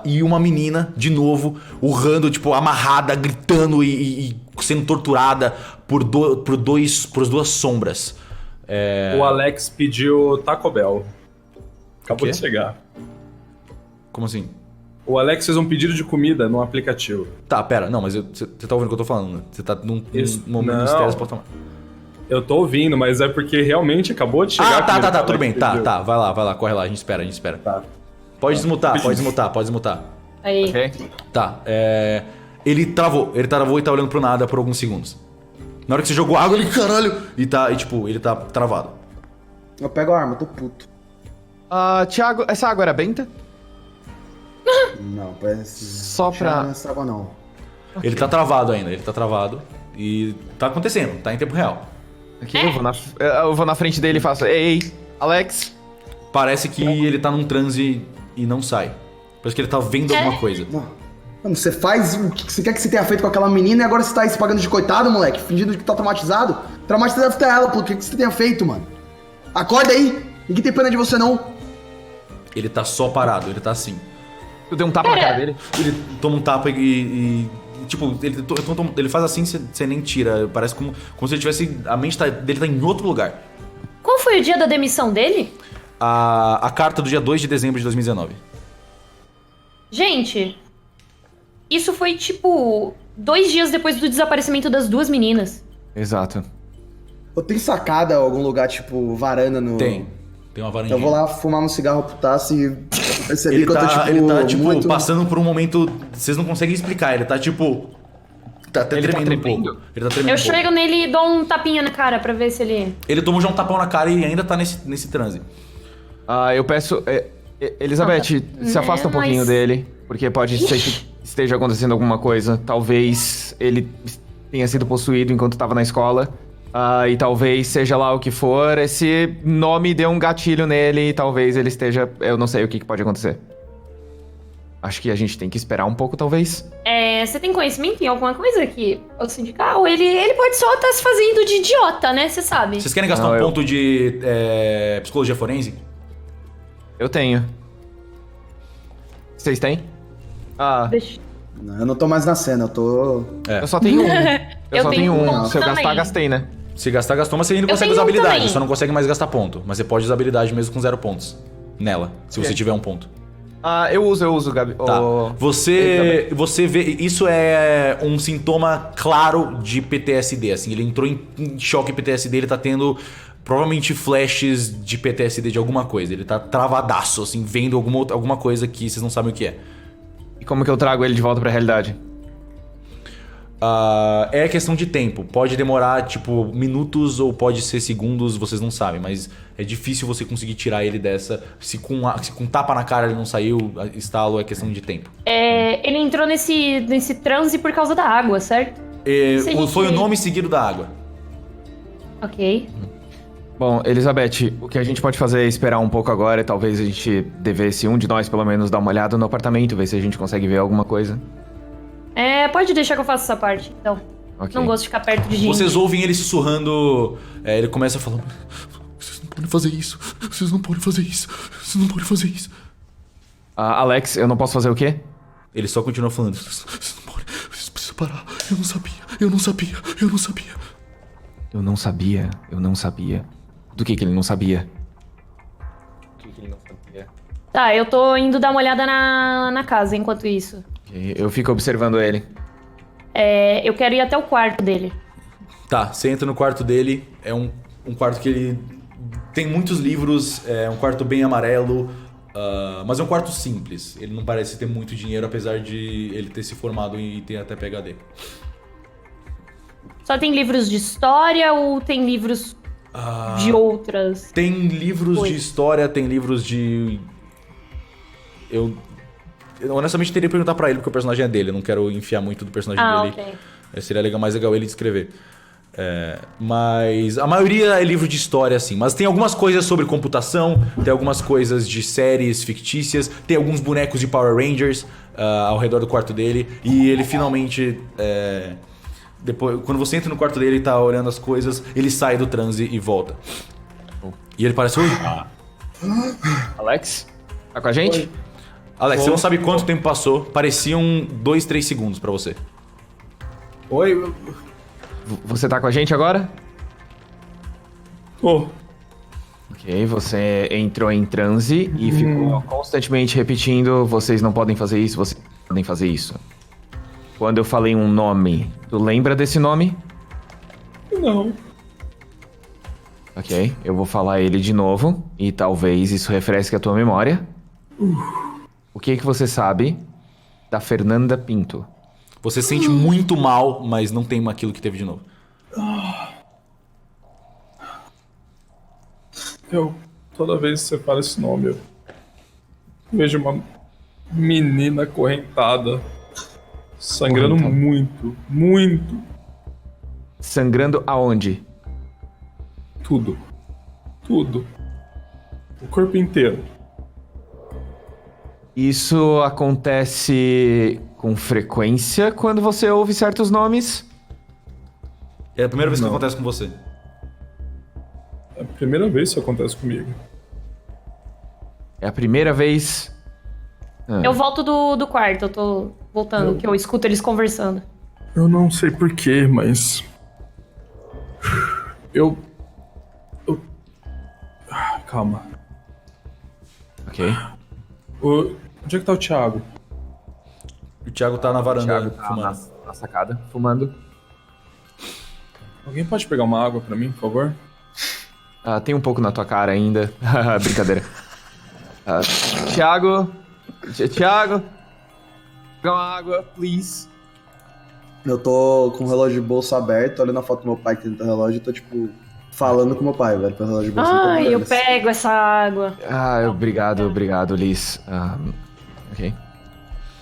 E uma menina, de novo, urrando, tipo, amarrada, gritando e sendo torturada por duas sombras.
O Alex pediu Taco Bell. Acabou de chegar.
Como assim?
O Alex fez um pedido de comida no aplicativo.
Tá, pera, não, mas você tá ouvindo o que eu tô falando, né? Você tá num momento
não.
de estresse pós-traumático.
Eu tô ouvindo, mas é porque realmente acabou de chegar.
Tá, tudo bem, tá, vai lá, corre lá, a gente espera.
Tá.
Pode desmutar.
aí.
Ok.
Tá, ele travou e tá olhando pro nada por alguns segundos. Na hora que você jogou água, ele, caralho, ele tá travado.
Eu pego a arma, tô puto.
Tiago, essa água era benta?
Não, parece...
Só pra...
Não é água, não.
Ele tá travado ainda, e tá acontecendo, tá em tempo real.
Ok, eu vou na frente dele e faço... Ei, Alex...
Parece que ele tá num transe e não sai. Parece que ele tá vendo alguma coisa.
Mano, você faz o que você quer que você tenha feito com aquela menina e agora você tá aí se pagando de coitado, moleque, fingindo que tá traumatizado. Traumatizado deve ter ela, pô, o que você tenha feito, mano? Acorda aí, ninguém tem pena de você, não.
Ele tá só parado, ele tá assim.
Tu deu um tapa na cara dele?
Ele toma um tapa tipo, ele faz assim, você nem tira. Parece como se ele tivesse... A mente dele tá em outro lugar.
Qual foi o dia da demissão dele?
A carta do dia 2 de dezembro de 2019.
Gente, isso foi tipo 2 dias depois do desaparecimento das 2 meninas.
Exato.
Eu tenho sacada algum lugar, tipo, varanda no...
Tem uma varandinha.
Eu vou lá fumar um cigarro putaço e perceber
Ele
que eu tô, tipo...
ele tá, tipo,
muito...
passando por um momento... Vocês não conseguem explicar, ele tá, tipo... Tá até
Ele tá
tremendo um
tremendo?
pouco. Ele tá tremendo
Eu
um pouco.
chego nele e dou um tapinha na cara pra ver se ele...
Ele tomou já um tapão na cara e ainda tá nesse transe.
Eu peço... Elizabeth, se afasta um pouquinho
mas-
dele, porque pode ser que esteja acontecendo alguma coisa. Talvez ele tenha sido possuído enquanto estava na escola. E talvez, seja lá o que for, esse nome deu um gatilho nele e talvez ele esteja... Eu não sei o que pode acontecer. Acho que a gente tem que esperar um pouco, talvez.
Você tem conhecimento em alguma coisa que possa indicar? Ou ele pode só estar se fazendo de idiota, né? Você sabe.
Vocês querem gastar
Não,
um
eu-
ponto de psicologia forense?
Eu tenho. Vocês têm?
Deixa...
Não, eu não tô mais na cena, eu tô...
Eu só tenho um. Eu só tenho um.
ponto
Se eu gastar,
também.
gastei, né?
Se gastar, gastou, mas você ainda
Eu
consegue
tenho
usar
um
habilidade.
também.
Só não consegue mais gastar ponto. Mas você pode usar habilidade mesmo com 0 pontos. Nela, se você tiver um ponto.
Eu uso, Gabi.
Tá. Você vê, isso é um sintoma claro de PTSD, assim, ele entrou em choque PTSD, ele tá tendo provavelmente flashes de PTSD de alguma coisa, ele tá travadaço, assim, vendo alguma coisa que vocês não sabem o que é.
E como que eu trago ele de volta pra realidade?
É questão de tempo, pode demorar, tipo, minutos ou pode ser segundos, vocês não sabem, mas é difícil você conseguir tirar ele dessa, se com tapa na cara ele não saiu, estalo, é questão de tempo.
Ele entrou nesse transe por causa da água, certo? Se a gente-
Foi o nome seguido da água.
Ok.
Bom, Elizabeth, o que a gente pode fazer é esperar um pouco agora e talvez a gente devesse, um de nós pelo menos, dar uma olhada no apartamento, ver se a gente consegue ver alguma coisa.
Pode deixar que eu faça essa parte, então.
Ok.
Não gosto de ficar perto de gente.
Vocês ouvem ele sussurrando, ele começa a falar: vocês não podem fazer isso, vocês não podem fazer isso, vocês não podem fazer isso.
Alex, eu não posso fazer o quê?
Ele só continua falando: vocês não podem, vocês precisam parar, eu não sabia, eu não sabia, eu não sabia.
Eu não sabia. Do que ele não sabia? O que ele não sabia?
Tá, eu tô indo dar uma olhada na casa enquanto isso.
Ok, eu fico observando ele.
Eu quero ir até o quarto dele.
Tá, você entra no quarto dele, é um quarto que ele tem muitos livros, é um quarto bem amarelo, mas é um quarto simples. Ele não parece ter muito dinheiro, apesar de ele ter se formado e ter até PhD.
Só tem livros de história ou tem livros de outras?
Tem livros
Oi.
de história, tem livros de... Eu honestamente teria que perguntar pra ele, porque o personagem é dele. Eu não quero enfiar muito do personagem dele.
Ok.
Seria mais legal ele descrever. Mas a maioria é livro de história, assim. Mas tem algumas coisas sobre computação, tem algumas coisas de séries fictícias, tem alguns bonecos de Power Rangers ao redor do quarto dele. E ele finalmente... depois, quando você entra no quarto dele e tá olhando as coisas, ele sai do transe e volta. E ele parece... Oi.
Alex? Tá com a gente?
Alex, você não sabe quanto tempo passou. Pareciam 2, 3 segundos pra você.
Oi,
Você tá com a gente agora?
oh,
Ok, você entrou em transe e ficou constantemente repetindo: vocês não podem fazer isso, vocês não podem fazer isso. Quando eu falei um nome, tu lembra desse nome?
não.
Ok, eu vou falar ele de novo e talvez isso refresque a tua memória. O que você sabe da Fernanda Pinto?
Você se sente muito mal, mas não tem aquilo que teve de novo.
Toda vez que você fala esse nome, eu vejo uma menina acorrentada, sangrando muito, muito,
Sangrando aonde?
tudo, tudo, o corpo inteiro.
Isso acontece com frequência quando você ouve certos nomes?
É a primeira vez que
Não.
acontece com você.
É a primeira vez que isso acontece comigo.
É a primeira vez.
Eu volto do quarto, eu tô voltando, que eu escuto eles conversando.
Eu não sei porquê, mas... Eu... Calma.
Ok.
Onde é que tá o Thiago?
O Thiago tá na varanda
Thiago tá
fumando.
na sacada, fumando.
Alguém pode pegar uma água pra mim, por favor?
Tem um pouco na tua cara ainda. Brincadeira. Thiago. Thiago. Pega uma água, please.
Eu tô com o relógio de bolso aberto, olhando a foto do meu pai que dentro do relógio, e tô tipo, falando com meu pai, velho. Personagem de bolsa não
Ai,
tem
eu
problemas.
pego essa água.
Obrigado, Liz. Ok.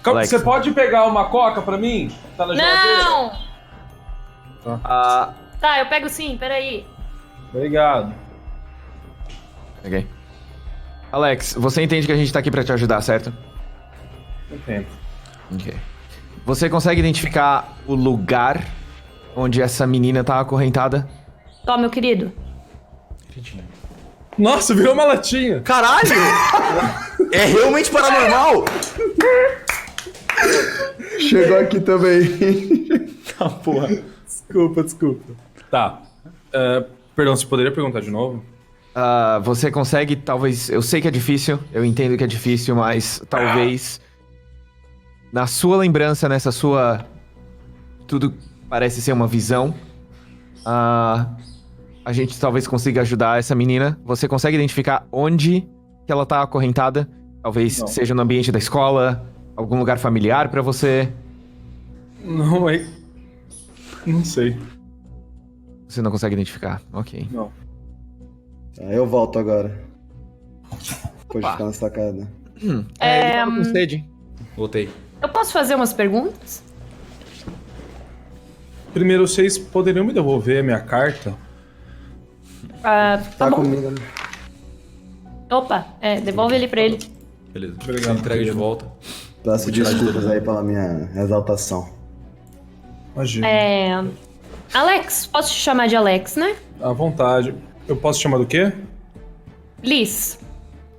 Alex.
Você pode pegar uma coca pra mim? Tá na geladeira?
Não!
Ah,
Tá, eu pego sim, peraí.
Obrigado.
ok. Alex, você entende que a gente tá aqui pra te ajudar, certo?
Entendo.
Ok. Você consegue identificar o lugar onde essa menina tá acorrentada?
Tó, meu querido.
Nossa, virou uma latinha.
Caralho! É realmente paranormal!
Chegou aqui também.
Tá, porra.
Desculpa. Tá. Perdão, você poderia perguntar de novo?
Você consegue, talvez... Eu sei que é difícil, eu entendo que é difícil, mas talvez... Na sua lembrança, nessa sua... Tudo parece ser uma visão. A gente talvez consiga ajudar essa menina. Você consegue identificar onde que ela tá acorrentada? Talvez
Não.
seja no ambiente da escola, algum lugar familiar pra você.
Não, não sei.
Você não consegue identificar, ok.
Não.
Eu volto agora. Depois de ficar na sacada.
Ele tava com sede.
Voltei.
Eu posso fazer umas perguntas?
Primeiro, vocês poderiam me devolver a minha carta?
Tá
Tá
bom.
comigo, né?
Opa, devolve ele pra ele.
Beleza.
Obrigado,
Você entrega de
querido.
volta.
Peço desculpas aí pela minha exaltação.
Imagina.
Alex, posso te chamar de Alex, né?
À vontade. Eu posso chamar do quê?
Liz.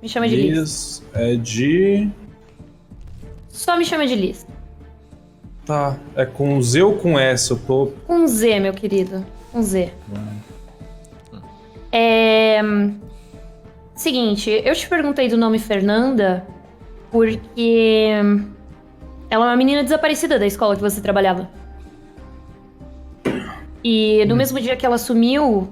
Me chama de Liz.
Liz. É de...
Só me chama de Liz.
Tá. É com Z ou com S? Eu tô...
Com Z, meu querido. Com Z. Seguinte, eu te perguntei do nome Fernanda porque ela é uma menina desaparecida da escola que você trabalhava. E no mesmo dia que ela sumiu,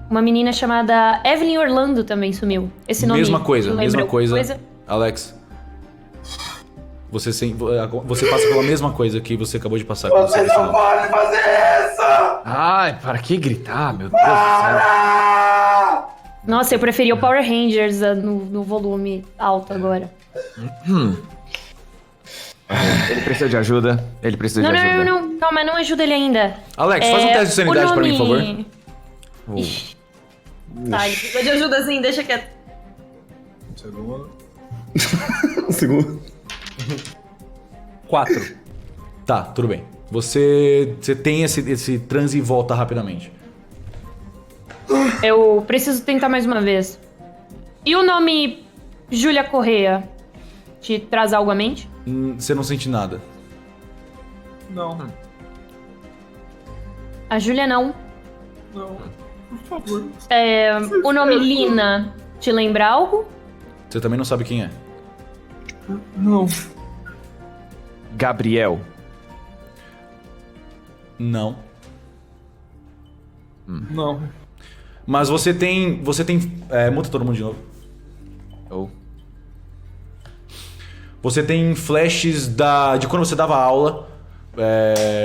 uma menina chamada Evelyn Orlando também sumiu. Esse nome
Mesma coisa,
lembra
mesma
alguma
coisa. Alex. Você passa pela mesma coisa que você acabou de passar.
Vocês não podem fazer isso!
Ai, para que gritar, meu Deus do céu.
Nossa, eu preferi o Power Rangers no volume alto agora.
Ele precisa de ajuda. Ele precisa de ajuda.
Não, mas não ajuda ele ainda.
Alex, faz um teste de sanidade pra mim, por favor.
Ixi. Tá, ele precisa de ajuda sim, deixa quieto.
Um segundo.
Um segundo.
4.
Tá, tudo bem. Você tem esse transe e volta rapidamente.
Eu preciso tentar mais uma vez. E o nome Júlia Correia te traz algo à mente?
Você não sente nada.
Não.
A Júlia não.
Não. Por favor.
O nome Lina te lembra algo?
Você também não sabe quem é.
Não.
Gabriel.
Não.
Não.
Mas você tem... muta todo mundo de novo.
Ou...
Você tem flashes de quando você dava aula.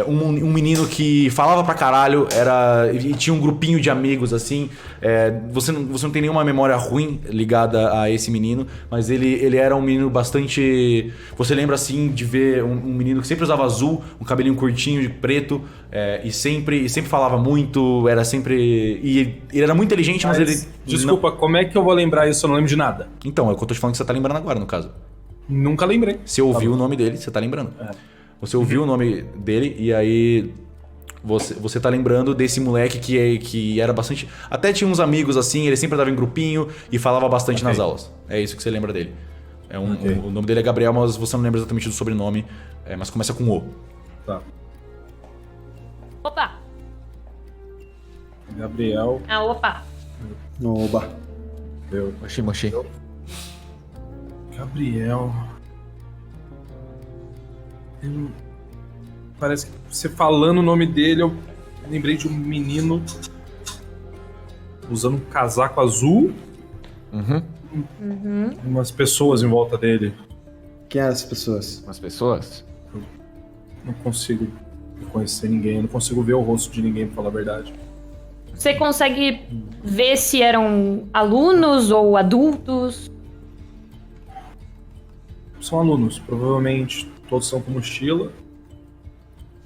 Um menino que falava pra caralho, e tinha um grupinho de amigos assim. Você não tem nenhuma memória ruim ligada a esse menino, mas ele era um menino bastante. Você lembra assim de ver um menino que sempre usava azul, um cabelinho curtinho de preto, e sempre falava muito, era sempre. E ele era muito inteligente, mas ele.
Desculpa, como é que eu vou lembrar isso? Eu não lembro de nada.
Então, é o que eu tô te falando que você tá lembrando agora, no caso.
Nunca lembrei.
Você ouviu o nome dele, você tá lembrando. Você ouviu o nome dele e aí você tá lembrando desse moleque que era bastante... Até tinha uns amigos assim, ele sempre andava em grupinho e falava bastante nas aulas. É isso que você lembra dele. O nome dele é Gabriel, mas você não lembra exatamente do sobrenome, mas começa com O.
Tá.
Opa!
Gabriel.
Opa!
Oba.
Moshi.
Gabriel. Parece que você falando o nome dele, eu lembrei de um menino usando um casaco azul. Umas pessoas em volta dele.
Quem eram essas pessoas?
Umas pessoas?
Não consigo reconhecer ninguém, eu não consigo ver o rosto de ninguém, pra falar a verdade.
Você consegue ver se eram alunos ou adultos?
São alunos, provavelmente todos estão com mochila.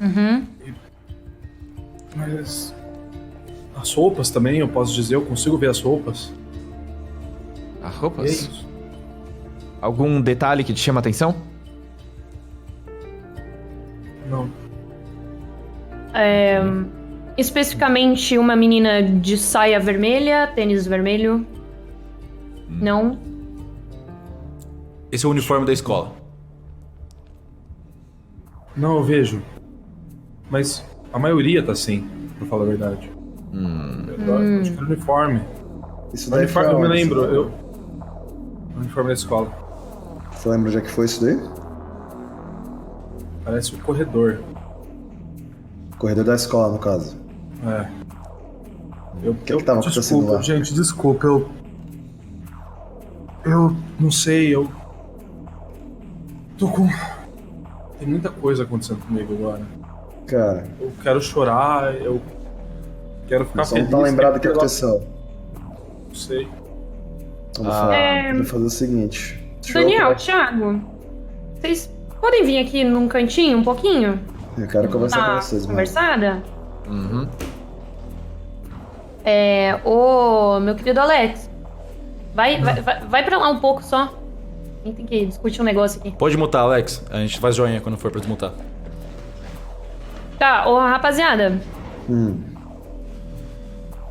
Uhum.
Mas as roupas também, eu posso dizer, eu consigo ver as roupas.
As
É
roupas?
isso.
Algum detalhe que te chama atenção?
Não.
Especificamente uma menina de saia vermelha, tênis vermelho. Não.
Esse é o uniforme da escola.
Não, eu vejo. Mas a maioria tá assim, pra falar a verdade. Eu acho que é uniforme.
Isso
O
daí
uniforme,
foi
eu me
aonde?
lembro. O uniforme da escola.
Você lembra onde é que foi isso daí?
Parece um corredor.
Corredor da escola, no caso.
É.
O que tava acontecendo
desculpa,
lá?
gente, desculpa, eu não sei, eu tô com... Tem muita coisa acontecendo comigo agora.
Cara,
Eu quero chorar, eu quero ficar
só não
feliz.
tá lembrado do que
tem
aconteceu.
Não sei.
Vamos fazer o seguinte. Deixa
Daniel, Thiago, vocês podem vir aqui num cantinho um pouquinho?
Eu quero conversar
Tá
com vocês, mano.
conversada?
Uhum.
Ô, meu querido Alex, vai pra lá um pouco só. A gente tem que discutir um negócio aqui.
Pode mutar, Alex. A gente faz joinha quando for pra desmutar.
Tá, ô rapaziada,
Hum.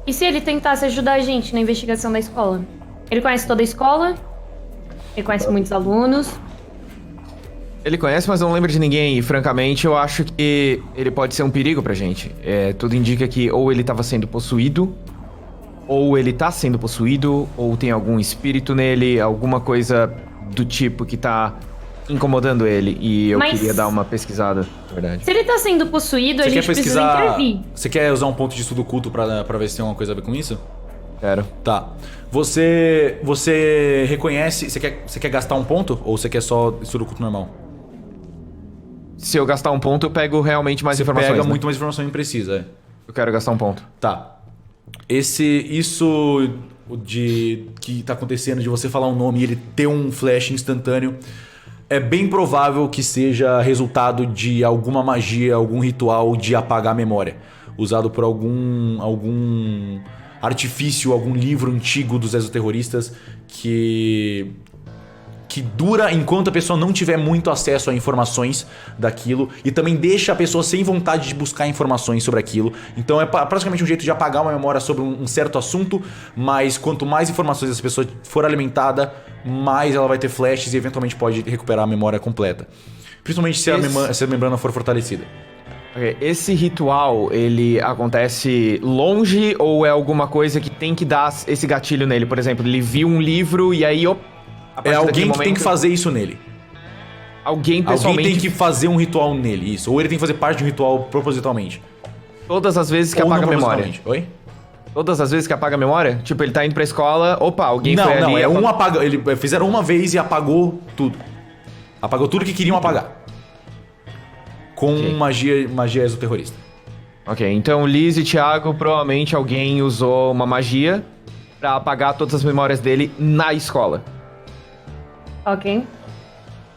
e se ele tentasse ajudar a gente na investigação da escola? Ele conhece toda a escola, ele conhece muitos alunos.
Ele conhece, mas não lembra de ninguém. E, francamente, eu acho que ele pode ser um perigo pra gente. Tudo indica que ou ele tava sendo possuído, ou ele tá sendo possuído, ou tem algum espírito nele, alguma coisa do tipo que tá incomodando ele. E eu
Mas-
queria dar uma pesquisada, na verdade.
Se ele tá sendo possuído, a
Você quer
gente precisa
pesquisar...
intervir.
Você quer usar um ponto de estudo oculto pra ver se tem alguma coisa a ver com isso?
Quero.
Tá. Você reconhece... Você quer gastar um ponto? Ou você quer só estudo oculto normal?
Se eu gastar um ponto, eu pego realmente mais
Você
informações.
pega
né?
muito mais informação imprecisa, é.
Eu quero gastar um ponto.
Tá. Isso que tá acontecendo, de você falar um nome e ele ter um flash instantâneo, é bem provável que seja resultado de alguma magia, algum ritual de apagar a memória. Usado por algum artifício, algum livro antigo dos exoterroristas que dura enquanto a pessoa não tiver muito acesso a informações daquilo e também deixa a pessoa sem vontade de buscar informações sobre aquilo. Então é praticamente um jeito de apagar uma memória sobre um certo assunto, mas quanto mais informações essa pessoa for alimentada, mais ela vai ter flashes e eventualmente pode recuperar a memória completa. Principalmente se a membrana for fortalecida.
Ok, esse ritual, ele acontece longe ou é alguma coisa que tem que dar esse gatilho nele? Por exemplo, ele viu um livro e aí...
É alguém que tem que fazer isso nele.
Alguém pessoalmente...
Alguém tem que fazer um ritual nele, isso. Ou ele tem que fazer parte de um ritual propositalmente.
Todas as vezes que
Ou
apaga
não
a memória.
propositalmente. Oi?
Todas as vezes que apaga a memória? Tipo, ele tá indo pra escola, opa, alguém foi ali...
Não,
e
é um
apagou.
apaga. Eles fizeram uma vez e apagou tudo. Apagou tudo que queriam apagar. Com
Ok.
magia exoterrorista.
Ok, então Liz e Thiago, provavelmente alguém usou uma magia pra apagar todas as memórias dele na escola.
Ok.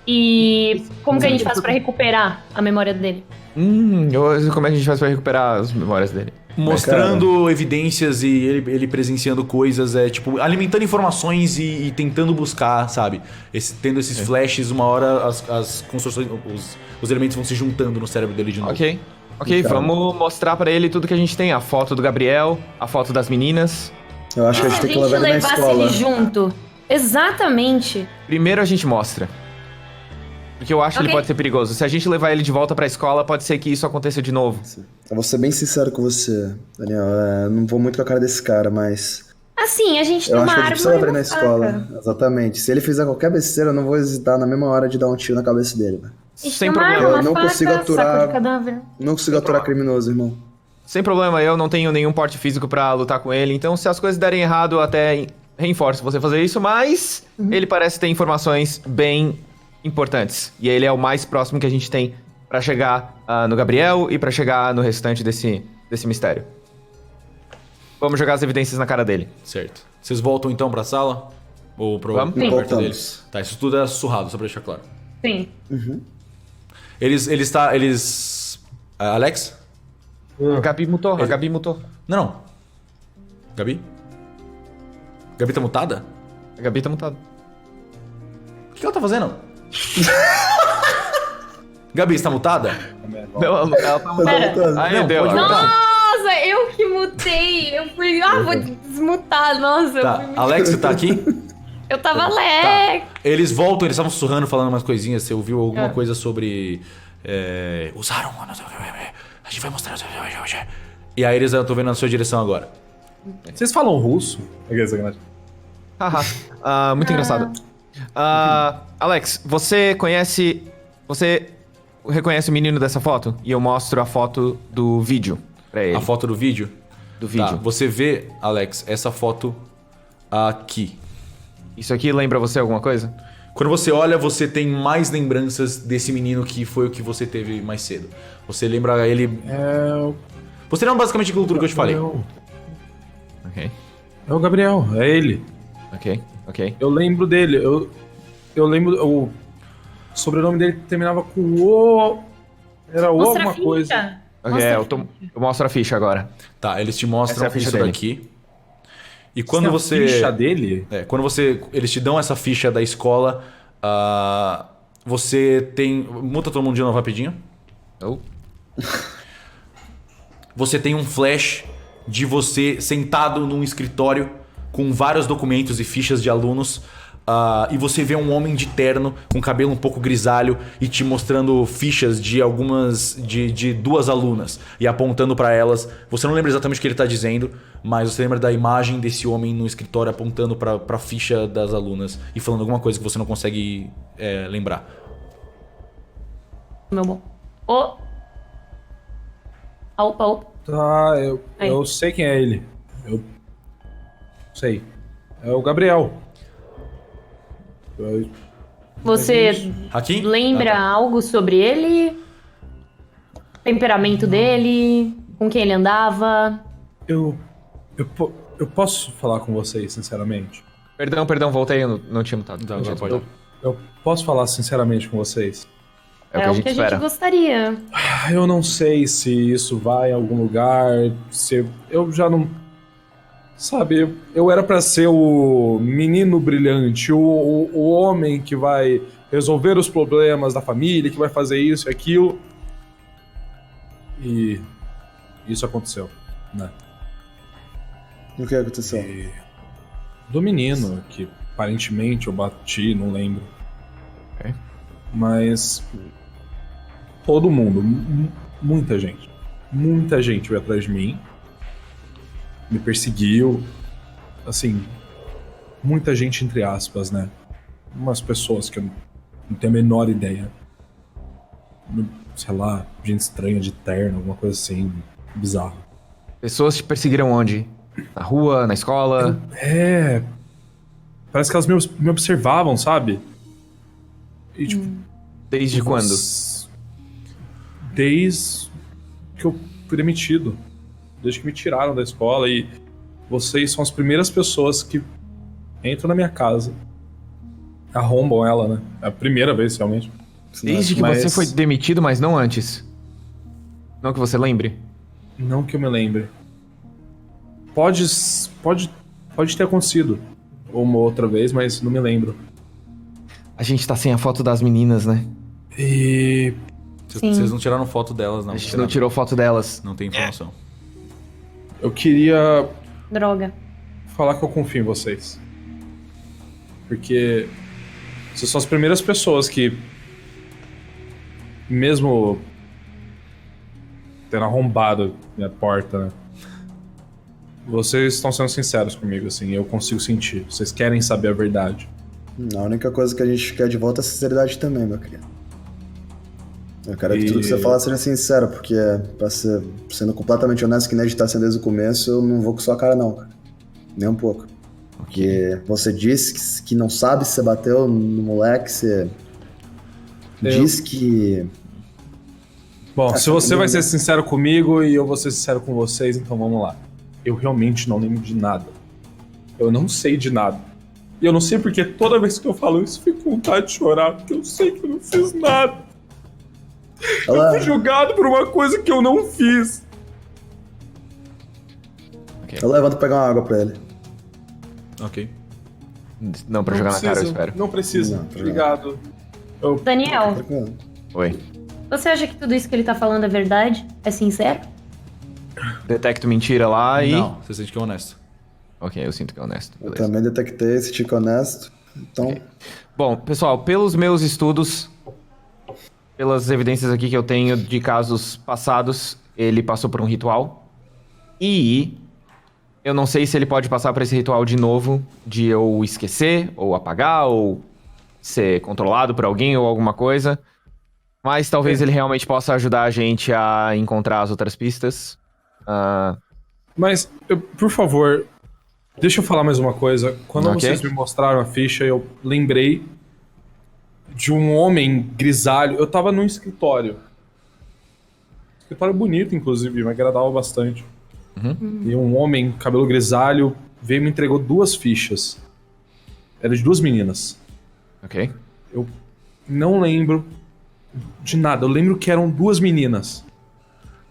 E como que a gente faz pra recuperar a memória dele?
Como é que a gente faz pra recuperar as memórias dele?
Mostrando evidências e ele presenciando coisas, tipo, alimentando informações e tentando buscar, sabe? Tendo esses flashes, uma hora as construções, os elementos vão se juntando no cérebro dele de novo.
Ok,
Então.
vamos mostrar pra ele tudo que a gente tem. A foto do Gabriel, a foto das meninas.
Eu acho que a
Se
gente
a
tem que
gente
levar ele na
levasse
escola.
ele junto. Exatamente.
Primeiro a gente mostra. Porque eu acho que ele
Ok.
pode ser perigoso. Se a gente levar ele de volta pra escola, pode ser que isso aconteça de novo.
Eu vou ser bem sincero com você, Daniel. Não vou muito com a cara desse cara, mas
Assim, a gente tem
eu
uma
acho que a
arma
gente precisa levar
e
ele na
uma
escola.
faca.
Exatamente. Se ele fizer qualquer besteira, eu não vou hesitar na mesma hora de dar um tiro na cabeça dele, velho.
A gente
Sem
tem uma
problema.
arma,
Eu não
uma faca,
consigo aturar-
saco de cadáver.
Não consigo aturar criminoso, irmão.
Sem problema, eu não tenho nenhum porte físico pra lutar com ele. Então, se as coisas derem errado, eu até reforço você fazer isso. Mas ele parece ter informações bem importantes. E ele é o mais próximo que a gente tem pra chegar no Gabriel e pra chegar no restante desse mistério. Vamos jogar as evidências na cara dele.
Certo. Vocês voltam então pra sala? Ou pro
Vamos.
pra perto
Voltamos.
deles? Tá, isso tudo é sussurrado, só pra deixar claro.
Sim.
Alex?
A Gabi mutou, a Gabi mutou.
Não. Gabi? Gabi tá mutada?
A Gabi tá mutada.
O que ela tá fazendo? Gabi, você tá mutada?
Não, ela tá mutada.
Pera.
Aí
Não,
deu.
pode
agora.
Nossa, eu que mutei. Eu fui. Vou desmutar. Nossa, eu
Tá,
fui.
Alex, você tá aqui?
Eu tava Alex.
Eles voltam, eles estavam sussurrando, falando umas coisinhas. Você ouviu alguma
É.
coisa sobre... usaram... A gente vai mostrar... E aí eles estão vendo na sua direção agora.
Vocês falam russo?
Haha. Muito engraçado. Alex, você reconhece o menino dessa foto? E eu mostro a foto do vídeo pra ele.
A foto do vídeo?
Do vídeo.
Tá, você vê, Alex, essa foto aqui.
Isso aqui lembra você alguma coisa?
Quando você olha, você tem mais lembranças desse menino que foi o que você teve mais cedo. Você lembra ele... Você lembra basicamente aquilo tudo que eu te falei.
Ok.
É o Gabriel, é ele.
Ok.
Eu lembro dele. Eu lembro. O sobrenome dele terminava com O. Era O
Mostra a
alguma
ficha.
coisa.
Ok,
Mostra a
eu mostro a ficha agora.
Tá, eles te mostram
Essa é a ficha
isso
dele.
daqui. E quando
Tem a
você...
ficha dele?
Quando eles te dão essa ficha da escola, você tem... Muta todo mundo de novo rapidinho.
Oh.
Você tem um flash de você sentado num escritório com vários documentos e fichas de alunos. E você vê um homem de terno com cabelo um pouco grisalho e te mostrando fichas de algumas... de duas alunas e apontando pra elas. Você não lembra exatamente o que ele tá dizendo, mas você lembra da imagem desse homem no escritório apontando pra ficha das alunas e falando alguma coisa que você não consegue lembrar.
Meu bom. Opa.
Tá,
Aí.
eu sei quem é ele. Eu sei. É o Gabriel.
Você
Aqui?
lembra algo sobre ele? Temperamento dele? Com quem ele andava?
Eu posso falar com vocês, sinceramente?
Perdão, voltei, eu não tinha mutado.
Tá,
Não tinha
agora pode.
mutado.
Eu posso falar sinceramente com vocês?
É o que a gente espera.
gostaria.
Eu não sei se isso vai em algum lugar, se eu já não... Sabe, eu era pra ser o menino brilhante, o homem que vai resolver os problemas da família, que vai fazer isso e aquilo. E isso aconteceu, né?
O que aconteceu?
Do menino, que aparentemente eu bati, não lembro.
Ok.
Mas todo mundo, muita gente veio atrás de mim, me perseguiu, assim, muita gente entre aspas, né? Umas pessoas que eu não tenho a menor ideia. Sei lá, gente estranha de terno, alguma coisa assim, bizarro.
Pessoas te perseguiram onde? Na rua, na escola?
Parece que elas me observavam, sabe? E tipo...
Desde quando?
Desde que eu fui demitido. Desde que me tiraram da escola. E vocês são as primeiras pessoas que entram na minha casa, arrombam ela, né? É a primeira vez, realmente.
Desde que
Mas-
você foi demitido, mas não antes. Não que você lembre.
Não que eu me lembre. Pode ter acontecido uma outra vez, mas não me lembro.
A gente tá sem a foto das meninas, né?
E
Vocês não tiraram foto delas, não.
A gente não tirou foto delas.
Não tem informação.
eu queria
Droga.
falar que eu confio em vocês. Porque vocês são as primeiras pessoas que, mesmo tendo arrombado minha porta, né? Vocês estão sendo sinceros comigo, assim, eu consigo sentir. Vocês querem saber a verdade.
A única coisa que a gente quer de volta é sinceridade também, meu querido. Eu quero que tudo que você fala seja sincero, porque pra ser sendo completamente honesto, que nem a gente tá sendo desde o começo, eu não vou com sua cara não, cara. Nem um pouco. Porque você disse que não sabe se você bateu no moleque, você disse que...
Bom, se você vai ser sincero comigo e eu vou ser sincero com vocês, então vamos lá. eu realmente não lembro de nada. Eu não sei de nada. E eu não sei porque toda vez que eu falo isso, fico com vontade de chorar, porque eu sei que eu não fiz nada. Eu fui julgado por uma coisa que eu não fiz.
Eu levanto pra pegar uma água pra ele.
Ok.
Não, pra jogar na cara, eu espero.
Não precisa.
Não, pra
Obrigado.
Daniel,
Oi.
você acha que tudo isso que ele tá falando é verdade? É sincero?
Detecto mentira lá e...
Não, você sente que é honesto.
Ok, eu sinto que é honesto.
Eu
Beleza.
também detectei esse tico honesto. Então,
Bom, pessoal, pelos meus estudos, pelas evidências aqui que eu tenho de casos passados, ele passou por um ritual. E eu não sei se ele pode passar por esse ritual de novo, de eu esquecer, ou apagar, ou ser controlado por alguém ou alguma coisa. Mas talvez ele realmente possa ajudar a gente a encontrar as outras pistas.
Mas, por favor, deixa eu falar mais uma coisa. Quando
Ok.
vocês me mostraram a ficha, eu lembrei de um homem grisalho. Eu tava num escritório. Escritório bonito, inclusive, me agradava bastante. E um homem, cabelo grisalho, veio e me entregou 2 fichas. Era de 2 meninas.
Ok?
Eu não lembro de nada. Eu lembro que eram 2 meninas.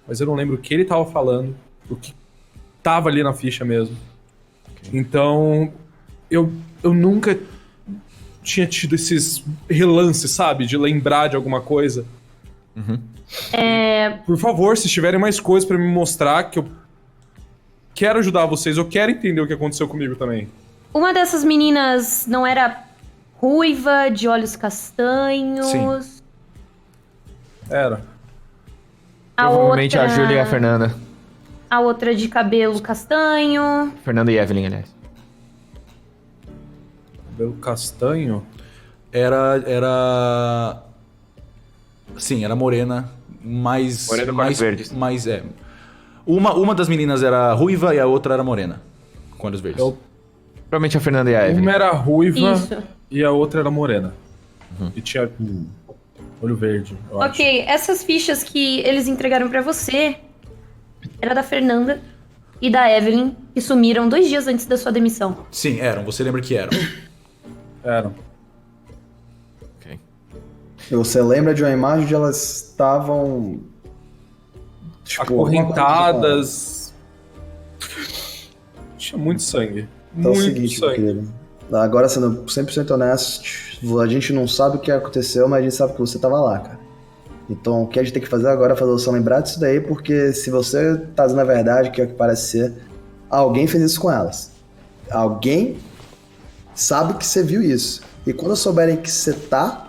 Mas eu não lembro o que ele tava falando, o que tava ali na ficha mesmo. Então, eu nunca tinha tido esses relances, sabe? De lembrar de alguma coisa. Por favor, se tiverem mais coisas pra me mostrar, que eu quero ajudar vocês, eu quero entender o que aconteceu comigo também.
Uma dessas meninas não era ruiva, de olhos castanhos?
Sim.
Era.
Provavelmente a Júlia e a Fernanda.
A outra de cabelo castanho.
Fernanda e Evelyn, aliás.
Cabelo castanho?
Era... Sim, era morena, mais...
Morena com
mais
olhos verdes.
mais Uma das meninas era ruiva e a outra era morena, com olhos verdes.
Provavelmente a Fernanda e a Evelyn.
Uma era ruiva
Isso.
e a outra era morena. E tinha olho verde, eu acho.
Ok, essas fichas que eles entregaram pra você era da Fernanda e da Evelyn, que sumiram 2 dias antes da sua demissão.
Sim, eram. Você lembra que eram.
Eram.
Ok.
você lembra de uma imagem onde elas estavam... Tipo,
Acorrentadas. Tinha muito sangue.
Então é o
Muito
seguinte, meu
sangue.
querido. Agora, sendo 100% honesto, a gente não sabe o que aconteceu, mas a gente sabe que você tava lá, cara. Então, o que a gente tem que fazer agora é fazer você lembrar disso daí, porque se você tá dizendo a verdade, que é o que parece ser, alguém fez isso com elas. Alguém sabe que você viu isso. E quando souberem que você tá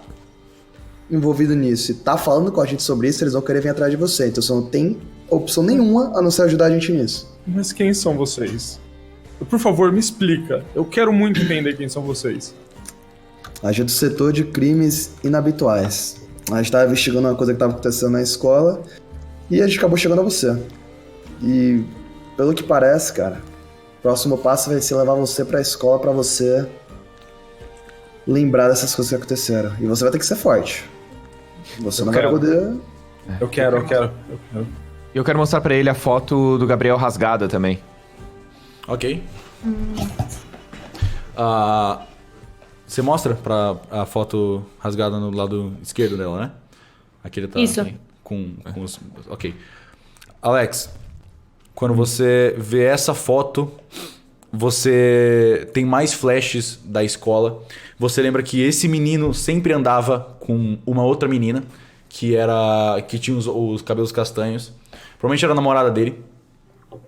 envolvido nisso e tá falando com a gente sobre isso, eles vão querer vir atrás de você. Então você não tem opção nenhuma a não ser ajudar a gente nisso.
Mas quem são vocês? Por favor, me explica. Eu quero muito entender quem são vocês.
A gente é do setor de crimes inabituais. A gente tava investigando uma coisa que tava acontecendo na escola e a gente acabou chegando a você. E pelo que parece, cara, o próximo passo vai ser levar você pra escola pra você lembrar dessas coisas que aconteceram. E você vai ter que ser forte. Você não vai poder...
Eu quero.
E eu quero mostrar pra ele a foto do Gabriel rasgada também.
Ok. Você mostra a foto rasgada no lado esquerdo dela, né? Aqui ele tá
Isso.
assim, com os... Ok. Alex, quando você vê essa foto, você tem mais flashes da escola. Você lembra que esse menino sempre andava com uma outra menina que tinha os cabelos castanhos. Provavelmente era a namorada dele.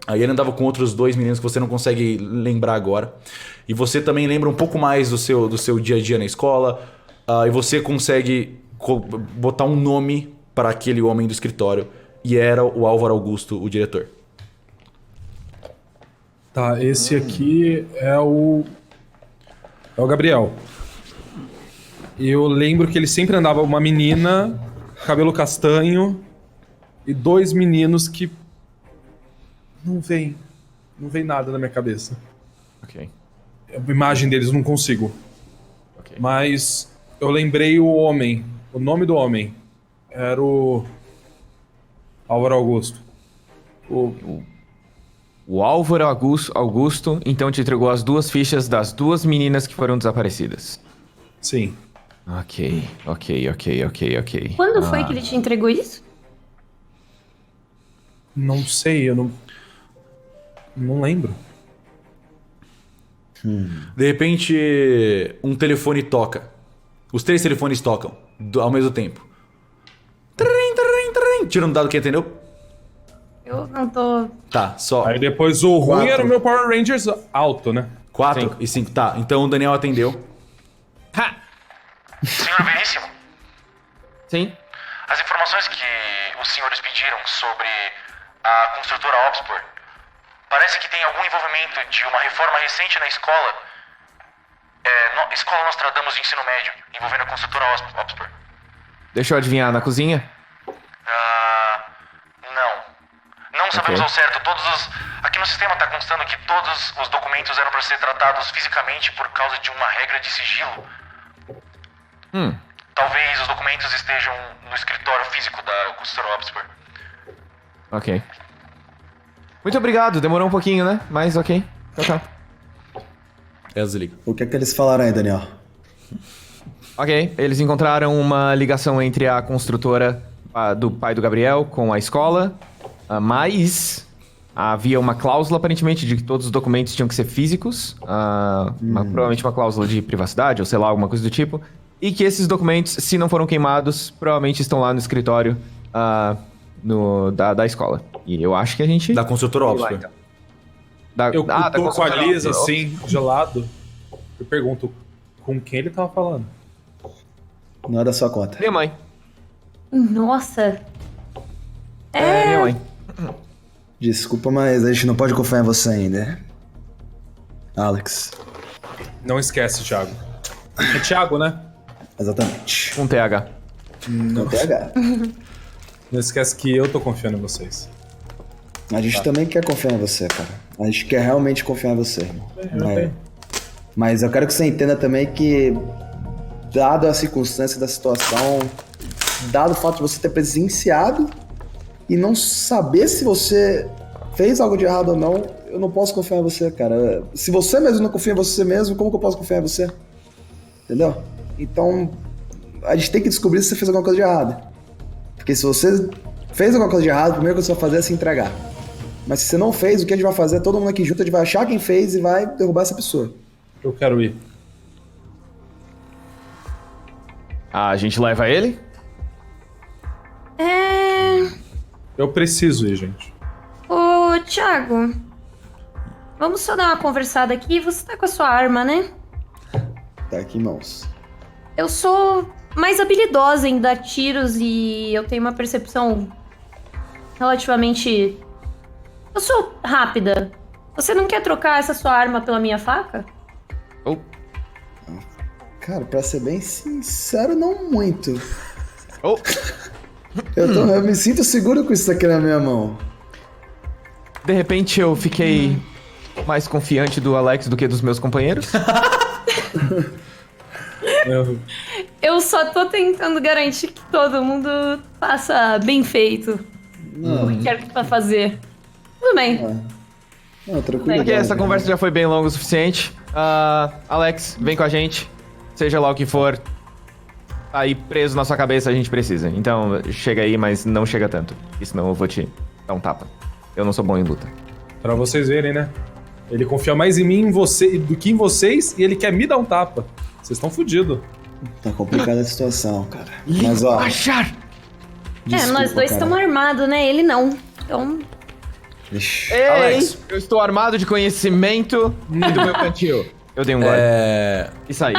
Aí ele andava com outros 2 meninos que você não consegue lembrar agora. E você também lembra um pouco mais do seu dia a dia na escola. E você consegue botar um nome para aquele homem do escritório. E era o Álvaro Augusto, o diretor.
Tá, esse aqui é o Gabriel. E eu lembro que ele sempre andava uma menina, cabelo castanho, e 2 meninos que... Não vem nada na minha cabeça.
Ok.
A imagem deles não consigo.
Ok.
Mas eu lembrei o homem. O nome do homem era o Álvaro Augusto.
O Álvaro Augusto então te entregou as 2 fichas das 2 meninas que foram desaparecidas.
Sim.
Ok.
Quando foi que ele te entregou isso?
Não sei, eu não lembro.
De repente, um telefone toca. Os 3 telefones tocam ao mesmo tempo. Tira um dado que atendeu.
Eu não tô...
Tá, só
Aí depois o ruim
4.
era o meu Power Rangers alto, né?
4 e 5. Tá, então o Daniel atendeu.
Senhor Veríssimo,
Sim?
as informações que os senhores pediram sobre a construtora Obspor, parece que tem algum envolvimento de uma reforma recente na escola. Escola Nostradamus de ensino médio, envolvendo a construtora Obspor.
Deixa eu adivinhar, na cozinha?
Não sabemos ao certo. Aqui no sistema está constando que todos os documentos eram para ser tratados fisicamente por causa de uma regra de sigilo. Talvez os documentos estejam no escritório físico da construtora Obspor.
Ok. Muito obrigado, demorou um pouquinho, né? Mas ok. Tchau.
Desliga.
O que é que eles falaram aí, Daniel?
Ok, eles encontraram uma ligação entre a construtora do pai do Gabriel com a escola, mas havia uma cláusula, aparentemente, de que todos os documentos tinham que ser físicos, provavelmente uma cláusula de privacidade, ou sei lá, alguma coisa do tipo, e que esses documentos, se não foram queimados, provavelmente estão lá no escritório da escola. E eu acho que a gente...
Da construtora Obspor.
então.
Eu
da
tô com a
construtora
Lisa,
Obspor.
assim, gelado. Eu pergunto, com quem ele tava falando?
Não é da sua conta.
Minha mãe.
Nossa.
Minha mãe.
Desculpa, mas a gente não pode confiar em você ainda. Alex.
Não esquece, Thiago. É Thiago, né?
Exatamente.
Com TH.
Com TH.
Não esquece que eu tô confiando em vocês.
A gente também quer confiar em você, cara. A gente quer realmente confiar em você, irmão. Mas eu quero que você entenda também que, dado a circunstância da situação, dado o fato de você ter presenciado e não saber se você fez algo de errado ou não, eu não posso confiar em você, cara. Se você mesmo não confia em você mesmo, como que eu posso confiar em você? Entendeu? Então, a gente tem que descobrir se você fez alguma coisa de errado. Porque se você fez alguma coisa de errado, a primeira coisa que você vai fazer é se entregar. Mas se você não fez, o que a gente vai fazer? Todo mundo aqui junto, a gente vai achar quem fez e vai derrubar essa pessoa.
Eu quero ir.
A gente leva ele?
Eu preciso ir, gente.
Ô, Thiago. Vamos só dar uma conversada aqui. Você tá com a sua arma, né?
Tá aqui em mãos.
Eu sou mais habilidosa em dar tiros e eu tenho uma percepção relativamente... Eu sou rápida. Você não quer trocar essa sua arma pela minha faca?
Oh.
Cara, pra ser bem sincero, não muito.
Oh.
Eu me sinto seguro com isso aqui na minha mão.
De repente eu fiquei mais confiante do Alex do que dos meus companheiros.
Eu só tô tentando garantir que todo mundo faça bem feito. O que quer que vá fazer. Tudo bem.
Não, tranquilo.
Porque essa conversa já foi bem longa o suficiente. Alex, vem com a gente. Seja lá o que for. Tá aí preso na sua cabeça, a gente precisa. Então, chega aí, mas não chega tanto. Senão eu vou te dar um tapa. Eu não sou bom em luta.
Pra vocês verem, né? Ele confia mais em mim do que em vocês e ele quer me dar um tapa. Vocês estão fodidos.
Tá complicada a situação, cara. Mas ó.
Achar!
Desculpa,
Nós dois
cara.
estamos armados, né? Ele não. Então.
Ixi.
Ei,
Alex.
eu estou armado de conhecimento e do meu cantil. Eu dei um gole. E saí.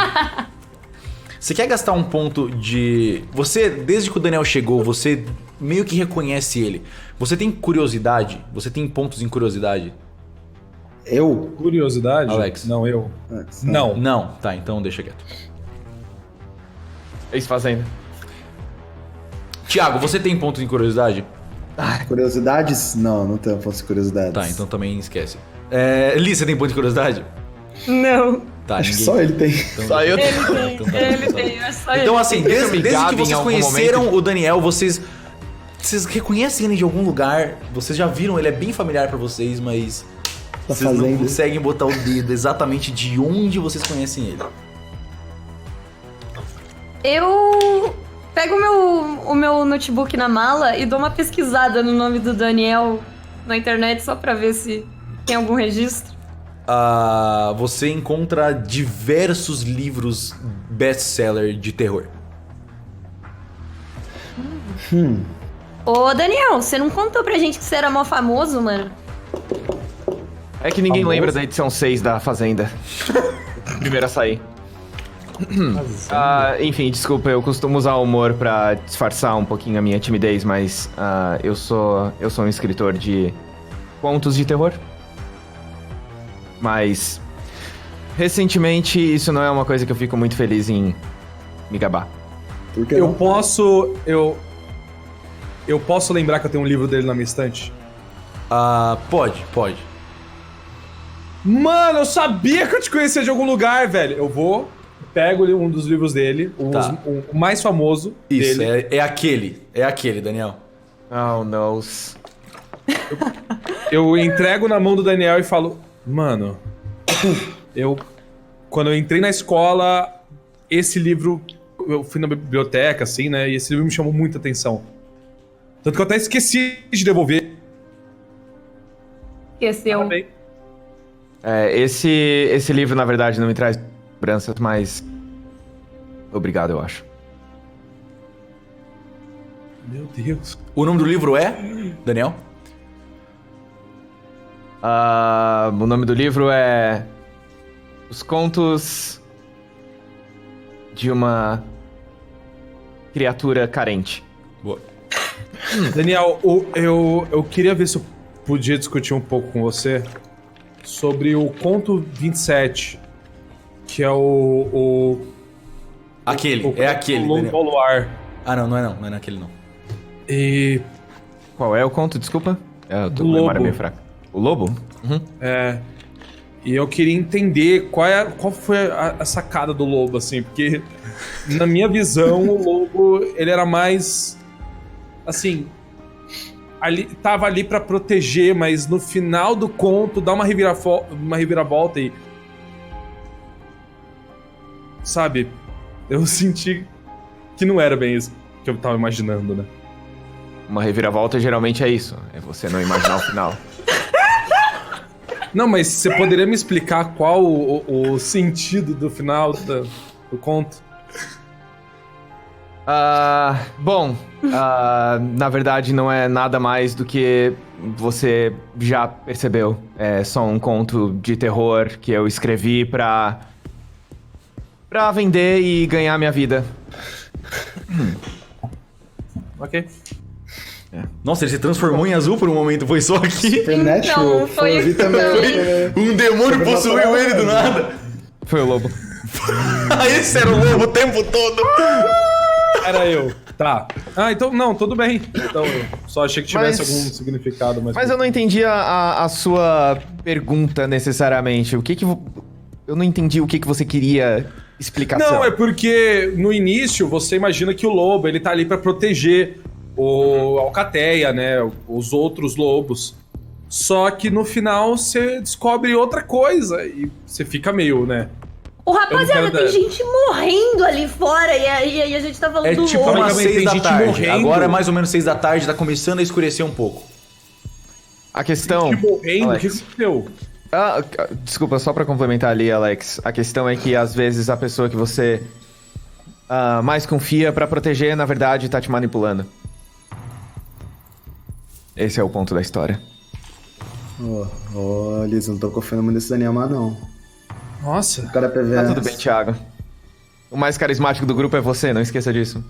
Você quer gastar um ponto de... Você, desde que o Daniel chegou, você meio que reconhece ele. Você tem curiosidade? Você tem pontos em curiosidade?
Eu?
Curiosidade?
Alex.
Não, eu.
Alex,
Não.
Não. Tá, então deixa quieto.
Ex-fazenda.
Thiago, você tem pontos em curiosidade?
Curiosidades? Não tenho pontos de curiosidades.
Tá, então também esquece. Liz, você tem ponto de curiosidade?
Não.
Tá,
Acho que
ninguém...
só ele tem.
Então,
Só eu
então tá,
Ele
então
tem, é só
Então
ele.
assim,
Tem que ser
desde que
humilhado em
vocês
algum
conheceram o Daniel, vocês reconhecem ele de algum lugar, vocês já viram, ele é bem familiar pra vocês, mas
Da
Vocês não
fazenda.
conseguem botar o dedo exatamente de onde vocês conhecem ele.
Eu pego o meu notebook na mala e dou uma pesquisada no nome do Daniel na internet só pra ver se tem algum registro.
Você encontra diversos livros best-seller de terror.
Ô, Daniel, você não contou pra gente que você era mó famoso, mano?
É que ninguém lembra da edição 6 da Fazenda. Primeiro a sair. Enfim, desculpa, eu costumo usar o humor pra disfarçar um pouquinho a minha timidez, mas eu sou um escritor de contos de terror. Mas, recentemente, isso não é uma coisa que eu fico muito feliz em me gabar.
Por que
Eu
não?
posso. Eu posso lembrar que eu tenho um livro dele na minha estante?
Pode.
Mano, eu sabia que eu te conhecia de algum lugar, velho. Eu vou, pego um dos livros dele,
Tá.
o mais famoso
Isso,
dele.
é aquele, Daniel.
Oh, no.
Eu entrego na mão do Daniel e falo, mano, quando eu entrei na escola, esse livro, eu fui na biblioteca, assim, né, e esse livro me chamou muita atenção. Tanto que eu até esqueci de devolver.
Esqueceu.
Tá bem.
Esse livro, na verdade, não me traz lembranças, mas... Obrigado, eu acho.
Meu Deus.
O nome do livro é, Daniel?
O nome do livro é... Os Contos de uma Criatura Carente.
Boa.
Daniel, eu queria ver se eu podia discutir um pouco com você sobre o conto 27, que é
Aquele,
o
é aquele,
Lobo
Daniel.
do Luar.
Não é naquele não.
E
Qual é o conto, desculpa? Eu tô
Do
com a memória
lobo.
meio fraca. O Lobo? Uhum.
e eu queria entender qual foi a sacada do lobo, assim, porque na minha visão o lobo, ele era mais assim, tava ali pra proteger, mas no final do conto dá uma reviravolta e sabe, eu senti que não era bem isso que eu tava imaginando, né?
Uma reviravolta geralmente é isso. É você não imaginar o final.
Não, mas você poderia me explicar qual o sentido do final do conto?
Na verdade não é nada mais do que você já percebeu. É só um conto de terror que eu escrevi pra vender e ganhar minha vida.
Ok.
Nossa, ele se transformou em azul por um momento, foi só aqui.
Supernatural.
Não, foi-
Eu vi também.
Um demônio possuiu ele do nada.
Foi o lobo.
Esse era o lobo o tempo todo.
Era eu. Tá. Então, não, tudo bem. Então, eu só achei que tivesse
Mas-
algum significado.
Mas eu não entendi a sua pergunta necessariamente. Eu não entendi o que você queria explicação.
Não, é porque no início você imagina que o lobo, ele tá ali pra proteger a alcateia, né? Os outros lobos. Só que no final você descobre outra coisa e você fica meio, né?
Ô, rapaziada,
Eu não
tem
quero
gente morrendo ali fora e aí a gente tá falando
É
do
tipo
lobo.
umas
Basicamente,
6
tem
da
gente
tarde.
morrendo.
Agora é mais ou menos 6 da tarde, tá começando a escurecer um pouco.
A questão...
Morrendo, o que
Alex.
aconteceu?
Desculpa, só pra complementar ali, Alex. A questão é que às vezes a pessoa que você mais confia pra proteger, na verdade, tá te manipulando. Esse é o ponto da história.
Liz, não tô confiando muito nesse Daniel mais não.
Nossa.
O cara é perverso.
Tá tudo bem, Thiago. O mais carismático do grupo é você, não esqueça disso.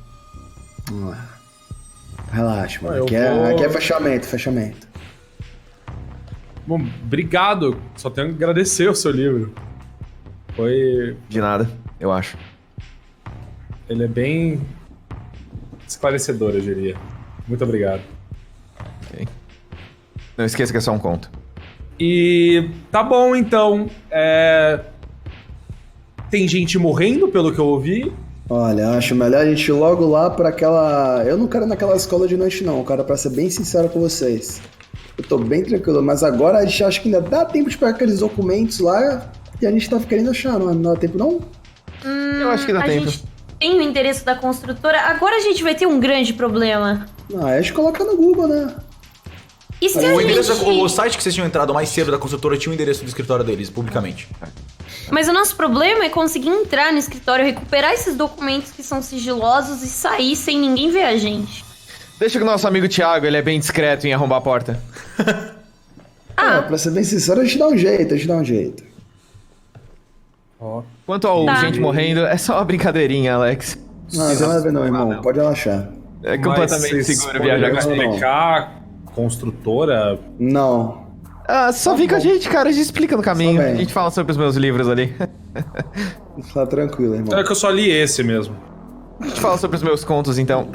Relaxa, mano.
Eu
Aqui é fechamento.
Bom, obrigado. Só tenho que agradecer o seu livro.
De nada, eu acho.
Ele é bem esclarecedor, eu diria. Muito obrigado.
Ok. Não esqueça que é só um conto.
E tá bom, então. Tem gente morrendo, pelo que eu ouvi.
Olha, acho melhor a gente ir logo lá pra aquela... Eu não quero ir naquela escola de noite, não, cara, pra ser bem sincero com vocês. Eu tô bem tranquilo, mas agora a gente acha que ainda dá tempo de pegar aqueles documentos lá que a gente tá querendo achar, não dá tempo não?
Eu acho que dá
a
tempo.
gente tem o endereço da construtora. Agora a gente vai ter um grande problema.
Não, a gente coloca no Google, né?
E se
O,
a
endereço,
gente...
o site que vocês tinham entrado mais cedo da construtora tinha o endereço do escritório deles, publicamente.
Mas o nosso problema é conseguir entrar no escritório, recuperar esses documentos que são sigilosos e sair sem ninguém ver a gente.
Deixa que o nosso amigo Thiago, ele é bem discreto em arrombar a porta.
Pra ser bem sincero, a gente dá um jeito.
Quanto ao
Tá.
gente morrendo, é só uma brincadeirinha, Alex.
Não, não tem nada a ver não, irmão. Pode relaxar.
É completamente
Mas vocês
seguro
poderiam
viajar com a gente.
explicar construtora?
Não.
Ah, só vem com a gente, cara. A gente explica no caminho.
Só vem.
A gente fala sobre os meus livros ali.
Tá tranquilo, irmão.
É que eu só li esse mesmo.
A gente fala sobre os meus contos, então.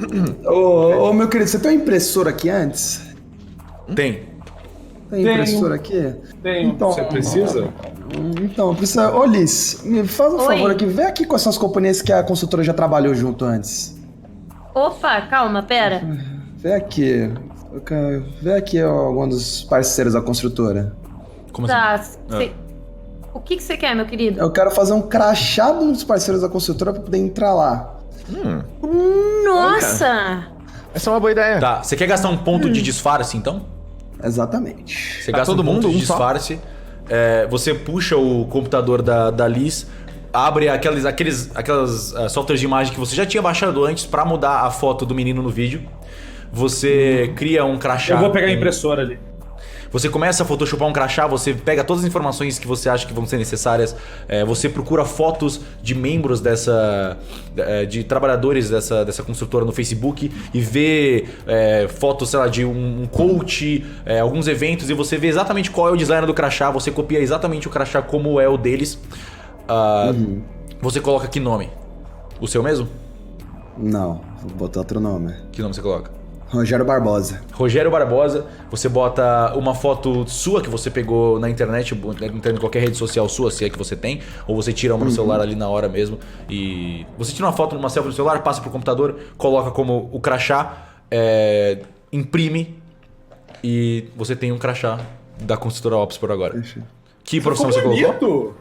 Ô, meu querido, você tem uma impressora aqui antes?
Tem.
Tem
Tenho.
impressora aqui?
Tenho.
Então,
Você precisa?
Então, precisa... Ô, Liz, me faz um
Oi.
favor aqui. Vê aqui quais são as companhias que a construtora já trabalhou junto antes.
Opa, calma, pera.
Vê aqui. Vê aqui algum dos parceiros da construtora.
Como assim?
Tá, o que você quer, meu querido?
Eu quero fazer um crachá dos parceiros da construtora pra poder entrar lá.
Nossa!
Essa é uma boa ideia.
Tá, você quer gastar um ponto de disfarce, então?
Exatamente.
Você
Tá
gasta
todo
um ponto
mundo,
de
um só?
disfarce. Você puxa o computador da Liz, abre aqueles softwares de imagem que você já tinha baixado antes pra mudar a foto do menino no vídeo. Você cria um crachá.
Eu vou pegar a
com-
impressora ali.
Você começa a photoshopar um crachá, você pega todas as informações que você acha que vão ser necessárias, você procura fotos de membros de trabalhadores dessa construtora no Facebook e vê fotos, sei lá, de um coach, alguns eventos, e você vê exatamente qual é o design do crachá, você copia exatamente o crachá como é o deles. Você coloca que nome? O seu mesmo?
Não, vou botar outro nome.
Que nome você coloca?
Rogério Barbosa.
Rogério Barbosa, você bota uma foto sua que você pegou na internet, entrando em qualquer rede social sua, se é que você tem, ou você tira uma no celular ali na hora mesmo, e você tira uma foto numa selfie no celular, passa pro computador, coloca como o crachá, imprime, e você tem um crachá da construtora Opspor agora. Que profissão você colocou?
Bonito!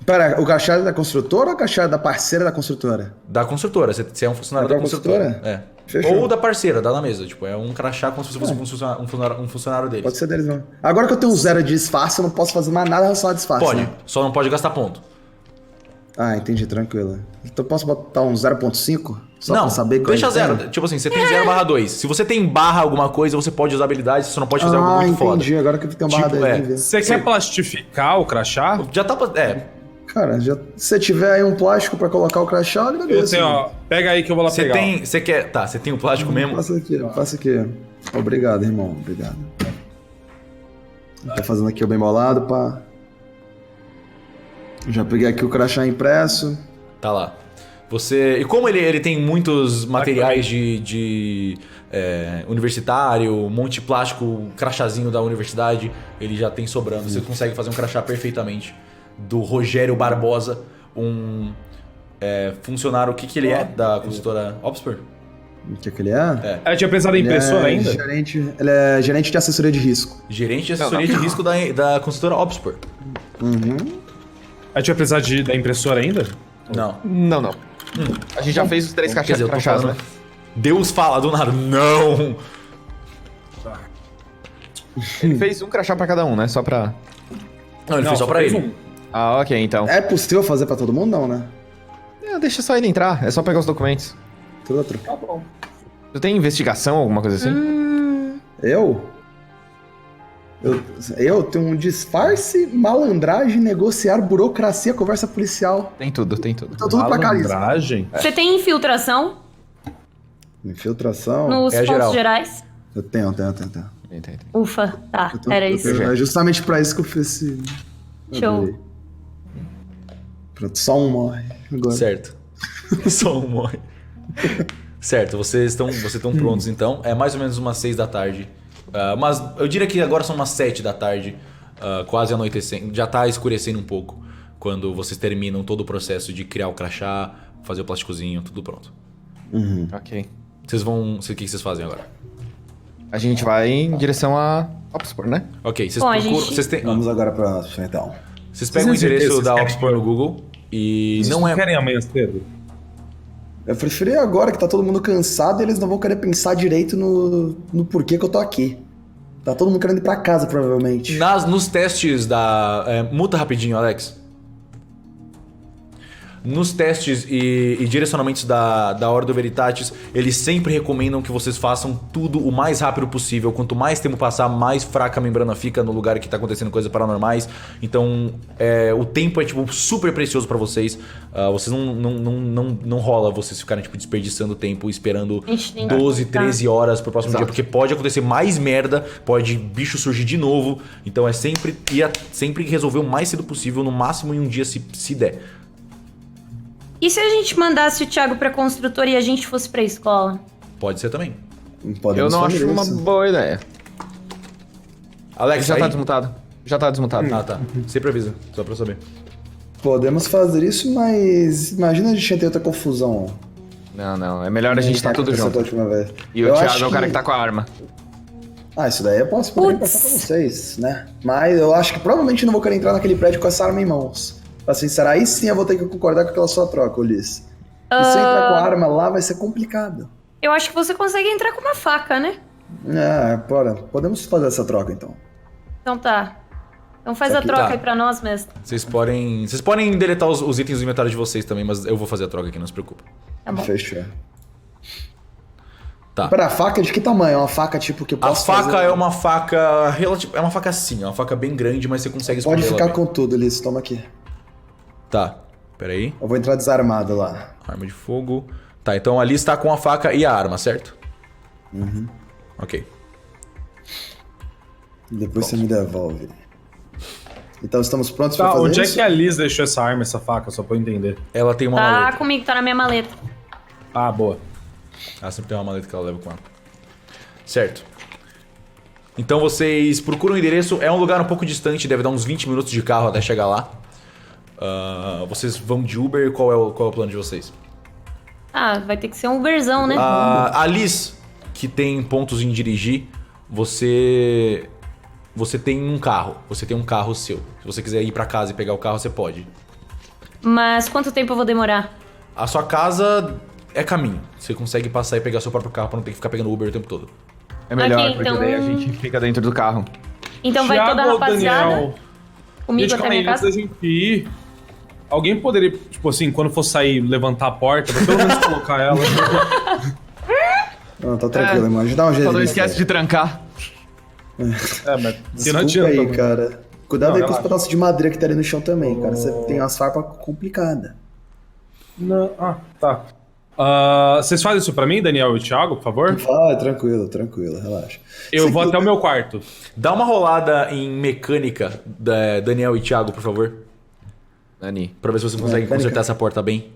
Pera, o crachá é da construtora ou o crachá é da parceira da construtora?
Da construtora, você é um funcionário
Da
da construtora.
construtora? Fechou.
Ou da parceira, dá na mesa, tipo, é um crachá como se você fosse um funcionário deles.
Pode ser deles, não. Agora que eu tenho um 0 de disfarce, eu não posso fazer mais nada em relação a disfarce.
Pode,
né?
só não pode gastar ponto.
Ah, entendi, tranquilo. Então eu posso botar um 0.5? Só
não,
pra saber qual
deixa
é que
zero.
tem?
Tipo assim, você tem 0/2. Se você tem barra alguma coisa, você pode usar habilidade, você só não pode fazer algo muito foda.
Entendi. Agora que eu tenho barra
Tipo,
10, ver.
Você quer plastificar o crachá?
Já tá.
Cara, se você tiver aí um plástico pra colocar o crachá, eu
Eu
agradeço.
tenho, ó. Pega aí que eu vou lá
Você
pegar.
tem. Você quer. Tá, você tem o plástico mesmo?
Passa aqui. Obrigado, irmão. Obrigado. Tá fazendo aqui o bem bolado, pá. Já peguei aqui o crachá impresso.
Tá lá. Você. E como ele tem muitos materiais de universitário, um monte de plástico, crachazinho da universidade, ele já tem sobrando. Você consegue fazer um crachá perfeitamente. Do Rogério Barbosa, funcionário. O que ele é da consultora Opspor?
O que ele é?
Eu tinha pensado em impressora
Ele é
ainda?
Ele é gerente de assessoria de risco.
Gerente de assessoria de risco da consultora Opspor.
A gente vai precisar da impressora ainda?
Não.
Não. A gente já fez os 3
Quer dizer, eu tô
crachás,
falando.
né?
Deus fala do nada. Não!
Ele fez um crachá pra cada um, né? Só pra...
Não, ele fez só pra
fez
ele.
um.
Ah, ok, então.
É possível fazer pra todo mundo? Não, né?
Deixa só ele entrar, é só pegar os documentos.
Tudo outro.
Tá bom.
Tu tem investigação, alguma coisa assim?
Eu tenho um disfarce, malandragem, negociar, burocracia, conversa policial.
Tem tudo.
Tô tudo pra cá, isso.
Malandragem?
Você tem infiltração
Infiltração?
nos pontos
geral.
gerais?
Eu tenho.
Tem.
Ufa, tá, era isso.
É justamente pra isso que eu fiz esse...
Show.
Adorei. Pronto, só um morre agora.
Certo. Só um morre. Certo, vocês estão prontos então. É mais ou menos umas 6 da tarde. Mas eu diria que agora são umas 7 da tarde. Quase anoitecendo. Já tá escurecendo um pouco. Quando vocês terminam todo o processo de criar o crachá, fazer o plásticozinho, tudo pronto.
Ok.
Vocês vão. O que vocês fazem agora?
A gente vai em direção a Oxford, né?
Ok, vocês
Bom, a
procuram.
gente-
Vocês têm.
Vamos agora pra Oxford, então.
Vocês pegam o
Vocês têm
endereço
certeza
da
que vocês
Oxford no Google e não é.
querem amanhã cedo?
Eu preferi agora que tá todo mundo cansado e eles não vão querer pensar direito no porquê que eu tô aqui. Tá todo mundo querendo ir pra casa, provavelmente.
Nos testes da. Muta rapidinho, Alex. Nos testes e direcionamentos da Ordo Veritatis, eles sempre recomendam que vocês façam tudo o mais rápido possível. Quanto mais tempo passar, mais fraca a membrana fica no lugar que tá acontecendo coisas paranormais. Então, o tempo é, tipo, super precioso pra vocês. Vocês não rola vocês ficarem, tipo, desperdiçando tempo, esperando
Gente, nem
12,
dá.
13 horas pro próximo dia.
Exato.
Porque pode acontecer mais merda, pode bicho surgir de novo. Então é sempre resolver o mais cedo possível, no máximo em um dia se der.
E se a gente mandasse o Thiago pra construtora e a gente fosse pra escola?
Pode ser também.
Eu
Podemos
não acho
fazer
uma
isso.
boa ideia.
Alex,
Já tá
aí?
desmutado. Já tá desmutado.
Ah, tá. Sempre avisa, só pra eu saber.
Podemos fazer isso, mas imagina a gente ter outra confusão.
Não. É melhor a gente estar tudo
Aconteceu da
junto.
última vez.
E o
Eu
Thiago
acho
é o cara que tá com a arma.
Isso daí eu posso poder passar pra vocês, né? Mas eu acho que provavelmente não vou querer entrar naquele prédio com essa arma em mãos. Pra sincerar, aí sim eu vou ter que concordar com aquela sua troca, Ulisses. E se eu entrar com a arma lá vai ser complicado.
Eu acho que você consegue entrar com uma faca, né?
Podemos fazer essa troca então.
Então tá. Então faz
Isso
a
aqui
troca
tá.
aí pra nós, mestre.
Vocês podem deletar os itens do inventário de vocês também, mas eu vou fazer a troca aqui, não se preocupa.
Tá bom.
Fechou.
Tá.
Pera, a faca de que tamanho? É uma faca tipo que eu
A
posso
faca
fazer?
é uma faca relativa, é uma faca assim, é uma faca bem grande, mas você consegue
Pode
esconder
ficar
ela bem.
com tudo, Ulisses. Toma aqui.
Tá. Pera aí.
Eu vou entrar desarmado lá.
Arma de fogo. Tá, então ali está com a faca e a arma, certo? Ok.
Depois você me devolve. Então estamos prontos pra
Tá,
fazer
onde é
isso?
que a Liz deixou essa arma, essa faca, só pra eu entender?
Ela tem uma
Tá
maleta.
comigo, tá na minha maleta.
Ah, boa.
Ela sempre tem uma maleta que ela leva com ela. Certo. Então vocês procuram o endereço. É um lugar um pouco distante, deve dar uns 20 minutos de carro até chegar lá. Vocês vão de Uber, qual é o plano de vocês?
Vai ter que ser um Uberzão, né?
A Liz, que tem pontos em dirigir, você tem um carro. Você tem um carro seu. Se você quiser ir pra casa e pegar o carro, você pode.
Mas quanto tempo eu vou demorar?
A sua casa é caminho. Você consegue passar e pegar seu próprio carro pra não ter que ficar pegando Uber o tempo todo.
É melhor,
Ok,
porque
então-
daí a gente fica dentro do carro.
Então vai toda a
Thiago ou
rapaziada
Daniel?
comigo
Gente,
até
calma
minha
aí, antes
casa?
da gente ir... Alguém poderia, tipo assim, quando for sair, levantar a porta, pra pelo menos colocar ela.
Não, tá tranquilo, irmão. A gente dá um jeito.
Só não
nisso
esquece
aí.
de trancar.
É, mas não
Desculpa
adianta.
aí,
mano.
cara. Cuidado
Não,
aí com os
relaxa.
pedaços de madeira que tá ali no chão também, cara. Você tem umas farpas complicadas.
Não, tá. Vocês fazem isso pra mim, Daniel e Thiago, por favor?
Tranquilo, relaxa.
Eu
Você
vou
que-
até o meu quarto.
Dá uma rolada em mecânica, Daniel e Thiago, por favor.
Dani,
Pra ver se você consegue
Mecânica.
consertar essa porta bem.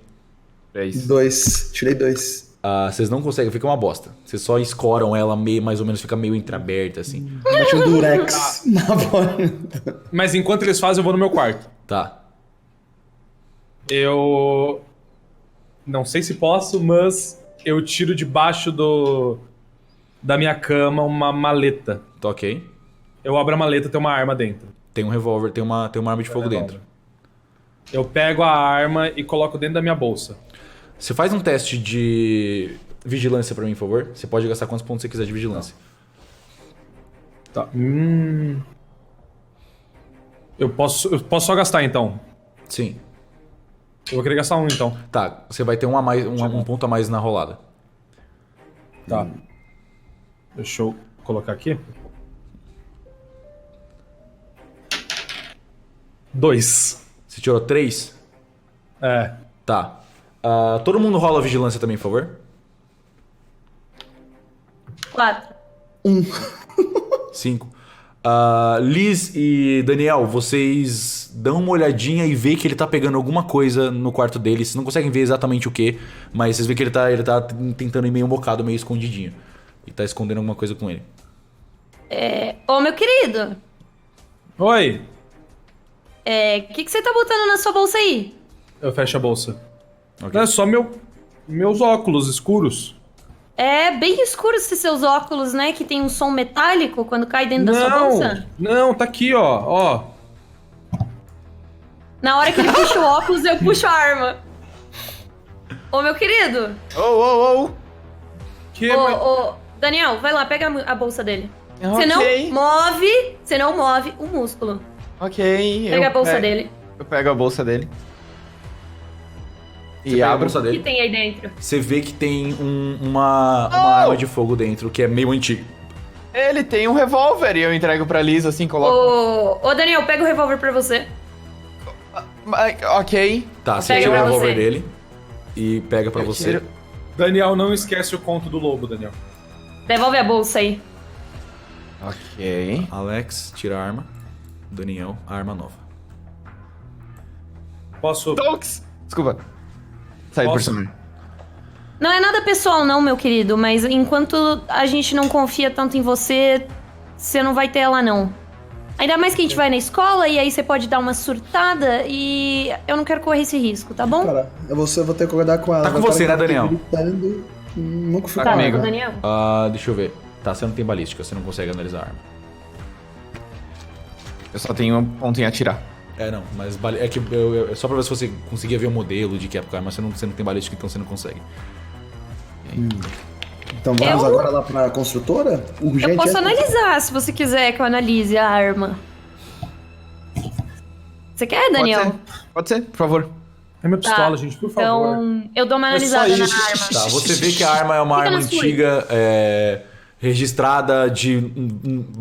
3.
2. Tirei 2.
Vocês não conseguem, fica uma bosta. Vocês só escoram ela mais ou menos, fica meio entreaberta, assim.
Mete um durex na porta.
Mas enquanto eles fazem, eu vou no meu quarto.
Tá.
Eu... Não sei se posso, mas eu tiro debaixo da minha cama uma maleta.
Tá ok.
Eu abro a maleta e tem uma arma dentro.
Tem um revólver, tem uma arma de fogo dentro.
Eu pego a arma e coloco dentro da minha bolsa.
Você faz um teste de vigilância pra mim, por favor? Você pode gastar quantos pontos você quiser de vigilância.
Tá. Eu posso só gastar, então.
Sim.
Eu vou querer gastar um, então.
Tá, você vai ter um ponto a mais na rolada.
Tá. Deixa eu colocar aqui. 2.
Você tirou 3?
É.
Tá. Todo mundo rola vigilância também, por favor?
4.
5. Liz e Daniel, vocês dão uma olhadinha e vê que ele tá pegando alguma coisa no quarto dele. Vocês não conseguem ver exatamente o que, mas vocês vê que ele tá tentando ir meio mocado, meio escondidinho. E tá escondendo alguma coisa com ele.
Ô, meu querido,
Oi.
o que você tá botando na sua bolsa aí?
Eu fecho a bolsa.
Ok.
É só meus óculos escuros.
É bem escuro esses seus óculos, né? Que tem um som metálico quando cai dentro da sua bolsa.
Não, tá aqui, ó.
Na hora que ele puxa o óculos, eu puxo a arma. Ô, meu querido.
Que,
Ô, Daniel, vai lá, pega a bolsa dele.
Ok.
Você não move o músculo.
Ok.
Pega a bolsa dele.
Eu pego a bolsa dele.
Você
E
pega a
abro.
bolsa
O que
dele.
tem aí dentro?
Você vê que tem uma arma de fogo dentro, que é meio antiga.
Ele tem um revólver e eu entrego pra Liz, assim, coloco.
Ô, Daniel, pega o revólver pra você.
Ok.
Tá, você
Pega
tira o
pra
revólver
você.
dele e pega pra
Eu
você.
tiro.
Daniel, não esquece o conto do lobo, Daniel.
Devolve a bolsa aí.
Ok.
Alex, tira a arma. Daniel, a arma nova.
Posso...
Tonks! Desculpa. Sai do
Posso?
personagem.
Não é nada pessoal não, meu querido, mas enquanto a gente não confia tanto em você, você não vai ter ela não. Ainda mais que a gente vai na escola e aí você pode dar uma surtada e eu não quero correr esse risco, tá bom?
Cara, eu vou ter que acordar com ela.
Tá com
Vai
você,
ficar
né, Daniel?
Gritando, nunca fui
Tá
com ela.
comigo.
Daniel.
Deixa eu ver. Tá, você não tem balística, você não consegue analisar a arma.
Eu só tenho um ponto em atirar.
Não, mas é que só pra ver se você conseguia ver o modelo de que época, mas você não tem balística, então você não consegue.
Então vamos agora lá pra construtora? Urgente.
Eu posso
é?
analisar se você quiser que eu analise a arma. Você quer, Daniel?
Pode ser, por favor.
É minha pistola,
Tá.
gente, por favor.
Então, eu dou uma
É só
analisada na
isso.
arma.
Tá, você vê que a arma é uma
Fica
arma
na sua.
antiga, registrada de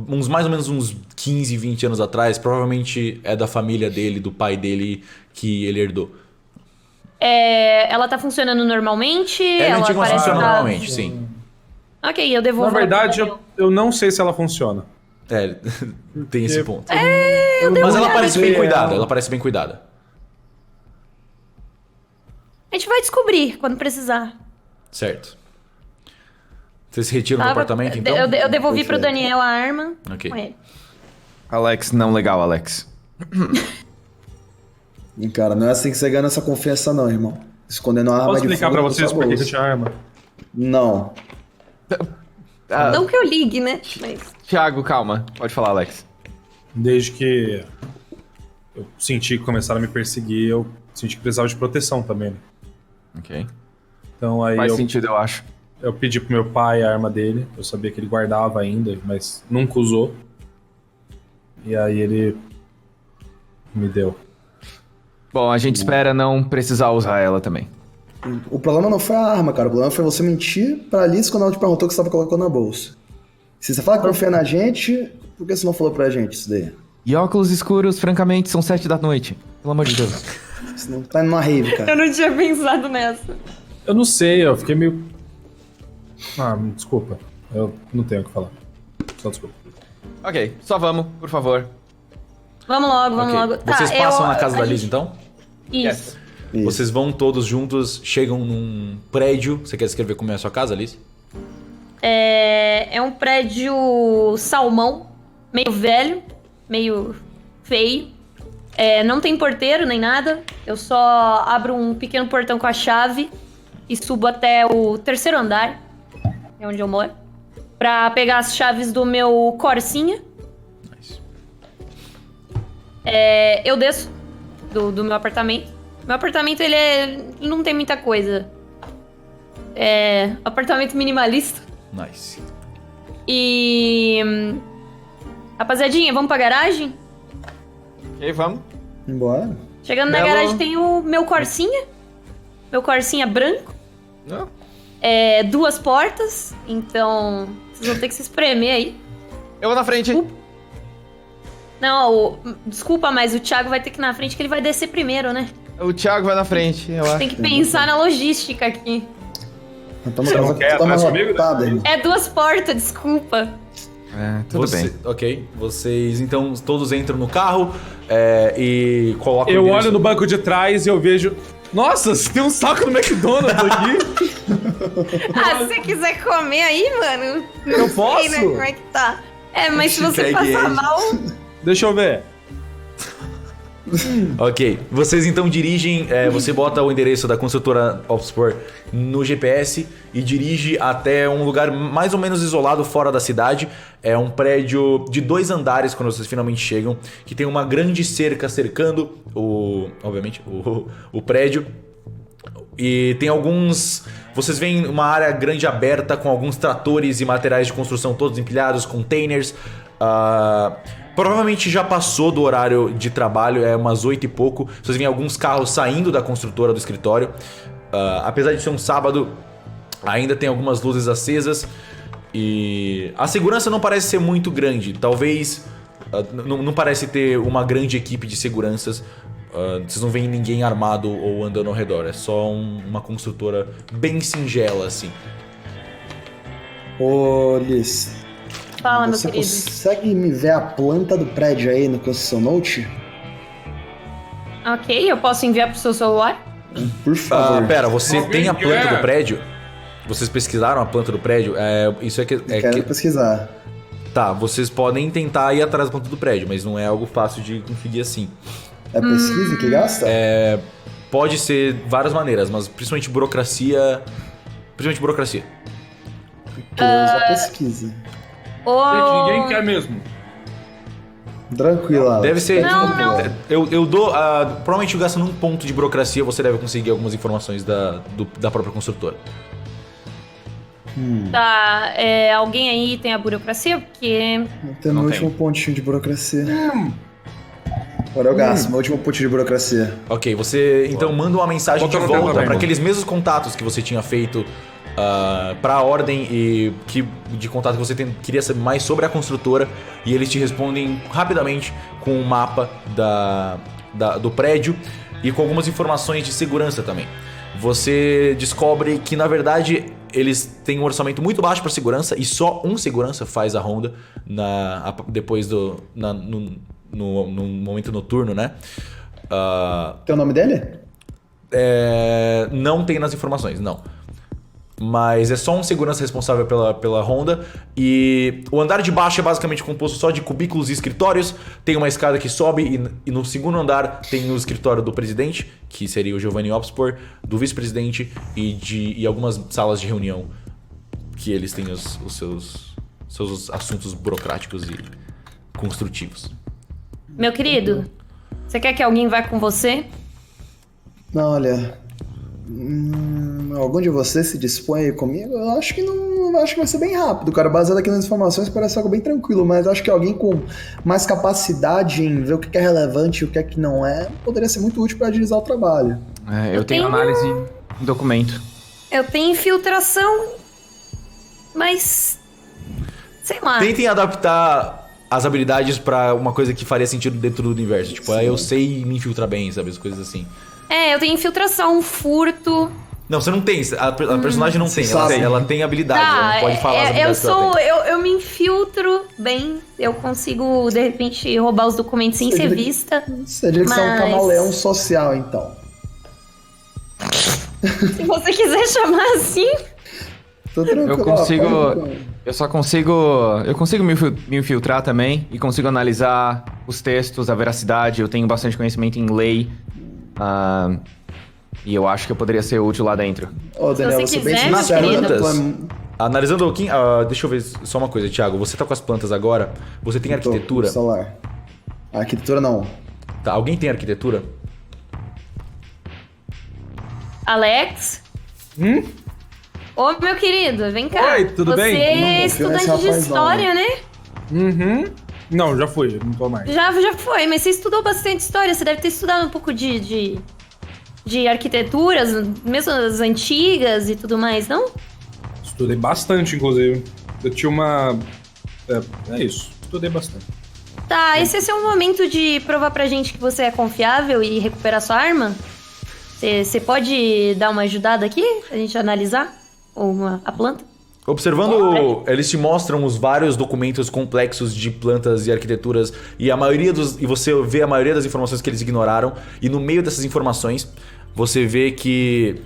uns mais ou menos uns 15, 20 anos atrás. Provavelmente é da família dele, do pai dele, que ele herdou.
Ela tá funcionando normalmente?
Ela antiga, mas
parece
funciona
tá-
normalmente, sim.
Ok, eu devolvo
Na
ela pro
verdade,
Daniel.
eu não sei se ela funciona.
Tem esse ponto.
Eu
Mas
não
ela parece
sei,
bem cuidada, ela parece bem cuidada.
A gente vai descobrir quando precisar.
Certo. Você se retira do
Tá?
apartamento, então?
Eu devolvi pro
Perfeito.
Daniel a arma.
Ok.
Com ele.
Alex, não legal, Alex.
E, cara, não é assim que você ganha essa confiança não, irmão. Escondendo a arma
Posso
de
explicar
fogo
pra
na
vocês
sua
por que eu
bolsa.
tinha arma?
Não.
Não que eu ligue, né? Mas...
Thiago, calma. Pode falar, Alex.
Desde que eu senti que começaram a me perseguir, eu senti que precisava de proteção também, né?
Ok.
Então aí
Faz
eu
sentido, eu acho.
pedi pro meu pai a arma dele. Eu sabia que ele guardava ainda, mas nunca usou. E aí ele me deu.
Bom, a gente espera não precisar usar ela também.
O problema não foi a arma, cara. O problema foi você mentir pra Alice quando ela te perguntou o que você tava colocando na bolsa. Se você fala que confia na gente, por que você não falou pra gente isso daí?
E óculos escuros, francamente, são 7 da noite. Pelo amor de Deus.
Você não tá numa rave, cara.
Eu não tinha pensado nessa.
Eu não sei, eu fiquei meio... desculpa. Eu não tenho o que falar. Só desculpa.
Ok, só vamos, por favor.
Vamos logo, vamos
Ok.
logo.
Vocês
Tá,
passam na casa
a
da Liz,
gente-
então?
Isso.
Isso.
Vocês vão todos juntos, chegam num prédio. Você quer escrever como é a sua casa, Liz?
É um prédio salmão, meio velho, meio feio. Não tem porteiro nem nada. Eu só abro um pequeno portão com a chave e subo até o 3º andar, é onde eu moro, pra pegar as chaves do meu Corsinha.
Nice.
Eu desço do meu apartamento. Meu apartamento, ele não tem muita coisa. Apartamento minimalista.
Nice.
E... rapaziadinha, vamos pra garagem?
Ok, vamos.
Embora.
Chegando na
Belo.
garagem tem o meu Corsinha. Meu Corsinha branco.
Não.
2 portas. Então, vocês vão ter que se espremer aí.
Eu vou na frente.
Não, desculpa, mas o Thiago vai ter que ir na frente, que ele vai descer primeiro, né?
O Thiago vai na frente, eu acho.
Tem que pensar na logística aqui.
Você não quer atrás comigo?
Irmão.
2 portas, desculpa.
Tudo bem.
Ok. Vocês então todos entram no carro e colocam.
Eu
o
olho
endereço-
no banco de trás e eu vejo... Nossa, tem um saco do McDonald's aqui.
Se você quiser comer aí, mano...
Eu
Não sei,
posso?
né, como é que tá. Mas se você
Pegue
passar
ele.
mal...
Deixa eu ver.
Ok, vocês então dirigem, você bota o endereço da construtora Opspor no GPS e dirige até um lugar mais ou menos isolado fora da cidade. É um prédio de 2 andares quando vocês finalmente chegam, que tem uma grande cerca cercando o prédio. E tem alguns... Vocês veem uma área grande aberta com alguns tratores e materiais de construção todos empilhados, containers. Provavelmente já passou do horário de trabalho, é umas 8 e pouco. Vocês veem alguns carros saindo da construtora do escritório. Apesar de ser um sábado, ainda tem algumas luzes acesas. E a segurança não parece ser muito grande. Talvez... não parece ter uma grande equipe de seguranças. Vocês não veem ninguém armado ou andando ao redor. É só uma construtora bem singela, assim.
Ô, Liz.
Fala, meu
Você
querido.
consegue me ver a planta do prédio aí no Construção Note?
Ok, eu posso enviar pro seu celular?
Por favor.
Pera, você tem a planta do prédio? Vocês pesquisaram a planta do prédio? Isso é que...
Quero pesquisar.
Tá, vocês podem tentar ir atrás da planta do prédio, mas não é algo fácil de conseguir assim.
É pesquisa que gasta?
Pode ser várias maneiras, mas principalmente burocracia...
Porque eu uso a pesquisa.
Ô...
Gente, ninguém quer mesmo.
Tranquilo, Alex.
Deve ser...
Não.
Eu dou... provavelmente gastando um ponto de burocracia, você deve conseguir algumas informações da própria construtora.
Tá, alguém aí tem a burocracia? Porque...
Tem meu último pontinho de burocracia. Agora eu gasto meu último pontinho de burocracia.
Ok, você então manda uma mensagem de
Bota no tempo
volta
também,
para
mano.
aqueles mesmos contatos que você tinha feito para a ordem e de contato que você queria saber mais sobre a construtora, e eles te respondem rapidamente com um mapa do prédio e com algumas informações de segurança também. Você descobre que na verdade eles têm um orçamento muito baixo para segurança e só um segurança faz a ronda depois no momento noturno, né?
Tem o nome dele?
Não tem nas informações, não. Mas é só um segurança responsável pela ronda. E o andar de baixo é basicamente composto só de cubículos e escritórios. Tem uma escada que sobe e no segundo andar tem o escritório do presidente, que seria o Giovanni Opspor, do vice-presidente e algumas salas de reunião que eles têm os seus assuntos burocráticos e construtivos.
Meu querido, você quer que alguém vá com você?
Não, olha... algum de vocês se dispõe aí comigo? Eu acho que não... Acho que vai ser bem rápido, cara. Baseado aqui nas informações, parece algo bem tranquilo. Mas acho que alguém com mais capacidade em ver o que é relevante e o que é que não é, poderia ser muito útil para agilizar o trabalho.
Eu tenho análise em documento.
Eu tenho infiltração, mas... sei lá.
Tentem adaptar as habilidades pra uma coisa que faria sentido dentro do universo. Tipo, eu sei me infiltrar bem, sabe? As coisas assim.
Eu tenho infiltração, furto...
Não, você não tem. A personagem não tem.
sabe.
Ela tem habilidade. Ela não pode falar as habilidades que ela tem.
eu me infiltro bem. Eu consigo, de repente, roubar os documentos sem ser vista.
Você diria que você é um camaleão social, então.
Se você quiser chamar assim...
Tô tranquilo.
Eu consigo me infiltrar também e consigo analisar os textos, a veracidade. Eu tenho bastante conhecimento em lei. E eu acho que eu poderia ser útil lá dentro.
Ô, Daniel,
você
eu sou bem
quiser,
sincero.
querido.
Analisando um pouquinho... deixa eu ver só uma coisa, Thiago. Você tá com as plantas agora. Você tem arquitetura?
Solar. Arquitetura não.
Tá, alguém tem arquitetura?
Alex? Ô, meu querido, vem cá.
Oi, tudo bem?
Você é
Não confio nesse
estudante de
rapaz, não,
história, né?
Não, já fui, não tô mais.
Já foi, mas você estudou bastante história. Você deve ter estudado um pouco de arquiteturas, mesmo as antigas e tudo mais, não?
Estudei bastante, inclusive. Eu tinha uma... É isso, estudei bastante.
Tá, esse é seu momento de provar pra gente que você é confiável e recuperar sua arma? Você pode dar uma ajudada aqui? A gente analisar a planta?
Observando, eles te mostram os vários documentos complexos de plantas e arquiteturas e você vê a maioria das informações que eles ignoraram, e no meio dessas informações você vê que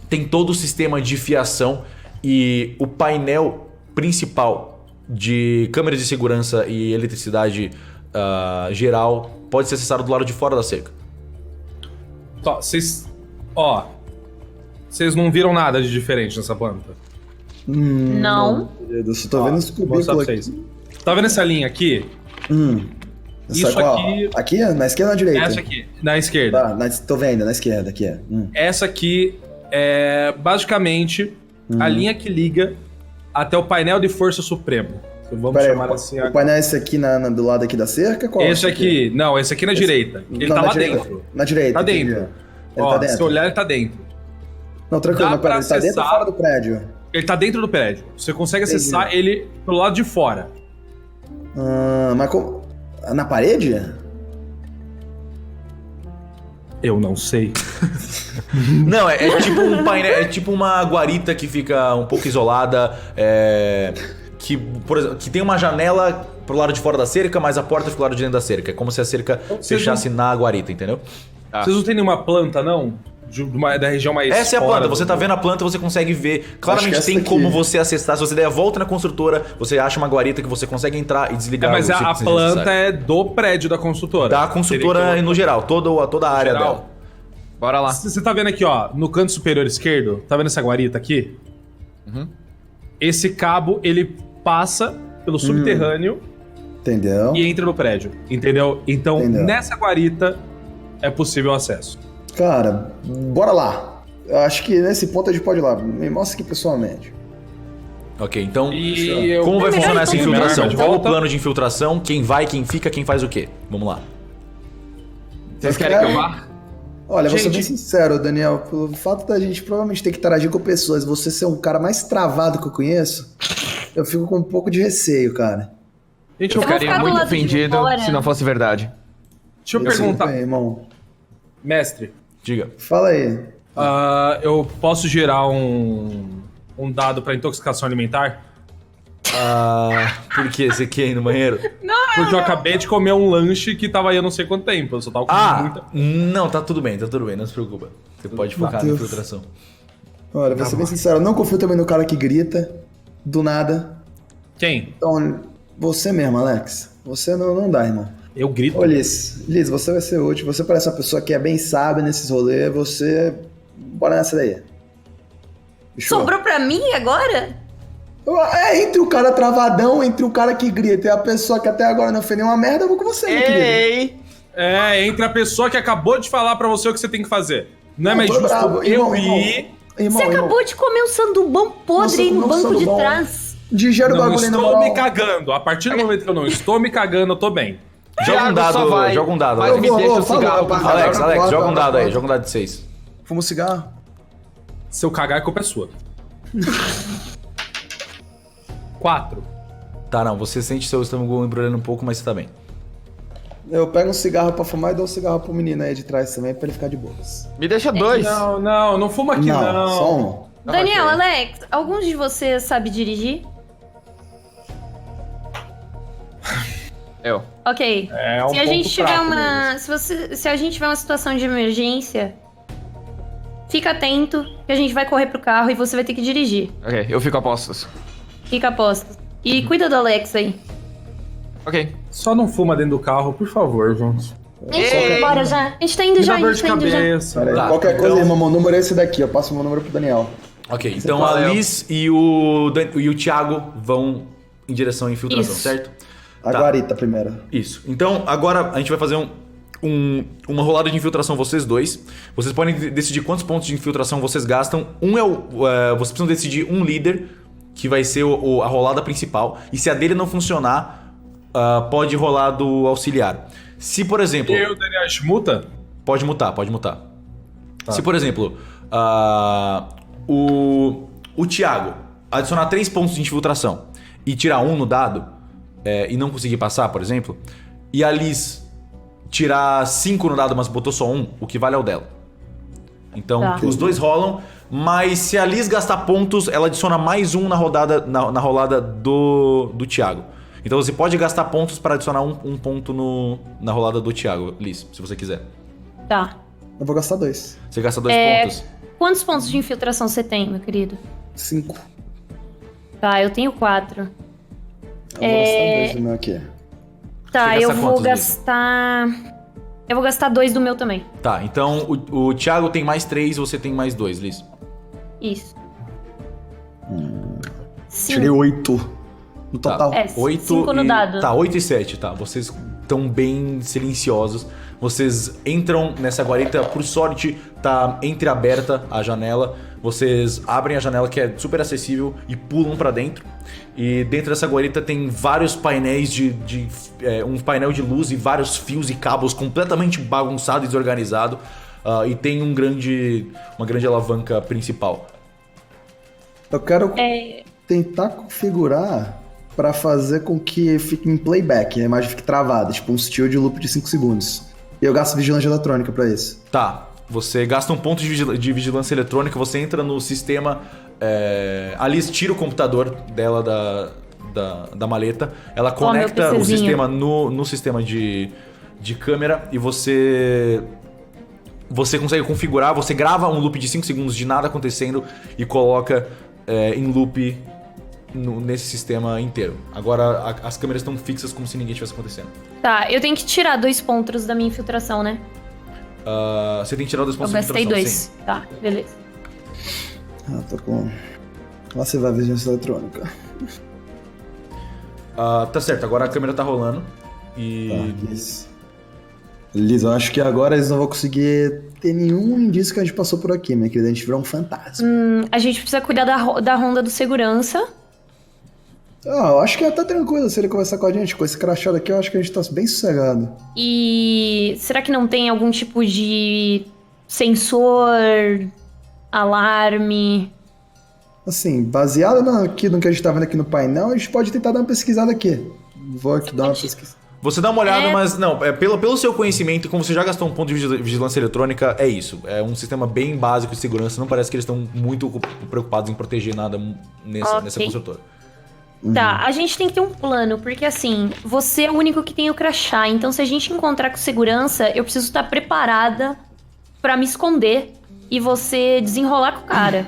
tem todo o sistema de fiação e o painel principal de câmeras de segurança e eletricidade geral pode ser acessado do lado de fora da cerca.
Tá, vocês... Ó... Vocês não viram nada de diferente nessa planta?
Não.
Eu só tô vendo esse
Vou mostrar
cubículo
pra
aqui.
vocês. Tá vendo essa linha aqui?
Essa
Isso
qual?
aqui-
Aqui? Na esquerda ou na direita?
Essa aqui, na esquerda.
Tá, tô vendo, na esquerda, aqui é.
Essa aqui é basicamente a linha que liga até o painel de força supremo. Vamos
Pera aí,
chamar assim
o painel é esse aqui do lado aqui da cerca? Qual?
Esse aqui, não, esse aqui na direita. Ele
Não,
tá
na
lá
direita.
dentro.
Na direita.
Tá
entendi.
dentro.
Ele
Ó,
tá dentro.
se olhar, ele tá dentro.
Não, tranquilo,
dá
mas pera,
pra
ele tá dentro ou
acessar-
fora do prédio?
Ele tá dentro do prédio. Você consegue acessar ele pelo lado de fora.
Mas como... Na parede?
Eu não sei.
Não, é tipo um painel, é tipo uma guarita que fica um pouco isolada, que, por exemplo, que tem uma janela pro lado de fora da cerca, mas a porta fica pro lado de dentro da cerca. É como se a cerca
vocês
fechasse na guarita, entendeu?
Vocês não tem nenhuma planta, não? Da região mais
Essa é a
fora
planta,
do-
você tá vendo a planta, você consegue ver. Claramente
essa
tem
daqui.
como você acessar. Se você der a volta na construtora, você acha uma guarita que você consegue entrar e desligar.
Mas
o
a
circuito se
planta
necessário.
é do prédio da construtora.
Da construtora
Teria que-
no geral, toda a área
geral.
dela.
Bora lá.
Você tá vendo aqui, ó, no canto superior esquerdo, tá vendo essa guarita aqui? Esse cabo, ele passa pelo subterrâneo
Entendeu?
e entra no prédio, entendeu? Então,
Entendeu.
nessa guarita é possível acesso.
Cara, bora lá. Eu acho que nesse ponto a gente pode ir lá. Me mostra aqui pessoalmente.
Ok, então.
E eu...
Como vai
melhor
funcionar essa
então
minha
infiltração?
arma de
Qual o
volta.
plano de infiltração? Quem vai, quem fica, quem faz o quê? Vamos lá.
Vocês querem que eu vá?
Olha, vou ser
Gente-
bem sincero, Daniel. Pelo fato da gente provavelmente ter que interagir com pessoas, você ser um cara mais travado que eu conheço, eu fico com um pouco de receio, cara.
Gente,
Eu
vou
ficaria
ficar do
muito
lado de
ofendido
fora.
se não fosse verdade.
deixa eu
Eu sei
perguntar,
bem, irmão.
mestre,
Diga.
Fala aí.
eu posso gerar um dado pra intoxicação alimentar?
Por quê? Você quer ir no banheiro?
Porque eu acabei de comer um lanche que tava aí há não sei quanto tempo. Eu só tava com muita...
Não, tá tudo bem, não se preocupa. Você pode focar na
Deus.
infiltração.
Olha, vou ser bem sincero, eu não confio também no cara que grita do nada.
Quem?
Então, você mesmo, Alex. Você não dá, irmão.
Eu grito.
Ô, Liz, você vai ser útil. Você parece uma pessoa que é bem sábia nesses rolês. Você... Bora nessa daí. Fechou?
Sobrou pra mim agora?
É, entre o cara travadão, entre o cara que grita e a pessoa que até agora não fez nenhuma merda, eu vou com você, meu querido.
Ei!
É, entre a pessoa que acabou de falar pra você o que você tem que fazer. Não é mais
tô
justo
bravo.
eu
Irmão,
ir...
Irmão,
Você acabou de comer um sandubão podre aí no
Não,
banco de
sandubão.
trás.
Digere o
Não
bagulho aí na
estou
moral.
me cagando. A partir do momento que eu não estou me cagando, eu tô bem.
Joga um
Thiago, só
dado,
vai.
joga um dado.
Mas
Alex.
me
vou,
deixa o
falou,
cigarro, por
falou.
favor.
Alex, joga um dado aí,
Bota.
joga um dado de 6.
Fuma um cigarro?
Se eu cagar, a culpa é sua. 4.
Tá, não, você sente seu estômago embrulhando um pouco, mas você tá bem.
Eu pego um cigarro pra fumar e dou um cigarro pro menino aí de trás também, pra ele ficar de boas.
Me deixa dois.
Não fuma aqui, não.
Só um.
Daniel,
ok.
Alex, alguns de vocês sabem dirigir?
Eu.
Ok.
É um
Se a gente
ponto
tiver
fraco
uma. Se a gente tiver uma situação de emergência, fica atento que a gente vai correr pro carro e você vai ter que dirigir.
Ok, eu fico a postos.
Fica a postos. E cuida do Alex aí.
Ok.
Só não fuma dentro do carro, por favor, Jones.
Bora já. A gente tá indo
Me
já,
dá
a
dor
gente
de
tá indo já.
cabeça.
Pera aí,
Tá,
qualquer coisa,
então-
irmão, meu número é esse daqui. Eu passo meu número pro Daniel.
Ok, então a
valeu.
Liz e o Thiago vão em direção à infiltração,
Isso.
certo?
A
Tá.
guarita primeiro.
Isso. Então, agora a gente vai fazer uma rolada de infiltração, vocês dois. Vocês podem decidir quantos pontos de infiltração vocês gastam. Vocês precisam decidir um líder, que vai ser a rolada principal. E se a dele não funcionar, pode rolar do auxiliar. Se, por exemplo...
E o Daniel, a gente muta?
Pode mutar. Se, por exemplo, o Thiago adicionar 3 pontos de infiltração e tirar 1 no dado, e não conseguir passar, por exemplo, e a Liz tirar 5 no dado, mas botou só 1, o que vale é o dela. Então,
Tá.
os dois rolam, mas se a Liz gastar pontos, ela adiciona mais 1 na rolada do Thiago. Então você pode gastar pontos para adicionar um ponto na rolada do Thiago, Liz, se você quiser.
Tá.
Eu vou gastar 2.
Você gasta 2 pontos.
Quantos pontos de infiltração você tem, meu querido?
5.
Tá, eu tenho 4.
Eu vou gastar 2 do meu aqui.
Tá,
Você
eu
gasta
vou
quantos, Liz?
gastar Eu vou gastar 2 do meu também.
Tá, então o Thiago tem mais 3, você tem mais 2, Liz.
Isso.
Tirei 8 no total.
É,
8
5 no dado.
Tá, 8 e 7, tá. Vocês estão bem silenciosos. Vocês entram nessa guarita, por sorte, tá entreaberta a janela. Vocês abrem a janela, que é super acessível, e pulam pra dentro. E dentro dessa guarita tem vários painéis um painel de luz e vários fios e cabos completamente bagunçado e desorganizado. E tem uma grande alavanca principal.
Eu quero tentar configurar pra fazer com que fique em playback, a imagem fique travada, tipo um steal de loop de 5 segundos. E eu gasto vigilância eletrônica pra isso.
Tá, você gasta um ponto de vigilância eletrônica, você entra no sistema. A Liz tira o computador dela da maleta, ela conecta o sistema no sistema de câmera e você consegue configurar, você grava um loop de 5 segundos de nada acontecendo e coloca em loop nesse sistema inteiro. Agora as câmeras estão fixas como se ninguém estivesse acontecendo.
Tá, eu tenho que tirar 2 pontos da minha infiltração, né?
Você tem que tirar 2 pontos
Eu
de
gastei
infiltração.
2. Tá, beleza.
Tô com... Lá você vai vigilância eletrônica.
Tá certo, agora a câmera tá rolando e...
Tá, Liz, eu acho que agora eles não vão conseguir ter nenhum indício que a gente passou por aqui, minha querida. A gente virou um fantasma.
A gente precisa cuidar da ronda do segurança.
Eu acho que tá tranquilo se ele conversar com a gente. Com esse crachá daqui, eu acho que a gente tá bem sossegado.
E será que não tem algum tipo de sensor, alarme?
Assim, baseado aqui no que a gente tá vendo aqui no painel, a gente pode tentar dar uma pesquisada aqui. Vou aqui dar uma pesquisa.
Você dá uma olhada, mas não, pelo seu conhecimento, como você já gastou um ponto de vigilância eletrônica, é isso. É um sistema bem básico de segurança, não parece que eles estão muito preocupados em proteger nada nessa construtora.
Tá, a gente tem que ter um plano, porque assim, você é o único que tem o crachá, então se a gente encontrar com segurança, eu preciso estar preparada pra me esconder e você desenrolar com o cara.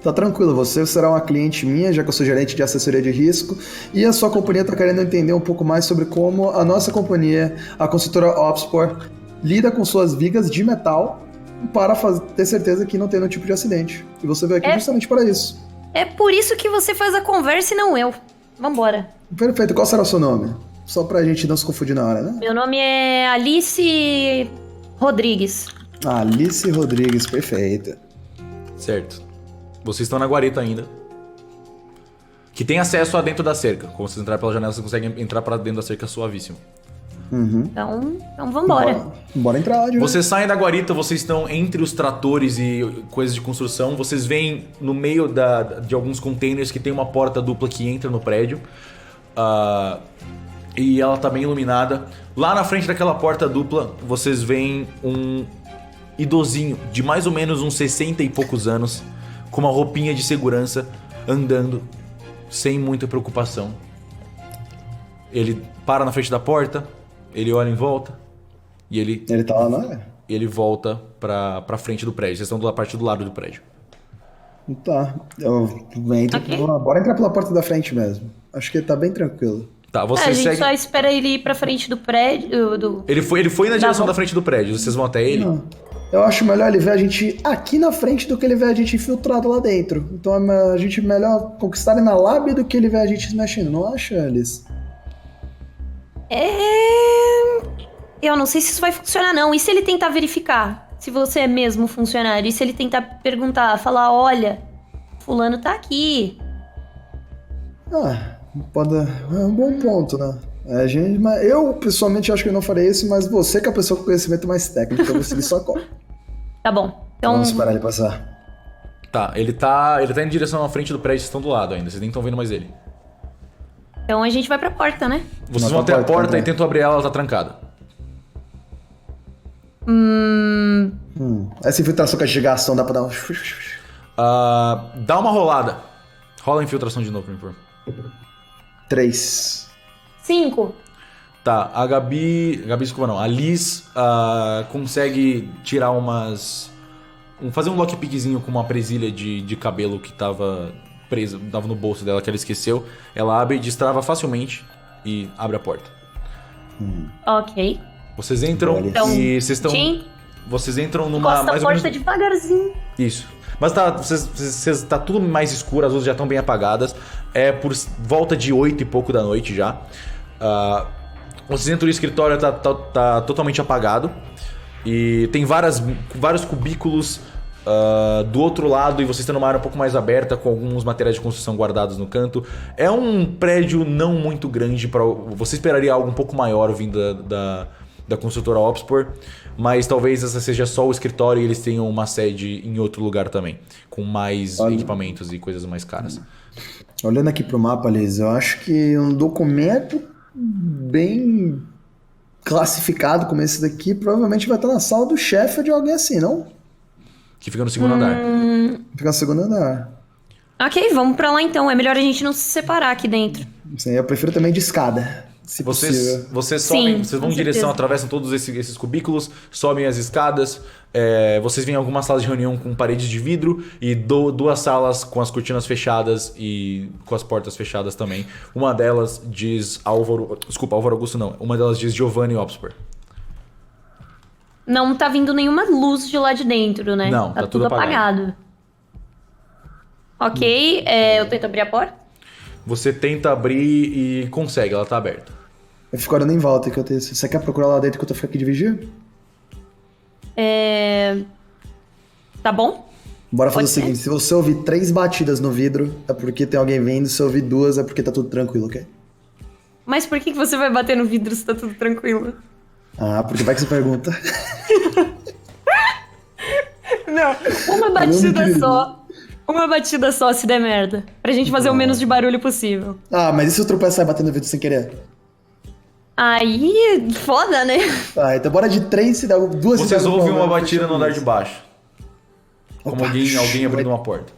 Tá tranquilo, você será uma cliente minha, já que eu sou gerente de assessoria de risco, e a sua companhia tá querendo entender um pouco mais sobre como a nossa companhia, a construtora Opspor, lida com suas vigas de metal para ter certeza que não tem nenhum tipo de acidente. E você veio aqui justamente para isso.
É por isso que você faz a conversa e não eu. Vambora.
Perfeito, qual será o seu nome? Só pra gente não se confundir na hora, né?
Meu nome é Alice Rodrigues.
Alice Rodrigues, perfeita.
Certo. Vocês estão na guarita ainda. Que tem acesso a dentro da cerca. Quando vocês entrarem pela janela, vocês conseguem entrar pra dentro da cerca suavíssimo.
Então vambora.
Bora entrar lá de
Vocês saem da guarita, vocês estão entre os tratores e coisas de construção. Vocês veem no meio de alguns containers que tem uma porta dupla que entra no prédio. E ela tá bem iluminada. Lá na frente daquela porta dupla, vocês veem um idosinho de mais ou menos uns 60 e poucos anos, com uma roupinha de segurança, andando, sem muita preocupação. Ele para na frente da porta, ele olha em volta e ele
tá lá na área?
Ele volta pra frente do prédio. Vocês estão da parte do lado do prédio.
Tá, bora entrar pela porta da frente mesmo. Acho que ele tá bem tranquilo.
Tá, você
A gente
segue...
só espera ele ir pra frente do prédio.
Ele foi na direção da frente do prédio. Vocês vão até ele?
Não. Eu acho melhor ele ver a gente aqui na frente do que ele ver a gente infiltrado lá dentro. Então a gente melhor conquistar ele na lab do que ele ver a gente se mexendo, não acha, Alice?
Eu não sei se isso vai funcionar, não. E se ele tentar verificar se você é mesmo funcionário? E se ele tentar perguntar, falar, olha, fulano tá aqui.
É um bom ponto, né? Eu, pessoalmente, acho que eu não farei isso, mas você que é a pessoa com conhecimento mais técnico, então você só corre.
Tá bom. Então
Vamos esperar ele passar.
Tá, ele tá em direção à frente do prédio, vocês estão do lado ainda, vocês nem estão vendo mais ele.
Então a gente vai pra porta, né?
Vocês vão até a porta e tentam abrir ela tá trancada.
Essa infiltração com a gigação dá pra dar um...
Dá uma rolada. Rola a infiltração de novo, por favor.
3.
5.
Tá, a Gabi, desculpa não, a Liz consegue tirar fazer um lockpickzinho com uma presilha de cabelo que tava presa, tava no bolso dela, que ela esqueceu. Ela abre, destrava facilmente e abre a porta.
Ok.
Vocês entram
Olha.
Então,
e vocês estão...
Tim,
Vocês entram numa...
encosta a
mais ou
porta
menos...
devagarzinho.
Isso. Mas tá tudo mais escuro, as luzes já estão bem apagadas. É por volta de 8 e pouco da noite já. Vocês entram no escritório, tá totalmente apagado. E tem vários cubículos do outro lado, e vocês estão numa área um pouco mais aberta, com alguns materiais de construção guardados no canto. É um prédio não muito grande, você esperaria algo um pouco maior vindo da construtora Opspor, mas talvez essa seja só o escritório e eles tenham uma sede em outro lugar também, com mais equipamentos e coisas mais caras.
Olhando aqui pro mapa, Liz, eu acho que um documento bem classificado como esse daqui provavelmente vai estar na sala do chefe ou de alguém assim, não?
Que fica no segundo andar.
Fica no segundo andar.
Ok, vamos pra lá então. É melhor a gente não se separar aqui dentro.
Sim, eu prefiro também de escada, se possível.
Vocês
Sim,
sobem, vocês vão
com
em direção,
certeza.
atravessam todos esses cubículos, sobem as escadas. Vocês vêm em algumas salas de reunião com paredes de vidro e duas salas com as cortinas fechadas e com as portas fechadas também. Uma delas diz Álvaro Augusto não. Uma delas diz Giovanni Opspor.
Não tá vindo nenhuma luz de lá de dentro, né?
Não,
tá
tá tudo
apagado. Ok, eu tento abrir a porta.
Você tenta abrir e consegue, ela tá aberta.
Eu fico olhando em volta que eu tenho. Você quer procurar lá dentro que eu tô ficando aqui de vigia?
Tá bom?
Bora fazer
Pode
o seguinte, se você ouvir 3 batidas no vidro, é porque tem alguém vindo, se ouvir 2 é porque tá tudo tranquilo, ok?
Mas por que você vai bater no vidro se tá tudo tranquilo?
Ah, porque vai que você pergunta.
Não, uma batida só. Uma batida só se der merda. Pra gente fazer o menos de barulho possível.
Ah, mas e se eu tropeçar e bater no vidro sem querer?
Aí, foda, né?
Tá, então bora de 3, se der 2
Vocês ouvem uma batida no andar de baixo. Como alguém abrindo uma porta.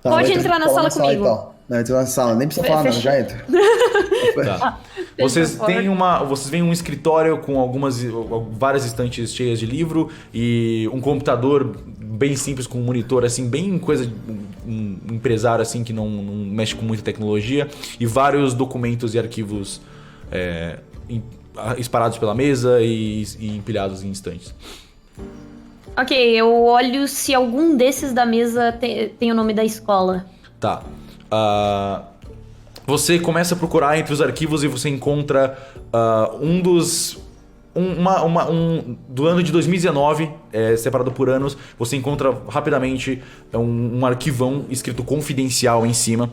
Tá,
Pode
vai
entrar na
colar
sala comigo.
Então. Não, entra na sala, nem precisa falar nada, já entra.
Tá. Vocês veem um escritório com várias estantes cheias de livro e um computador bem simples com um monitor assim, bem coisa de um empresário assim que não mexe com muita tecnologia, e vários documentos e arquivos espalhados pela mesa e empilhados em estantes.
Ok, eu olho se algum desses da mesa tem o nome da escola.
Tá. Você começa a procurar entre os arquivos e você encontra do ano de 2019, separado por anos. Você encontra rapidamente um arquivão escrito confidencial em cima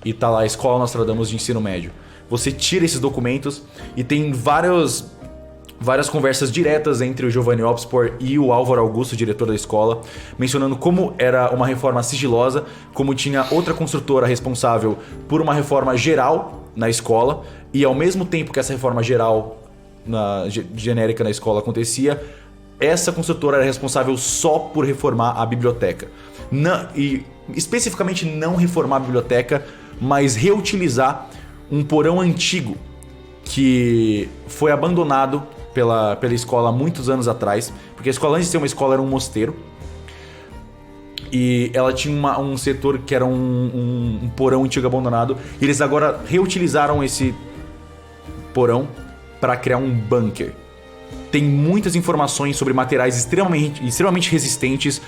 e tá lá Escola Nostradamus de Ensino Médio. Você tira esses documentos e tem várias conversas diretas entre o Giovanni Opspor e o Álvaro Augusto, diretor da escola, mencionando como era uma reforma sigilosa, como tinha outra construtora responsável por uma reforma geral na escola, e ao mesmo tempo que essa reforma geral genérica na escola acontecia, essa construtora era responsável só por reformar a biblioteca. E especificamente não reformar a biblioteca, mas reutilizar um porão antigo que foi abandonado pela escola há muitos anos atrás, porque a escola, antes de ser uma escola, era um mosteiro, e ela tinha um setor que era um porão antigo abandonado, e eles agora reutilizaram esse porão para criar um bunker. Tem muitas informações sobre materiais extremamente resistentes.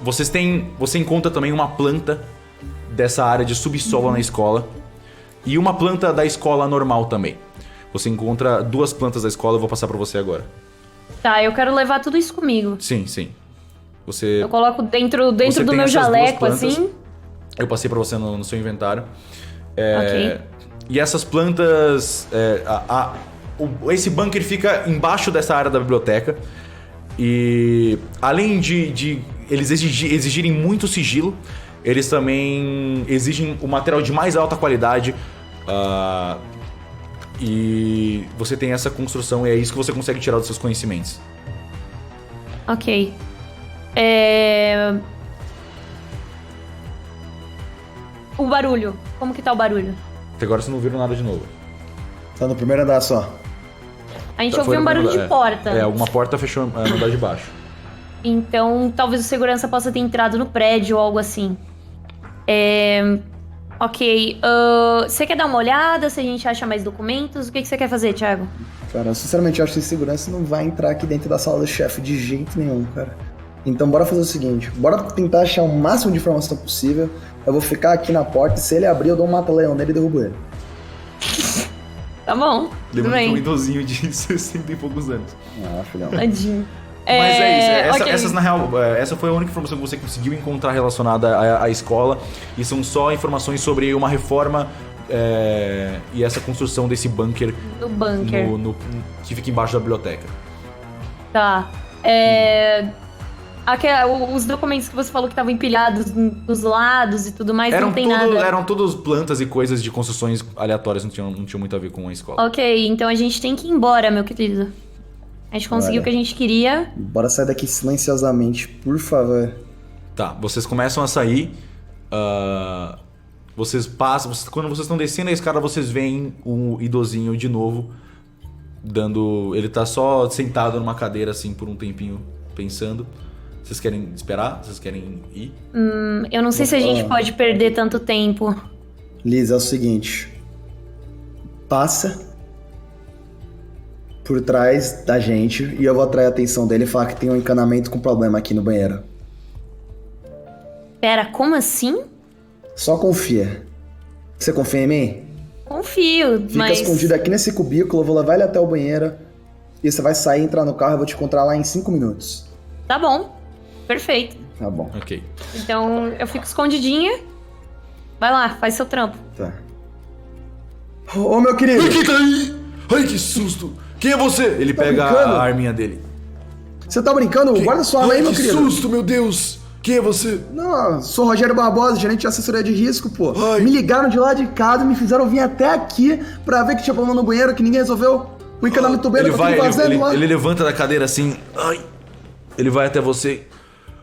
Você encontra também uma planta dessa área de subsolo na escola, e uma planta da escola normal também. Você encontra 2 plantas da escola, eu vou passar pra você agora.
Tá, eu quero levar tudo isso comigo.
Sim.
Eu coloco dentro
Você
do
tem
meu
essas 2
jaleco,
plantas.
assim.
Eu passei pra você no seu inventário.
Ok.
E essas plantas... esse bunker fica embaixo dessa área da biblioteca. E além de eles exigirem muito sigilo, eles também exigem o material de mais alta qualidade. E você tem essa construção, e é isso que você consegue tirar dos seus conhecimentos.
Ok. O barulho. Como que tá o barulho?
Até agora você não viram nada de novo.
Tá no primeiro andar só.
A gente
Foi
ouviu
no
um barulho
primeiro
de
andar.
porta.
Alguma porta fechou no andar de baixo.
Então, talvez o segurança possa ter entrado no prédio ou algo assim. Ok. Você quer dar uma olhada se a gente acha mais documentos? O que você quer fazer, Thiago?
Cara, eu sinceramente acho que segurança não vai entrar aqui dentro da sala do chefe de jeito nenhum, cara. Então bora fazer o seguinte, bora tentar achar o máximo de informação possível. Eu vou ficar aqui na porta e se ele abrir eu dou um mata-leão nele e derrubo ele.
Tá bom, tudo
Lembrando que é um
bem.
idosinho de 60 e poucos anos.
Ah, filhão.
Tadinho.
Mas é isso,
ok.
essas na real, essa foi a única informação que você conseguiu encontrar relacionada à escola. E são só informações sobre uma reforma e essa construção desse bunker
Do bunker.
que fica embaixo da biblioteca.
Tá. Os documentos que você falou que estavam empilhados dos lados e tudo mais, não tem nada.
Eram todos plantas e coisas de construções aleatórias, não tinham muito a ver com a escola.
Ok, então a gente tem que ir embora, meu querido. A gente conseguiu
Olha.
o que a gente queria.
Bora sair daqui silenciosamente, por favor.
Tá, vocês começam a sair. Vocês passam. Quando vocês estão descendo a escada, vocês veem o idosinho de novo. Ele tá só sentado numa cadeira assim por um tempinho, pensando. Vocês querem esperar? Vocês querem ir?
Eu não sei se a gente pode perder tanto tempo.
Liz, é o seguinte. Passa por trás da gente e eu vou atrair a atenção dele e falar que tem um encanamento com problema aqui no banheiro.
Pera, como assim?
Só confia. Você confia em mim?
Confio,
Fica
mas...
escondido aqui nesse cubículo, eu vou levar ele até o banheiro e você vai sair, entrar no carro e eu vou te encontrar lá em 5 minutos.
Tá bom. Perfeito.
Tá bom.
Ok.
Então eu fico escondidinha. Vai lá, faz seu trampo.
Tá. Ô, meu querido!
Quem tá aí? Ai, que susto! Quem é você? Ele
Tá
pega
brincando?
a arminha dele.
Você tá brincando? Guarda sua arma aí, meu
que
querido.
susto, meu Deus! Quem é você?
Não, sou Rogério Barbosa, gerente de assessoria de risco, pô.
Ai.
Me ligaram de lá de casa e me fizeram vir até aqui pra ver que tinha problema no banheiro que ninguém resolveu. O encanamento do banheiro
Ele
tá tudo
vai,
vazando lá.
ele levanta da cadeira assim. Ai. Ele vai até você.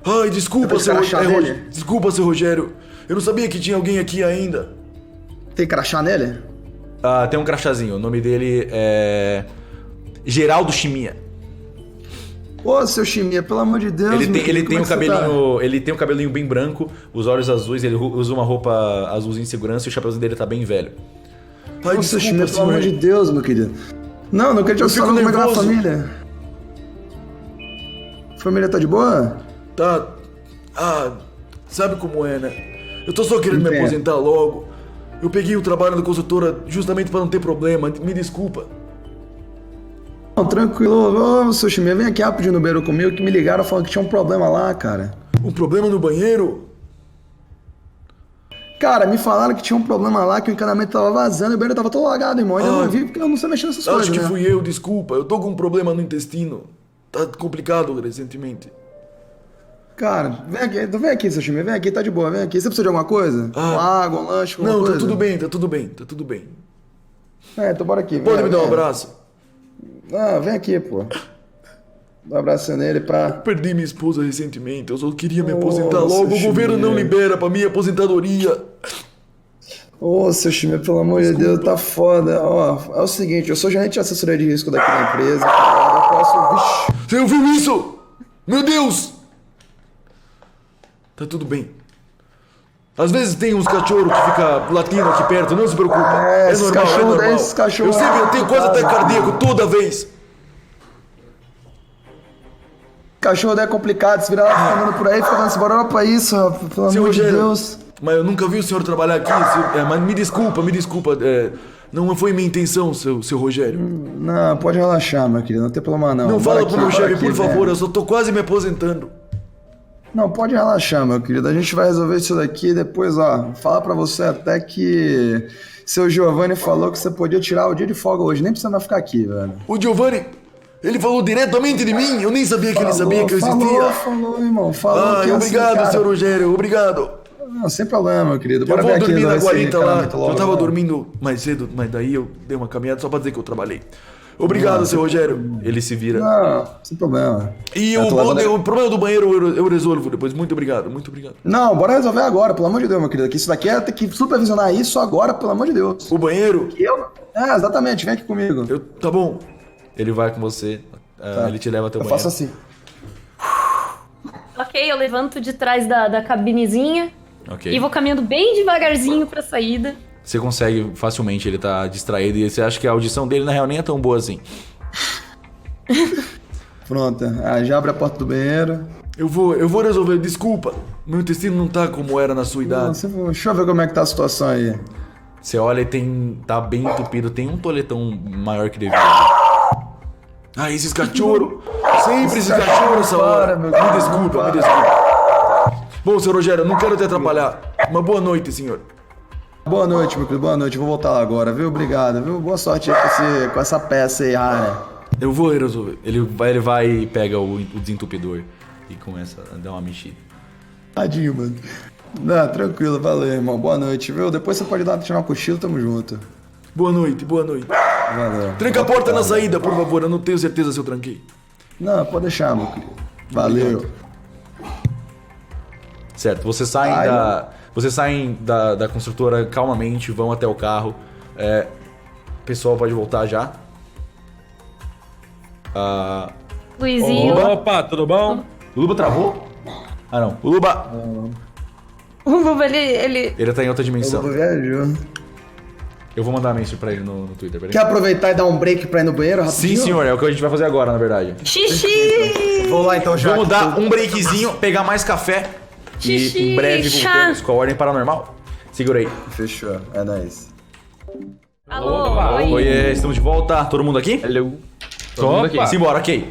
Ai, desculpa,
Tem
seu
crachá
Rogério.
dele?
Desculpa, seu Rogério. Eu não sabia que tinha alguém aqui ainda.
Tem crachá nele?
Tem um crachazinho. O nome dele é Geraldo Chimia.
Ô, seu Chimia, pelo amor de Deus, meu querido,
Ele
como
tem
é
o
que você
cabelinho, ele tem o cabelinho bem branco, os olhos azuis, ele usa uma roupa azulzinha de segurança e o chapéuzinho dele tá bem velho.
tá? Ô, seu Chimia, pelo amor de Deus, meu querido. Não, não quero te
fico
falar como é que tá a
nervoso.
família. Família tá de boa?
Tá. Sabe como é, né? Eu tô só querendo me
Entendo.
aposentar logo. Eu peguei o trabalho da consultora justamente pra não ter problema. Me desculpa.
Não, tranquilo. Ô, seu Chimia, vem aqui rapidinho no banheiro comigo que me ligaram falando que tinha um problema lá, cara.
Um problema no banheiro?
Cara, me falaram que tinha um problema lá, que o encanamento tava vazando e o banheiro tava todo lagado, irmão. Ainda não vi porque eu não sei mexer nessas coisas,
Acho que
né?
fui eu, desculpa. Eu tô com um problema no intestino. Tá complicado recentemente.
Cara, vem aqui, seu Chimia, vem aqui, tá de boa, vem aqui. Você precisa de alguma coisa? Uma água, um lanche, alguma
Não,
coisa?
tá tudo bem, tá tudo bem, tá tudo bem.
Então bora aqui.
Pode
vem,
me dar um
vem.
abraço?
Vem aqui, pô. Dá um abraço nele pra...
Perdi minha esposa recentemente, eu só queria me
Ô,
aposentar logo. O
seu
governo não
Chimia.
libera pra minha aposentadoria.
Ô, seu Chimia, pelo amor de Deus, tá foda. Ó, é o seguinte, eu sou gerente de assessoria de risco daqui da empresa. Eu posso... Vixe.
Você ouviu isso? Meu Deus! Tá tudo bem. Às vezes tem uns cachorros que ficam latindo aqui perto, não se preocupa. É
esses
normal,
cachorros,
é normal.
esses cachorros-
Eu sempre tenho quase até cardíaco toda vez.
Cachorro daí é complicado, se virar lá andando por aí, fica dando esse barulho pra isso, rapaz, pelo
Seu
amor de
Rogério,
Deus.
mas eu nunca vi o senhor trabalhar aqui. Mas me desculpa. Não foi minha intenção, seu Rogério.
Não, pode relaxar, meu querido, não tem problema não.
Não
Bora
fala pro
aqui,
meu
bora
chefe,
aqui,
por favor.
velho.
Eu só tô quase me aposentando.
Não, pode relaxar, meu querido. A gente vai resolver isso daqui depois, ó. Falar pra você até que seu Giovanni falou que você podia tirar o dia de folga hoje. Nem precisa mais ficar aqui, velho.
O Giovanni, ele falou diretamente de mim. Eu nem sabia que ele sabia que eu existia.
Falou, irmão. Falou que é assim,
Obrigado,
cara.
senhor Rogério. Obrigado.
Não, sem problema, meu querido.
Eu
Bora
vou
ver aqui,
dormir na
resolver esse
guarita lá.
encanamento logo,
Eu tava
né?
dormindo mais cedo, mas daí eu dei uma caminhada só pra dizer que eu trabalhei. Obrigado, seu Rogério. Ele se vira.
Não, sem problema.
E
Eu tô levando-
o problema do banheiro eu resolvo depois. Muito obrigado, muito obrigado.
Não, bora resolver agora, pelo amor de Deus, meu querido. Que isso daqui é ter que supervisionar isso agora, pelo amor de Deus.
O banheiro,
Exatamente, vem aqui comigo.
tá bom. Ele vai com você. Ele te leva até o
Eu
banheiro.
faço assim.
Ok, eu levanto de trás da cabinezinha.
Ok.
E vou caminhando bem devagarzinho pra saída.
Você consegue facilmente, ele tá distraído e você acha que a audição dele na real nem é tão boa assim.
Pronto, já abre a porta do banheiro.
Eu vou resolver, desculpa. Meu intestino não tá como era na sua idade.
Deixa eu ver como é que tá a situação aí.
Você olha e tá bem entupido, tem um toletão maior que deveria. Ah, esses cachorros! Sempre esses cachorros essa hora! Me desculpa. Bom, seu Rogério, não quero te atrapalhar. Uma boa noite, senhor.
Boa noite, meu querido, boa noite. Vou voltar lá agora, viu? Obrigado, viu? Boa sorte aí com essa peça aí, rara.
Eu vou resolver. Ele vai e pega o desentupidor e começa a dar uma mexida.
Tadinho, mano. Não, tranquilo, valeu, irmão. Boa noite, viu? Depois você pode tirar um cochilo, tamo junto.
Boa noite.
Valeu.
Tranca a porta na saída, por favor. Eu não tenho certeza se eu tranquei.
Não, pode deixar, meu querido. Valeu.
Certo, vocês saem da construtora calmamente, vão até o carro. O pessoal pode voltar já.
Luizinho.
Opa, tudo bom?
O Luba travou? Ah, não. O Luba...
O Luba, ele...
Ele tá em outra
Eu
dimensão.
vou viajar.
Eu vou mandar uma mensagem pra ele no Twitter, peraí.
Quer aproveitar e dar um break pra ir no banheiro
Sim,
rapidinho?
senhor. É o que a gente vai fazer agora, na verdade.
Xixi!
Vou lá então já.
Vamos dar um breakzinho, pegar mais café.
Xixi,
E em breve
chá.
voltamos com a Ordem Paranormal. Segura aí.
Fechou, é nóis.
Alô,
Opa.
oi.
Oi, estamos de volta. Todo mundo aqui?
Hello. Todo mundo aqui.
Opa.
Simbora, ok.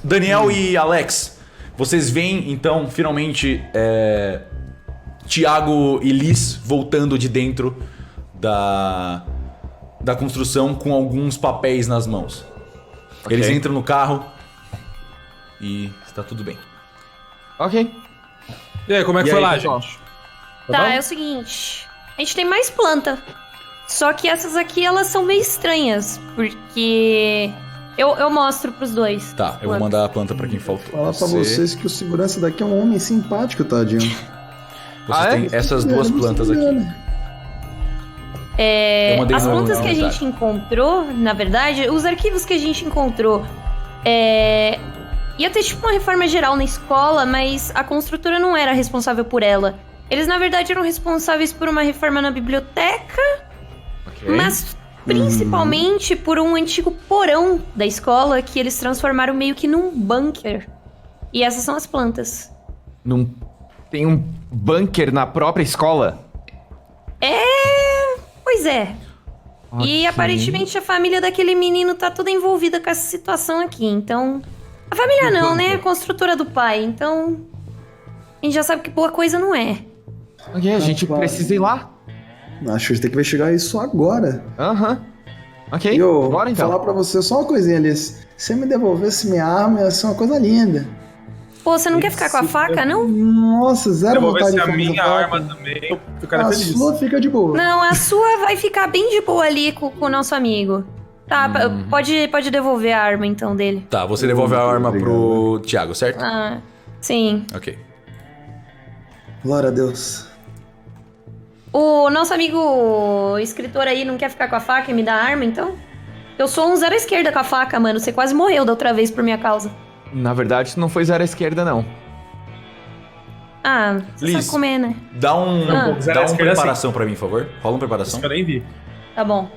Daniel e Alex, vocês veem então finalmente Thiago e Liz voltando de dentro da construção com alguns papéis nas mãos.
Ok.
Eles entram no carro e está tudo bem.
Ok.
E aí, como é que
E
foi
aí,
lá,
pessoal?
gente?
Tá,
bom?
é o seguinte. A gente tem mais planta. Só que essas aqui, elas são meio estranhas. Porque... Eu mostro pros dois.
Tá, eu vou mandar a planta pra quem faltou.
Falar pra vocês que o segurança daqui é um homem simpático, tadinho.
Vocês têm essas duas plantas aqui. Eu mandei
As
no-
plantas
no
que a
comentário.
gente encontrou, na verdade, os arquivos que a gente encontrou, ia ter tipo uma reforma geral na escola, mas a construtora não era responsável por ela. Eles, na verdade, eram responsáveis por uma reforma na biblioteca,
Ok.
mas principalmente por um antigo porão da escola que eles transformaram meio que num bunker. E essas são as plantas.
Tem um bunker na própria escola?
Pois é. E
Ok.
aparentemente a família daquele menino tá toda envolvida com essa situação aqui, então... A família não, né? A construtora do pai, então... A gente já sabe que boa coisa não é.
Ok, a gente
Rapaz.
precisa ir lá.
Acho que a gente tem que investigar isso agora.
Aham. Ok,
E eu
bora então.
falar pra você só uma coisinha, Alice. Se você me devolvesse minha arma, ia ser uma coisa linda.
Pô, você não quer ficar com a faca, não?
Nossa, zero vontade
Devolvesse
de
a
ficar com
minha
faca.
arma também, eu ficaria
A
feliz.
sua fica de boa.
Não, a sua vai ficar bem de boa ali com o nosso amigo. Tá, pode devolver a arma então dele.
Tá, você devolve a arma pro Thiago, certo?
Ah, sim.
Ok.
Glória a Deus.
O nosso amigo escritor aí não quer ficar com a faca e me dar a arma, então? Eu sou um zero à esquerda com a faca, mano. Você quase morreu da outra vez por minha causa.
Na verdade, não foi zero à esquerda, não.
Ah, você
Liz.
sabe comer, né?
Dá um
zero à esquerda,
preparação pra mim, por favor. Rola uma preparação.
Isso que eu nem vi.
Tá bom.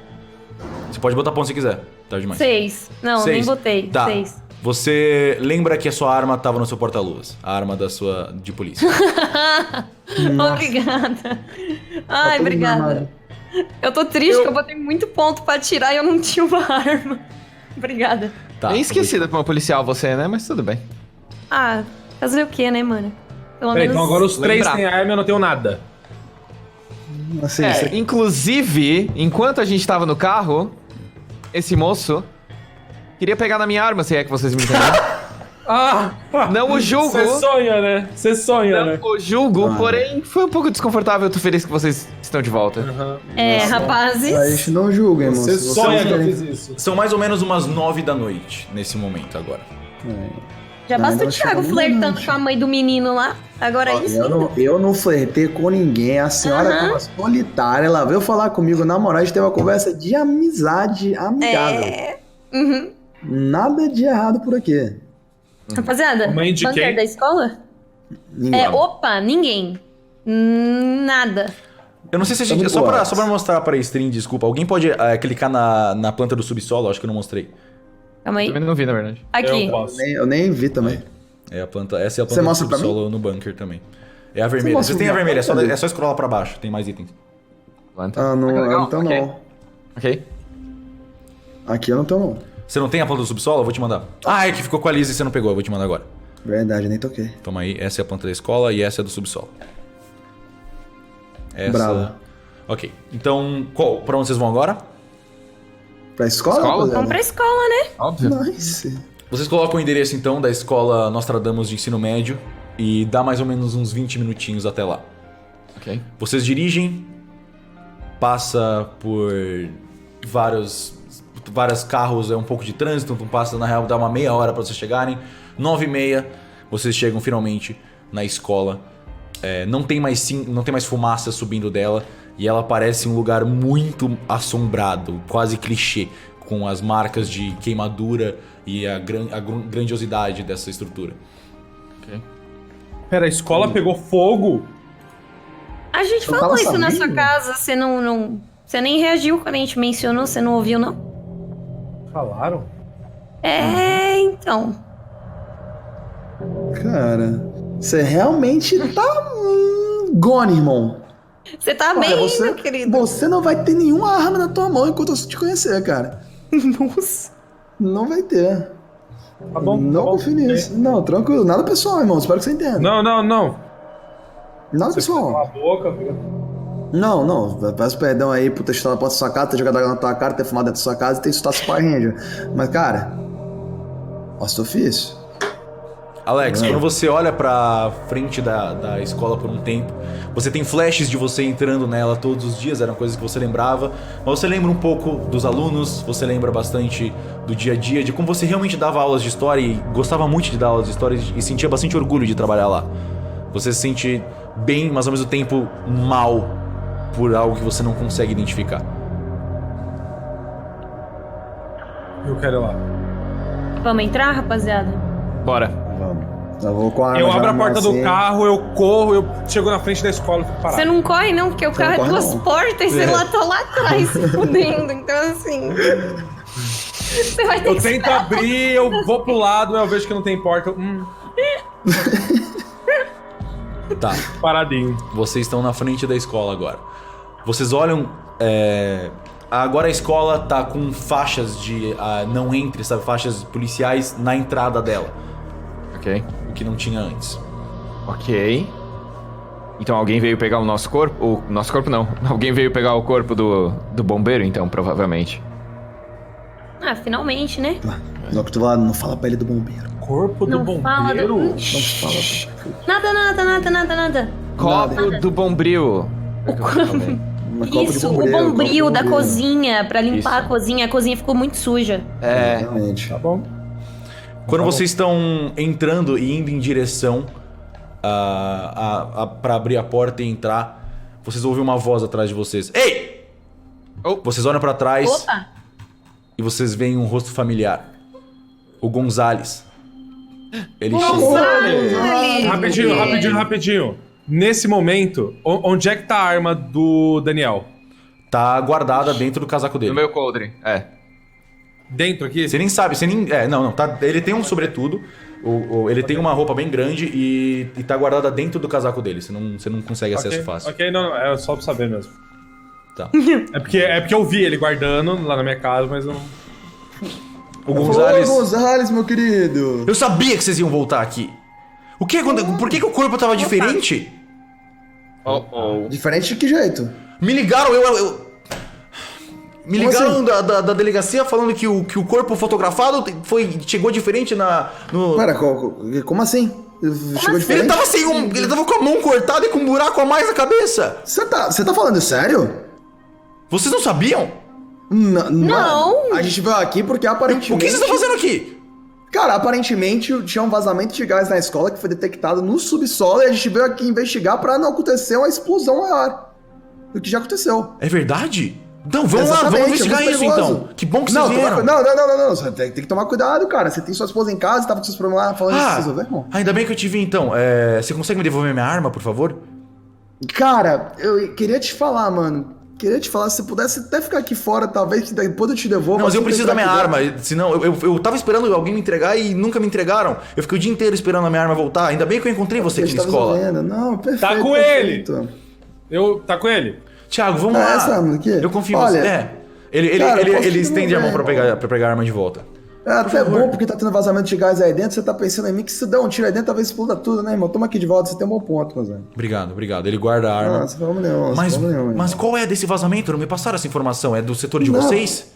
Você pode botar ponto se quiser. Tá demais.
6. Não, nem
6.
botei.
Tá.
6.
Você lembra que a sua arma tava no seu porta-luvas. A arma de polícia.
Obrigada. Ai,
tudo
obrigada.
normal.
Eu tô triste que eu botei muito ponto pra atirar e eu não tinha uma arma. Obrigada.
Tá.
Bem esquecida pra uma policial você, né? Mas tudo bem.
Ah, fazer o quê, né, mano? Pelo
Peraí,
menos...
então agora os três
lembrar.
têm arma e eu não tenho nada.
Assim, isso aqui-
Inclusive, enquanto a gente tava no carro, esse moço queria pegar na minha arma, se é que vocês me entenderam.
Ah!
Não o julgo.
Você sonha, né? Você sonha, né?
Não o julgo, porém foi um pouco desconfortável. Eu tô feliz que vocês estão de volta.
rapazes.
A gente não julga, irmão.
Você
Se
sonha que eu
querem-
fiz isso.
São mais ou menos umas 9 da noite nesse momento agora.
Já
Não,
basta o
ainda
Thiago
chegou
flertando
meia-noite.
com a mãe do menino lá. Agora
Ó,
isso.
eu não flertei com ninguém. A senhora
Aham.
tava solitária. Ela veio falar comigo. Na moral, a gente teve uma conversa de amizade amigável.
Uhum.
Nada de errado por aqui.
Rapaziada,
Mãe de
bunker
quem?
da escola?
Ninguém.
Opa, ninguém. Nada.
Eu não sei se a gente...
Muito
Só pra
boatos.
mostrar pra stream, desculpa. Alguém pode clicar na planta do subsolo? Acho que eu não mostrei.
Calma aí.
Também não vi, na verdade.
Aqui.
Eu posso.
Eu nem vi também.
É a planta, essa é a
Você
planta do
mostra pra
subsolo no bunker também. É a vermelha.
mostra
Vocês têm a
uma
vermelha,
planta ali?
é só scrollar pra baixo, tem mais itens.
Planta.
Ah, não,
legal,
então
ok.
não.
Ok.
Aqui eu não tenho não.
Você não tem a planta do subsolo? Eu vou te mandar. Ah, é que ficou com a Liz e você não pegou, eu vou te mandar agora.
Verdade, nem toquei.
Toma aí, essa é a planta da escola e essa é a do subsolo. Essa...
Bravo.
Ok, então, pra onde vocês vão agora?
Pra escola?
Escola?
rapaziada?
Vamos pra escola, né?
Óbvio.
Nice.
Vocês colocam o endereço então da escola Nostradamus de ensino médio e dá mais ou menos uns 20 minutinhos até lá.
Ok.
Vocês dirigem, passa por vários carros, é um pouco de trânsito, então passa, na real, dá uma meia hora pra vocês chegarem. 9h30, vocês chegam finalmente na escola. Não tem mais fumaça subindo dela e ela parece um lugar muito assombrado, quase clichê, com as marcas de queimadura e a grandiosidade dessa estrutura.
Ok.
Pera, a escola pegou fogo?
A gente
Eu
falou
tava
isso na sua
sabendo.
casa, você não... Você nem reagiu quando a gente mencionou, você não ouviu, não?
Falaram?
Então.
Cara, você realmente tá gone, irmão.
Você tá
Olha,
bem,
você,
meu querido?
você não vai ter nenhuma arma na tua mão enquanto eu te conhecer, cara.
Nossa.
Não vai ter.
Tá bom.
Não
tá bom.
confio nisso. Não, tranquilo. Nada pessoal, irmão. Espero que você entenda.
Não.
Nada
Você cala
pessoal.
a boca, filho.
Não. Peço perdão aí por ter chutado a porta da sua casa, ter jogado água na tua cara, ter fumado dentro da sua casa e ter insultado seu Power Ranger. Mas, cara, nossa, ofício.
Alex, quando você olha pra frente da escola por um tempo, você tem flashes de você entrando nela todos os dias, eram coisas que você lembrava, mas você lembra um pouco dos alunos, você lembra bastante do dia a dia, de como você realmente dava aulas de história e gostava muito de dar aulas de história e sentia bastante orgulho de trabalhar lá. Você se sente bem, mas ao mesmo tempo mal por algo que você não consegue identificar.
Eu quero ir lá.
Vamos entrar, rapaziada?
Bora.
Vamos. Eu vou com a arma
Eu
já
abro a
na mão
porta
assim.
do carro, eu corro, eu chego na frente da escola e fico parado.
Você não corre, não, porque o carro é
corre,
duas
não.
portas e você lá tá lá atrás se fudendo. Então, assim. Você vai ter
Eu
que
tento
esperar.
abrir, eu vou pro lado, eu vejo que não tem porta.
Tá.
Paradinho.
Vocês estão na frente da escola agora. Vocês olham. Agora a escola tá com faixas de não entre, sabe? Faixas policiais na entrada dela.
Ok.
O que não tinha antes.
Ok. Então alguém veio pegar o nosso corpo? O nosso corpo não. Alguém veio pegar o corpo do bombeiro, então, provavelmente.
Ah, finalmente, né?
Não, que tu lá, não fala pra ele do bombeiro.
Corpo do
Não fala do...
bombeiro?
Não fala.
Nada.
Copo do bombril.
Uma copa de
Isso, o
bombeiro,
bombril
copa
da
de bombeiro.
cozinha, pra limpar
Isso.
a cozinha ficou muito suja.
Realmente.
Tá bom.
Quando vocês estão entrando e indo em direção pra abrir a porta e entrar, vocês ouvem uma voz atrás de vocês. Ei!
Oh.
Vocês olham pra trás
Opa!
e vocês veem um rosto familiar. O Gonzales. Ele chega.
Gonzales!
Rapidinho. Nesse momento, onde é que tá a arma do Daniel?
Tá guardada dentro do casaco dele.
No meu coldre.
Dentro aqui?
Você nem sabe, não, tá, ele tem um sobretudo, ele tem uma roupa bem grande e tá guardada dentro do casaco dele, você não consegue acesso fácil.
Ok, não, é só pra saber mesmo.
Tá.
É porque eu vi ele guardando lá na minha casa, mas eu não...
O Gonzales...
Ô, Gonzales, meu querido.
Eu sabia que vocês iam voltar aqui. O que aconteceu? Por que o corpo tava diferente?
Diferente de que jeito?
Me ligaram, Me
Como
ligaram
assim?
da delegacia falando que o corpo fotografado chegou diferente no...
Pera, como assim? Chegou
Ele
diferente?
tava ele tava com a mão cortada e com um buraco a mais na cabeça.
Você tá falando sério?
Vocês não sabiam?
Não.
A gente veio aqui porque aparentemente...
O que vocês estão fazendo aqui?
Cara, aparentemente tinha um vazamento de gás na escola que foi detectado no subsolo e a gente veio aqui investigar pra não acontecer uma explosão maior. O que já aconteceu.
É verdade? Então, vamos lá,
Exatamente,
vamos investigar
é muito
isso
perigoso.
então. Que bom que vocês vieram.
Não. Você tem que tomar cuidado, cara. Você tem sua esposa em casa, tava com seus problemas lá falando de se resolver, irmão.
Ainda bem que eu te vi então. Você consegue me devolver minha arma, por favor?
Cara, eu queria te falar, mano. Queria te falar, se você pudesse até ficar aqui fora, talvez, que depois eu te devolvo.
Não, mas eu
assim que
preciso da minha
entrar
arma,
aqui
senão eu tava esperando alguém me entregar e nunca me entregaram. Eu fiquei o dia inteiro esperando a minha arma voltar. Ainda bem que eu encontrei você aqui na
dentro.
escola.
Resolvendo. Não, perfeito.
Tá com
perfeito.
Tá com ele?
Thiago, vamos
Ah,
lá.
essa arma aqui?
Eu confio em
Olha,
você. É. Ele
cara, eu posso
ele
te
estende a mão pra
devolver,
pegar a arma de volta.
É até bom, porque tá tendo vazamento de gás aí dentro, você tá pensando em mim que se der um tiro aí dentro, talvez exploda tudo, né, irmão? Toma aqui de volta, você tem um bom ponto, Gonzalo.
Obrigado. Ele guarda a arma.
Nossa, vamos nenhum,
Mas qual é desse vazamento? Não me passaram essa informação. É do setor de vocês?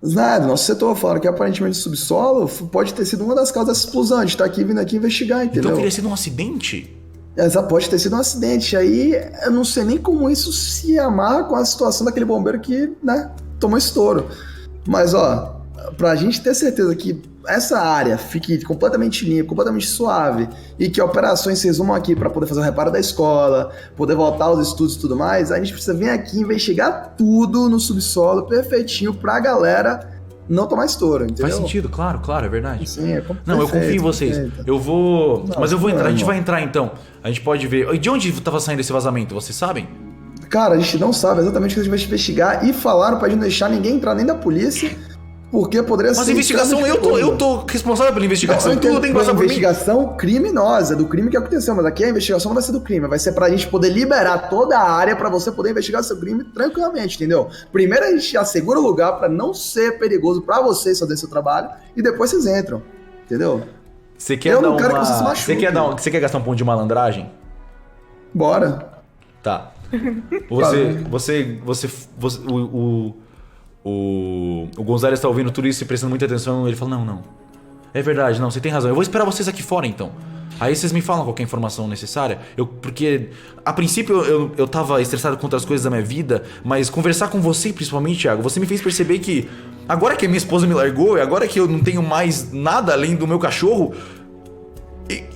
Nada, nosso setor fala que aparentemente o subsolo pode ter sido uma das causas dessa explosão. A gente tá aqui vindo aqui investigar, entendeu?
Então teria sido um acidente?
Pode ter sido um acidente. Aí eu não sei nem como isso se amarra com a situação daquele bombeiro que, né, tomou estouro. Mas, ó, pra gente ter certeza que essa área fique completamente limpa, completamente suave, e que operações se resumam aqui pra poder fazer o reparo da escola, poder voltar aos estudos e tudo mais, a gente precisa vir aqui investigar tudo no subsolo, perfeitinho, pra galera não tomar estouro, entendeu?
Faz sentido, claro, é verdade.
Sim,
Não, eu confio em vocês.
perfeito.
Eu vou.
Não,
Mas eu vou entrar, a gente
não.
vai entrar então. A gente pode ver. E de onde tava saindo esse vazamento? Vocês sabem?
Cara, a gente não sabe exatamente o que a gente vai investigar e falaram pra gente não deixar ninguém entrar nem da polícia, porque poderia
Mas
ser...
a investigação, eu tô responsável pela investigação.
Não, eu
Tudo
entendo,
tem que passar por mim.
investigação criminosa, do crime que aconteceu, mas aqui a investigação não vai ser do crime, vai ser pra gente poder liberar toda a área pra você poder investigar seu crime tranquilamente, entendeu? Primeiro a gente assegura o lugar pra não ser perigoso pra vocês fazerem seu trabalho e depois vocês entram, entendeu?
Você quer
Eu
dar
não quero
uma...
que você se machuque.
Você quer gastar um ponto de malandragem?
Bora.
Tá. O Gonzalez tá ouvindo tudo isso e prestando muita atenção. Ele fala: Não. É verdade, não, você tem razão. Eu vou esperar vocês aqui fora então. Aí vocês me falam qualquer informação necessária. Porque a princípio eu tava estressado com outras coisas da minha vida, mas conversar com você, principalmente, Thiago, você me fez perceber que agora que a minha esposa me largou e agora que eu não tenho mais nada além do meu cachorro,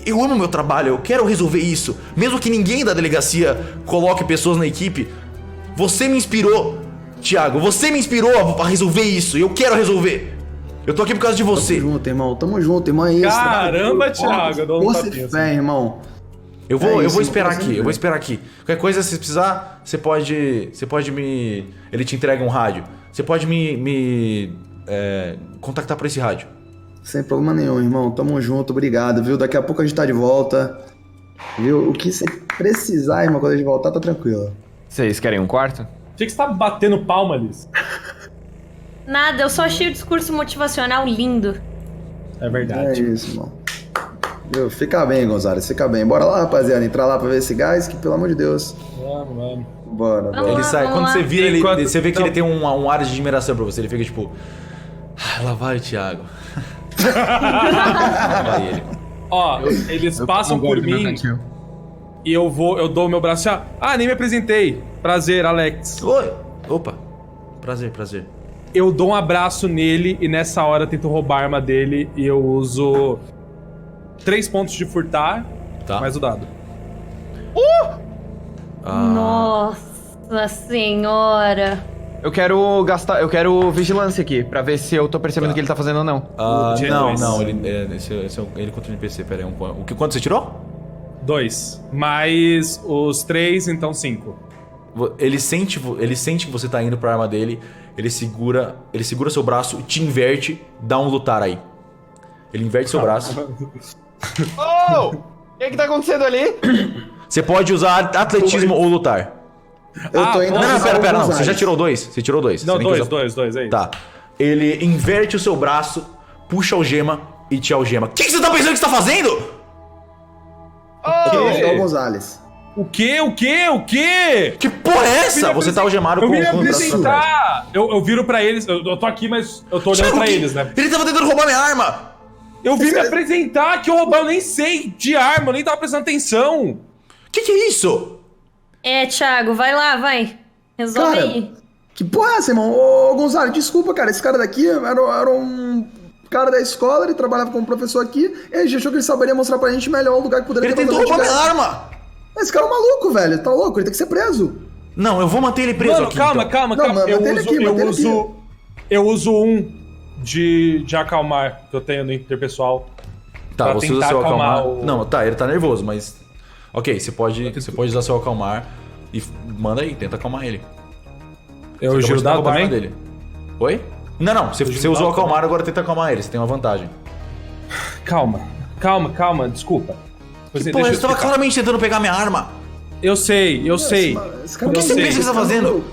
eu amo meu trabalho, eu quero resolver isso. Mesmo que ninguém da delegacia coloque pessoas na equipe, você me inspirou, Thiago. Você me inspirou a resolver isso e eu quero resolver. Eu tô aqui por causa de você.
Tamo junto, irmão. É isso,
Caramba, Thiago, eu dou um
Força
tapinha,
e fé, irmão.
Eu
É
vou
isso,
esperar
não
aqui, eu vou esperar aqui. Qualquer coisa, se precisar, você pode me... Ele te entrega um rádio. Você pode me contactar por esse rádio.
Sem problema nenhum, irmão. Tamo junto, obrigado, viu? Daqui a pouco a gente tá de volta. Viu? O que você precisar, irmão, quando a gente voltar, tá tranquilo.
Vocês querem um quarto?
Achei que você tá batendo palma, Liz.
Nada, eu só achei o discurso motivacional lindo.
É
É
verdade.
isso, irmão. Viu? Fica bem, Gonzalez, fica bem. Bora lá, rapaziada, entrar lá pra ver esse gás, que pelo amor de Deus.
Vamos.
Bora.
Vamos
Ele
lá,
sai,
vamos
quando
lá.
você vira,
Enquanto-
você vê que
não.
ele tem um ar de admiração pra você. Ele fica tipo... Lá vai o Thiago. Lá vai ele.
Ó, eles passam por mim e eu dou o meu braço assim, nem me apresentei. Prazer, Alex.
Oi. Opa. Prazer.
Eu dou um abraço nele e nessa hora eu tento roubar a arma dele e eu uso 3 pontos de furtar,
Tá.
mais o dado.
Nossa senhora.
Eu quero vigilância aqui, pra ver se eu tô percebendo o que ele tá fazendo ou não.
Não, ele contra o NPC, pera aí, quanto você tirou?
2. Mais os 3, então 5.
Ele sente que você tá indo pra arma dele, ele segura seu braço, te inverte, dá um lutar aí. Ele inverte seu braço.
Oh! O que tá acontecendo ali?
Você pode usar atletismo ou lutar.
Eu tô indo...
Não, pera, não, você
Gonzalez.
já tirou 2? Você tirou 2.
Não, 2, é isso.
Tá. Ele inverte o seu braço, puxa a algema e te algema. O que você tá pensando que você tá fazendo?
Eu tô indo ao Gonzalez.
O quê?
Que porra é essa? Você tá algemado
Eu
com
vim me
o braço pra trás.
apresentar! Eu viro pra eles, eu tô aqui, mas eu tô olhando
Thiago,
pra eles, né?
Ele tava tentando roubar minha arma!
Eu vim me apresentar, que eu roubar, eu nem sei de arma, eu nem tava prestando atenção.
Que é isso?
Thiago, vai lá, vai. Resolve
Cara,
aí.
que porra é essa, irmão? Ô, Gonzalez, desculpa, cara. Esse cara daqui era um cara da escola, ele trabalhava como professor aqui, e a gente achou que ele saberia mostrar pra gente melhor o lugar que poderia
Ele
ter
tentou
vazamento
roubar
de
minha
gás.
arma!
Esse cara é um maluco, velho. Ele tá louco, ele tem que ser preso.
Não, eu vou manter ele preso
Mano,
aqui.
calma.
então.
Não, mano, mantém ele aqui, mantém ele
Eu uso um de acalmar que eu tenho no interpessoal.
Tá,
pra
você usa
tentar
seu acalmar.
acalmar o-
Não, tá, ele tá nervoso, mas. Ok, você pode usar seu acalmar. E manda aí, tenta acalmar ele.
Eu
Você
giro
acabou de
dado
derrubar a
também?
arma dele. Oi? Não, você usou
dado
acalmar, agora tenta acalmar ele, você tem uma vantagem.
Calma, desculpa.
Pô,
Deixa
eu
eu
estava
explicar.
claramente tentando pegar minha arma.
Eu sei.
Esse cara
O que você
não
pensa que você tá fazendo?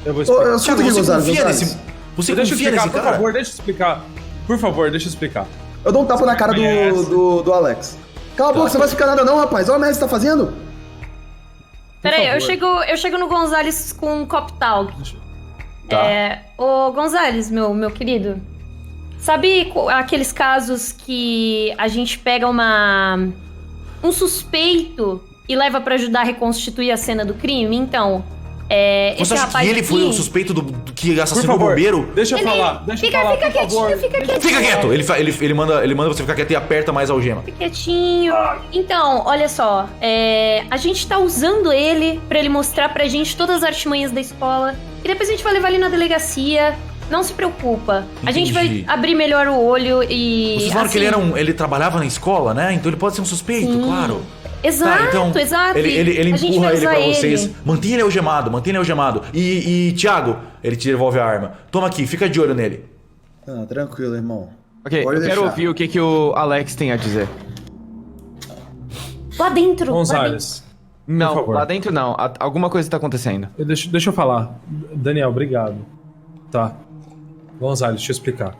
Eu vou
Ô,
explicar.
eu escuta aqui,
Você
Gonzalez.
confia
Gonzalez.
nesse... Você
Deixa eu
confia
explicar,
nesse
por
cara?
favor, deixa eu explicar. Por favor, deixa eu explicar.
Eu dou um tapa na cara
conhece.
do Alex. Cala a boca, você não vai ficar nada não, rapaz. Olha o que você tá fazendo.
Peraí, eu
favor.
chego no Gonzales com um cop talk.
Tá.
Ô, Gonzales, meu querido. Sabe aqueles casos que a gente pega um suspeito e leva pra ajudar a reconstituir a cena do crime? Então, esse
Você acha
rapaz
que ele foi
aqui-
o suspeito do que
Por
assassinou o
favor,
bombeiro?
deixa eu falar. Deixa eu falar,
Fica
por favor.
quietinho, fica quietinho.
Fica quieto! Ele manda você ficar quieto e aperta mais a algema.
Fica quietinho. Então, olha só. A gente tá usando ele pra ele mostrar pra gente todas as artimanhas da escola. E depois a gente vai levar ele na delegacia. Não se preocupa. A gente vai
Entendi.
abrir melhor o olho e...
Vocês falaram que
assim,
ele trabalhava na escola, né? Então ele pode ser um suspeito,
Sim.
claro.
Exato,
Tá, então,
exato.
Ele
A gente
empurra
vai
ele
usar
pra vocês. Mantenha ele algemado. E Thiago, ele te devolve a arma. Toma aqui, fica de olho nele.
Ah, tranquilo, irmão.
Ok,
Pode
eu quero
deixar.
ouvir o que o Alex tem a dizer.
Lá dentro.
Gonzalez,
Não,
favor.
lá dentro não. Alguma coisa tá acontecendo.
deixa eu falar. Daniel, obrigado. Tá. Gonzalez, deixa eu explicar.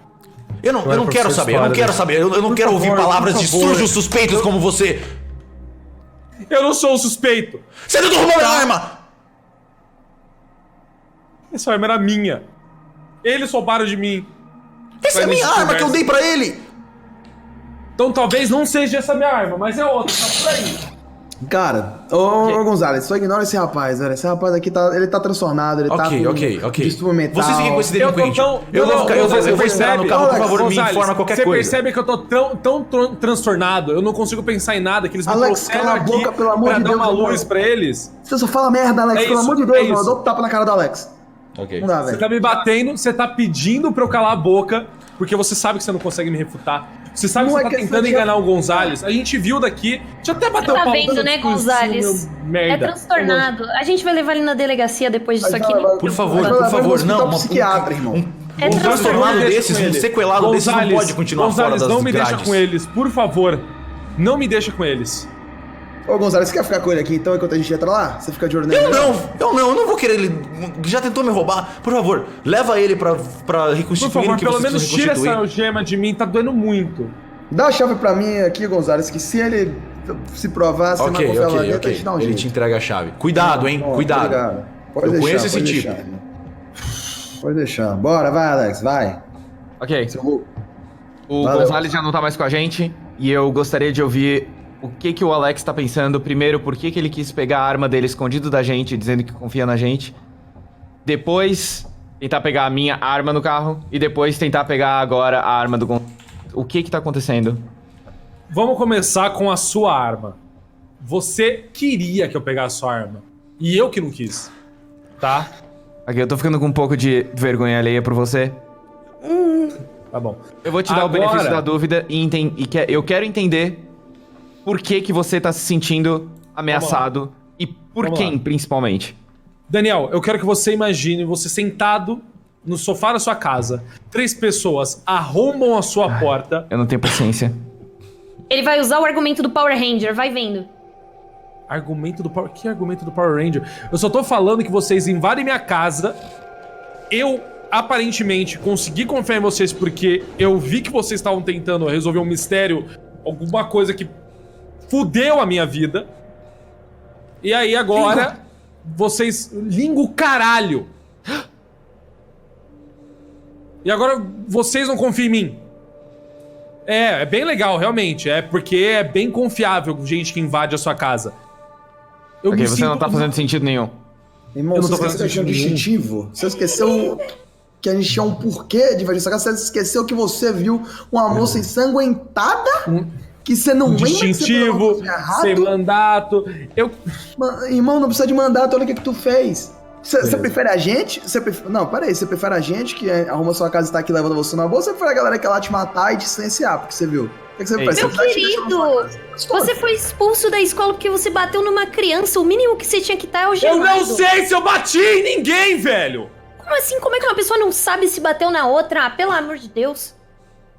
Eu não
era
quero
professor
saber,
de
eu não
história,
quero
né?
saber. Eu não
Por
quero
favor,
ouvir palavras
por
de
favor.
sujos suspeitos como você.
Eu não sou o suspeito!
Você tentou roubar minha arma!
Essa arma era minha. Eles roubaram de mim.
Essa é a
Vai
minha
nessa
arma que eu
conversa.
dei pra ele!
Então talvez não seja essa minha arma, mas é outra, tá por aí.
Cara, ô Gonzalez, só ignora esse rapaz, velho. Esse rapaz aqui ele tá transtornado, ele tá com distúrbio mental.
Vocês fiquem com esse
Eu tô
delinquente.
tão.
Eu vou
Gonzalez,
eu vou
você
esperar no
percebe?
carro, por favor, me
Gonzalez,
informa qualquer
você
coisa.
percebe que eu tô tão transtornado, eu não consigo pensar em nada, que eles me
Alex,
trouxeram
cala a
aqui
boca, pelo amor
pra
de
dar
Deus,
uma
irmão.
luz pra eles.
Você só fala merda, Alex,
É
pelo
isso,
amor de
é
Deus, mano.
isso.
Eu dou um tapa na cara do Alex.
Ok.
Não dá,
Você
velho.
tá me batendo, você tá pedindo pra eu calar a boca, porque você sabe que você não consegue me refutar. Você sabe
Não
que
é
você tá
questão
tentando
de-
enganar o Gonzalez. A gente viu daqui. Deixa eu até bater o
Tá
pau
vendo,
no
né,
discursinho,
Gonzalez?
meu merda.
É transtornado. A gente vai levar ele na delegacia depois disso aqui.
Por favor,
Vai
por
levar ele no
favor,
hospital
não.
psiquiatra, irmão.
É
Um
transtornado.
transtornado
Não me deixa
desses,
com
um
ele.
sequelado desses não
Gonzalez,
pode continuar fora
Gonzalez,
das
não me
grades.
deixa com eles, por favor. Não me deixa com eles.
Ô, Gonzalez, você quer ficar com ele aqui então enquanto a gente entra lá? Você fica de olho nele?
Eu não vou querer ele. Já tentou me roubar. Por favor, leva ele pra
Por
reconstituir
favor,
o que
pelo
você
menos
precisa
tira essa
reconstituir.
algema de mim, tá doendo muito.
Dá a chave pra mim aqui, Gonzalez, que se ele se provar, você vai
Ok,
confiar lá
ok,
dentro, a gente dá um
Ele
jeito.
te entrega a chave. Cuidado, hein?
Ó,
Cuidado.
obrigado. Pode
Eu
deixar,
conheço esse
pode
tipo.
deixar, irmão. Pode deixar. Bora, vai, Alex, vai.
Ok,
Seu louco.
o
Valeu.
Gonzalez já não tá mais com a gente. E eu gostaria de ouvir o que o Alex tá pensando. Primeiro, por que ele quis pegar a arma dele escondido da gente, dizendo que confia na gente. Depois, tentar pegar a minha arma no carro. E depois tentar pegar agora a arma do Gonzalez. O que tá acontecendo?
Vamos começar com a sua arma. Você queria que eu pegasse a sua arma. E eu que não quis. Tá?
Ok, eu tô ficando com um pouco de vergonha alheia por você.
Tá bom.
Eu vou te dar o
Agora-
benefício da dúvida eu quero entender por que você tá se sentindo ameaçado e por
Vamos
quem,
lá.
principalmente.
Daniel, eu quero que você imagine você sentado no sofá da sua casa. 3 pessoas arrombam a sua porta.
Eu não tenho paciência.
Ele vai usar o argumento do Power Ranger, vai vendo.
Argumento do Power... Que argumento do Power Ranger? Eu só tô falando que vocês invadem minha casa. Eu, aparentemente, consegui confiar em vocês porque eu vi que vocês estavam tentando resolver um mistério, alguma coisa que fudeu a minha vida. E aí agora, vocês... Lingo caralho! E agora vocês não confiam em mim. É bem legal, realmente. É porque é bem confiável gente que invade a sua casa. Eu
Ok,
me
você não
sinto-
tá fazendo sentido nenhum.
Irmão,
Eu não
você
tô
esqueceu que a gente tinha um
fazendo
distintivo? Você esqueceu que a gente tinha um porquê de invadir sua casa? Você esqueceu que você viu uma moça ensanguentada? Que você não
Um
lembra que você
distintivo,
falou que foi errado?
sem mandato. Eu.
Irmão, não precisa de mandato, olha o que tu fez. Você prefere a gente? Não, peraí, você prefere a gente que arruma sua casa e tá aqui levando você na boa, ou você prefere a galera que ia lá te matar e te silenciar, porque você viu? O que você prefere?
Meu
Você vai te deixar
querido,
numa escola.
você foi expulso da escola porque você bateu numa criança. O mínimo que você tinha que estar é o
Eu
gelado.
não sei se eu bati em ninguém, velho!
Como assim? Como é que uma pessoa não sabe se bateu na outra? Ah, pelo amor de Deus.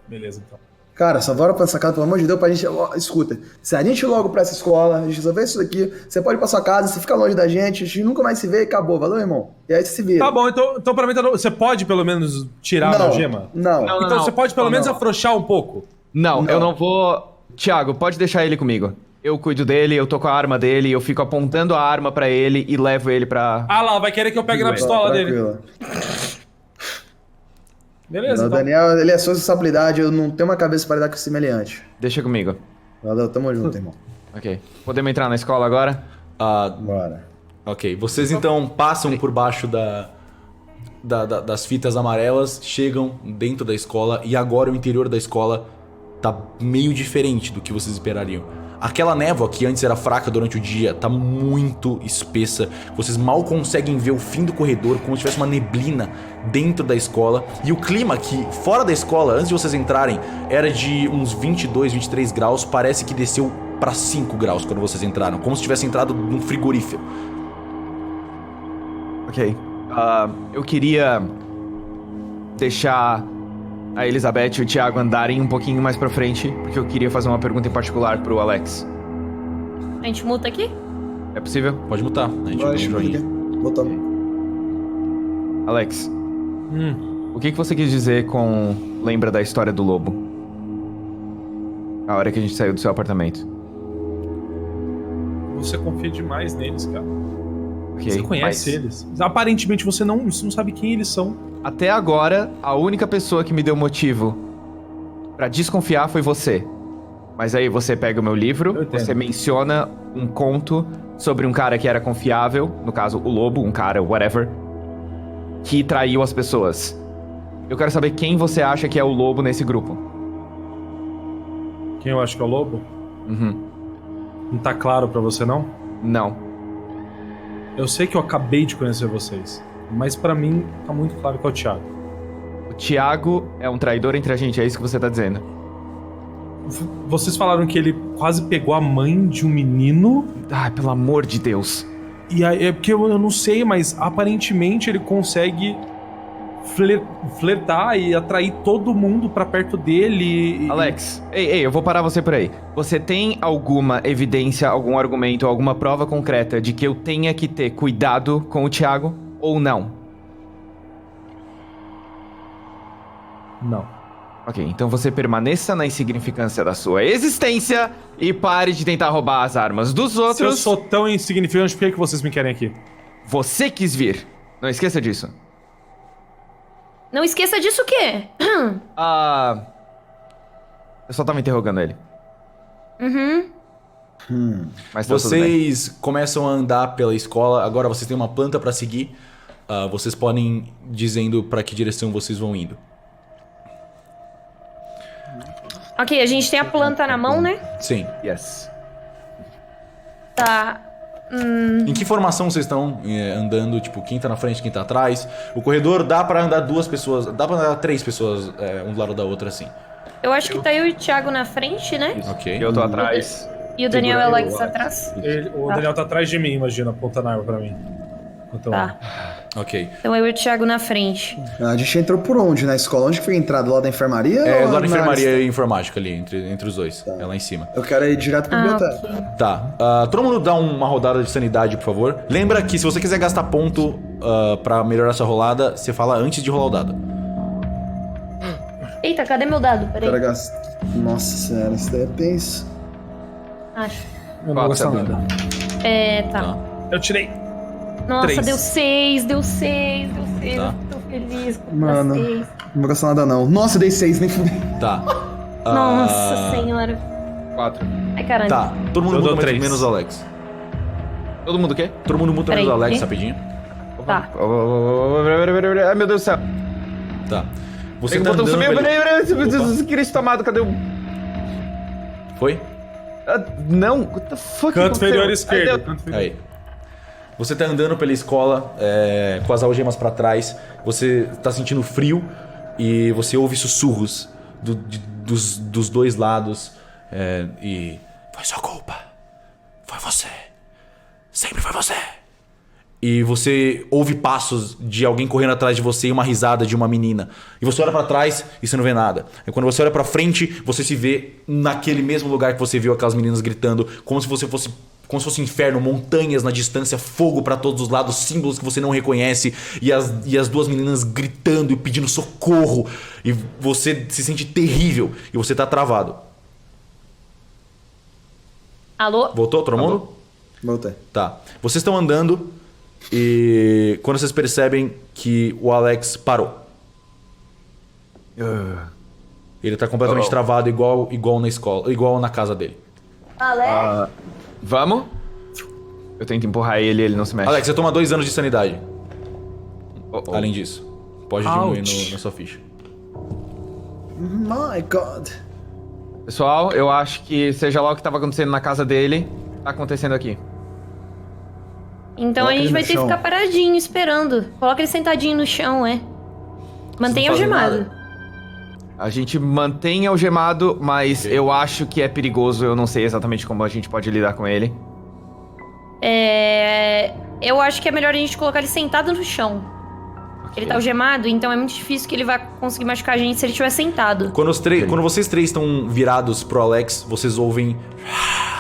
Beleza, então.
Cara, só bora pra essa casa, pelo amor de Deus, pra gente... Escuta, se a gente ir logo pra essa escola, a gente resolver isso daqui, você pode ir pra sua casa, você fica longe da gente, a gente nunca mais se vê e acabou, valeu, irmão? E aí você se vira.
Tá bom, então pra mim, você pode pelo menos tirar a
Não,
algema?
não.
Então você pode pelo menos
não.
afrouxar um pouco?
Não,
Não.
eu não vou... Thiago, pode deixar ele comigo. Eu cuido dele, eu tô com a arma dele, eu fico apontando a arma pra ele e levo ele pra...
Ah lá, vai querer que eu pegue na pistola dele.
Tranquilo.
Beleza,
O
então.
Daniel, ele é sua responsabilidade, eu não tenho uma cabeça pra lidar com semelhante.
Deixa comigo.
Valeu, tamo junto, irmão.
Ok. Podemos entrar na escola agora?
Bora.
Ok, vocês então passam por baixo das fitas amarelas, chegam dentro da escola e agora o interior da escola tá meio diferente do que vocês esperariam. Aquela névoa que antes era fraca durante o dia tá muito espessa. Vocês mal conseguem ver o fim do corredor, como se tivesse uma neblina dentro da escola. E o clima que fora da escola, antes de vocês entrarem, era de uns 22, 23 graus. Parece que desceu pra 5 graus quando vocês entraram, como se tivesse entrado num frigorífero.
Ok. Eu queria deixar a Elizabeth e o Thiago andarem um pouquinho mais pra frente, porque eu queria fazer uma pergunta em particular pro Alex.
A gente multa aqui?
É possível?
Pode mutar, a gente
Vai,
tem um joguinho.
Botamos.
Alex, o que você quis dizer com lembra da história do lobo? A hora que a gente saiu do seu apartamento.
Você confia demais neles, cara.
Ok,
Você conhece
mas
eles. Aparentemente você não sabe quem eles são.
até agora, a única pessoa que me deu motivo pra desconfiar foi você. Mas aí você pega o meu
Eu
livro,
entendo.
você menciona um conto sobre um cara que era confiável, no caso o lobo, um cara, whatever, que traiu as pessoas. Eu quero saber quem você acha que é o lobo nesse grupo.
Quem eu acho que é o lobo?
Uhum.
Não tá claro pra você, não?
Não.
Eu sei que eu acabei de conhecer vocês, mas pra mim tá muito claro que é o Thiago.
O Thiago é um traidor entre a gente, é isso que você tá dizendo.
Vocês falaram que ele quase pegou a mãe de um menino.
Ai, pelo amor de Deus.
E aí, é porque eu não sei, mas aparentemente ele consegue flertar e atrair todo mundo pra perto dele.
Alex, ei, eu vou parar você por aí. Você tem alguma evidência, algum argumento, alguma prova concreta de que eu tenha que ter cuidado com o Thiago ou não?
Não.
Ok, então você permaneça na insignificância da sua existência e pare de tentar roubar as armas dos
Se eu
outros.
sou tão insignificante, por que vocês me querem aqui?
Você quis vir. Não esqueça disso.
Não esqueça disso o quê?
Eu só tava interrogando ele. Mas tá tudo bem.
Vocês começam a andar pela escola, agora vocês têm uma planta pra seguir. Vocês podem ir dizendo pra que direção vocês vão indo.
Ok, a gente tem a planta na mão, né?
Sim.
Yes.
Tá.
Em que formação vocês estão andando? Tipo, quem tá na frente, quem tá atrás? O corredor dá pra andar 2 pessoas, dá pra andar 3 pessoas um do lado da outra assim.
Eu acho que tá eu e o Thiago na frente, né?
Ok.
Eu tô atrás.
E o Daniel e o
Segura aí,
Alex
o Alex.
atrás.
O Daniel tá atrás de mim, imagina, apontando a arma pra mim. Então,
Tá.
Ok.
Então eu e o Thiago na frente.
A gente entrou por onde na escola? Onde foi a entrada? Lá da enfermaria?
É
ou
lá na
na
enfermaria e informática ali, entre os dois. É lá em cima.
Eu quero ir direto pra biblioteca.
Ok.
Tá. Todo mundo dá uma rodada de sanidade, por favor. Lembra que se você quiser gastar ponto pra melhorar essa rolada, você fala antes de rolar o dado.
Eita, cadê meu dado? Peraí.
Quero gastar. Nossa senhora, isso daí é tenso.
Acho.
eu não vou gastar
Quatro,
nada.
Tá.
Eu tirei.
Nossa,
3.
deu 6, deu 6, deu 6.
Tá.
Eu tô feliz com
Mano.
6.
Não vou gastar nada não. Nossa, dei 6, nem fudei.
Tá.
Nossa senhora.
4.
Ai, caralho.
Tá. Todo mundo
Eu dou
muta
3.
menos o Alex.
Todo mundo o quê?
Todo mundo muta
Peraí,
menos o Alex,
quê?
rapidinho.
Tá.
Ai, meu Deus do céu.
Tá. Você
O
tá
botão
andando...
sumiu,
pelo-
peraí. Cristo amado, cadê o...
Foi?
Não, what the fuck
Canto
aconteceu?
inferior
Ai,
esquerdo.
Deus.
Canto inferior.
Aí. Você tá andando pela escola com as algemas pra trás. Você tá sentindo frio e você ouve sussurros dos dois lados. E... Foi sua culpa. Foi você. Sempre foi você. E você ouve passos de alguém correndo atrás de você e uma risada de uma menina. E você olha pra trás e você não vê nada. E quando você olha pra frente, você se vê naquele mesmo lugar que você viu aquelas meninas gritando, como se fosse um inferno, montanhas na distância, fogo pra todos os lados, símbolos que você não reconhece, e as duas meninas gritando e pedindo socorro. E você se sente terrível e você tá travado.
Alô?
Voltou todo mundo?
Voltei.
Tá. Vocês estão andando e quando vocês percebem que o Alex parou. Ele tá completamente travado igual na escola, igual na casa dele.
Alex?
Vamos? Eu tento empurrar ele não se mexe.
Alex, você toma 2 anos de sanidade. Além disso. Pode diminuir na sua ficha.
My God.
Pessoal, eu acho que seja lá o que tava acontecendo na casa dele, tá acontecendo aqui.
Então
Coloca
a gente
ele
vai
no
ter que
chão.
ficar paradinho, esperando. Coloca ele sentadinho no chão, Mantenha
Vocês não fazem
algemado.
nada?
A gente mantém algemado, mas eu acho que é perigoso, eu não sei exatamente como a gente pode lidar com ele.
Eu acho que é melhor a gente colocar ele sentado no chão. Ele tá algemado, então é muito difícil que ele vai conseguir machucar a gente se ele estiver sentado.
Quando vocês três estão virados pro Alex, vocês ouvem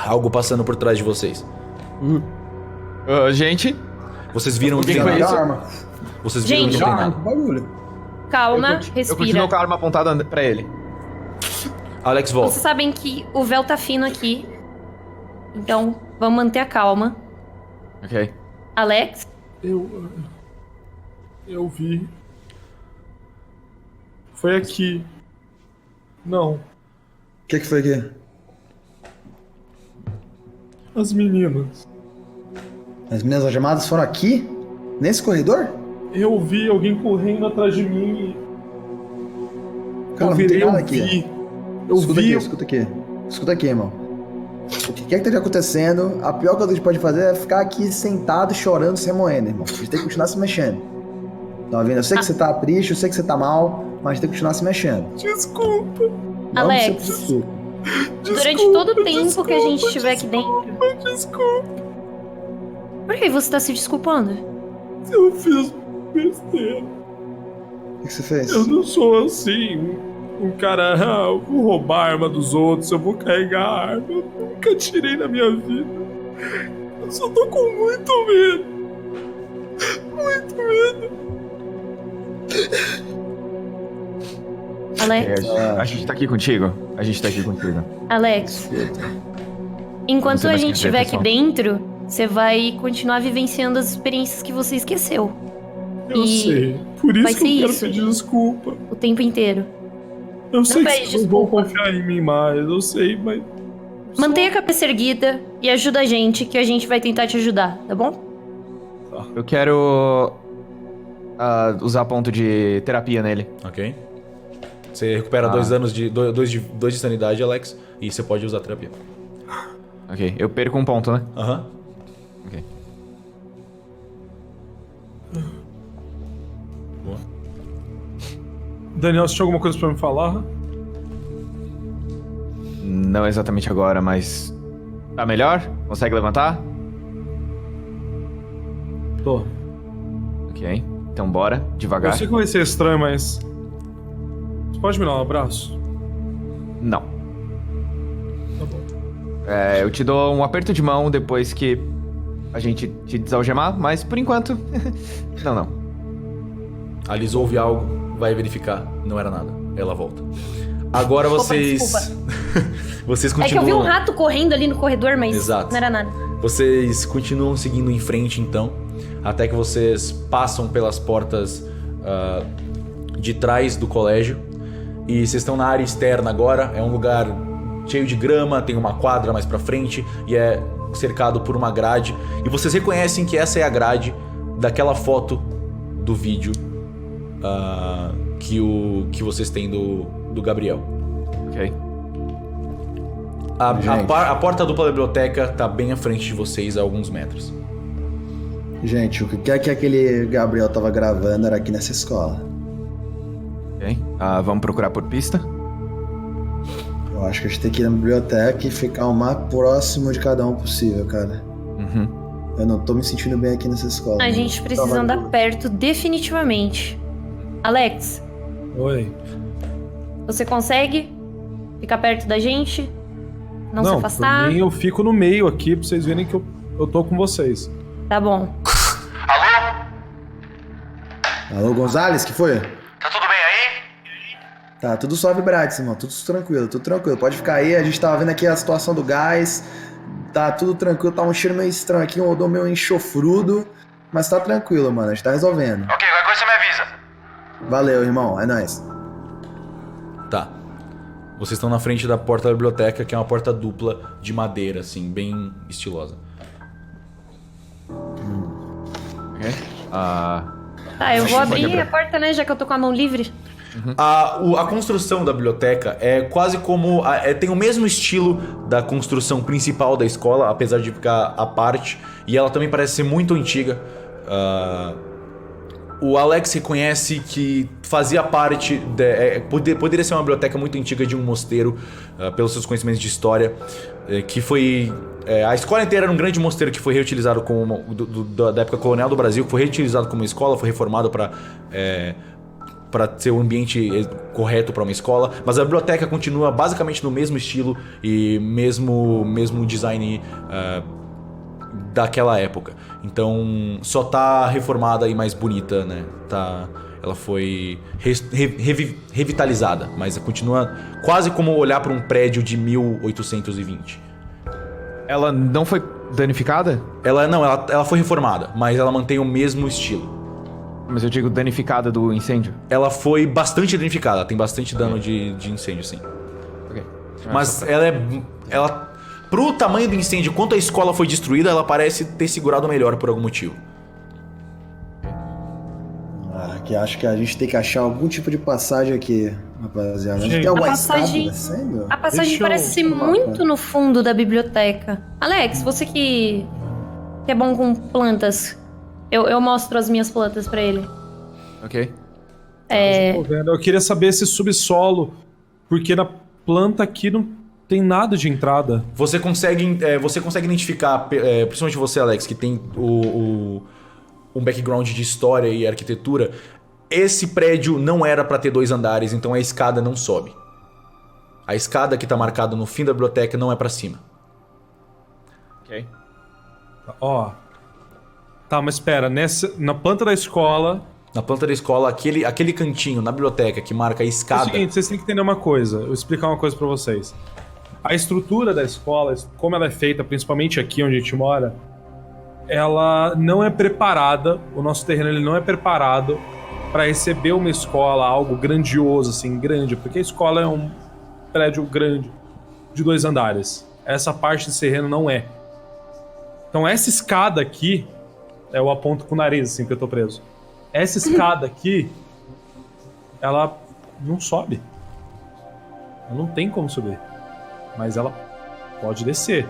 algo passando por trás de vocês.
Gente,
Vocês viram
que
de
foi isso?
Arma.
Vocês viram
Gente,
de não tem
Arma,
nada.
bagulho.
Calma,
eu continuo
respira.
com a arma apontada pra ele.
Alex volta.
Vocês sabem que o véu tá fino aqui. Então, vamos manter a calma.
Ok.
Alex?
Eu vi. Foi aqui. Não.
O que foi aqui?
As meninas.
As meninas algemadas foram aqui? Nesse corredor?
Eu vi alguém correndo atrás de mim.
Cara,
eu
não
virei,
tem nada
eu
aqui.
vi. Eu
Escuta
vi.
aqui, escuta aqui. Escuta aqui, irmão. O que é que tá acontecendo? A pior coisa que a gente pode fazer é ficar aqui sentado, chorando, se remoendo, irmão. A gente tem que continuar se mexendo. Tá vendo? Eu sei que você tá triste, eu sei que você tá mal, mas a gente tem que continuar se mexendo.
Desculpa.
Não
Alex.
se preocupe.
Durante todo o tempo que a gente estiver aqui dentro.
Desculpa.
Por que você tá se desculpando?
Eu fiz besteira.
O que você fez?
Eu não sou assim. Um cara, vou roubar a arma dos outros, eu vou carregar a arma. Eu nunca tirei na minha vida. Eu só tô com muito medo. Muito medo.
Alex?
A gente tá aqui contigo. A gente tá aqui contigo.
Alex? Enquanto
Você
a
mais
gente
quer dizer,
estiver aqui
pessoal?
dentro, você vai continuar vivenciando as experiências que você esqueceu.
Eu
E
sei. Por
vai
isso que eu
ser
quero
isso.
pedir desculpa.
O tempo inteiro.
Eu sei que
pede
vocês não vão
desculpa.
confiar em mim mais. Eu sei, mas...
Mantenha a cabeça erguida e ajuda a gente, que a gente vai tentar te ajudar, tá bom?
Eu quero usar ponto de terapia nele.
Ok. Você recupera 2 anos de 2 de sanidade, Alex, e você pode usar terapia.
Ok, eu perco um ponto, né?
Aham.
Ok.
Boa.
Daniel, você tinha alguma coisa pra me falar?
Não exatamente agora, mas... Tá melhor? Consegue levantar?
Tô.
Ok, então bora,
Eu
devagar.
sei que vai ser estranho, mas... Você pode me dar um abraço?
Não.
Tá bom.
Eu te dou um aperto de mão depois que a gente te desalgemar, mas por enquanto... não.
A Liz ouve algo, vai verificar, não era nada. Ela volta. Agora vocês...
desculpa.
vocês
É que
continuam...
eu vi um rato correndo ali no corredor, mas
Exato.
não era nada.
Vocês continuam seguindo em frente, então, até que vocês passam pelas portas de trás do colégio. E vocês estão na área externa agora. É um lugar cheio de grama, tem uma quadra mais pra frente e é cercado por uma grade. E vocês reconhecem que essa é a grade daquela foto do vídeo que vocês têm do Gabriel.
Ok.
A porta da dupla biblioteca tá bem à frente de vocês, a alguns metros.
Gente, o que é que aquele Gabriel tava gravando era aqui nessa escola.
Ok. Vamos procurar por pista?
Eu acho que a gente tem que ir na biblioteca e ficar o mais próximo de cada um possível, cara.
Uhum.
Eu não tô me sentindo bem aqui nessa escola.
A gente precisa andar perto, definitivamente. Alex,
Oi.
você consegue ficar perto da gente? Não se afastar?
Por mim eu fico no meio aqui pra vocês verem que eu tô com vocês.
Tá bom.
Alô?
Alô, Gonzalez, que foi?
Tá tudo bem aí?
Tá, tudo suave, Bratis, irmão. Tudo tranquilo. Pode ficar aí, a gente tava vendo aqui a situação do gás. Tá tudo tranquilo, tá um cheiro meio estranho aqui, um odor meio enxofrudo. Mas tá tranquilo, mano, a gente tá resolvendo.
Ok, qualquer coisa você me avisa.
Valeu, irmão, é nóis.
Tá. Vocês estão na frente da porta da biblioteca, que é uma porta dupla de madeira, assim, bem estilosa.
Ok.
Tá, eu vou abrir a porta, né, já que eu tô com a mão livre.
A construção da biblioteca é quase como... tem o mesmo estilo da construção principal da escola, apesar de ficar à parte. E ela também parece ser muito antiga. O Alex reconhece que fazia parte... poderia ser uma biblioteca muito antiga de um mosteiro, pelos seus conhecimentos de história. Que foi... a escola inteira era um grande mosteiro que foi reutilizado como... da época colonial do Brasil, que foi reutilizado como escola, foi reformado para ser o ambiente correto para uma escola, mas a biblioteca continua basicamente no mesmo estilo e mesmo design daquela época. Então só tá reformada e mais bonita, né? Ela foi revitalizada, mas continua quase como olhar para um prédio de 1820.
Ela não foi danificada?
Ela foi reformada, mas ela mantém o mesmo estilo.
Mas eu digo danificada do incêndio.
Ela foi bastante danificada, tem bastante dano de incêndio, sim.
Ok.
Mas ela, pro tamanho do incêndio, quanto a escola foi destruída, ela parece ter segurado melhor por algum motivo.
Que acho que a gente tem que achar algum tipo de passagem aqui, rapaziada. A gente
Gente,
tem alguma
a passagem-
escada descendo?
A passagem
Deixa eu-
parece ser muito no fundo da biblioteca. Alex, você que é bom com plantas, eu mostro as minhas plantas pra ele.
Ok.
Tô vendo. Eu queria saber esse subsolo, porque na planta aqui não tem nada de entrada.
Você consegue identificar, principalmente você, Alex, que tem um background de história e arquitetura. Esse prédio não era pra ter 2 andares, então a escada não sobe. A escada que tá marcada no fim da biblioteca não é pra cima.
Ok.
Ó. Tá, mas espera, na planta da escola...
Na planta da escola, aquele cantinho na biblioteca que marca a
É o
escada...
seguinte, vocês têm que entender uma coisa. Eu vou explicar uma coisa pra vocês. A estrutura da escola, como ela é feita, principalmente aqui onde a gente mora, ela não é preparada, o nosso terreno ele não é preparado pra receber uma escola, algo grandioso, assim, grande, porque a escola é um prédio grande, de 2 andares. Essa parte desse terreno não é. Então essa escada aqui, eu aponto com o nariz, assim, que eu tô preso. Essa escada aqui, ela não sobe. Ela não tem como subir. Mas ela pode descer.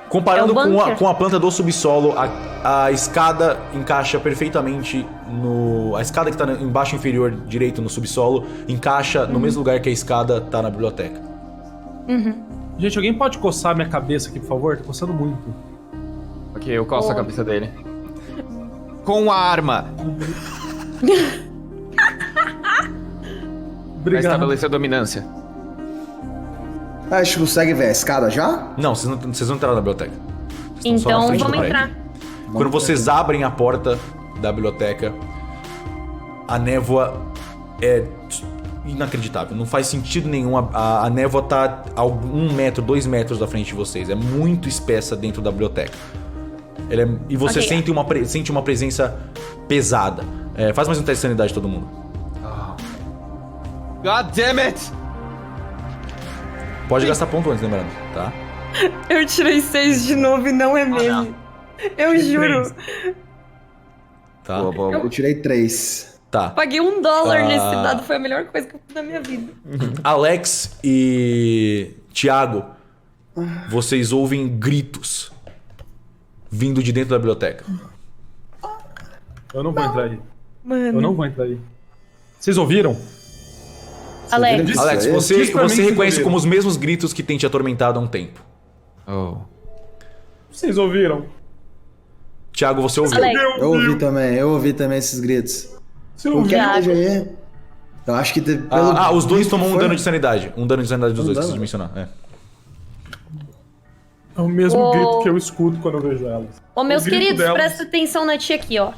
Comparando
É um bunker.
com a planta do subsolo, a escada encaixa perfeitamente no... A escada que tá embaixo inferior direito no subsolo encaixa no mesmo lugar que a escada tá na biblioteca.
Gente, alguém pode coçar minha cabeça aqui, por favor? Tá coçando muito.
Ok, eu coço a cabeça dele. Com a arma. Pra
Obrigado.
estabelecer a dominância.
A gente consegue ver a escada já?
Não, vocês não entraram na biblioteca. Vocês estão só na
Então
frente do
vamos
prédio.
entrar.
Quando vocês abrem a porta da biblioteca, a névoa é inacreditável. Não faz sentido nenhum. A névoa tá a 1 metro, 2 metros da frente de vocês. É muito espessa dentro da biblioteca. E você
Ok.
sente uma presença pesada. Faz mais um teste de sanidade todo mundo.
God damn it!
Pode gastar ponto antes, lembrando, tá?
Eu tirei 6 de novo e não é meme. Eu juro.
Tá.
Boa, boa,
Eu
boa.
tirei 3.
Tá.
Paguei $1 nesse dado, foi a melhor coisa que eu fiz na minha vida.
Alex e Thiago, vocês ouvem gritos vindo de dentro da biblioteca.
Eu não vou entrar aí.
Mano.
Eu não vou entrar aí. Vocês ouviram?
Alex,
Isso
Alex,
aí.
você
Diz pra mim que
reconhece
ouviram.
como os mesmos gritos que tem te atormentado há um tempo.
Oh.
Vocês ouviram?
Thiago, você ouviu?
Alex,
Eu ouvi também esses gritos.
Você
O que
ouviu?
é que aí? Eu acho que
Os dois tomam um
foi-
dano de sanidade. Um dano de sanidade dos
Um
dois,
dano?
preciso mencionar. É.
É o mesmo
Ô.
grito que eu escuto quando eu vejo elas.
Ô, meus
O grito
queridos,
delas.
presta atenção na tia aqui, ó.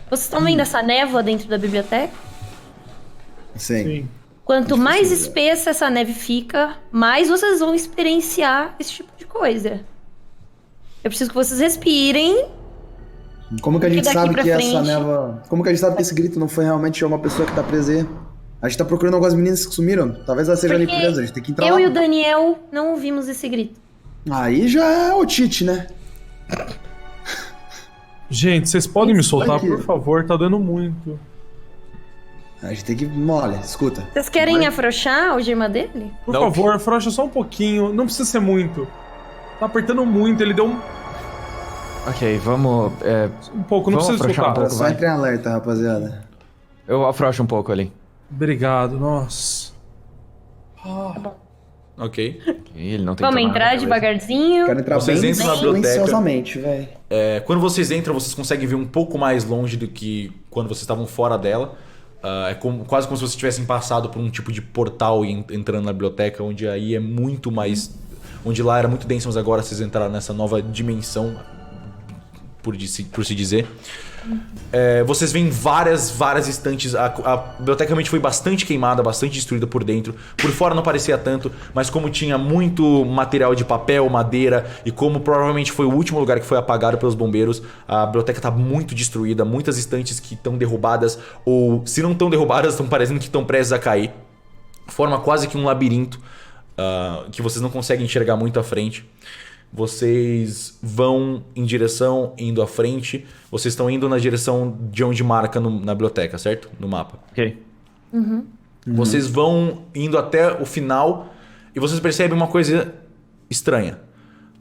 Vocês estão vendo essa névoa dentro da biblioteca?
Sim.
Sim.
Quanto mais espessa essa neve fica, mais vocês vão experienciar esse tipo de coisa. Eu preciso que vocês respirem.
Como que a gente
daqui
sabe
pra
que essa
frente-
névoa... Como que a gente sabe que esse grito não foi realmente uma pessoa que tá presa aí? A gente tá procurando algumas meninas que sumiram. Talvez elas sejam ali
Porque
presas. A gente tem que entrar
eu
lá.
e o Daniel não ouvimos esse grito.
Aí já é o Tite, né?
Gente, vocês podem me soltar,
aqui.
por favor? Tá dando muito.
A gente tem que... Olha, escuta.
Vocês querem afrouxar a algema dele?
Por
Não.
favor, afrouxa só um pouquinho. Não precisa ser muito. Tá apertando muito, ele deu
Ok, vamos.
um pouco, não
Vamos
precisa
afrouxar um
soltar.
pouco.
Só
vai.
entre em alerta, rapaziada.
Eu afrouxo um pouco ali.
Obrigado, nossa.
Ok.
Ele não tem
Vamos
tomado
entrar
nada, beleza.
devagarzinho.
Quero entrar
Vocês
bem
entram na biblioteca.
silenciosamente, velho.
Quando vocês entram, vocês conseguem ver um pouco mais longe do que quando vocês estavam fora dela. Quase como se vocês tivessem passado por um tipo de portal e entrando na biblioteca, onde aí é muito mais... Onde lá era muito denso, mas agora vocês entraram nessa nova dimensão, por se dizer. Vocês veem várias estantes. A biblioteca realmente foi bastante queimada, bastante destruída por dentro. Por fora não parecia tanto, mas como tinha muito material de papel, madeira, e como provavelmente foi o último lugar que foi apagado pelos bombeiros, a biblioteca está muito destruída. Muitas estantes que estão derrubadas, ou se não estão derrubadas, estão parecendo que estão prestes a cair. Forma quase que um labirinto que vocês não conseguem enxergar muito à frente. Vocês vão em direção, indo à frente. Vocês estão indo na direção de onde marca na biblioteca, certo? No mapa.
Ok.
Vocês vão indo até o final e vocês percebem uma coisa estranha.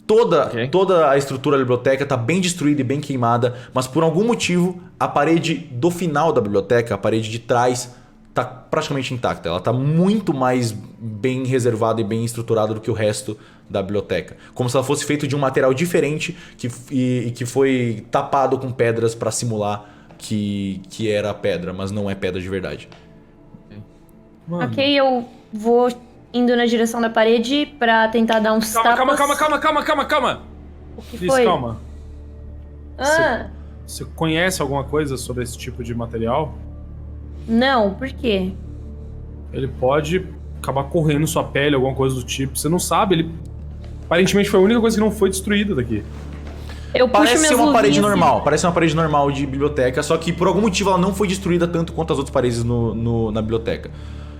Toda a estrutura da biblioteca está bem destruída e bem queimada, mas por algum motivo a parede do final da biblioteca, a parede de trás, está praticamente intacta. Ela está muito mais bem reservada e bem estruturada do que o resto da biblioteca. Como se ela fosse feita de um material diferente que foi tapado com pedras para simular que era pedra, mas não é pedra de verdade.
Mano.
Ok, eu vou indo na direção da parede pra tentar dar uns
Calma,
tapas.
calma.
O que
Liz,
foi?
calma.
Ah,
Você conhece alguma coisa sobre esse tipo de material?
não, por quê?
Ele pode acabar correndo sua pele, alguma coisa do tipo. Você não sabe, ele... Aparentemente foi a única coisa que não foi destruída daqui.
Eu puxo
Parece
minhas
ser uma parede
luvinhas e-
normal, parece uma parede normal de biblioteca, só que por algum motivo ela não foi destruída tanto quanto as outras paredes na biblioteca.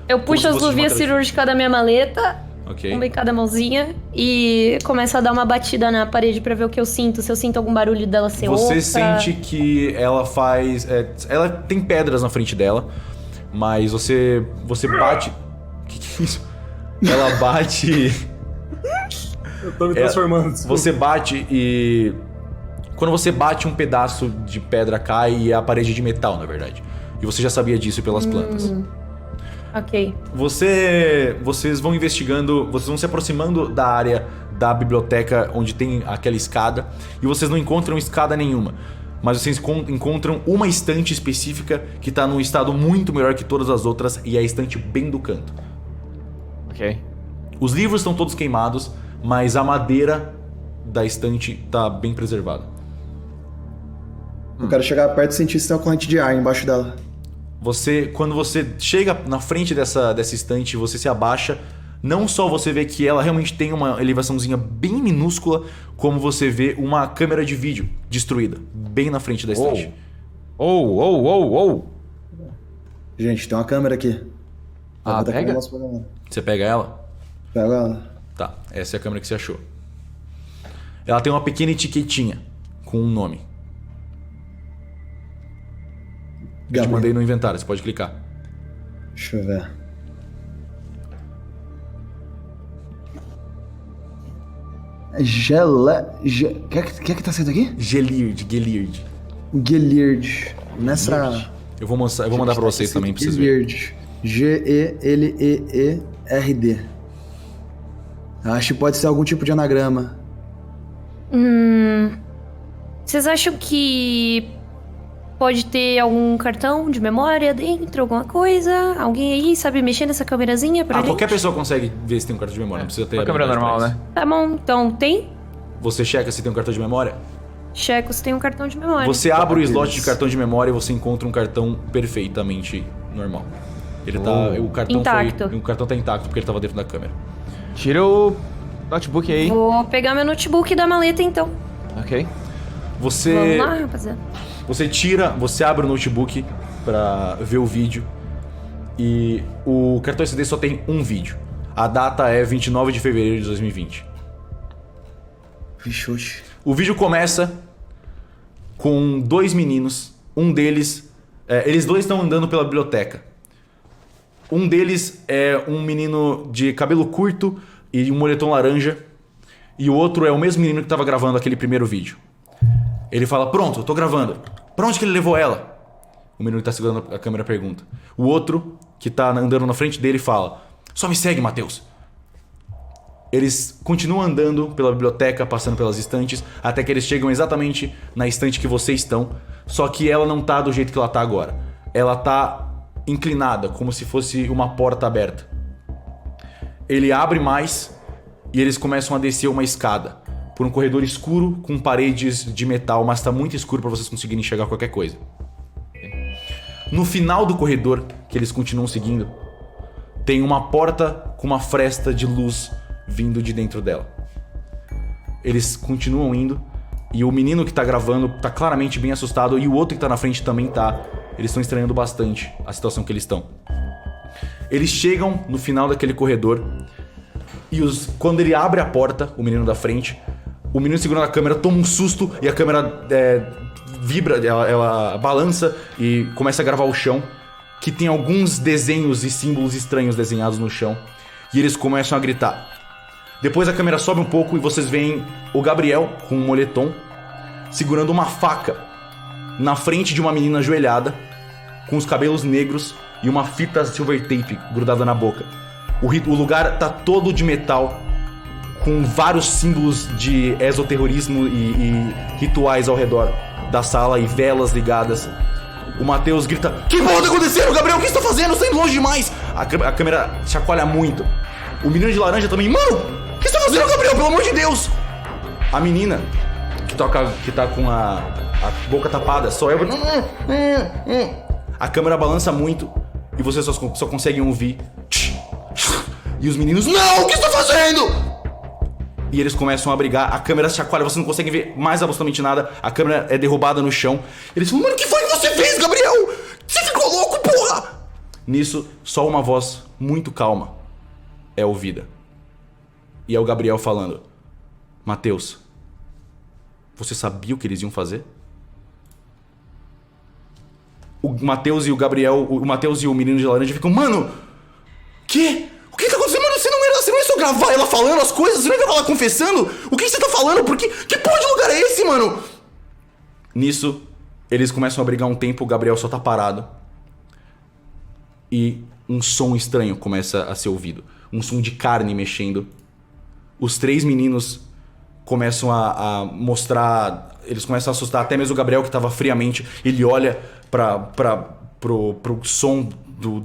Eu puxo
se
as
fosse de
luvinhas
material
cirúrgicas da minha maleta,
Ok?
uma em cada mãozinha, e começo a dar uma batida na parede pra ver o que eu sinto, se eu sinto algum barulho dela ser
Você
oca.
sente que ela faz... ela tem pedras na frente dela, mas você bate... Que é isso? Ela bate...
Eu tô me transformando.
Você bate e... Quando você bate, um pedaço de pedra cai e é a parede de metal, na verdade. E você já sabia disso pelas plantas.
Ok.
Vocês vão investigando, vocês vão se aproximando da área da biblioteca onde tem aquela escada e vocês não encontram escada nenhuma. Mas vocês encontram uma estante específica que está num estado muito melhor que todas as outras e é a estante bem do canto.
Ok.
Os livros estão todos queimados, mas a madeira da estante está bem preservada.
Eu quero chegar perto e sentir se tem uma corrente de ar embaixo dela.
Quando você chega na frente dessa estante, você se abaixa. Não só você vê que ela realmente tem uma elevaçãozinha bem minúscula, como você vê uma câmera de vídeo destruída, bem na frente da estante.
Oh.
Gente, tem uma câmera aqui.
Ah,
Vou tacar
pega?
o nosso programa.
Você pega ela?
Pega ela.
Tá, essa é a câmera que você achou. Ela tem uma pequena etiquetinha com um nome. Eu te
Gabriel.
mandei no inventário, você pode clicar.
Deixa eu ver. que tá escrito aqui?
Geliard.
Geliard. Nessa...
Eu vou mandar pra vocês também, pra vocês verem.
Gelierd. Acho que pode ser algum tipo de anagrama.
Vocês acham que pode ter algum cartão de memória dentro, alguma coisa? Alguém aí sabe mexer nessa câmerazinha pra gente?
Qualquer pessoa consegue ver se tem um cartão de memória, não precisa ter...
Uma câmera normal, né?
Tá bom, então tem?
Você checa se tem um cartão de memória?
Checo se tem um cartão de memória.
Você abre o slot de cartão de memória e você encontra um cartão perfeitamente normal. Ele tá... O cartão
intacto.
O cartão tá intacto porque ele tava dentro da câmera.
Tira o notebook aí.
Vou pegar meu notebook da maleta, então.
Ok.
Vamos lá, rapaziada.
Você abre o notebook pra ver o vídeo. E o cartão SD só tem um vídeo. A data é 29 de fevereiro de 2020.
Vixe.
O vídeo começa com dois meninos. Um deles... eles dois estão andando pela biblioteca. Um deles é um menino de cabelo curto e um moletom laranja. E o outro é o mesmo menino que estava gravando aquele primeiro vídeo. Ele fala, pronto, eu tô gravando. Pra onde que ele levou ela? O menino que tá segurando a câmera pergunta. O outro, que tá andando na frente dele, fala, só me segue, Matheus. Eles continuam andando pela biblioteca, passando pelas estantes, até que eles chegam exatamente na estante que vocês estão. Só que ela não tá do jeito que ela tá agora. Ela tá inclinada, como se fosse uma porta aberta. Ele abre mais e eles começam a descer uma escada por um corredor escuro com paredes de metal, mas tá muito escuro para vocês conseguirem enxergar qualquer coisa. No final do corredor, que eles continuam seguindo, tem uma porta com uma fresta de luz vindo de dentro dela. Eles continuam indo e o menino que tá gravando tá claramente bem assustado e o outro que tá na frente também tá. Eles estão estranhando bastante a situação que eles estão. Eles chegam no final daquele corredor e quando ele abre a porta, o menino da frente, o menino segurando a câmera toma um susto e a câmera vibra, ela balança e começa a gravar o chão, que tem alguns desenhos e símbolos estranhos desenhados no chão, e eles começam a gritar. Depois a câmera sobe um pouco e vocês veem o Gabriel com um moletom segurando uma faca na frente de uma menina ajoelhada com os cabelos negros e uma fita silver tape grudada na boca. O lugar tá todo de metal, com vários símbolos de exoterrorismo e rituais ao redor da sala e velas ligadas. O Matheus grita, que porra tá acontecendo, Gabriel? O que você tá fazendo? Você tá indo longe demais. A câmera chacoalha muito. O menino de laranja também, mano, o que você tá fazendo, Gabriel? Pelo amor de Deus. A menina que tá com a boca tapada, só eu. A câmera balança muito e vocês só conseguem ouvir. E os meninos, não, o que você tá fazendo? E eles começam a brigar, a câmera chacoalha, você não consegue ver mais absolutamente nada, a câmera é derrubada no chão. Eles falam, mano, o que foi que você fez, Gabriel? Você ficou louco, porra? Nisso, só uma voz muito calma é ouvida. E é o Gabriel falando, Matheus, você sabia o que eles iam fazer? O Matheus e o Gabriel, o Matheus e o menino de laranja ficam, mano, que? O que tá acontecendo? Mano, você não ia só gravar ela falando as coisas? Você não ia gravar ela confessando? O que você tá falando? Por que porra de lugar é esse, mano? Nisso, eles começam a brigar um tempo, o Gabriel só tá parado. E um som estranho começa a ser ouvido. Um som de carne mexendo. Os três meninos começam a mostrar... Eles começam a assustar, até mesmo o Gabriel, que tava friamente. Ele olha pro som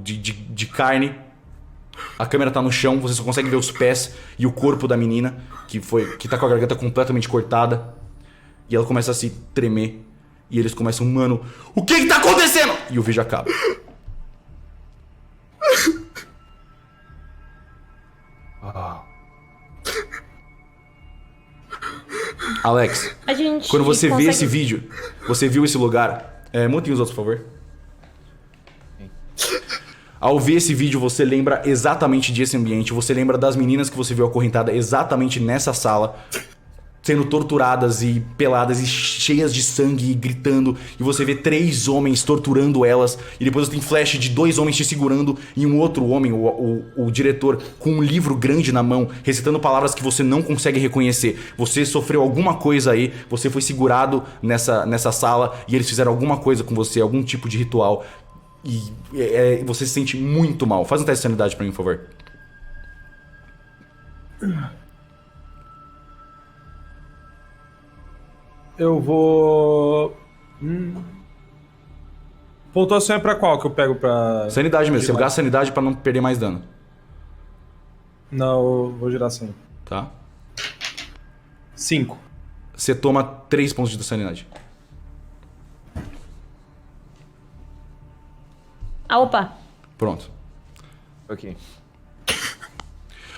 de carne. A câmera tá no chão, você só consegue ver os pés e o corpo da menina, que tá com a garganta completamente cortada. E ela começa a se tremer. E eles começam, mano, o que tá acontecendo? E o vídeo acaba. Alex, quando você vê esse vídeo, você viu esse lugar. Mutem os outros, por favor. Ao ver esse vídeo, você lembra exatamente desse ambiente. Você lembra das meninas que você viu acorrentada exatamente nessa sala. sendo torturadas e peladas e cheias de sangue e gritando, e você vê 3 homens torturando elas, e depois você tem flash de 2 homens te segurando e um outro homem, o diretor, com um livro grande na mão, recitando palavras que você não consegue reconhecer. Você sofreu alguma coisa aí, você foi segurado nessa sala e eles fizeram alguma coisa com você, algum tipo de ritual, e você se sente muito mal. Faz um teste de sanidade pra mim, por favor.
Eu vou... Pontuação é pra qual que eu pego pra...
Sanidade mesmo, você gasta sanidade pra não perder mais dano.
Não, eu vou girar assim.
Tá?
5.
Você toma 3 pontos de sanidade.
Ah, opa.
Pronto.
Ok.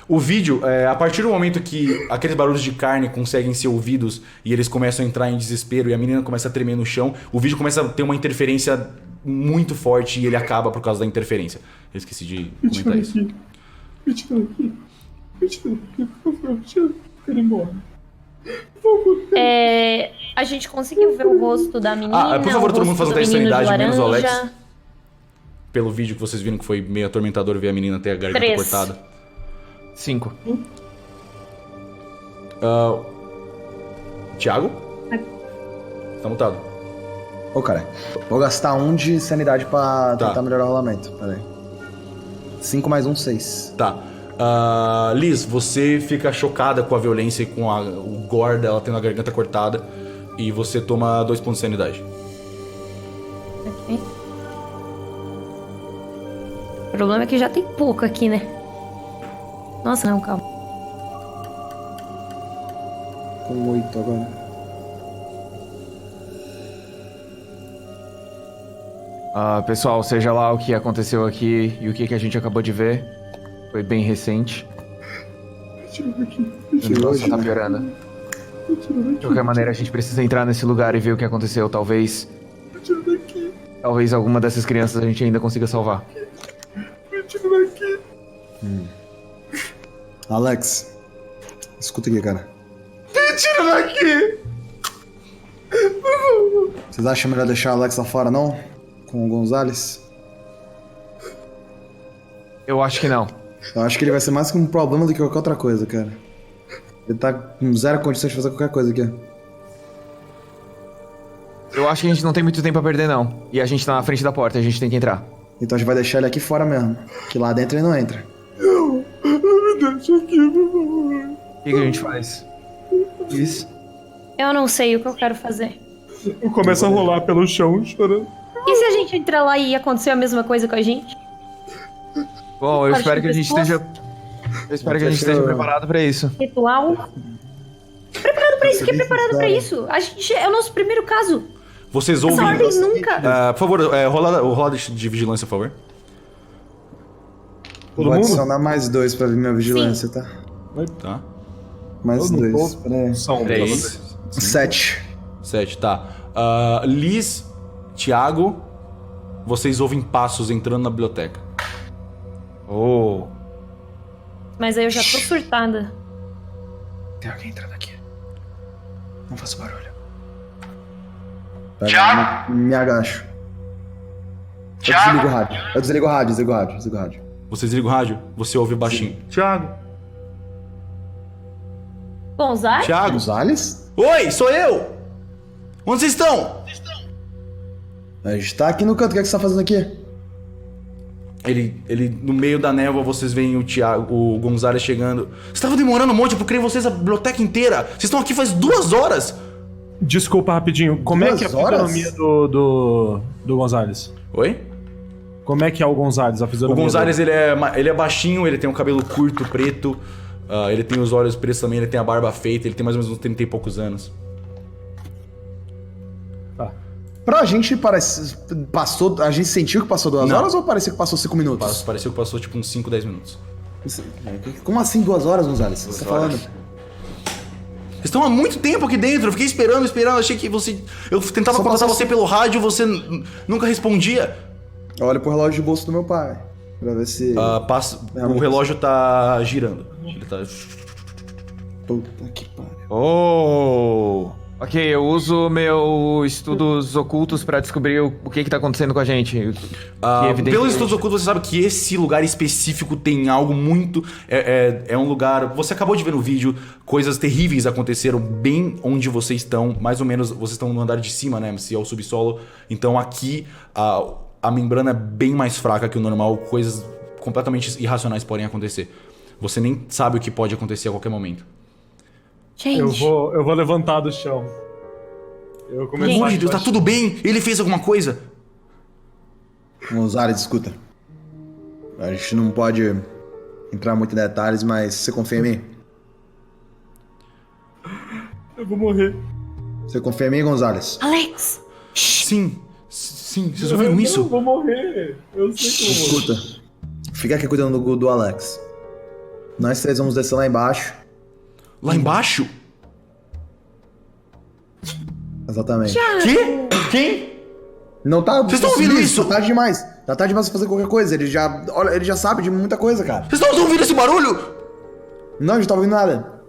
O vídeo, a partir do momento que aqueles barulhos de carne conseguem ser ouvidos e eles começam a entrar em desespero e a menina começa a tremer no chão, o vídeo começa a ter uma interferência muito forte e ele acaba por causa da interferência. Eu esqueci de comentar isso.
Me tira daqui. Me tira daqui, por favor. Me tira. Quero ir embora.
A gente conseguiu ver o rosto da menina.
Por favor, todo mundo faz um teste de sanidade, menos o Alex.
Laranja.
Pelo vídeo que vocês viram que foi meio atormentador ver a menina ter a garganta
3.
cortada.
5.
Thiago? Tá mutado.
Ô, cara, vou gastar 1 de sanidade pra
Tá.
tentar melhorar o rolamento. Pera aí. 5 mais 1, 6.
Tá. Liz, você fica chocada com a violência e com o gore dela tendo a garganta cortada. E você toma 2 pontos de sanidade.
Ok. O problema é que já tem pouco aqui, né? Nossa, não, calma.
Com 8 agora.
Pessoal, seja lá o que aconteceu aqui e o que a gente acabou de ver, foi bem recente. O negócio tá piorando. De qualquer maneira, a gente precisa entrar nesse lugar e ver o que aconteceu. Talvez alguma dessas crianças a gente ainda consiga salvar.
Alex, escuta aqui, cara.
Me tira daqui.
Vocês acham melhor deixar o Alex lá fora, não? Com o Gonzalez?
Eu acho que não.
Eu acho que ele vai ser mais que um problema do que qualquer outra coisa, cara. Ele tá com zero condições de fazer qualquer coisa aqui.
Eu acho que a gente não tem muito tempo a perder, não. E a gente tá na frente da porta, a gente tem que entrar.
Então a gente vai deixar ele aqui fora mesmo. Que lá dentro ele não entra.
Não me deixa aqui, por favor.
O que a gente faz? Isso.
Eu não sei o que eu quero fazer.
Eu começo a rolar pelo chão, chorando.
E se a gente entrar lá e acontecer a mesma coisa com a gente?
Bom, eu
Parte
espero
do
que a gente
pescoço?
esteja... Eu espero que a gente esteja preparado pra isso.
Ritual? Preparado pra isso? Que preparado pra isso? A gente é o nosso primeiro caso.
Vocês
Essa
ouvem...
ordem nunca.
por favor, rola de vigilância, por favor.
Eu vou adicionar mais 2 pra minha vigilância, tá?
Tá.
Mais 2. Pera aí.
São
3.
7.
7, tá. Liz, Thiago, vocês ouvem passos entrando na biblioteca.
Oh.
Mas aí eu já tô surtada.
Tem alguém entrando aqui. Não faça barulho.
Thiago?
Me agacho. Eu
Thiago?
desligo o rádio. Eu desligo o rádio.
Você desliga o rádio, você ouve baixinho. Thiago.
Gonzalez?
Thiago.
Gonzalez?
Oi, sou eu! Onde vocês estão?
A gente tá aqui no canto. O que é que você tá fazendo aqui?
Ele, no meio da névoa, vocês veem o Gonzalez chegando. Vocês estavam demorando um monte, eu procurei vocês a biblioteca inteira. Vocês estão aqui faz 2 horas.
Desculpa rapidinho, como é que é a
2 horas?
fisionomia do Gonzalez?
Oi?
Como é que é o Gonzalez, a
O
fisionomia
Gonzalez,
dele?
ele é baixinho, ele tem um cabelo curto, preto. Ele tem os olhos pretos também, ele tem a barba feita, ele tem mais ou menos uns 30 e poucos anos.
Tá.
Pra gente parece. Passou. A gente sentiu que passou 2
Não.
horas ou parecia que passou 5 minutos?
Pareceu que passou tipo uns 5, 10 minutos.
Como assim 2 horas, Gonzalez? Você tá
horas.
falando?
Vocês estão há muito tempo aqui dentro, eu fiquei esperando, achei que você... Eu tentava
Só
contatar
passou
você pelo rádio, você nunca respondia.
Eu olho pro relógio de bolso do meu pai. Pra ver se.
O relógio tá girando. Ele tá...
Puta que pariu.
Oh! Ok, eu uso meu estudos ocultos pra descobrir o que tá acontecendo com a gente.
Pelos estudos ocultos, você sabe que esse lugar específico tem algo muito... É um lugar... Você acabou de ver no vídeo, coisas terríveis aconteceram bem onde vocês estão. Mais ou menos, vocês estão no andar de cima, né? Se é o subsolo. Então aqui, a membrana é bem mais fraca que o normal. Coisas completamente irracionais podem acontecer. Você nem sabe o que pode acontecer a qualquer momento.
Gente,
Eu vou levantar do chão. Eu começo
Pelo amor de Deus, tá tudo bem? Ele fez alguma coisa?
Gonzales, escuta. A gente não pode entrar muito em detalhes, mas você confia em mim?
Eu vou morrer.
Você confia em mim, Gonzales?
Alex!
Sim, vocês ouviram isso?
Eu vou morrer. Eu sei que eu vou morrer.
Escuta. Fica aqui cuidando do Alex. Nós três vamos descer lá embaixo.
Lá embaixo?
Exatamente.
Quê? Quem?
Não tá.
Vocês estão ouvindo isso?
Já tá demais. Já tá demais pra fazer qualquer coisa. Ele já sabe de muita coisa, cara.
Vocês estão ouvindo esse barulho?
Não, a gente tá ouvindo nada.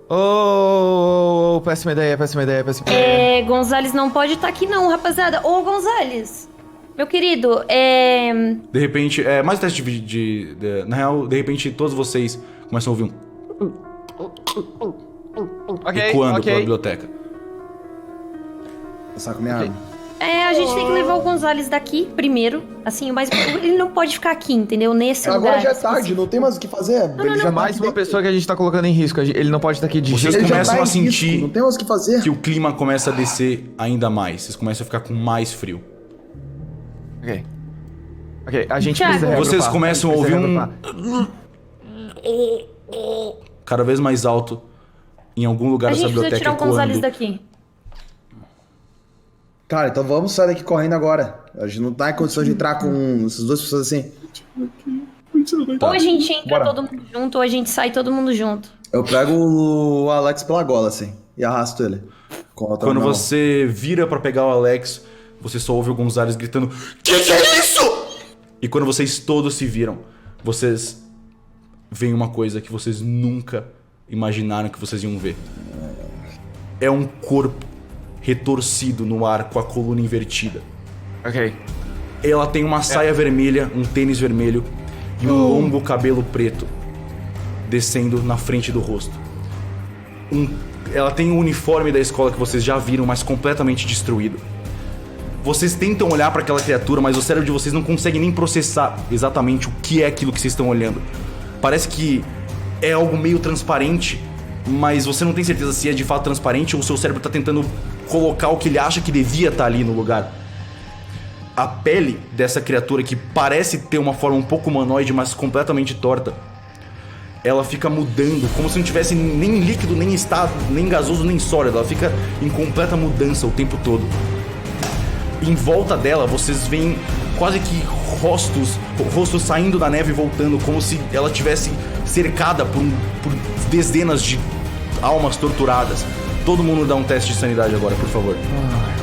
Péssima ideia, péssima ideia, péssima ideia.
Gonzales não pode estar aqui não, rapaziada. Ô, Gonzales, meu querido,
De repente, mais um teste na real, de repente todos vocês começam a ouvir ecoando pela biblioteca.
Passar com minha arma.
a gente tem que levar o Gonzales daqui primeiro, assim, mas ele não pode ficar aqui, entendeu? Nesse lugar.
Agora já é tarde, não tem mais o que fazer. Ele já
Mais uma pessoa que a gente tá colocando em risco. Ele não pode estar aqui de
Vocês
jeito
Ele já
começam
tá
a
em risco,
sentir
não tem mais o que fazer.
que o clima começa a descer ainda mais. Vocês começam a ficar com mais frio.
Ok, a gente
Thiago.
precisa reagrupar.
Vocês começam a ouvir
reagrupar.
cada vez mais alto em algum lugar
A
dessa
gente precisa
biblioteca
tirar o Gonzales
ecoando.
daqui.
Cara, então vamos sair daqui correndo agora. A gente não tá em condição de entrar com essas duas pessoas assim.
Tá.
Ou a gente entra
Bora.
todo mundo junto, ou a gente sai todo mundo junto.
Eu pego o Alex pela gola, assim, e arrasto ele. Com a outra
Quando
mão.
você vira pra pegar o Alex, você só ouve o Gonzales gritando: que é isso? E quando vocês todos se viram, vocês veem uma coisa que vocês nunca imaginaram que vocês iam ver. É um corpo retorcido no ar com a coluna invertida.
Ok.
Ela tem uma saia vermelha, um tênis vermelho e um longo cabelo preto descendo na frente do rosto. Ela tem o uniforme da escola que vocês já viram, mas completamente destruído. Vocês tentam olhar para aquela criatura, mas o cérebro de vocês não consegue nem processar exatamente o que é aquilo que vocês estão olhando. Parece que é algo meio transparente, mas você não tem certeza se é de fato transparente ou o seu cérebro está tentando colocar o que ele acha que devia estar ali no lugar. A pele dessa criatura, que parece ter uma forma um pouco humanoide, mas completamente torta, ela fica mudando, como se não tivesse nem líquido, nem estado, nem gasoso, nem sólido. Ela fica em completa mudança o tempo todo. Em volta dela, vocês veem quase que rostos saindo da neve e voltando, como se ela tivesse cercada por dezenas de almas torturadas. Todo mundo dá um teste de sanidade agora, por favor.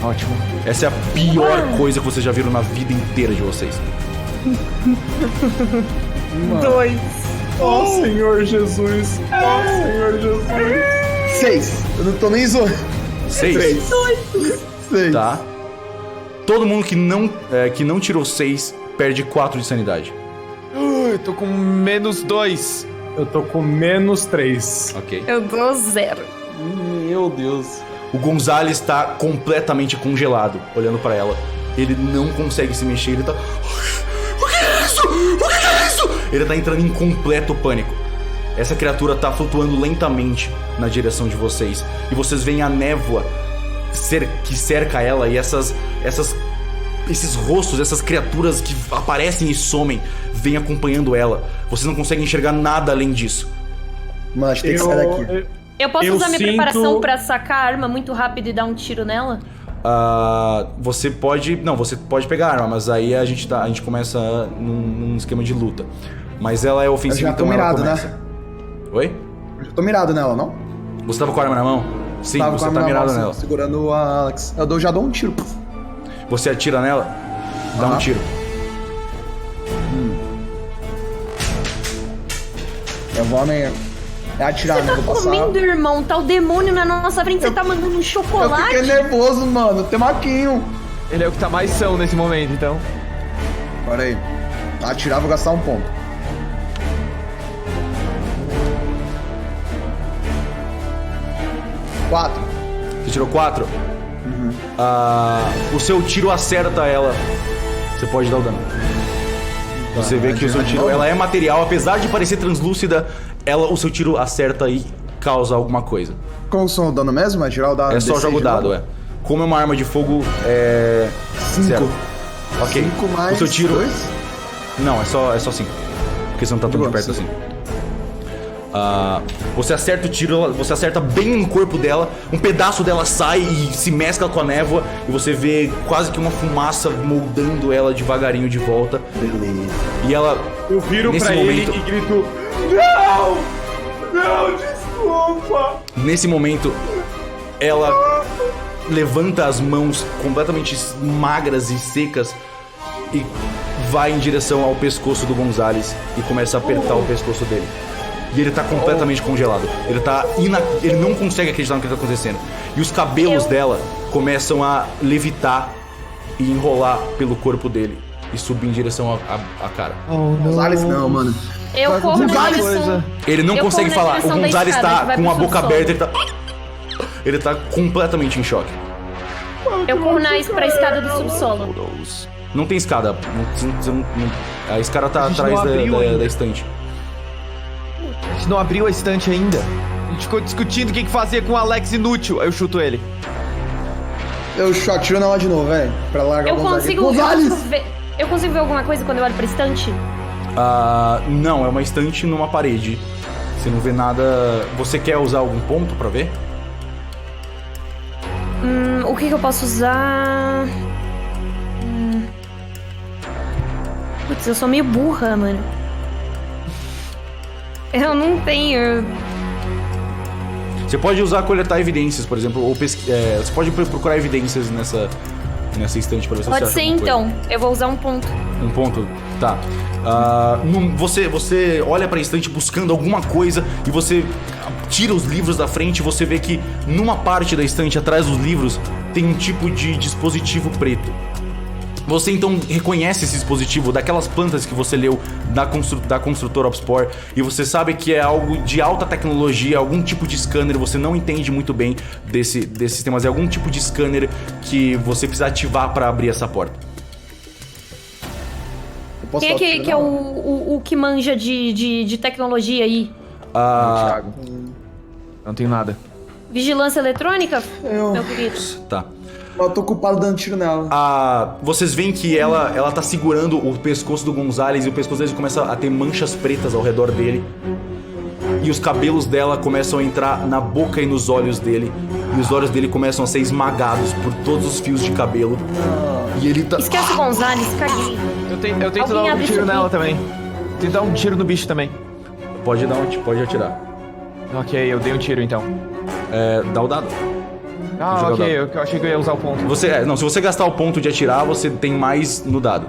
Ótimo.
Essa é a pior coisa que vocês já viram na vida inteira de vocês.
2.
Oh, Senhor Jesus. Oh, Senhor Jesus.
6. Eu não tô nem zoando.
6.
6.
Tá. Todo mundo que não tirou 6 perde 4 de sanidade.
Eu tô com -2.
Eu tô com -3.
Ok.
Eu dou 0.
Meu Deus.
O Gonzales tá completamente congelado, olhando pra ela. Ele não consegue se mexer, ele tá... O que é isso? O que é isso? Ele tá entrando em completo pânico. Essa criatura tá flutuando lentamente na direção de vocês. E vocês veem a névoa que cerca ela e esses rostos, essas criaturas que aparecem e somem, vêm acompanhando ela. Vocês não conseguem enxergar nada além disso.
Mano, a gente tem que sair daqui.
Eu posso
Eu
usar minha
sinto-
preparação pra sacar a arma muito rápido e dar um tiro nela?
Você pode... Não, você pode pegar a arma, mas aí a gente começa num esquema de luta. Mas ela é ofensiva,
Eu já tô
então ela
mirado,
começa.
né?
Oi?
Eu já tô mirado nela, não?
Você tava com a arma na mão? Sim,
Tava com
você
a
tá
arma na
mirado
mão,
nela.
segurando a Alex. Já dou um tiro.
Você atira nela, dá um
Aham.
tiro.
Eu vou meio... É atirar, não
Tá
vou passar.
comendo, irmão? Tá o demônio na nossa frente, você tá mandando um
Eu
chocolate?
fiquei nervoso, mano. Tem maquinho.
Ele é o que tá mais são nesse momento, então.
Pera aí. Atirar, vou gastar um ponto. 4.
Você tirou 4? O seu tiro acerta ela. Você pode dar o dano. Você vê que o seu tiro, ela é material, apesar de parecer translúcida, o seu tiro acerta e causa alguma coisa.
Qual são o dano mesmo? É tirar o dado?
É só joga o dado, é. Como é uma arma de fogo, é...
5.
zero. Ok.
5 mais
o seu tiro...
2?
Não, é só 5. Porque você não tá tão de perto assim. Você acerta o tiro, você acerta bem no corpo dela, um pedaço dela sai e se mescla com a névoa, e você vê quase que uma fumaça moldando ela devagarinho de volta.
Beleza.
E ela,
Eu viro
nesse
pra
momento,
ele e grito: Não! Não, desculpa!
nesse momento, ela levanta as mãos completamente magras e secas e vai em direção ao pescoço do Gonzales e começa a apertar o pescoço dele. E ele tá completamente congelado. Ele não consegue acreditar no que tá acontecendo. E os cabelos dela começam a levitar e enrolar pelo corpo dele e subir em direção à cara.
Gonzales não, mano.
Eu corro na direção...
Ele não
Eu
consegue
corro na
falar. O
direção da
Gonzales
escada,
tá
que vai
com
pro
a boca
subsolo.
aberta, ele tá completamente em choque.
Eu corro pra escada do subsolo.
Não tem escada. A escada tá
A gente
atrás
não abriu
da
ainda.
estante.
A gente não abriu a estante ainda. A gente ficou discutindo o que fazer com o Alex inútil. Aí eu chuto ele.
Eu atiro nela de novo, velho. Pra largar
Eu
o Gonzales.
consigo ver... Eu consigo ver alguma coisa quando eu olho pra estante?
Não, é uma estante numa parede. Você não vê nada. Você quer usar algum ponto pra ver?
O que eu posso usar? Putz, eu sou meio burra, mano. Eu não tenho...
Você pode usar coletar evidências, por exemplo, ou você pode procurar evidências nessa estante pra ver se
Pode
você
ser
acha alguma coisa.
então. Eu vou usar um ponto.
Um ponto? Tá. Você olha pra estante buscando alguma coisa e você tira os livros da frente e você vê que numa parte da estante, atrás dos livros, tem um tipo de dispositivo preto. Você então reconhece esse dispositivo daquelas plantas que você leu da construtora Opspor e você sabe que é algo de alta tecnologia, algum tipo de scanner, você não entende muito bem desse sistema, mas é algum tipo de scanner que você precisa ativar pra abrir essa porta.
Eu posso
Quem é
só
que é
atirar?
o que manja de tecnologia aí?
Thiago. Não tenho nada.
Vigilância eletrônica?
Eu-
Meu querido.
Tá.
Eu tô ocupado dando tiro nela.
Vocês veem que ela tá segurando o pescoço do Gonzales e o pescoço dele começa a ter manchas pretas ao redor dele. E os cabelos dela começam a entrar na boca e nos olhos dele. E os olhos dele começam a ser esmagados por todos os fios de cabelo. E ele tá...
Esquece o Gonzales, caguei.
Eu tento
Alguém
dar um
abre
tiro
isso
nela
aqui.
também. Tento dar um tiro no bicho também.
Pode atirar.
Ok, eu dei um tiro então.
Dá o dado.
Ah,
Joga o
ok,
dado.
eu achei que eu ia usar o ponto.
Se você gastar o ponto de atirar, você tem mais no dado.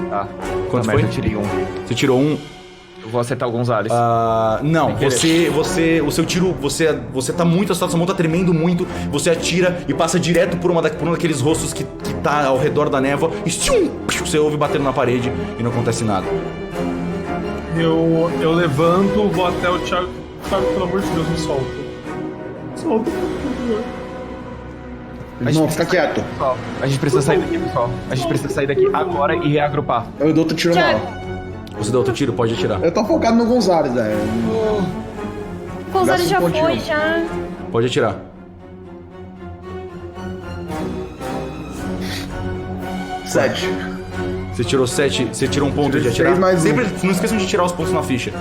Tá.
Quanto
Não,
foi?
mas eu tirei um.
Você tirou 1.
Eu vou acertar o Gonzales.
Não,
Sem
o seu tiro, você tá muito assustado, sua mão tá tremendo muito, você atira e passa direto por um daqueles rostos que tá ao redor da névoa e você ouve batendo na parede e não acontece nada.
Eu levanto, vou até o Thiago. Thiago, pelo amor de Deus, me solta. Solta.
Não, fica quieto.
Pessoal, a gente precisa sair daqui, pessoal. A gente precisa sair daqui agora e reagrupar.
Eu dou outro tiro
Thiago.
nela.
Você dá outro tiro, pode atirar.
Eu tô focado no Gonzales, velho.
O Gonzales já
Gasta um
foi,
pontinho.
já.
Pode atirar.
Sete.
Você tirou 7, você tirou um ponto de
Tirei
atirar.
seis mais um.
Sempre não esqueçam de tirar os pontos na ficha.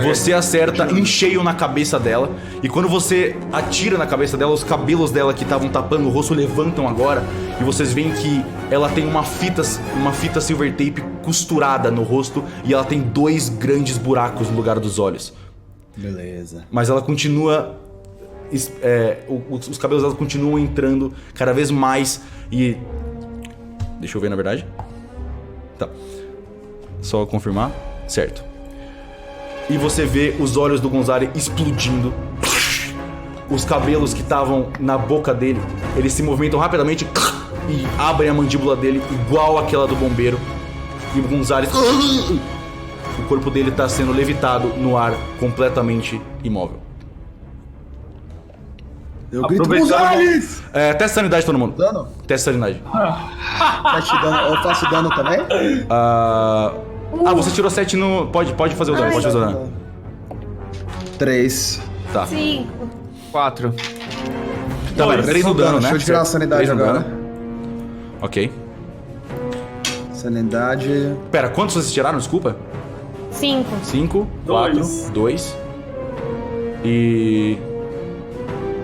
Você acerta em cheio na cabeça dela. E quando você atira na cabeça dela, os cabelos dela que estavam tapando o rosto levantam agora. E vocês veem que ela tem uma fita silver tape costurada no rosto. E ela tem 2 grandes buracos no lugar dos olhos.
Beleza.
Mas ela continua. Os cabelos dela continuam entrando cada vez mais. E. Deixa eu ver, na verdade. Tá. Só confirmar. Certo. e você vê os olhos do Gonzalez explodindo. Os cabelos que estavam na boca dele, eles se movimentam rapidamente e abrem a mandíbula dele igual aquela do bombeiro. E o Gonzalez... O corpo dele tá sendo levitado no ar, completamente imóvel.
Eu grito,
Aproveitando-
Gonzalez!
Testa sanidade todo mundo.
Dano?
Testa sanidade.
Eu faço dano também?
Você tirou 7 no... Pode fazer o dano, pode fazer o dano.
3.
Tá.
5.
4.
Tá, pera, 3 no dano, né?
Deixa eu tirar a sanidade
3 no
agora.
dano. Ok.
Sanidade.
Pera, quantos vocês tiraram? Desculpa.
5.
5, 4, 2. E...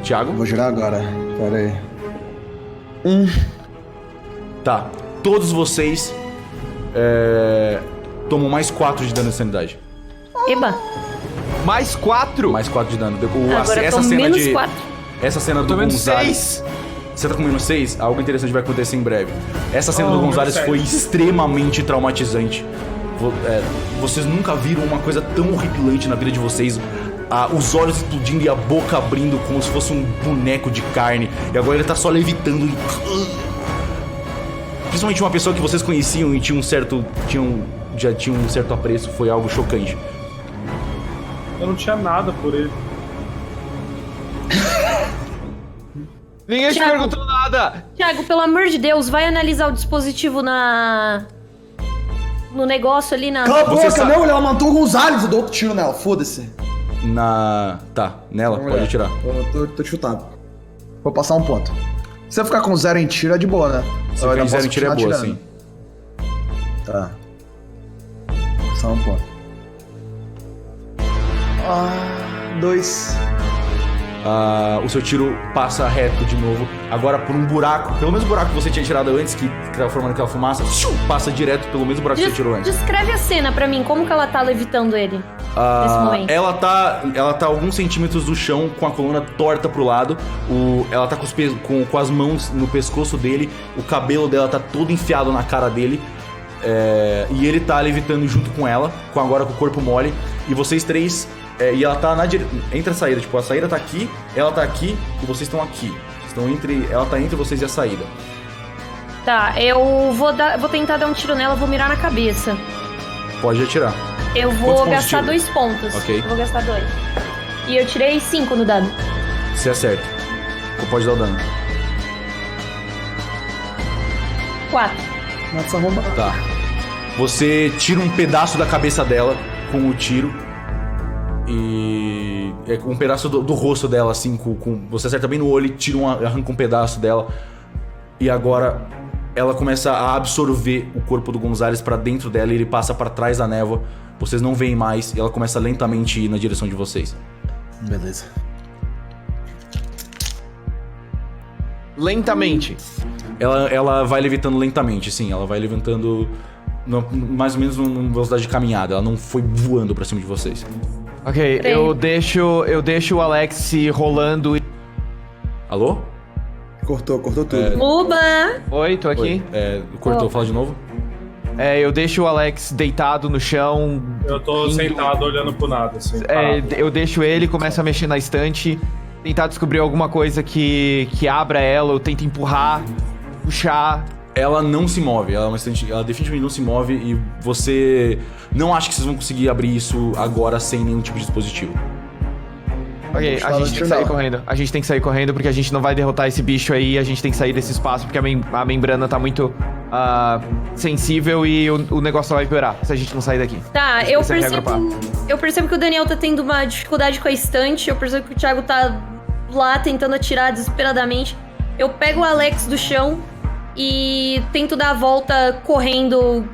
Thiago?
Vou girar agora. Pera aí.
Tá. Todos vocês tomam mais 4 de dano de sanidade.
Eba.
Mais 4?
Mais 4 de dano.
Agora eu
essa
tô
cena
menos
de...
4.
Essa cena do
Tô menos
Gonzalez...
6.
Você tá com menos 6? Algo interessante vai acontecer em breve. Essa cena do Gonzalez
menos
foi
7.
extremamente traumatizante. Vocês nunca viram uma coisa tão horripilante na vida de vocês. Os olhos explodindo e a boca abrindo como se fosse um boneco de carne. E agora ele tá só levitando e... Principalmente uma pessoa que vocês conheciam e já tinha um certo apreço. Foi algo chocante.
Eu não tinha nada por ele.
Ninguém te
Thiago.
perguntou nada.
Thiago, pelo amor de Deus, vai analisar o dispositivo no negócio ali na...
Cala a
Você
boca,
sabe-
não, ela matou o Gonzalez. Eu dou outro tiro nela, foda-se.
Tá, nela, pode atirar.
Tô chutado. Vou passar um ponto. Se eu ficar com 0 em tiro, é de boa, né?
Se
Eu
ficar
ainda
em 0 em
posso
tiro é
continuar
boa,
atirando.
sim.
Tá. Só um ponto. 2.
O seu tiro passa reto de novo, agora por um buraco, pelo mesmo buraco que você tinha tirado antes, que tava formando aquela fumaça, passa direto pelo mesmo buraco que você tirou antes.
Descreve a cena pra mim, como que ela tá levitando ele nesse momento.
Ela tá alguns centímetros do chão, com a coluna torta pro lado, ela tá com as mãos no pescoço dele, o cabelo dela tá todo enfiado na cara dele, e ele tá levitando junto com ela, agora com o corpo mole, e vocês três... e ela tá entre a saída, tipo, a saída tá aqui, ela tá aqui e vocês estão aqui. Ela tá entre vocês e a saída.
Tá, eu vou tentar dar um tiro nela, vou mirar na cabeça.
Pode atirar.
Eu
Quantos
vou
pontos de
gastar
tiro?
2 pontos.
Ok.
Eu vou gastar 2. E eu tirei 5 no dado.
Você acerta. Ou pode dar o dano.
4.
Mata essa arromba.
Tá. Você tira um pedaço da cabeça dela com o tiro. E... um pedaço do rosto dela, assim, você acerta bem no olho e arranca um pedaço dela. E agora ela começa a absorver o corpo do Gonzalez pra dentro dela e ele passa pra trás da névoa. Vocês não veem mais e ela começa lentamente a ir na direção de vocês.
Beleza.
Lentamente.
Ela vai levitando lentamente, sim. Ela vai levantando mais ou menos numa velocidade de caminhada. Ela não foi voando pra cima de vocês.
Ok,
Peraí.
eu deixo o Alex rolando.
Alô?
Cortou tudo.
Uba!
Oi, tô aqui.
Cortou,
Oh.
fala de novo.
Eu deixo o Alex deitado no chão.
Eu tô
indo-
sentado olhando pro nada, assim. parado.
Eu deixo ele, começo a mexer na estante, tentar descobrir alguma coisa que abra ela, eu tento empurrar, puxar.
Ela não se move, ela definitivamente não se move e você não acha que vocês vão conseguir abrir isso agora sem nenhum tipo de dispositivo.
Ok, a gente tem que sair correndo. A gente tem que sair correndo porque a gente não vai derrotar esse bicho aí, a gente tem que sair desse espaço porque a membrana tá muito sensível e o negócio vai piorar se a gente não sair daqui.
Tá,
A gente precisa reagrupar.
eu percebo que o Daniel tá tendo uma dificuldade com a estante, eu percebo que o Thiago tá lá tentando atirar desesperadamente. Eu pego o Alex do chão e tento dar a volta correndo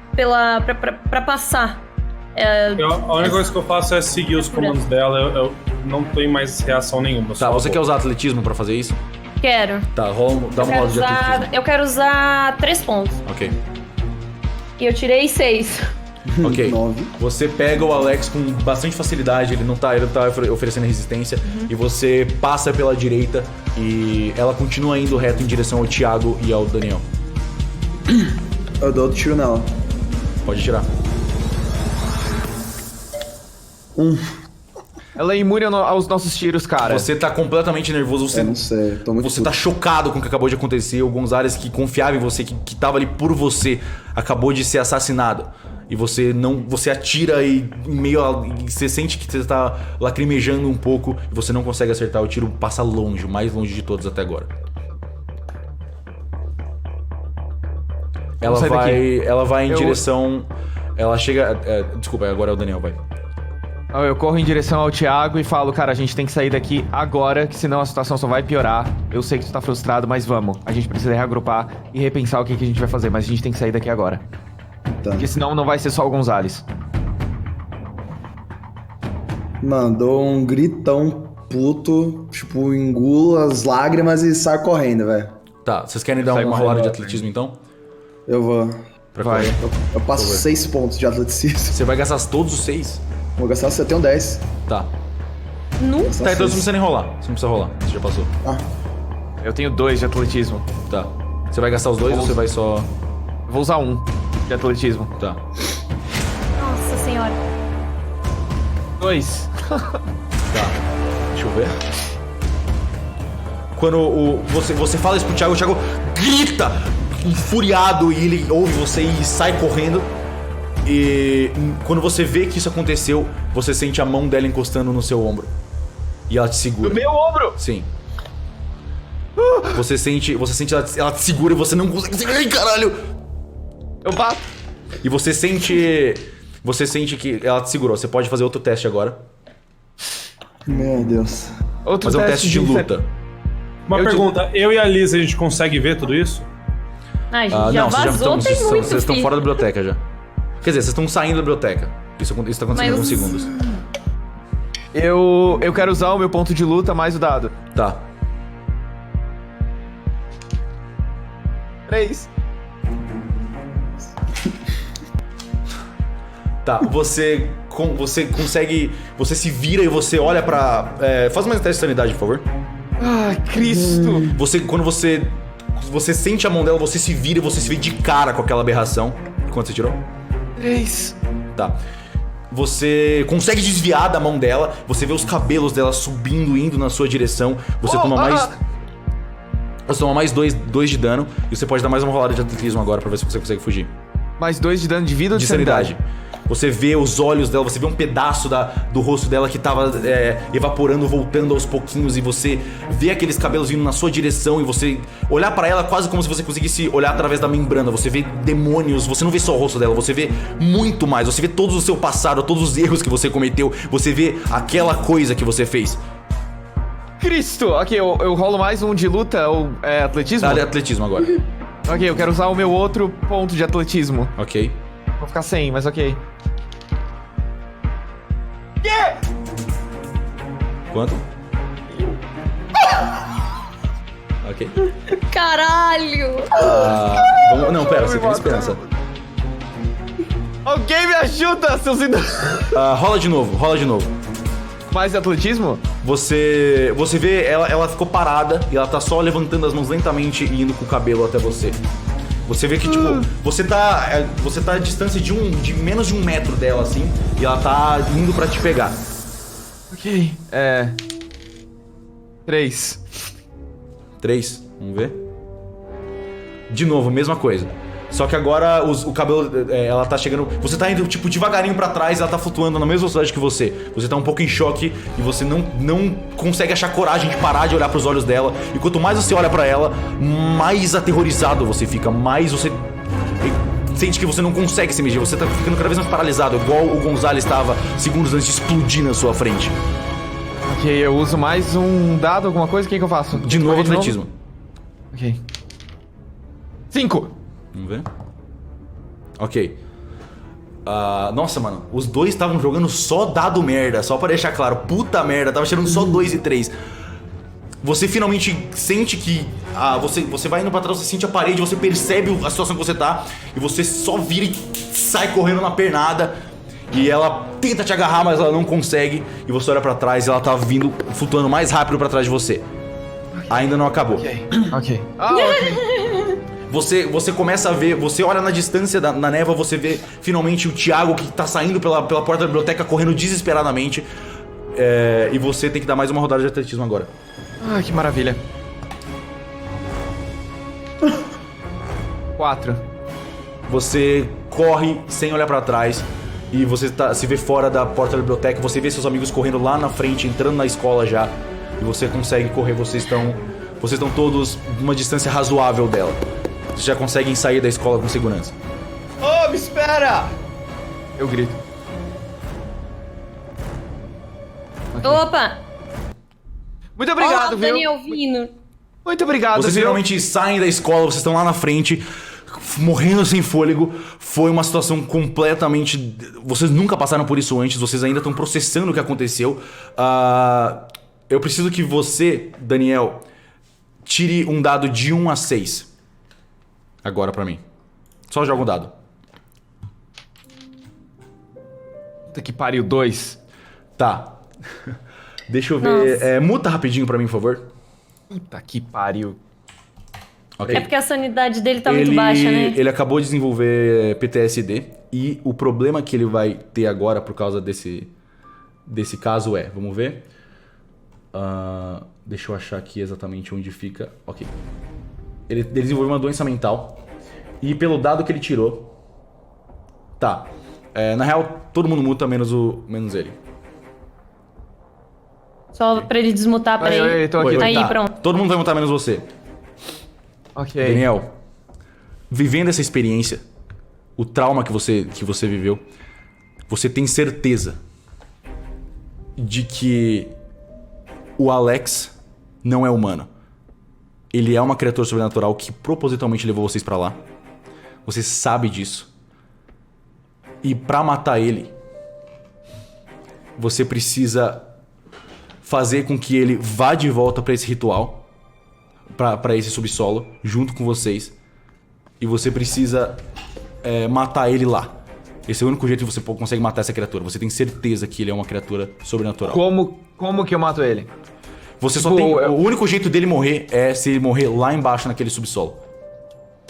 pra passar.
A única coisa que eu faço é seguir os comandos dela, eu não tenho mais reação nenhuma.
Tá,
só
você
vou.
quer usar atletismo pra fazer isso?
Quero.
Tá, dá uma roda de atletismo.
Eu quero usar 3 pontos.
Ok.
E eu tirei 6.
Ok.
9.
Você pega o Alex com bastante facilidade, ele não tá oferecendo resistência, e você passa pela direita e ela continua indo reto em direção ao Thiago e ao Daniel.
Eu dou outro tiro nela.
Pode tirar.
Ela é imune aos nossos tiros, cara.
Você tá completamente nervoso,
Eu não sei, tô muito
Você tá chocado com o que acabou de acontecer. O Gonzalez, que confiava em você, que tava ali por você, acabou de ser assassinado. E você não. Você atira e você sente que você tá lacrimejando um pouco e você não consegue acertar. O tiro passa longe, o mais longe de todos até agora. Ela vai em direção. Ela chega. Desculpa, agora é o Daniel, vai.
Eu corro em direção ao Thiago e falo, cara, a gente tem que sair daqui agora, que senão a situação só vai piorar. Eu sei que tu tá frustrado, mas vamos. A gente precisa reagrupar e repensar o que a gente vai fazer, mas a gente tem que sair daqui agora.
Tá.
Porque senão não vai ser só o Gonzalez.
Mandou um gritão puto, tipo, engula as lágrimas e sai correndo, velho.
Tá, vocês querem dar uma rolada de atletismo então?
Eu vou.
Vai.
Eu passo 6 pontos de atleticismo.
Você vai gastar todos os 6?
Vou gastar, você tem um 10.
Tá.
Nu?
Tá, então você não precisa nem rolar. Você não precisa rolar, você já passou.
Eu tenho 2 de atletismo.
Tá. Você vai gastar os 2 ou você vai só.
Eu vou usar 1 de atletismo.
Tá.
Nossa senhora.
2.
Tá. Deixa eu ver. Quando você fala isso pro Thiago, o Thiago grita, enfuriado, e ele ouve você e sai correndo. E quando você vê que isso aconteceu, você sente a mão dela encostando no seu ombro. E ela te segura.
No meu ombro!
Sim. Você sente ela te segura e você não consegue segurar. Ai, caralho!
Eu bato.
E você sente que ela te segurou. Você pode fazer outro teste agora.
Meu Deus.
Outro
Fazer um teste de luta.
Uma pergunta, eu e a Liz, a gente consegue ver tudo isso?
Ai, gente, já
não,
vazou, tem muito,
vocês estão
filho.
fora da biblioteca já. Quer dizer, vocês estão saindo da biblioteca. Isso tá acontecendo em alguns segundos.
Eu quero usar o meu ponto de luta mais o dado.
Tá.
3.
Tá, você consegue. Você se vira e você olha pra. Faz mais um teste de sanidade, por favor.
Ah, Cristo!
Quando você sente a mão dela, você se vira e você se vê de cara com aquela aberração. Quanto você tirou?
3.
Tá. Você consegue desviar da mão dela, você vê os cabelos dela subindo, indo na sua direção. Você toma mais. Você toma mais 2 de dano e você pode dar mais uma rolada de atletismo agora pra ver se você consegue fugir.
Mais 2 de dano de vida ou de
sanidade. Você vê os olhos dela, você vê um pedaço do rosto dela que tava evaporando, voltando aos pouquinhos, e você vê aqueles cabelos vindo na sua direção, e você olhar pra ela quase como se você conseguisse olhar através da membrana. Você vê demônios, você não vê só o rosto dela, você vê muito mais, você vê todo o seu passado, todos os erros que você cometeu, você vê aquela coisa que você fez.
Cristo! Ok, eu rolo mais um de luta ou atletismo?
Dá atletismo agora.
Ok, eu quero usar o meu outro ponto de atletismo.
Ok.
Vou ficar sem, mas ok.
Quanto? Ok.
Caralho!
Não, pera, você tem esperança.
Alguém me ajuda, seus idiotas!
Rola de novo.
Mais atletismo?
Você vê, ela ficou parada e ela tá só levantando as mãos lentamente e indo com o cabelo até você. Você vê que, tipo, você tá à distância de menos de 1 metro dela, assim, e ela tá indo pra te pegar.
Ok. 3.
3, vamos ver. De novo, mesma coisa. Só que agora o cabelo, ela tá chegando. Você tá indo, tipo, devagarinho pra trás, ela tá flutuando na mesma velocidade que você. Você tá um pouco em choque e você não consegue achar coragem de parar de olhar pros olhos dela. E quanto mais você olha pra ela, mais aterrorizado você fica, mais você sente que você não consegue se mexer. Você tá ficando cada vez mais paralisado, igual o Gonzalez estava segundos antes de explodir na sua frente.
Ok, eu uso mais um dado, alguma coisa? O que eu faço?
De novo, atletismo.
Ok. 5.
Vamos ver. Ok. Nossa, mano. Os dois estavam jogando só dado merda. Só pra deixar claro. Puta merda. Tava tirando só 2 e 3. Você finalmente sente que... Você vai indo pra trás, você sente a parede, você percebe a situação que você tá. E você só vira e sai correndo na pernada. E ela tenta te agarrar, mas ela não consegue. E você olha pra trás e ela tá vindo, flutuando mais rápido pra trás de você. Ainda não acabou.
Ok. Ok.
Você começa a ver, você olha na distância na névoa, você vê finalmente o Thiago que tá saindo pela porta da biblioteca, correndo desesperadamente. E você tem que dar mais uma rodada de atletismo agora.
Ai, que maravilha. 4.
Você corre sem olhar pra trás e você se vê fora da porta da biblioteca. Você vê seus amigos correndo lá na frente, entrando na escola já. E você consegue correr, vocês estão todos numa distância razoável dela. Vocês já conseguem sair da escola com segurança.
Oh, me espera!
Eu grito.
Opa!
Muito obrigado,
Ó, o
viu?
Daniel vindo.
Muito obrigado,
Vocês
viu?
finalmente saem da escola, vocês estão lá na frente, morrendo sem fôlego. Foi uma situação completamente... Vocês nunca passaram por isso antes, vocês ainda estão processando o que aconteceu. Eu preciso que você, Daniel, tire um dado de 1 a 6. Agora pra mim. Só joga um dado.
Puta que pariu, 2.
Tá. Deixa eu ver.
Nossa.
Muta rapidinho pra mim, por favor.
Puta que pariu.
Ok.
É porque a sanidade dele tá muito baixa, né?
Ele acabou de desenvolver PTSD. E o problema que ele vai ter agora por causa desse caso é... Vamos ver. Deixa eu achar aqui exatamente onde fica. Ok. Ele desenvolveu uma doença mental. E pelo dado que ele tirou... Tá. Na real, todo mundo muta, menos ele.
Só pra ele desmutar,
Aí,
peraí.
tô aqui.
Aí,
tá.
pronto.
Todo mundo vai mutar, menos você.
Ok.
Daniel, vivendo essa experiência, o trauma que você viveu, você tem certeza de que o Alex não é humano. Ele é uma criatura sobrenatural que propositalmente levou vocês pra lá. Você sabe disso. E pra matar ele, você precisa fazer com que ele vá de volta pra esse ritual, pra esse subsolo, junto com vocês. E você precisa matar ele lá. Esse é o único jeito que você consegue matar essa criatura. Você tem certeza que ele é uma criatura sobrenatural.
Como que eu mato ele?
Você só
Tipo,
tem... O único jeito dele morrer é se ele morrer lá embaixo naquele subsolo.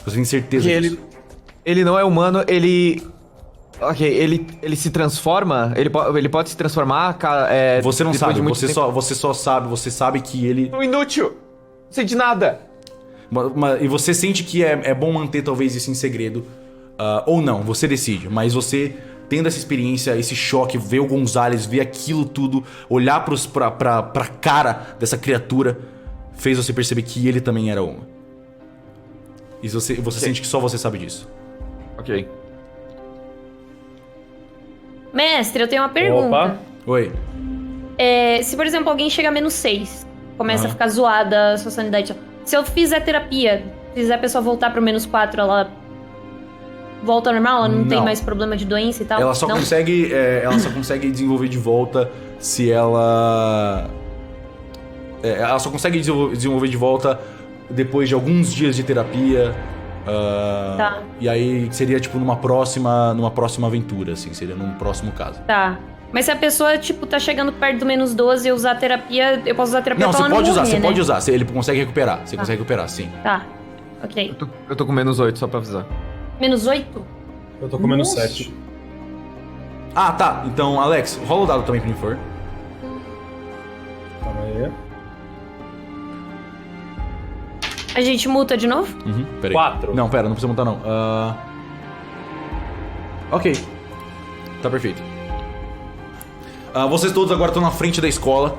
Você tem certeza
Porque
disso.
ele não é humano, ele... Ok, ele se transforma? Ele pode se transformar?
Você não
depois
sabe,
de muito tempo?
você sabe que ele...
Um inútil! Não sei de nada!
E você sente que é bom manter talvez isso em segredo. Ou não, você decide. Mas você, tendo essa experiência, esse choque, ver o Gonzalez, ver aquilo tudo, olhar pra cara dessa criatura, fez você perceber que ele também era uma. E você sente que só você sabe disso.
Ok.
Mestre, eu tenho uma pergunta.
Opa.
Oi.
Se, por exemplo, alguém chega a menos 6, começa a
Aham.
ficar zoada a sua sanidade. Se eu fizer terapia, fizer a pessoa voltar pro menos 4, ela volta ao normal? Ela não tem
Não.
mais problema de doença e tal?
Ela só
não?
consegue desenvolver de volta se ela... ela só consegue desenvolver de volta depois de alguns dias de terapia.
Tá.
E aí seria tipo numa próxima aventura, assim, seria num próximo caso.
Tá. Mas se a pessoa, tipo, tá chegando perto do menos 12 e eu usar terapia, eu posso usar terapia
Não,
pra
você
ela
pode
não
usar,
morrer,
você
né?
pode usar, ele consegue recuperar, você consegue recuperar, sim.
Tá. Ok.
Eu tô com menos 8, só pra avisar.
Menos 8?
Eu tô com menos
Nossa.
7.
Ah, tá, então, Alex, rola o dado também pra mim, por favor.
Calma aí.
A gente multa de novo?
Peraí.
4.
Não, pera, não precisa montar não. Ok. Tá perfeito. Vocês todos agora estão na frente da escola.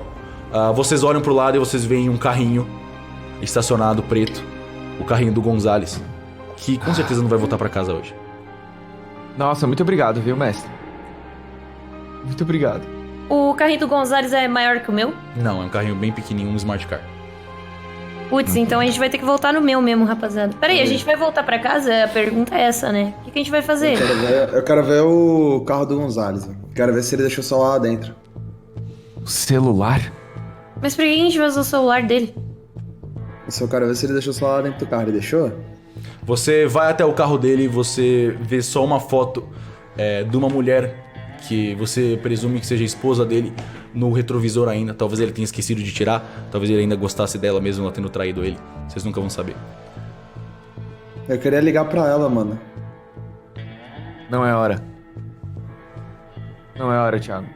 Vocês olham pro lado e vocês veem um carrinho estacionado preto. O carrinho do Gonzalez. Que com certeza não vai voltar pra casa hoje.
Nossa, muito obrigado, viu, mestre? Muito obrigado.
O carrinho do Gonzalez é maior que o meu?
Não, é um carrinho bem pequenininho, um smart car.
Putz, então a gente vai ter que voltar no meu mesmo, rapaziada. Peraí, a gente vai voltar pra casa? A pergunta é essa, né? O que a gente vai fazer?
Eu quero ver o carro do Gonzalez. Quero ver se ele deixou o celular lá dentro.
O celular?
Mas por que a gente vai usar o celular dele?
Isso eu quero ver se ele deixou o celular lá dentro do carro. Ele deixou?
Você vai até o carro dele e você vê só uma foto de uma mulher que você presume que seja a esposa dele no retrovisor ainda. Talvez ele tenha esquecido de tirar. Talvez ele ainda gostasse dela mesmo ela tendo traído ele. Vocês nunca vão saber.
Eu queria ligar pra ela, mano.
Não é hora. Não é hora, Thiago.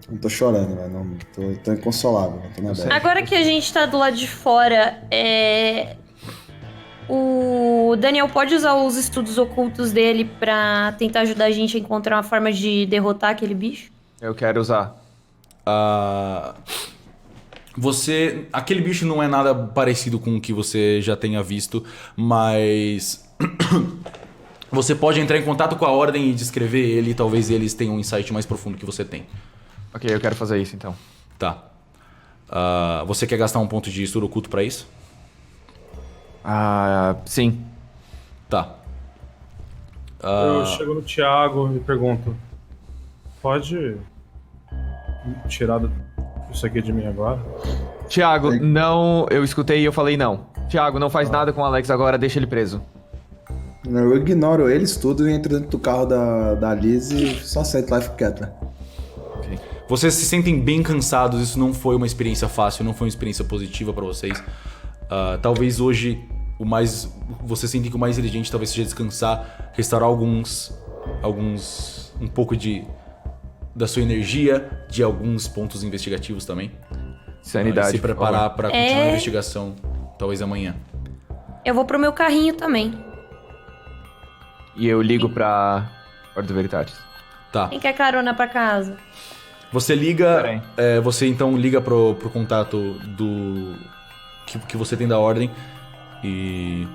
Não tô chorando, velho. Não, tô inconsolável, tô na bad.
Agora que a gente tá do lado de fora, o Daniel pode usar os estudos ocultos dele pra tentar ajudar a gente a encontrar uma forma de derrotar aquele bicho?
Eu quero usar.
Aquele bicho não é nada parecido com o que você já tenha visto, mas você pode entrar em contato com a Ordem e descrever ele, e talvez eles tenham um insight mais profundo que você tem.
Ok, eu quero fazer isso então.
Tá. Você quer gastar um ponto de estudo oculto pra isso?
Sim.
Tá.
Eu chego no Thiago e pergunto: pode tirar isso aqui de mim agora?
Thiago, não... Eu escutei e eu falei não. Thiago, não faz nada com o Alex agora, deixa ele preso.
Eu ignoro eles tudo e entro dentro do carro da Liz e só sento lá e fico quieto, né?
Ok.
Vocês se sentem bem cansados, isso não foi uma experiência fácil, não foi uma experiência positiva pra vocês. Talvez hoje vocês sentem que o mais inteligente talvez seja descansar, restaurar um pouco da sua energia, de alguns pontos investigativos também.
Sanidade.
E se preparar pra continuar a investigação, talvez amanhã.
Eu vou pro meu carrinho também.
E eu ligo pra Ordem Veritatis.
Tá.
Quem quer carona pra casa?
Você liga.
Peraí.
Você então liga pro contato que você tem da Ordem e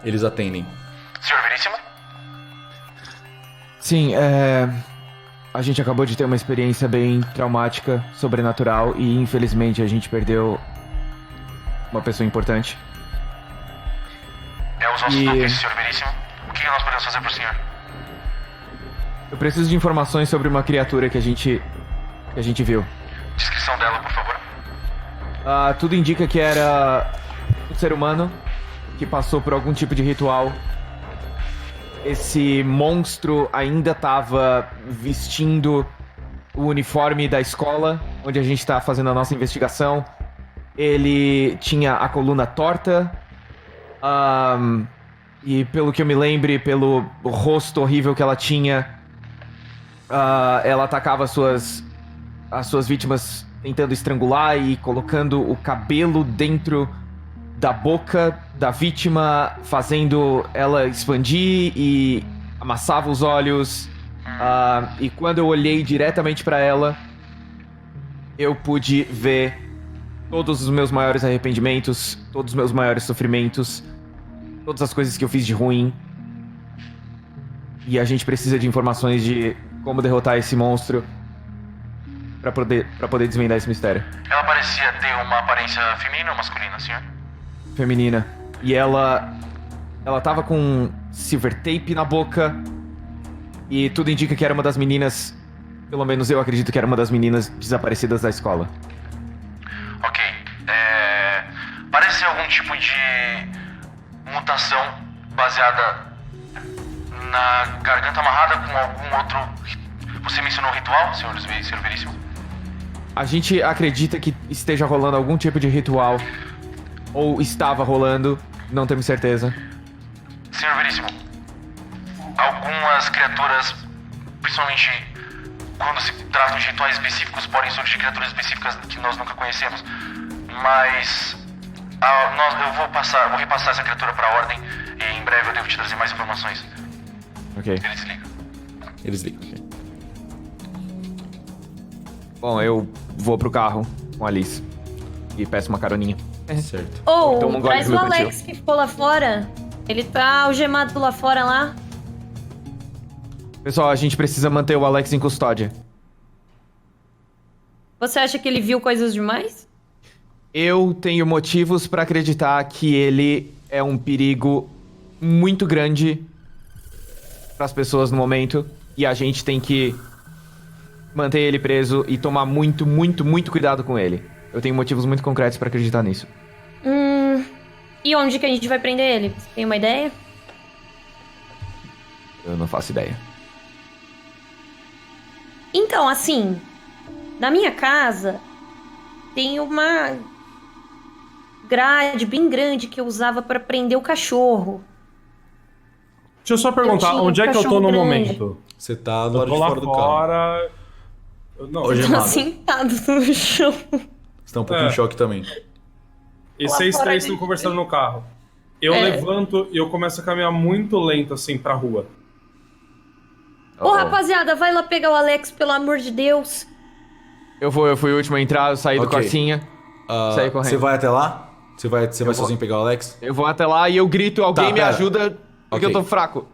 eles atendem.
Senhor Veríssimo?
Sim, a gente acabou de ter uma experiência bem traumática, sobrenatural, e infelizmente a gente perdeu uma pessoa importante.
Os nossos nomes, Senhor Veríssimo. O que nós podemos fazer pro senhor?
Eu preciso de informações sobre uma criatura que a gente viu.
Descrição dela, por favor.
Tudo indica que era um ser humano que passou por algum tipo de ritual. Esse monstro ainda estava vestindo o uniforme da escola, onde a gente está fazendo a nossa investigação. Ele tinha a coluna torta. E pelo que eu me lembre, pelo rosto horrível que ela tinha, ela atacava as suas vítimas tentando estrangular e colocando o cabelo dentro da boca da vítima, fazendo ela expandir, e amassava os olhos. E quando eu olhei diretamente pra ela, eu pude ver todos os meus maiores arrependimentos, todos os meus maiores sofrimentos, todas as coisas que eu fiz de ruim. E a gente precisa de informações de como derrotar esse monstro pra poder desvendar esse mistério.
Ela parecia ter uma aparência feminina ou masculina, senhor?
Feminina. E ela tava com silver tape na boca. E tudo indica que era uma das meninas, pelo menos eu acredito que era uma das meninas desaparecidas da escola.
Ok. Parece ser algum tipo de mutação baseada na garganta amarrada com algum outro... Você mencionou ritual, senhor Veríssimo?
A gente acredita que esteja rolando algum tipo de ritual. Ou estava rolando, não temos certeza.
Senhor Veríssimo, algumas criaturas, principalmente quando se tratam de rituais específicos, podem surgir criaturas específicas que nós nunca conhecemos. Mas eu vou repassar essa criatura para a Ordem e em breve eu devo te trazer mais informações.
Ok.
Eles ligam.
Okay.
Bom, eu vou pro carro com a Alice e peço uma caroninha.
Certo.
Toma um gole
Traz
do
o
meu cantil.
Alex que ficou lá fora. Ele tá algemado lá fora lá.
Pessoal, a gente precisa manter o Alex em custódia.
Você acha que ele viu coisas demais?
Eu tenho motivos pra acreditar que ele é um perigo muito grande pras pessoas no momento. E a gente tem que manter ele preso e tomar muito, muito, muito cuidado com ele. Eu tenho motivos muito concretos pra acreditar nisso.
E onde que a gente vai prender ele? Você tem uma ideia?
Eu não faço ideia.
Então, assim, na minha casa tem uma grade bem grande que eu usava pra prender o cachorro.
Deixa eu só perguntar,
tinha
onde é que eu tô
cachorro
no
grande.
momento?
Você tá do
Eu
lado
tô
de
lá
fora do carro.
fora. Não,
Hoje é
Tô
nada.
sentado no chão.
Você tá um pouco em choque também.
e
Lá
vocês
fora
três
de-
estão conversando no carro. Eu levanto e eu começo a caminhar muito lento, assim, pra rua.
Ô, rapaziada, vai lá pegar o Alex, pelo amor de Deus.
Eu fui o último a entrar, eu saí do
Ok.
Corsinha. Saí correndo.
Você vai até lá? Você vai
vou.
sozinho pegar o Alex?
Eu vou até lá e eu grito, alguém me
pera.
ajuda, porque
Ok.
eu tô fraco.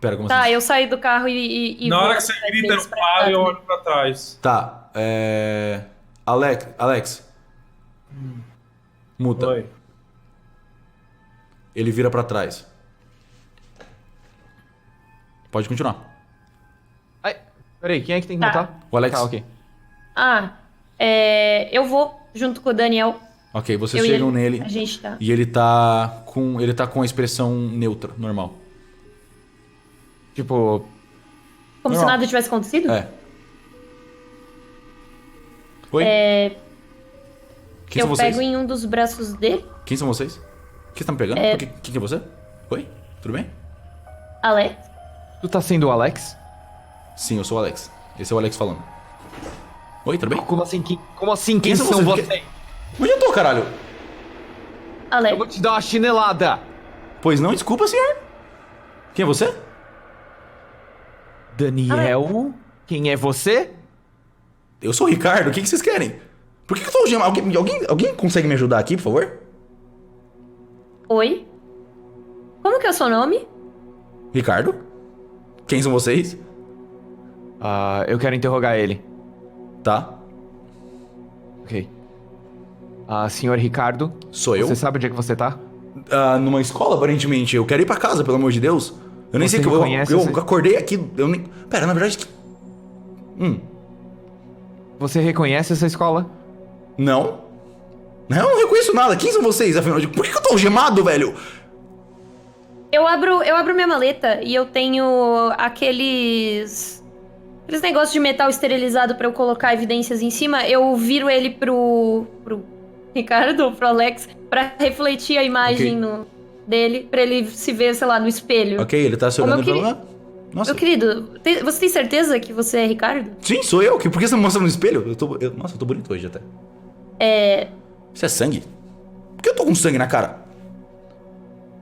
Pera, como
Tá,
assim?
eu saí do carro e
Na
vou
hora que você
atrás
grita,
deles
eu
pra
paro e eu
casa.
olho pra trás.
Tá, Alex. Muta.
Oi.
Ele vira pra trás. Pode continuar.
Ai, peraí, quem é que tem que
Tá.
mutar?
O Alex.
Tá, ok.
Eu vou junto com o Daniel.
Ok, vocês
Eu e
chegam
ele.
nele
A gente tá.
e ele tá com a expressão neutra, normal.
Tipo,
Como se
Não.
nada tivesse acontecido?
É. Oi? Quem
Eu
são vocês?
pego em um dos braços dele,
Quem são vocês? O que você tá me pegando? Quem que é você? Oi? Tudo bem?
Alex.
tu tá sendo o Alex?
Sim, eu sou o Alex. Esse é o Alex falando. Oi, tudo bem?
Como assim? Quem
Quem
são
são
vocês?
vocês? Onde eu tô, caralho?
Alex.
Eu vou te dar uma chinelada.
Pois não, desculpa, senhor. Quem é você?
Daniel? Quem é você?
Eu sou o Ricardo, o que vocês querem? Por que eu tô algemado? Alguém consegue me ajudar aqui, por favor?
Oi? Como que é o seu nome?
Ricardo? Quem são vocês?
Eu quero interrogar ele.
Tá,
Ok. Senhor Ricardo,
sou eu.
você sabe onde é que você tá?
Numa escola, aparentemente. Eu quero ir pra casa, pelo amor de Deus. Eu nem
Você
sei que
reconhece
eu
esse-
acordei aqui. Eu nem. Pera, na verdade.
Você reconhece essa escola?
Não. Eu não reconheço nada. Quem são vocês, afinal de. Por que eu tô algemado, velho?
Eu abro minha maleta e eu tenho aqueles negócios de metal esterilizado pra eu colocar evidências em cima. Eu viro ele pro Ricardo, pro Alex, pra refletir a imagem dele, pra ele se ver, sei lá, no espelho.
Ok, ele tá se
Ô,
olhando
meu
pelo lado. Nossa.
Meu querido, você tem certeza que você é Ricardo?
Sim, sou eu. Por que você me mostra no espelho? Nossa, eu tô bonito hoje até. Isso é sangue? Por que eu tô com sangue na cara?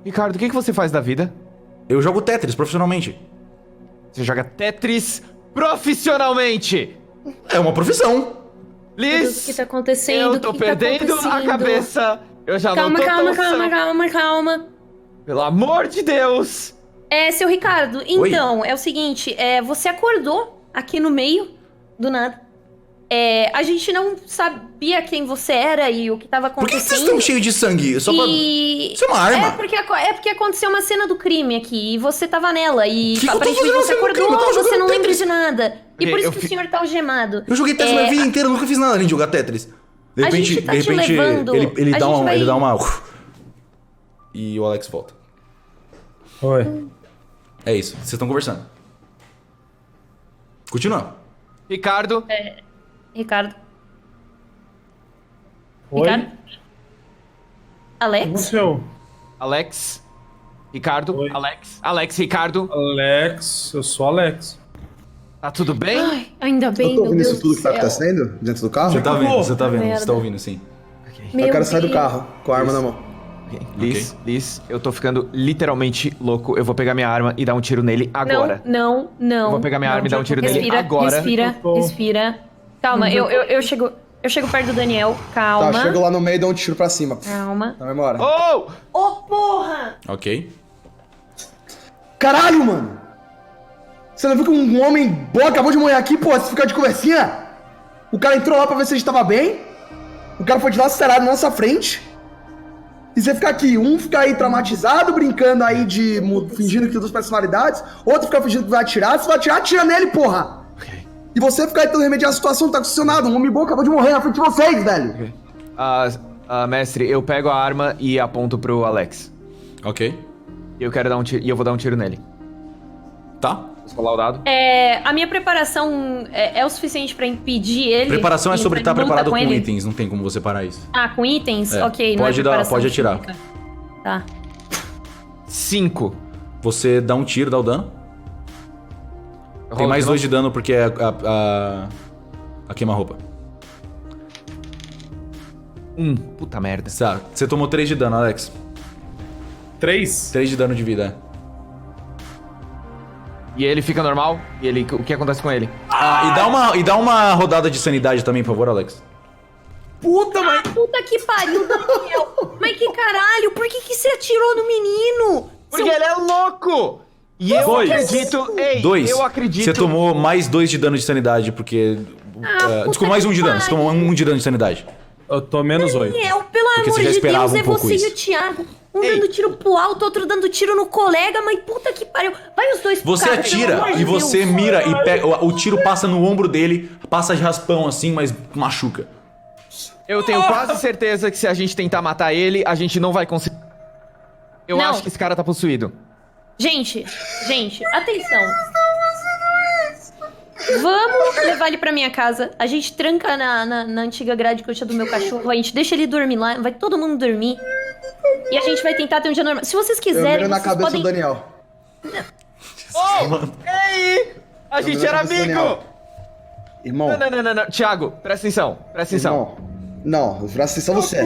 Ricardo, o que você faz da vida?
Eu jogo Tetris profissionalmente.
Você joga Tetris profissionalmente!
É uma profissão.
Meu Deus,
Liz,
o que tá acontecendo?
eu tô
O que tá
perdendo a
acontecendo?
cabeça. Eu já
Calma,
não tô
calma,
tão
calma,
são.
calma, calma.
Pelo amor de Deus!
Seu Ricardo, então, é o seguinte, você acordou aqui no meio do nada. A gente não sabia quem você era e o que tava
Por que
acontecendo.
vocês estão cheios de sangue? Só pra. Isso é uma arma.
Porque aconteceu uma cena do crime aqui e você tava nela e
Que eu tô
aparentemente
fazendo
você
cena do crime?
acordou,
Eu tava
você
jogando
não lembra
Tetris.
de nada. E
Ok,
por isso
eu
que
fi-
o senhor tá algemado.
Eu joguei Tetris minha vida inteira, eu nunca fiz nada além de jogar Tetris. De
A
repente,
gente tá
de
te
repente
levando.
ele
A
dá
gente
uma.
vai-
Ele dá uma. E o Alex volta.
Oi.
É isso, vocês estão conversando. Continua.
Ricardo,
Ricardo.
Oi.
Ricardo? Alex?
Aconteceu?
Alex, Ricardo,
Oi.
Alex, Ricardo,
Alex, eu sou Alex.
tá tudo bem?
Ai, ainda bem,
Eu tô
meu
ouvindo
Deus
isso tudo que tá
do céu.
acontecendo dentro do carro?
Você tá vendo, você tá vendo,
merda.
você tá ouvindo sim.
Meu
Eu quero sair do
Deus.
carro com a arma na mão.
Ok. Liz, eu tô ficando literalmente louco. Eu vou pegar minha arma e dar um tiro nele agora.
Não.
Eu vou pegar minha arma e dar um tiro nele agora.
Respira. Calma, eu chego perto do Daniel. Calma.
Tá, chego lá no meio e dou um tiro pra cima.
Calma.
Tá, vai embora.
Oh!
Ô, porra!
Ok.
Caralho, mano! Você não viu que um homem bom acabou de morrer aqui, pô? Você fica de conversinha? O cara entrou lá pra ver se a gente tava bem. O cara foi dilacerado na nossa frente. E você fica aqui, um fica aí traumatizado, brincando aí de fingindo que tem duas personalidades, outro fica fingindo que vai atirar. Se vai atirar, atira nele, porra! E você fica aí tentando remediar a situação, não tá funcionando. Um homem bom acabou de morrer na frente de vocês, velho.
Mestre, eu pego a arma e aponto pro Alex.
Ok.
E eu quero dar um tiro. E eu vou dar um tiro nele.
Tá.
Posso rolar o dado?
A minha preparação é o suficiente pra impedir ele?
Preparação é
E
sobre
pra
estar
lutar
preparado com
ele?
itens, não tem como você parar isso.
Ah, com itens?
É,
Ok, não
pode
é
dar-
preparação
pode atirar.
física. Tá.
5.
Você dá um tiro, dá o dano. Tem mais 2 de dano porque é a queima-roupa.
Puta merda.
Tá, você tomou 3 de dano, Alex.
3?
3 de dano de vida,
E ele fica normal? O que acontece com ele?
E dá uma rodada de sanidade também, por favor, Alex.
Puta, mas...
Puta que pariu, Daniel. Mas que caralho, por que você atirou no menino?
Porque ele é louco! E eu acredito... Ei,
2.
eu acredito...
Você tomou mais 2 de dano de sanidade, porque... desculpa, mais 1 de dano. Você tomou 1 de dano de sanidade.
Eu tô menos 8.
Daniel, pelo
Porque
amor
você já
de
esperava
Deus,
um
é
pouco
você
isso.
e o Thiago. Um dando tiro pro alto, outro dando tiro no colega, mas puta que pariu. Vai os dois pro
Você
carro, pelo
atira
amor de
e você
Deus.
mira e pega... O tiro passa no ombro dele, passa de raspão assim, mas machuca.
Eu tenho quase certeza que se a gente tentar matar ele, a gente não vai conseguir. Eu
Não.
acho que esse cara tá possuído.
Gente, atenção. Vamos levar ele pra minha casa. A gente tranca na antiga grade que eu tinha do meu cachorro. A gente deixa ele dormir lá. Vai todo mundo dormir. E a gente vai tentar ter um dia normal. Se vocês
Eu
quiserem,
miro na
vocês
cabeça
podem...
do Daniel.
Ei! A gente
miro na
era
cabeça do
amigo!
Daniel. Irmão,
Não. Thiago, presta atenção.
irmão. Não, presta atenção você.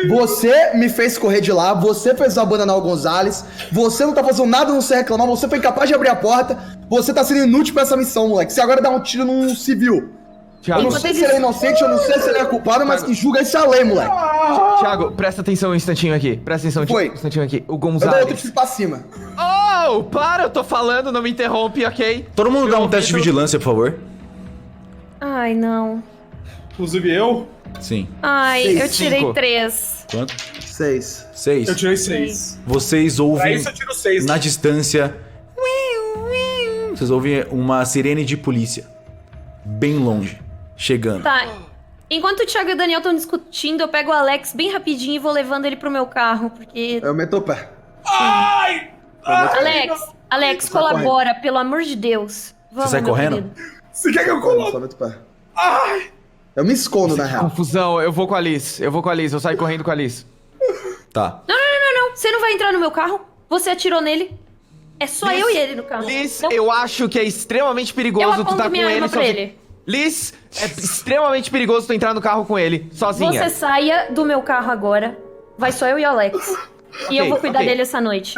Você me fez correr de lá, você fez abandonar o Gonzalez, você não tá fazendo nada, não sei reclamar, você foi incapaz de abrir a porta, você tá sendo inútil pra essa missão, moleque. Você agora dá um tiro num civil. Eu não sei se ele é inocente, eu não sei se ele é culpado, mas que julga isso é a lei, moleque.
Thiago, presta atenção um instantinho aqui. Presta atenção
Foi.
um instantinho aqui. O
Eu dou outro
Gonzalez.
tiro pra cima.
Oh, para, eu tô falando, não me interrompe, ok?
Todo mundo dá um teste de
ouvido-
vigilância, por favor.
Ai, não.
Inclusive eu
Sim.
Ai,
Seis,
eu tirei
5.
3.
Quanto?
6.
6.
tirei 6.
Vocês
Pra
ouvem
isso eu tiro 6.
na distância... Vocês ouvem uma sirene de polícia. Bem longe. Chegando.
Tá. Enquanto o Thiago e o Daniel estão discutindo, eu pego o Alex bem rapidinho e vou levando ele pro meu carro, porque...
Eu meto o pé.
Alex, colabora, pelo amor de Deus. Vamos,
sai
meu
correndo?
querido.
Você quer que eu
Só
coloque?
meto o pé. Eu me escondo, na real.
Confusão, eu vou com a Liz. Eu saio correndo com a Liz.
Tá.
Não, você não vai entrar no meu carro? Você atirou nele? É só eu e ele no carro.
Liz,
Não,
eu acho que é extremamente
eu
perigoso tu
aponto
tá com
minha
ele
arma pra
sozinho.
ele.
Liz, é extremamente perigoso tu entrar no carro com ele, sozinha.
Você saia do meu carro agora. Vai só eu e o Alex. E eu vou cuidar
ok.
dele essa noite.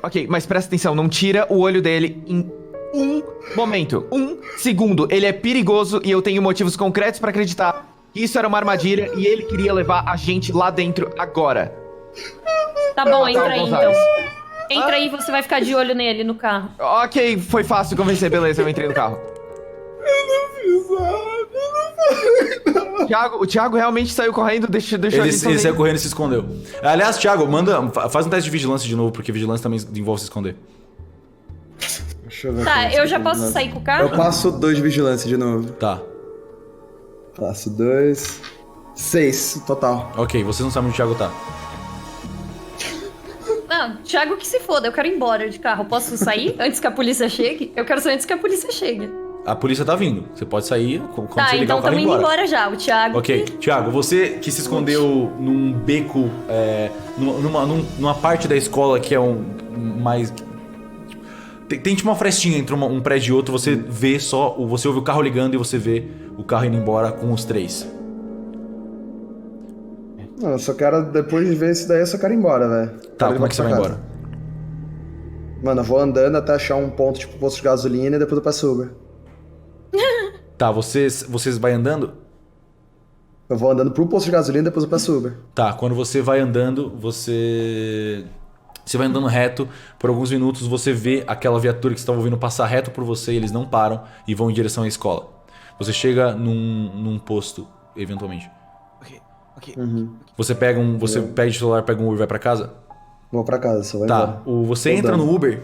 Ok, mas presta atenção, não tira o olho dele em um momento, 1 segundo. Ele é perigoso e eu tenho motivos concretos pra acreditar que isso era uma armadilha e ele queria levar a gente lá dentro agora.
Tá bom,
Matar
entra
o
aí
Gonzalez.
então. Entra aí, você vai ficar de olho nele no carro.
Ok, foi fácil convencer, beleza, eu entrei no carro. O Thiago realmente saiu correndo, deixou a
Ele,
gente
ele
sozinho.
saiu correndo e se escondeu. Aliás, Thiago, faz um teste de vigilância de novo, porque vigilância também envolve se esconder.
Deixa eu ver.
Tá,
como
eu
é
já
que
posso
eu-
sair com o
Eu
carro?
passo 2 de vigilância de novo.
Tá.
Passo 2. 6, total.
Ok, vocês não sabem onde o Thiago tá.
Não, Thiago que se foda, eu quero ir embora de carro. Posso sair antes que a polícia chegue? Eu quero sair antes que a polícia chegue.
A polícia tá vindo. Você pode sair quando
Tá,
você ligar
então
o carro
tamo
e ir
indo
embora.
embora já. O Thiago.
Ok, Thiago, você que se escondeu num beco, numa parte da escola que é mais... Tem tipo uma frestinha entre um prédio e outro, você vê só, você ouve o carro ligando e você vê o carro indo embora com os 3.
Não, eu só quero, depois de ver isso daí, eu só quero ir embora, velho.
Tá, como é que você vai embora?
Mano, eu vou andando até achar um ponto, tipo, posto de gasolina e depois eu passo Uber.
Tá, vocês vai andando?
Eu vou andando pro posto de gasolina e depois eu passo Uber.
Tá, quando você vai andando, você vai andando reto, por alguns minutos você vê aquela viatura que você estava ouvindo passar reto por você e eles não param e vão em direção à escola. Você chega num posto, eventualmente.
Ok.
Você pega pede o celular, pega um Uber e vai pra casa?
Vou pra casa, só vai
Tá,
embora.
você
Tô
entra
andando.
no Uber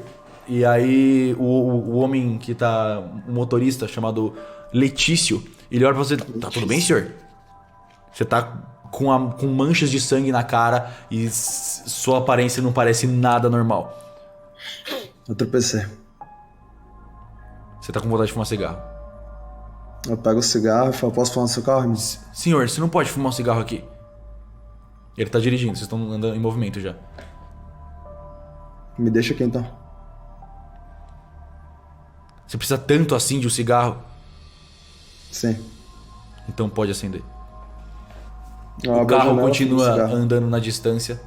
e aí o homem que tá, o motorista chamado Letício, ele olha pra você, tá tudo bem, senhor? Você tá com manchas de sangue na cara e sua aparência não parece nada normal.
Eu tropecei.
Você tá com vontade de fumar cigarro.
Eu pego o cigarro e falo, posso fumar no seu carro, irmão?
Senhor, você não pode fumar um cigarro aqui. Ele tá dirigindo, vocês estão andando em movimento já.
Me deixa aqui então.
Você precisa tanto assim de um cigarro?
Sim.
Então pode acender.
Uma
O carro
janela,
continua
cigarro.
andando na distância.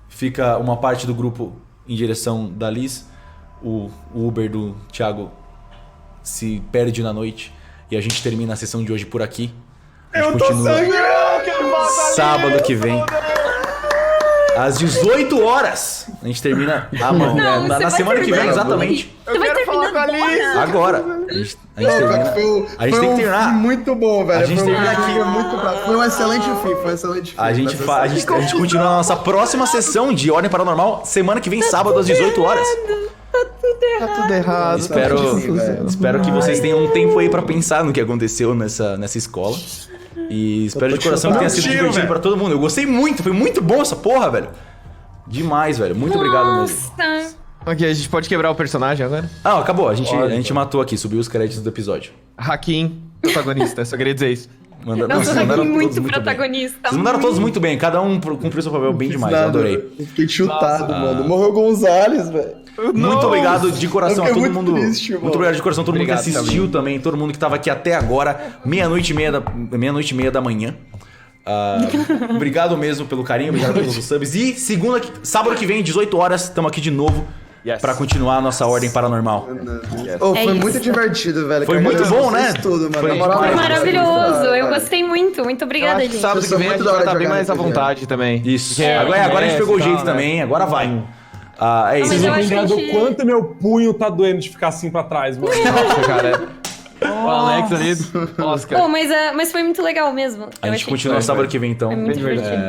Fica uma parte do grupo em direção da Liz. O Uber do Thiago se perde na noite. E a gente termina a sessão de hoje por aqui. A gente continua sábado que vem. Às 18 horas. A gente termina
Não,
na
você vai
semana que vem,
terminar
exatamente.
Você vai terminar
Agora. A gente termina. A gente tem que terminar.
Muito bom, velho.
A gente termina aqui.
Foi um excelente fim, foi um excelente fim.
A gente continua a nossa próxima sessão de Ordem Paranormal semana que vem, sábado, às 18 horas.
Tá tudo errado.
Espero que vocês tenham um tempo aí pra pensar no que aconteceu nessa escola. E espero de coração que tenha sido divertido pra todo mundo. Eu gostei muito, foi muito bom essa porra, velho. Demais, velho. Muito obrigado mesmo.
Nossa.
Ok, a gente pode quebrar o personagem agora?
Ah, acabou. A gente matou aqui, subiu os créditos do episódio.
Hakim, protagonista, só queria dizer isso.
Nossa,
vocês mandaram
eu
todos
muito
bem.
protagonista.
Vocês mandaram todos muito bem, cada um cumpriu seu papel bem demais, eu adorei.
Eu fiquei chutado, mano. Morreu Gonzalez, velho.
Muito obrigado de coração a
Eu
todo
fiquei muito
mundo.
triste,
Muito
mano.
obrigado de coração a todo mundo que
Obrigado,
assistiu também, todo mundo que tava aqui até agora, meia-noite e meia da manhã. Obrigado mesmo pelo carinho, obrigado pelos subs. E sábado que vem, 18 horas, estamos aqui de novo pra continuar a nossa ordem paranormal.
Oh,
É
foi
isso.
muito divertido, velho.
Foi
Quero
muito
agradecer
bom, né?
vocês Tudo, mano.
Foi
Na moral,
Foi
demais.
maravilhoso, eu
velho.
gostei muito. Muito
Eu
obrigada,
acho que
gente.
sábado
Eu
que
sou
vem a
muito
gente
da
vai
hora
estar bem
jogar
mais à
RPG.
vontade também.
Isso.
É.
Agora a gente pegou o jeito
tá,
também, agora vai. É isso.
Vocês
eu
vão
acho
lembrar
que
do
a gente-
quanto meu punho tá doendo de ficar assim pra trás, mano.
Nossa, cara. O Alex ali, Oscar.
Pô, mas foi muito legal mesmo.
A
Eu
gente
achei
continua
que
sábado que vem, então.
foi muito divertido.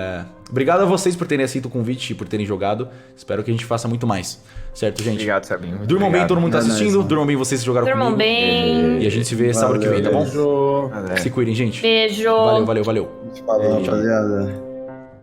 Obrigado a vocês por terem aceito o convite e por terem jogado. Espero que a gente faça muito mais. Certo, gente?
Obrigado, Sabinho. muito
Durmam bem,
obrigado.
todo mundo tá
É nóis,
assistindo.
mano.
Durmam bem vocês que jogaram
Durmam
comigo.
bem.
E a gente se vê sábado que vem, tá bom?
Beijo.
Se cuidem, gente.
Beijo.
Valeu.
Falou, rapaziada.